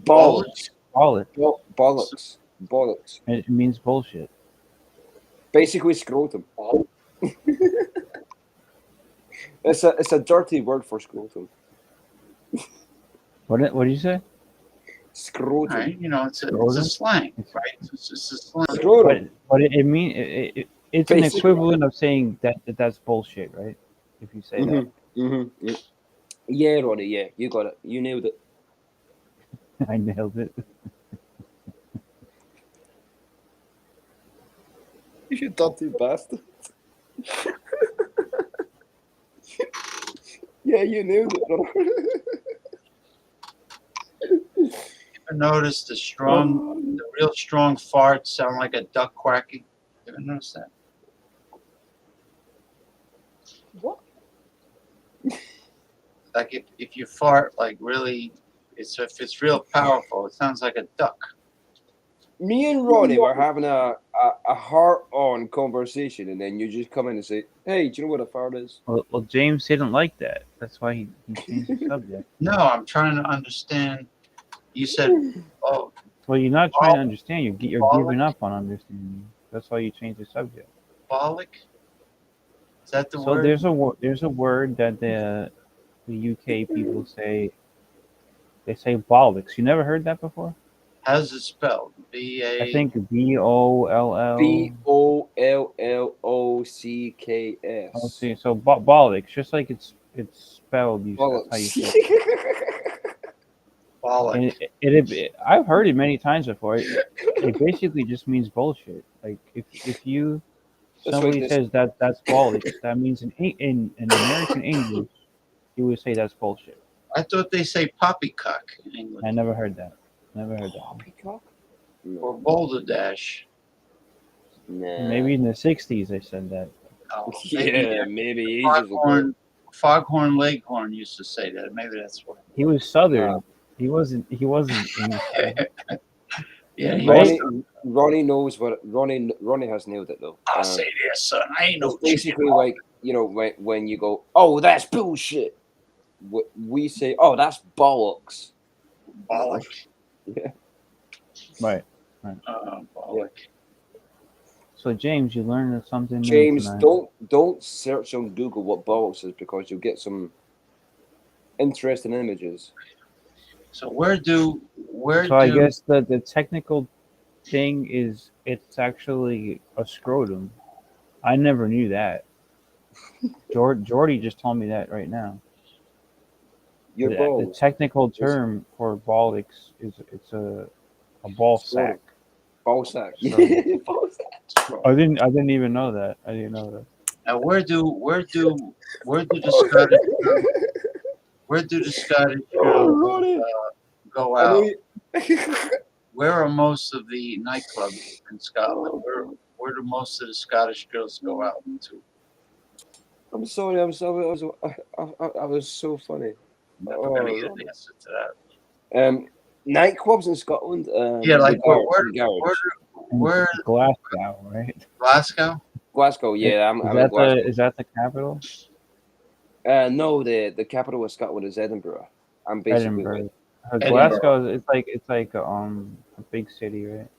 Bollocks. Bollocks. Bollocks. Bollocks. It means bullshit. Basically scrotum. It's a dirty word for scrotum. What did you say? Scrotum. Right? You know, it's a Scrotum? slang, right? It's just a slang. Scrotum. But it's an equivalent of saying that's bullshit, right? If you say that. Yeah, Ronnie. Yeah, you got it. You nailed it. I nailed it. You dirty bastard. Yeah, you nailed it, Ronnie. Ever notice the real strong farts sound like a duck quacking? You ever notice that? What? Like if you fart like really, if it's real powerful, it sounds like a duck. Me and Ronnie were having a heart-on conversation, and then you just come in and say, "Hey, do you know what a fart is?" Well, James didn't like that. That's why he changed the subject. No, I'm trying to understand. You said, "Oh, Well, you're not trying to understand. You're giving up on understanding. That's why you changed the subject. bollock." Is that the So word? there's a word that the UK people say. They say bollocks. You never heard that before? How's it spelled? I think BOLL. BOLLOCKS. Oh, see, so bollocks, just like it's spelled. That's how you say it. Bollock. And I've heard it many times before. It basically just means bullshit. Like if somebody says that's bollocks, that means in American English, you would say that's bullshit. I thought they say poppycock in English. I never heard that. Never heard that. Poppycock? Or boulder dash. Nah. Maybe in the '60s they said that. Oh, maybe Foghorn Leghorn used to say that. Maybe that's what. He was Southern. He wasn't English. Yeah, Ronnie knows what Ronnie has nailed it though. I'll say this, son. I ain't no. It's basically like when you go, oh, that's bullshit. We say, oh, that's bollocks. Bollock. Yeah. Right. Bollock. So James, you learned something new James, tonight. don't search on Google what bollocks is because you'll get some interesting images. So I guess the technical thing is it's actually a scrotum. I never knew that. Jordy just told me that right now. The technical term for bollocks is it's a ball sack. Ball sack. So, I didn't even know that. I didn't know that. Now where do the Scottish girls go out? Where are most of the nightclubs in Scotland? Where do most of the Scottish girls go out to? I'm sorry. I was so funny. Never gonna get an answer to that. Nightclubs in Scotland. Yeah, like where Glasgow, right? Glasgow. Glasgow, yeah. Is that the capital? No, the capital of Scotland is Edinburgh. I'm basically Edinburgh. Glasgow it's like a big city, right?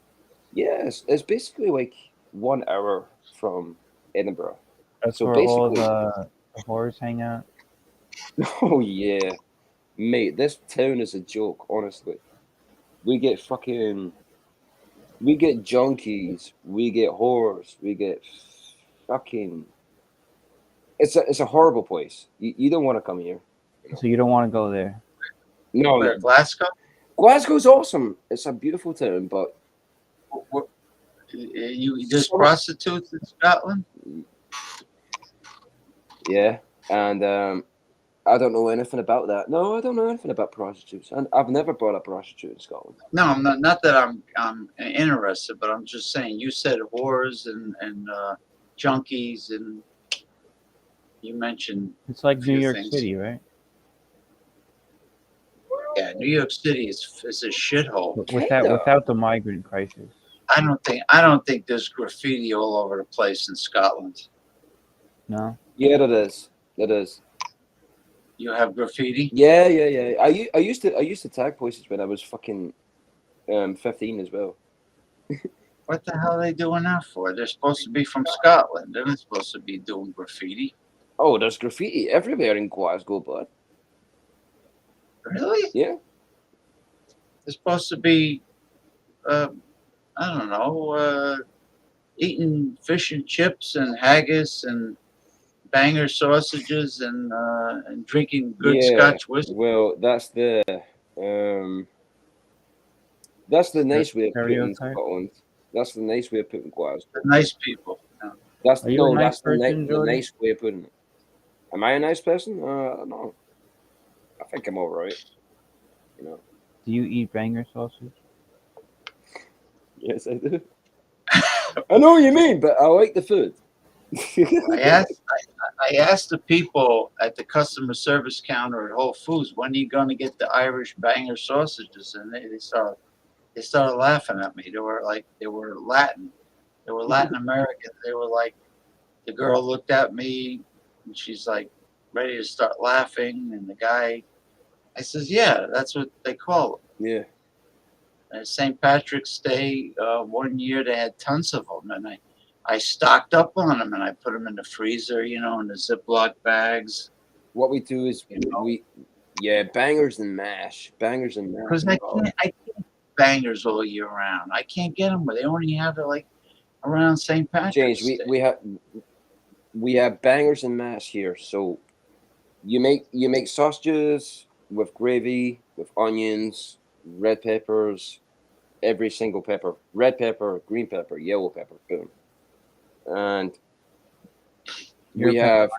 Yeah, it's basically like 1 hour from Edinburgh. That's so where basically, all the whores hang out. Oh yeah, mate. This town is a joke. Honestly, we get junkies, we get whores, we get fucking. It's a horrible place. You don't want to come here. So you don't want to go there. No, Where, Glasgow? Glasgow's awesome. It's a beautiful town, but there's prostitutes in Scotland. Yeah, and I don't know anything about that. No, I don't know anything about prostitutes, and I've never bought a prostitute in Scotland. No, I'm not. Not that I'm interested, but I'm just saying. You said whores and junkies, and you mentioned it's like New York City, right? Yeah, New York City is a shithole. Without the migrant crisis. I don't think there's graffiti all over the place in Scotland. No. Yeah, it is. It is. You have graffiti? Yeah, yeah, yeah. I used to tag places when I was fucking 15 as well. What the hell are they doing that for? They're supposed to be from Scotland. They're not supposed to be doing graffiti. Oh, there's graffiti everywhere in Glasgow, bud. Really? Yeah. They're supposed to be, I don't know, eating fish and chips and haggis and banger sausages and drinking good Yeah. Scotch whiskey. Well, that's the nice way of putting Stereotype. Scotland. That's the nice way of putting Glasgow. The nice people. Yeah. That's Are you a nice that's person, the Jordy? nice way of putting it. Am I a nice person? No. I think I'm all right. You know. Do you eat banger sausage? Yes, I do. I know what you mean, but I like the food. I asked the people at the customer service counter at Whole Foods, when are you going to get the Irish banger sausages? And they started laughing at me. They were Latin. They were Latin American. They were like, the girl looked at me and she's like ready to start laughing. And the guy, I says, yeah, that's what they call them. Yeah. And St. Patrick's Day, 1 year they had tons of them. And I stocked up on them and I put them in the freezer, in the Ziploc bags. What we do is bangers and mash. Bangers and mash. Because I can't bangers all year round. I can't get them, but they only have it like around St. Patrick's James, Day. we have bangers and mash here. So you make sausages with gravy, with onions, red peppers, every single pepper. Red pepper, green pepper, yellow pepper, boom. And we have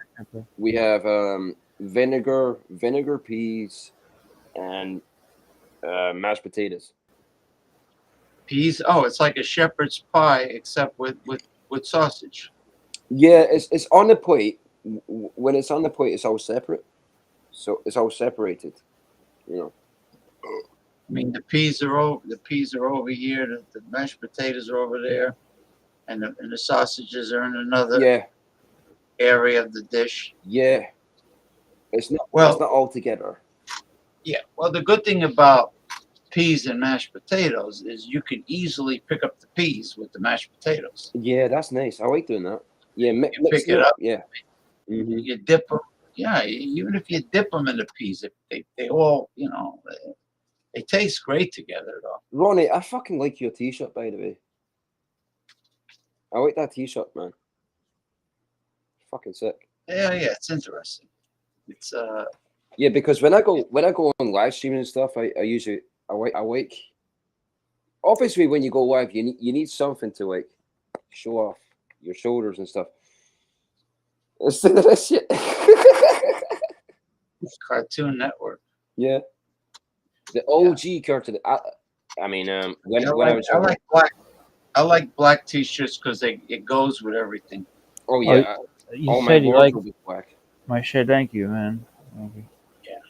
vinegar peas, and mashed potatoes. Peas. Oh, it's like a shepherd's pie except with sausage. Yeah, it's on the plate. When it's on the plate, it's all separate. So it's all separated. I mean, the peas are over here. The mashed potatoes are over there, and the sausages are in another area of the dish. Yeah, it's not all together. Yeah. Well, the good thing about peas and mashed potatoes is you can easily pick up the peas with the mashed potatoes. Yeah, that's nice. I like doing that. Yeah, you pick it up. Yeah. Mm-hmm. You dip them. Yeah, even if you dip them in the peas, they all, they taste great together, though. Ronnie, I fucking like your t-shirt, by the way. I like that t-shirt, man. Fucking sick. Yeah, it's interesting. It's Yeah, because when I go on live streaming and stuff, I usually I like. Obviously, when you go live, you need something to like show off your shoulders and stuff. Instead of that shit. Cartoon Network. Yeah. The OG cartoon. I mean, when I was I like black t-shirts because it goes with everything. Oh yeah. You said you like my shit. Thank you, man. Thank you.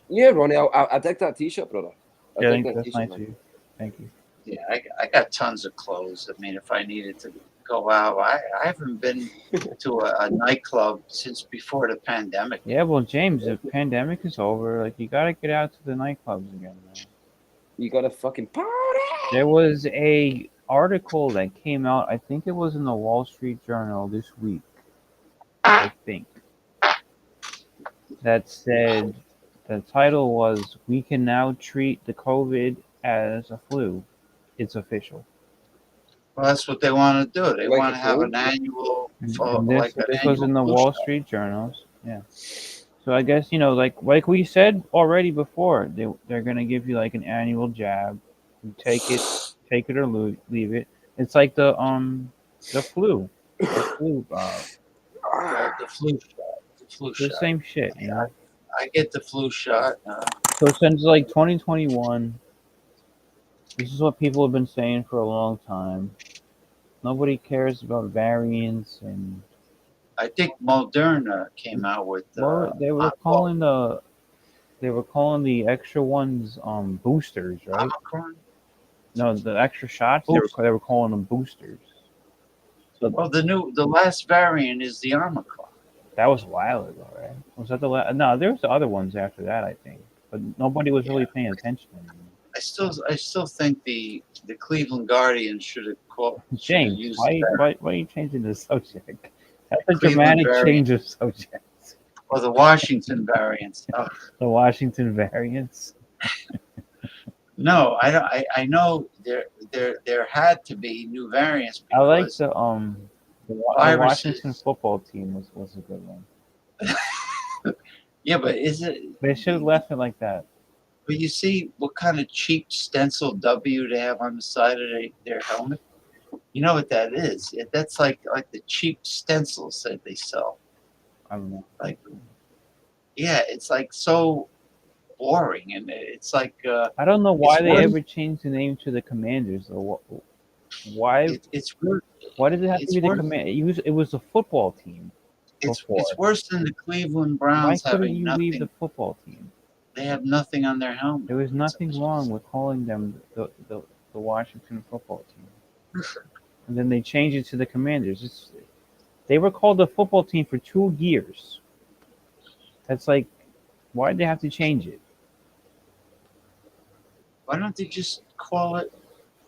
Yeah, Ronnie, I dig that t-shirt, brother. I think that's nice of you. Thank you. Yeah, I got tons of clothes. I mean, if I needed to go out, I haven't been to a nightclub since before the pandemic. Yeah, well, James, the pandemic is over. Like, you gotta get out to the nightclubs again, man. You gotta fucking party. There was a article that came out. I think it was in the Wall Street Journal this week. I think that said the title was "We can now treat the COVID as a flu. It's official." Well, that's what they want to do. They want to have an annual. This was in the Wall Street Journals. Yeah. So I guess like we said already before, they're gonna give you like an annual jab. You take it or leave it. It's like the flu. The flu shot. The same shit. I get the flu shot. So since like 2021, this is what people have been saying for a long time. Nobody cares about variants, and I think Moderna came out with. They were calling the extra ones boosters, right? Omicron? No, the extra shots they were calling them boosters. So Well, the last variant is the Omicron. that was a while ago, right? Was that the last? No, there was the other ones after that, I think, but nobody was really paying attention anymore. I still think the Cleveland Guardian should have James, used why are you changing the subject? That's a Cleveland dramatic variant. change of subject. or the Washington variants. Oh, The Washington variants. no, I don't. I know there had to be new variants I like because the viruses. Washington football team was a good one. Yeah, but is it? They should have left it like that. But you see what kind of cheap stencil W they have on the side of their helmet? You know what that is? That's like the cheap stencils that they sell. I don't know. Like, yeah, it's like so boring, and it's like. I don't know why it's they worse- ever changed the name to the Commanders. Or why? It's weird. Why did it have to It's be the worse. Command? It was a football team. It's before. worse than the Cleveland Why Browns couldn't having you nothing. leave the football team? They have nothing on their helmet. There was nothing wrong with calling them the Washington football team. And then they changed it to the Commanders. They were called the football team for 2 years. That's like, why did they have to change it? Why don't they just call it?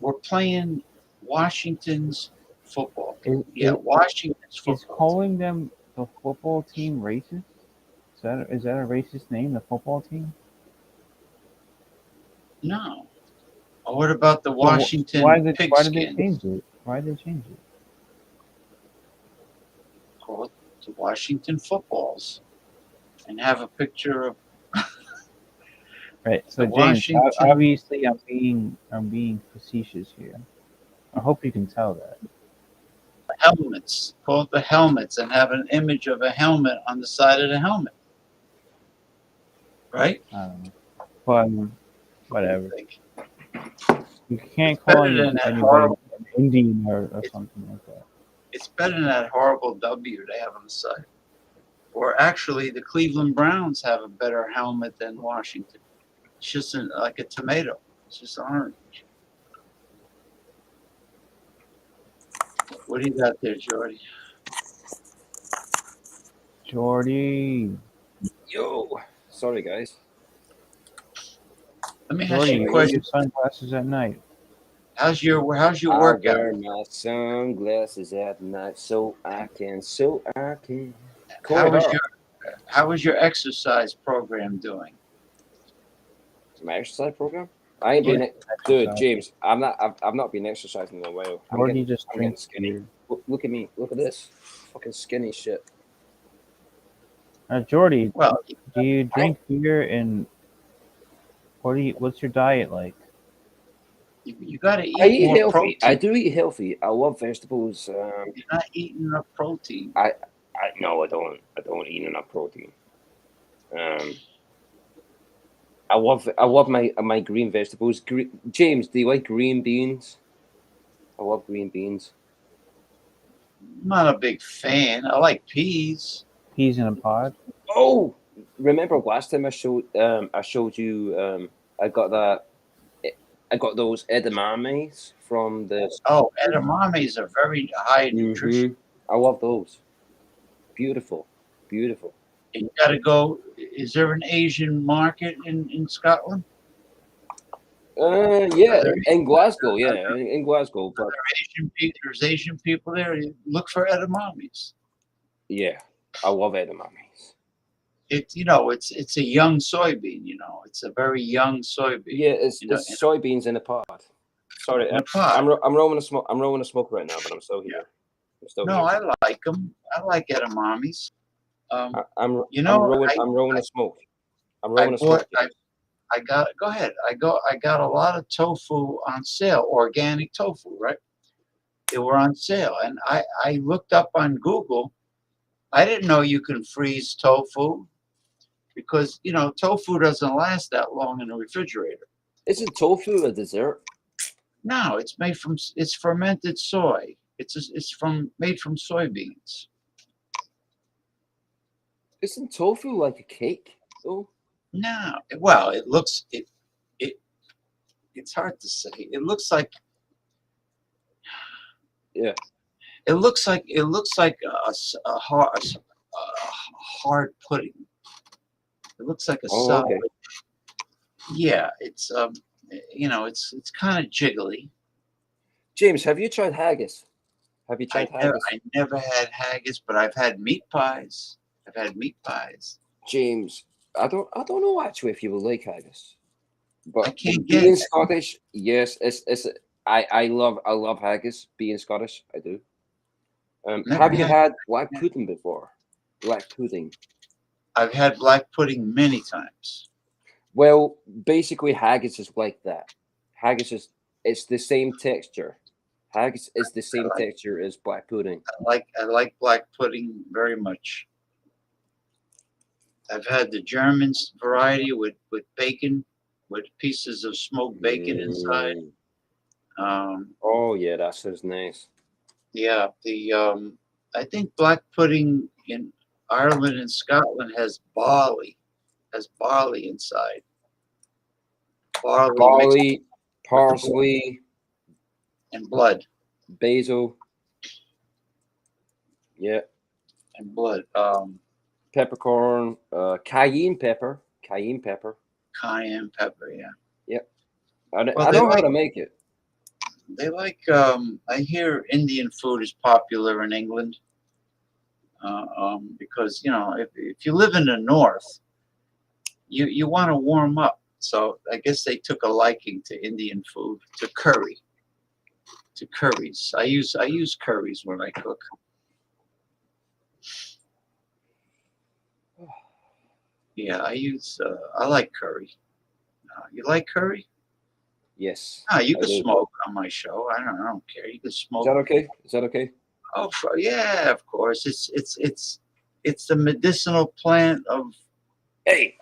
We're playing Washington's football. Washington's football. Is calling them the football team racist? Is that a racist name, the football team? No. Or what about the So Washington why did they Pigskins? change it? Why did they change it? Call it the Washington Footballs, and have a picture of. Right. So The James, Washington- obviously I'm being facetious here. I hope you can tell that. Helmets. Call it the helmets, and have an image of a helmet on the side of the helmet. Right? I don't know. But whatever. You can't It's call better than that anybody horrible- an Indian or something like that. It's better than that horrible W they have on the side. Or actually, the Cleveland Browns have a better helmet than Washington. It's just like a tomato. It's just orange. What do you got there, Jordy? Jordy. Yo, sorry guys. Let me ask Jordy, you a you wear question. your sunglasses at night. How's your I workout? wear my sunglasses at night so I can. How was your exercise program doing? My exercise program? I ain't been, dude. James, I've not been exercising in a while. I'm Jordy getting, just I'm getting drinks skinny. beer. Look at me. Look at this. Fucking skinny shit. Jordy, Well, do you drink beer and what's your diet like? You got to I eat eat more healthy. protein. I do eat healthy. I love vegetables. You're not eating enough protein. No, I don't. I don't eat enough protein. I love my green vegetables. James, do you like green beans? I love green beans. I'm not a big fan. I like peas. Peas in a pod? Oh, remember last time I showed you I got those edamames from the. Oh, edamames are very high in nutrition. I love those. Beautiful, beautiful. And you got to go. Is there an Asian market in Scotland? Yeah, in Glasgow. Yeah, in Glasgow. But There's Asian people there. Look for edamames. yeah, I love edamames. It's a young soybean. It's a very young soybean. Yeah, it's soybeans in a pod. Sorry, In a pod. I'm rolling a smoke. I'm rolling a smoke right now, but I'm still here. No, I like them. I like edamames. I'm rolling a smoke. I'm rolling a smoke. Go ahead. I got a lot of tofu on sale, organic tofu, right? They were on sale, and I looked up on Google. I didn't know you can freeze tofu because tofu doesn't last that long in the refrigerator. Isn't tofu a dessert? No, it's fermented soy. It's made from soybeans. Isn't tofu like a cake though? No, well, it it's hard to say. It looks like Yeah. it looks like a hard pudding. It looks like a solid. Okay. Yeah, it's it's kind of jiggly. James, have you tried haggis? Have you tried haggis? I never had haggis, but I've had meat pies. I've had meat pies. James, I don't know actually if you will like haggis. But I can't being get Scottish, yes, I love haggis. Being Scottish, I do. Have you had black pudding before? Black pudding. I've had black pudding many times. Well, basically, haggis is like that. Haggis is it's the same texture. Haggis is the same texture as black pudding. I like black pudding very much. I've had the German variety with bacon, with pieces of smoked bacon inside. Oh yeah, that sounds nice. Yeah, I think black pudding in Ireland and Scotland has barley inside. Barley, parsley, and blood. Basil. Yeah. And blood. Peppercorn, cayenne pepper. Cayenne pepper, yeah. Yep. I know how to make it. They like, I hear Indian food is popular in England because, if you live in the north, you want to warm up. So I guess they took a liking to Indian food, to curries. I use curries when I cook. Yeah, I like curry. You like curry? Yes. You I can do. smoke on my show. I don't care. You can smoke. Is that okay? Is that okay? Oh, yeah, of course. It's the medicinal plant of. Hey,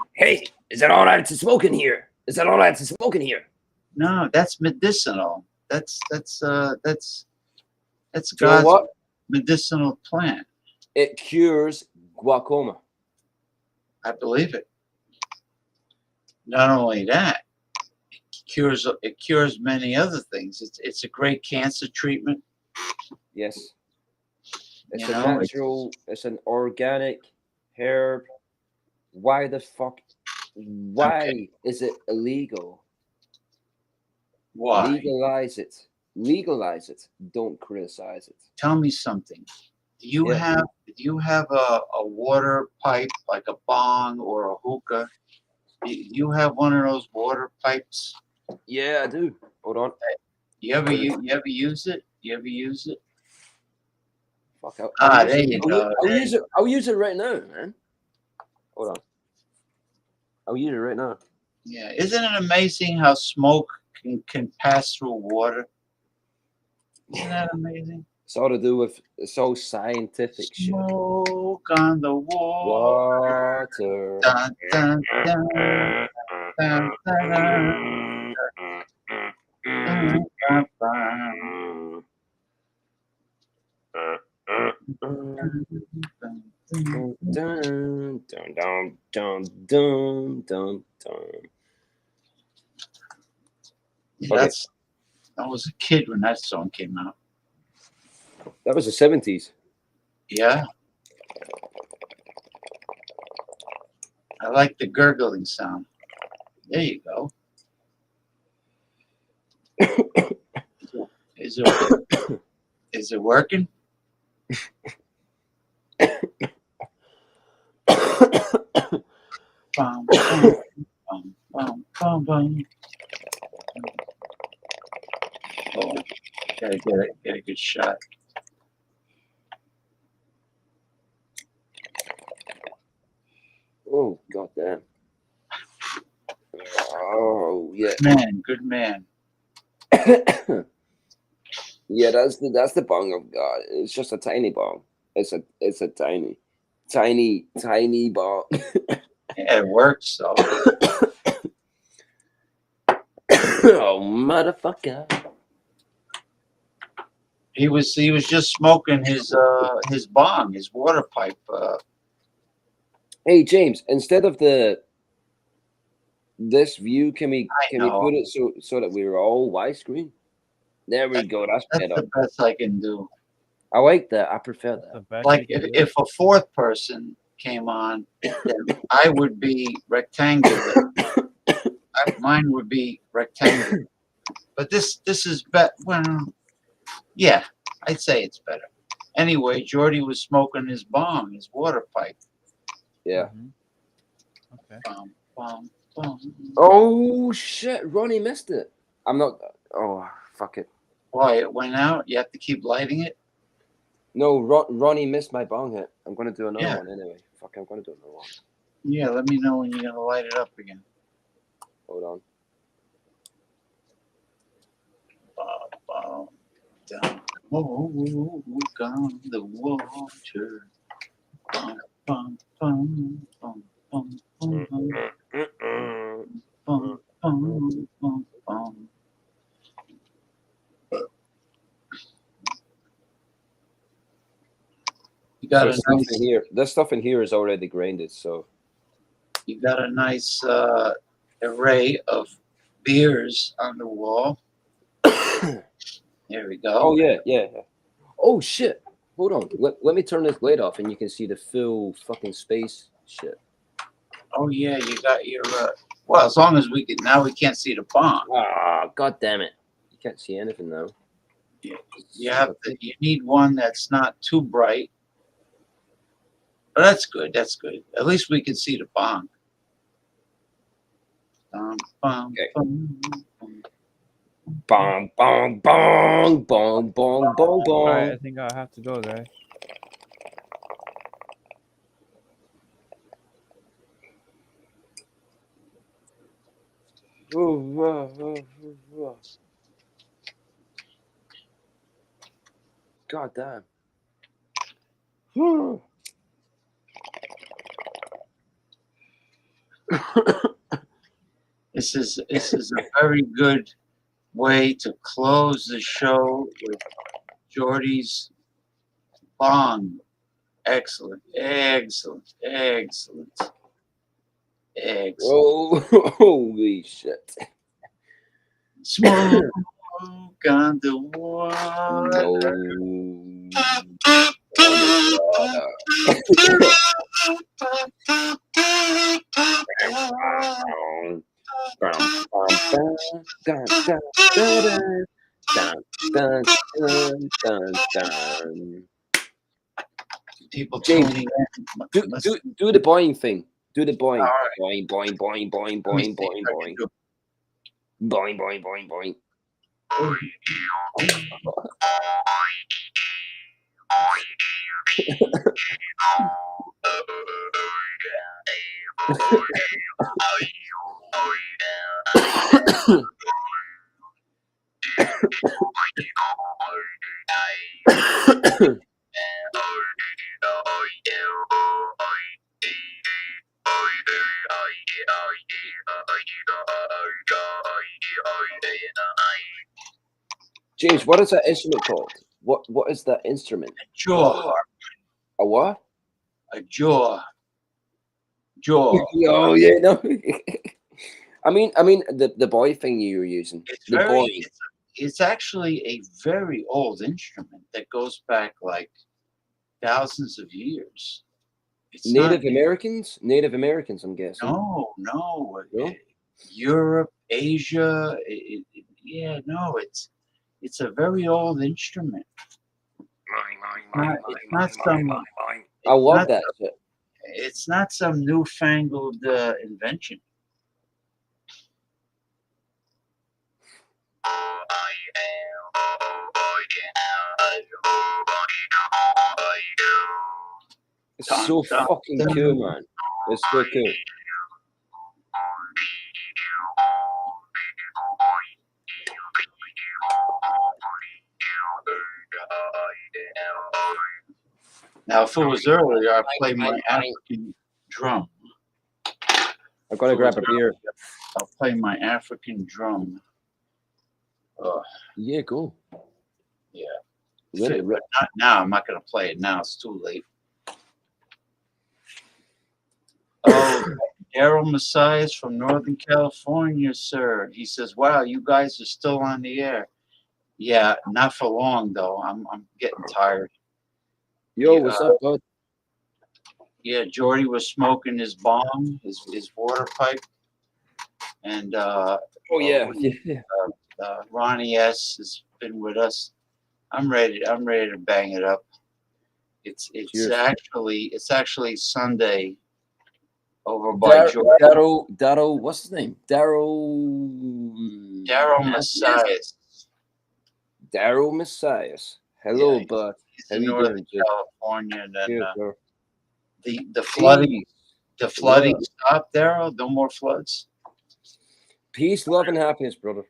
is that all right to smoke in here? Is that all right to smoke in here? No, that's medicinal. That's You know God's what? medicinal plant. It cures glaucoma. I believe it. Not only that, it cures many other things. It's a great cancer treatment. Yes. It's You a know, natural, it's an organic herb. Why the fuck? Why is it illegal? Why? Legalize it. Legalize it. Don't criticize it. Tell me something. Do you have a water pipe like a bong or a hookah? Do you have one of those water pipes? Yeah, I do. Hold on. You ever use it? You ever use it? Fuck. I'll use there it. you go. I'll use it right now, man. Hold on. I'll use it right now. Yeah, isn't it amazing how smoke can pass through water? Isn't that amazing? It's all to do with scientific shit. Smoke on the water. Water. Dun, dun, dun, dun, dun, dun, dun, dun. Dun, dun, dun, dun, dun, dun, dun. Yeah, Okay. I was a kid when that song came out. That was the 70s. Yeah. I like the gurgling sound. There you go. Is it working? Bum, bum, bum, bum, bum, bum. Oh, gotta get a good shot. Oh, goddamn. Oh, yeah. Good man. Yeah, that's the bong I've got. It's just a tiny bong. It's a tiny bong. Yeah, it works though. Oh, motherfucker. He was just smoking his bong, his water pipe. Hey, James, instead of the this view, can we know. put it so that we're all widescreen? There we go. That's better. the best I can do. I like that. I prefer that. Like if a fourth person came on, then I would be rectangular. Mine would be rectangular. But this is better. Well, yeah, I'd say it's better. Anyway, Jordy was smoking his bong, his water pipe. Yeah. Okay. Bum, bum. Oh shit! Ronnie missed it. I'm not. Oh fuck it. Why it went out? You have to keep lighting it. No, Ronnie missed my bong hit. I'm gonna do another one anyway. Fuck, I'm gonna do another one. Yeah, let me know when you're gonna light it up again. Hold on. Down. Oh, gone the water. Bum, bum, bum, bum, bum, bum, bum, bum, bum, bum. You got This stuff in here. This stuff in here is already grinded, so you got a nice array of beers on the wall. There we go. Oh yeah. Oh shit! Hold on. Let me turn this light off, and you can see the full fucking space shit. Oh yeah, you got your. Well, as long as we can. Now we can't see the bomb. Ah, god damn it! You can't see anything now. You have to. You need one that's not too bright. But that's good. That's good. At least we can see the bomb. Okay. Bong, bong, bong, bong, bong, bong, bong. Alright, I think I'll have to go, guys. God damn. This is a very good way to close the show with Jordy's bong. Excellent, excellent, excellent, excellent. Oh, holy shit! Smoke on the water. People James, tuning do the boing thing. Do the boing. All Boing, boing, boing, boing, boing, boing, boing. Boing, boing, boing, boing. James, what is that instrument called? What is that instrument? jaw. A what? A jaw. Jaw. Oh yeah, no. I mean the boy thing you were using. It's the very. boy. It's actually a very old instrument that goes back like thousands of years. It's Native not, Americans? Native Americans, I'm guessing. No. Europe, Asia. Yeah, no. It's a very old instrument. It's not some. I love that shit. It's not some newfangled invention. It's so fucking cool, man. It's so cool. Now, if it was earlier, I'd play my African drum. I'm gonna grab a beer. I'll play my African drum. Yeah, go. Yeah. Really? But not now. I'm not going to play it now. It's too late. Oh, Daryl Messias from Northern California, sir. He says, "Wow, you guys are still on the air." Yeah, not for long though. I'm getting tired. Yo, what's up, bud? Yeah, Jordy was smoking his bong, his water pipe, and Ronnie S has been with us. I'm ready to bang it up. It's actually Sunday over by Daryl, what's his name? Daryl Messias. Daryl Messias. Hello, bud. He's How in you Northern doing, Jim? California. And then Here, the flooding, Jeez. stopped, Daryl. No more floods. Peace, love, and happiness, brother.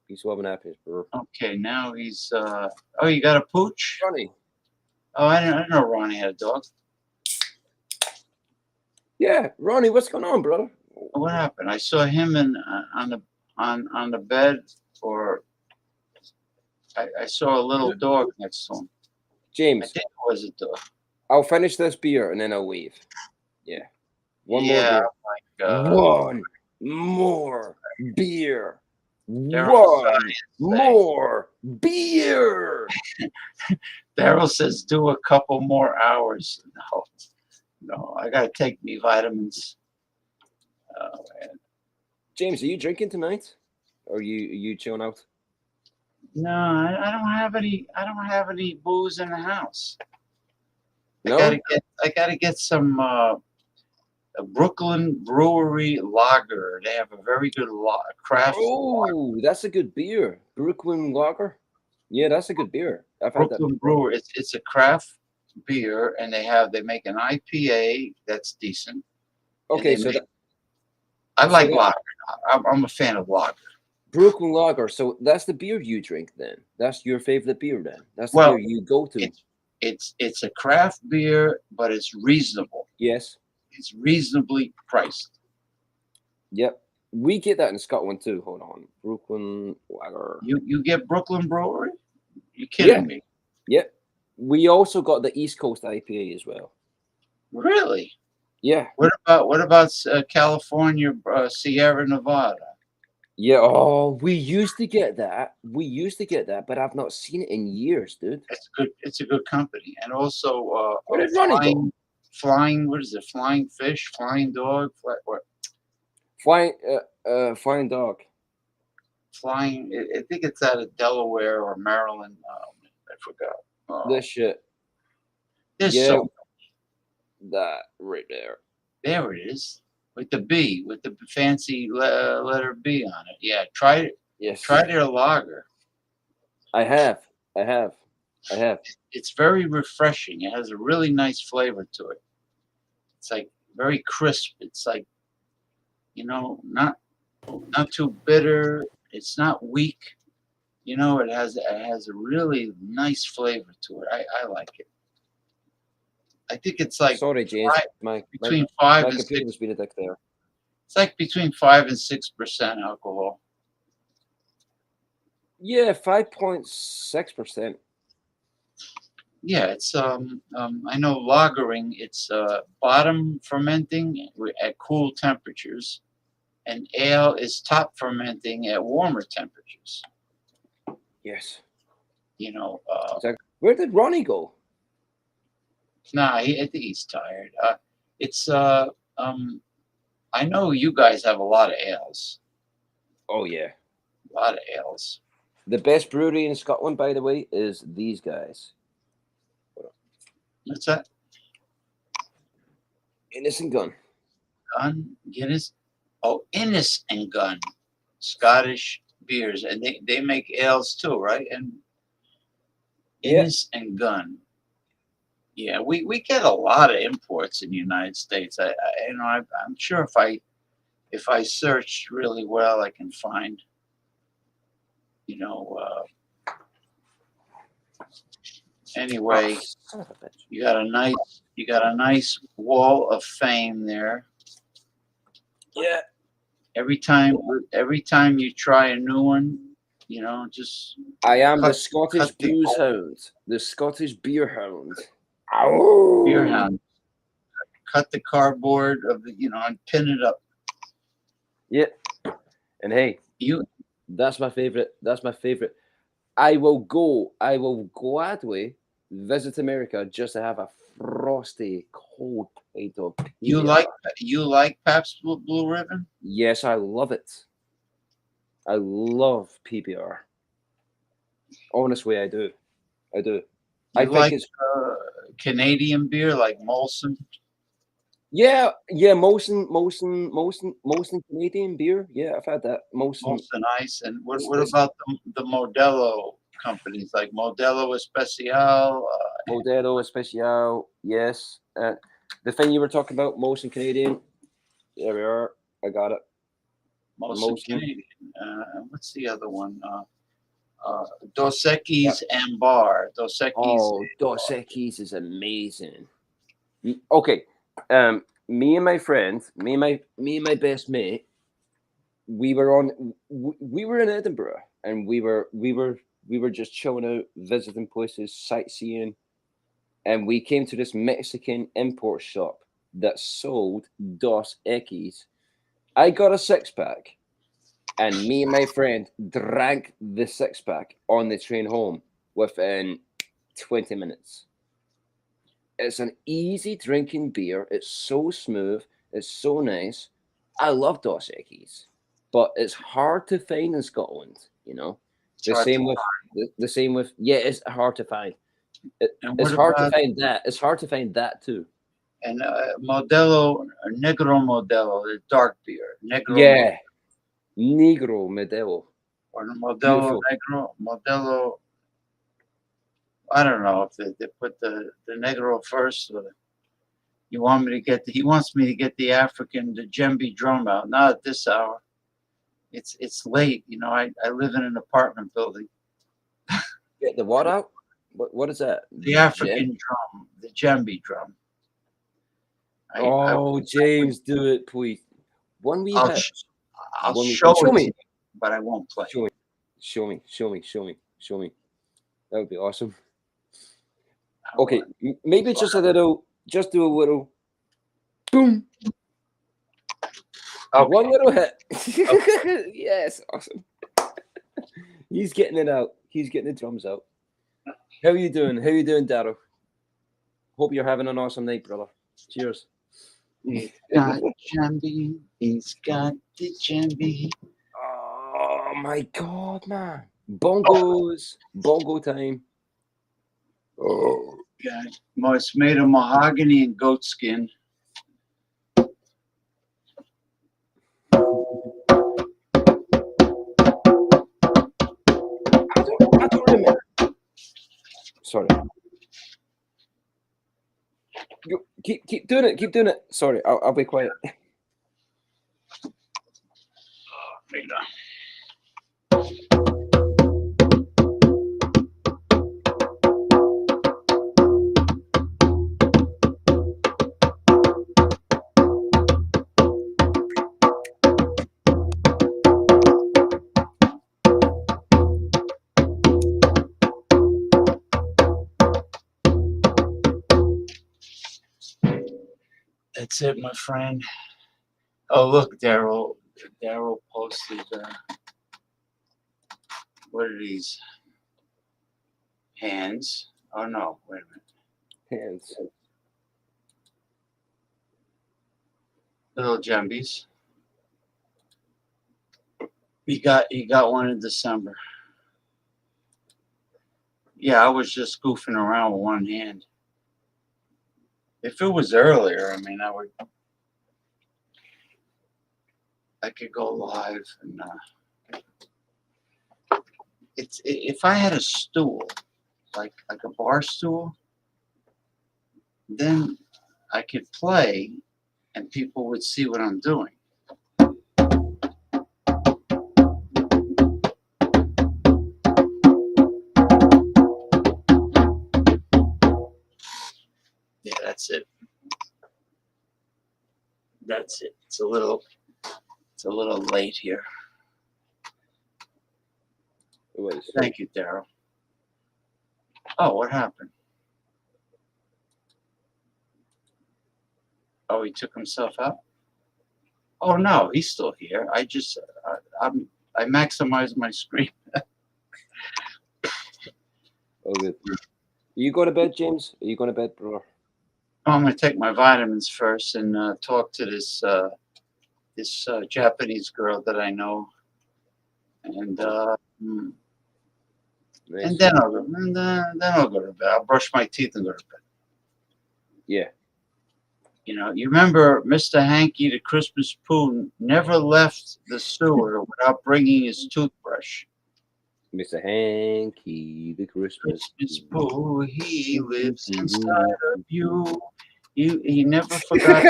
Peace, love, and happiness, brother. Okay, now he's. Oh, you got a pooch? Ronnie. Oh, I didn't know Ronnie had a dog. Yeah, Ronnie, what's going on, brother? What happened? I saw him on the bed, or I saw a little dog next to him. James, I think it was a dog. I'll finish this beer and then I'll leave. Yeah. One more beer. Oh my God. One more beer. Daryl One more beer. Daryl says, "Do a couple more hours." No, I gotta take me vitamins. Oh, man. James, are you drinking tonight? Or are you chilling out? No, I don't have any. I don't have any booze in the house. No? I gotta get some a Brooklyn Brewery lager. They have a very good craft. Oh, that's a good beer. Brooklyn Lager. Yeah, that's a good beer. I've had that. Brooklyn Brewer. It's a craft beer, and they make an IPA that's decent. Okay, so I like lager. I'm a fan of lager. Brooklyn Lager. So that's the beer you drink then. That's your favorite beer then. That's the beer you go to. It's a craft beer, but it's reasonable. Yes. It's reasonably priced. Yep. We get that in Scotland too. Hold on. Brooklyn Lager. You get Brooklyn Brewery? You kidding me? Yep. We also got the East Coast IPA as well. Really? Yeah. What about California, Sierra Nevada? Yeah. Oh, we used to get that. But I've not seen it in years, dude. It's good. It's a good company, and also Where did Ronnie go? Flying. What is it? Flying fish? Flying dog? What? Flying dog. Flying. I think it's out of Delaware or Maryland. I forgot. This shit. There's so that right there. There it is. With the B, with the fancy letter B on it. Yeah, try it. Yes. Try their lager. I have. It's very refreshing. It has a really nice flavor to it. It's like very crisp. It's like, not too bitter. It's not weak. It has a really nice flavor to it. I like it. I think it's like sorry, James. Between 5 and 6. Computer's been a dick there. It's like between 5 and 6% alcohol. Yeah, 5.6%. Yeah, it's I know lagering. It's bottom fermenting at cool temperatures, and ale is top fermenting at warmer temperatures. Yes. Where did Ronnie go? Nah, I think he's tired. It's I know you guys have a lot of ales. Oh yeah, a lot of ales. The best brewery in Scotland, by the way, is these guys. What's that? Innis and Gunn. Guinness. Oh, Innis and Gunn, Scottish beers, and they make ales too, right? And Innis and Gunn. Yeah, we get a lot of imports in the United States. I'm sure if I search really well, I can find. Anyway, you got a nice wall of fame there. Yeah. Every time you try a new one, just. I am the Scottish booze hound, the Scottish beer hound. Beer hound. Cut the cardboard of the, and pin it up. Yeah. And hey, that's my favorite. That's my favorite. I will gladly visit America just to have a frosty, cold plate of You like Pabst Blue Ribbon? Yes, I love it. I love PBR. Honestly, I do. I do. I You think like it's Canadian beer, like Molson? yeah, Molson Canadian beer. Yeah, I've had that. Molson Ice. And what about the Modelo companies, like Modelo Especial? Modelo Especial. Yes. The thing you were talking about, Molson Canadian. There we are. I got it. Molson Canadian. What's the other one? Dos Equis and Bar. Dos Equis. Oh, Dos Equis is amazing. Okay. Me and my best mate, we were in Edinburgh, and we were just chilling out, visiting places, sightseeing, and we came to this Mexican import shop that sold Dos Equis. I got a 6-pack, and me and my friend drank the 6-pack on the train home within 20 minutes. It's an easy drinking beer. It's so smooth. It's so nice. I love Dos Equis, but it's hard to find in Scotland. You know, the same with yeah, it's hard to find. It's hard to find that. It's hard to find that too. And Modelo, Negro Modelo, the dark beer. Yeah, Negro Modelo. Or Modelo Negro, Modelo. I don't know if they put the Negro first. Or he wants me to get the African, the djembe drum out. Not at this hour. It's late. You know, I live in an apartment building. Get the what out? What is that? The African drum, the djembe drum. James, do it, please. One we have. I'll show it to you, but I won't play. Show me. That would be awesome. Okay, maybe just do a little boom. Okay. One little hit. Okay. Yes, awesome. He's getting it out. He's getting the drums out. How are you doing? Daryl? Hope you're having an awesome night, brother. Cheers. He's got djembe. He's got the djembe. Oh my God, man! Bongos, bongo time. Oh God! It's made of mahogany and goat skin. I don't remember. Sorry. Keep doing it. Keep doing it. Sorry, I'll be quiet. That's it, my friend. Oh, look, Daryl posted. What are these? Hands? Oh no! Wait a minute. Hands. Little djembes. He got one in December. Yeah, I was just goofing around with one hand. If it was earlier, I mean, I could go live and if I had a stool, like a bar stool, then I could play and people would see what I'm doing. Yeah, that's it. That's it. It's a little late here. Thank you, Daryl. Oh, what happened? Oh, he took himself out? Oh no, he's still here. I just I maximize my screen. Oh, good. You go to bed, James? Are you going to bed, brother? I'm gonna take my vitamins first and talk to this Japanese girl that I know, and Nice. then I'll go to bed. I'll brush my teeth and go to bed. Yeah. You know, you remember Mr. Hanky the Christmas Pooh never left the sewer without bringing his toothbrush. Mr. Hanky, the Christmas Pooh, he lives inside of you. He never forgot.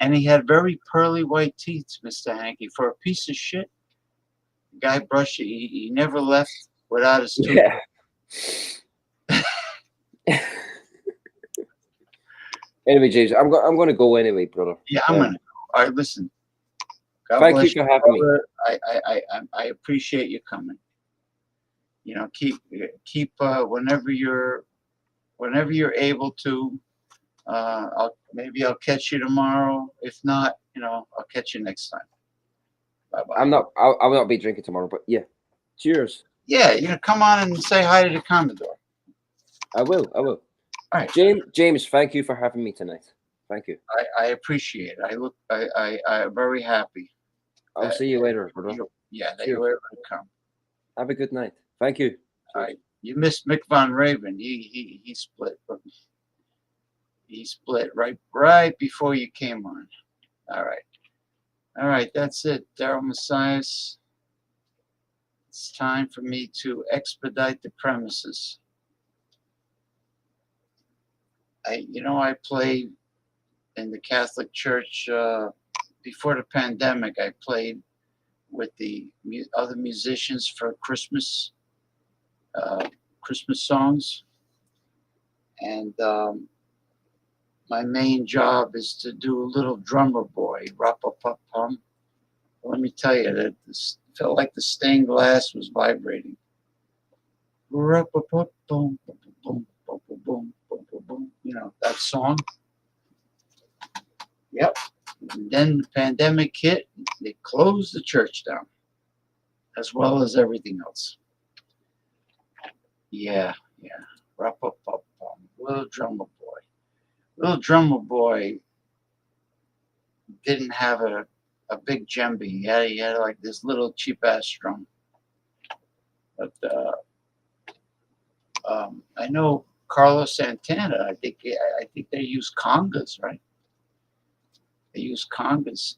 And he had very pearly white teeth, Mr. Hanky. For a piece of shit, the guy brushed it. He never left without his toothbrush. Yeah. Anyway, James, I'm going to go anyway, brother. Yeah, I'm gonna go. All right, listen. God Thank bless you for having me. brother. I appreciate you coming. You know, keep whenever you're able to. I'll catch you tomorrow. If not, you know, I'll catch you next time. Bye bye. I will not be drinking tomorrow, but yeah. Cheers. Yeah, you know, come on and say hi to the Commodore. I will. All right. James, thank you for having me tonight. Thank you. I appreciate it. I'm very happy. I'll see you later, brother. That you were able to come. Have a good night. Thank you. All right. You missed Mick Von Raven. He split. He split right before you came on. All right. That's it. Daryl Messias. It's time for me to expedite the premises. I played in the Catholic Church before the pandemic. I played with the other musicians for Christmas songs, and my main job is to do Little Drummer Boy, Rap-a-pum-pum. Let me tell you that this felt like the stained glass was vibrating. Rap-a-pum-pum, boom, boom, boom, boom, boom. You know that song. Yep. And then the pandemic hit. They closed the church down, as well as everything else. Yeah. Rap-a-pum-pum. Little Drummer Boy. Little Drummer Boy didn't have a big djembe. He had like this little cheap ass drum. But I know Carlos Santana. I think they use congas, right? They use congas.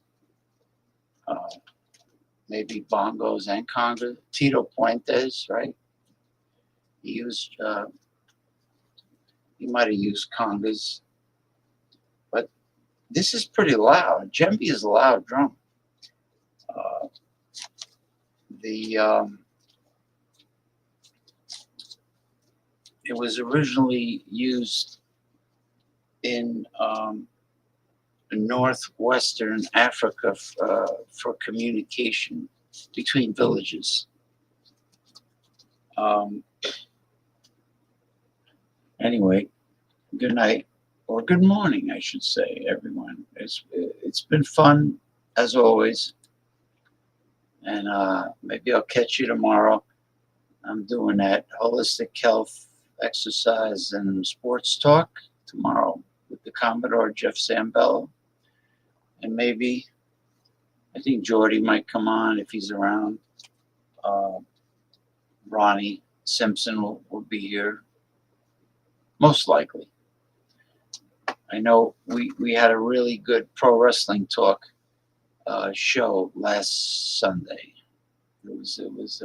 Maybe bongos and congas. Tito Puentes, right? He might have used congas. But this is pretty loud. Djembe is a loud drum. It was originally used in northwestern Africa for communication between villages. Anyway, good night, or good morning, I should say, everyone. It's been fun as always, and maybe I'll catch you tomorrow. I'm doing that holistic health, exercise, and sports talk tomorrow with the Commodore Jeff Zambello, and maybe I think Jordy might come on if he's around. Ronnie Simpson will be here, most likely. I know we had a really good pro wrestling talk show last Sunday. It was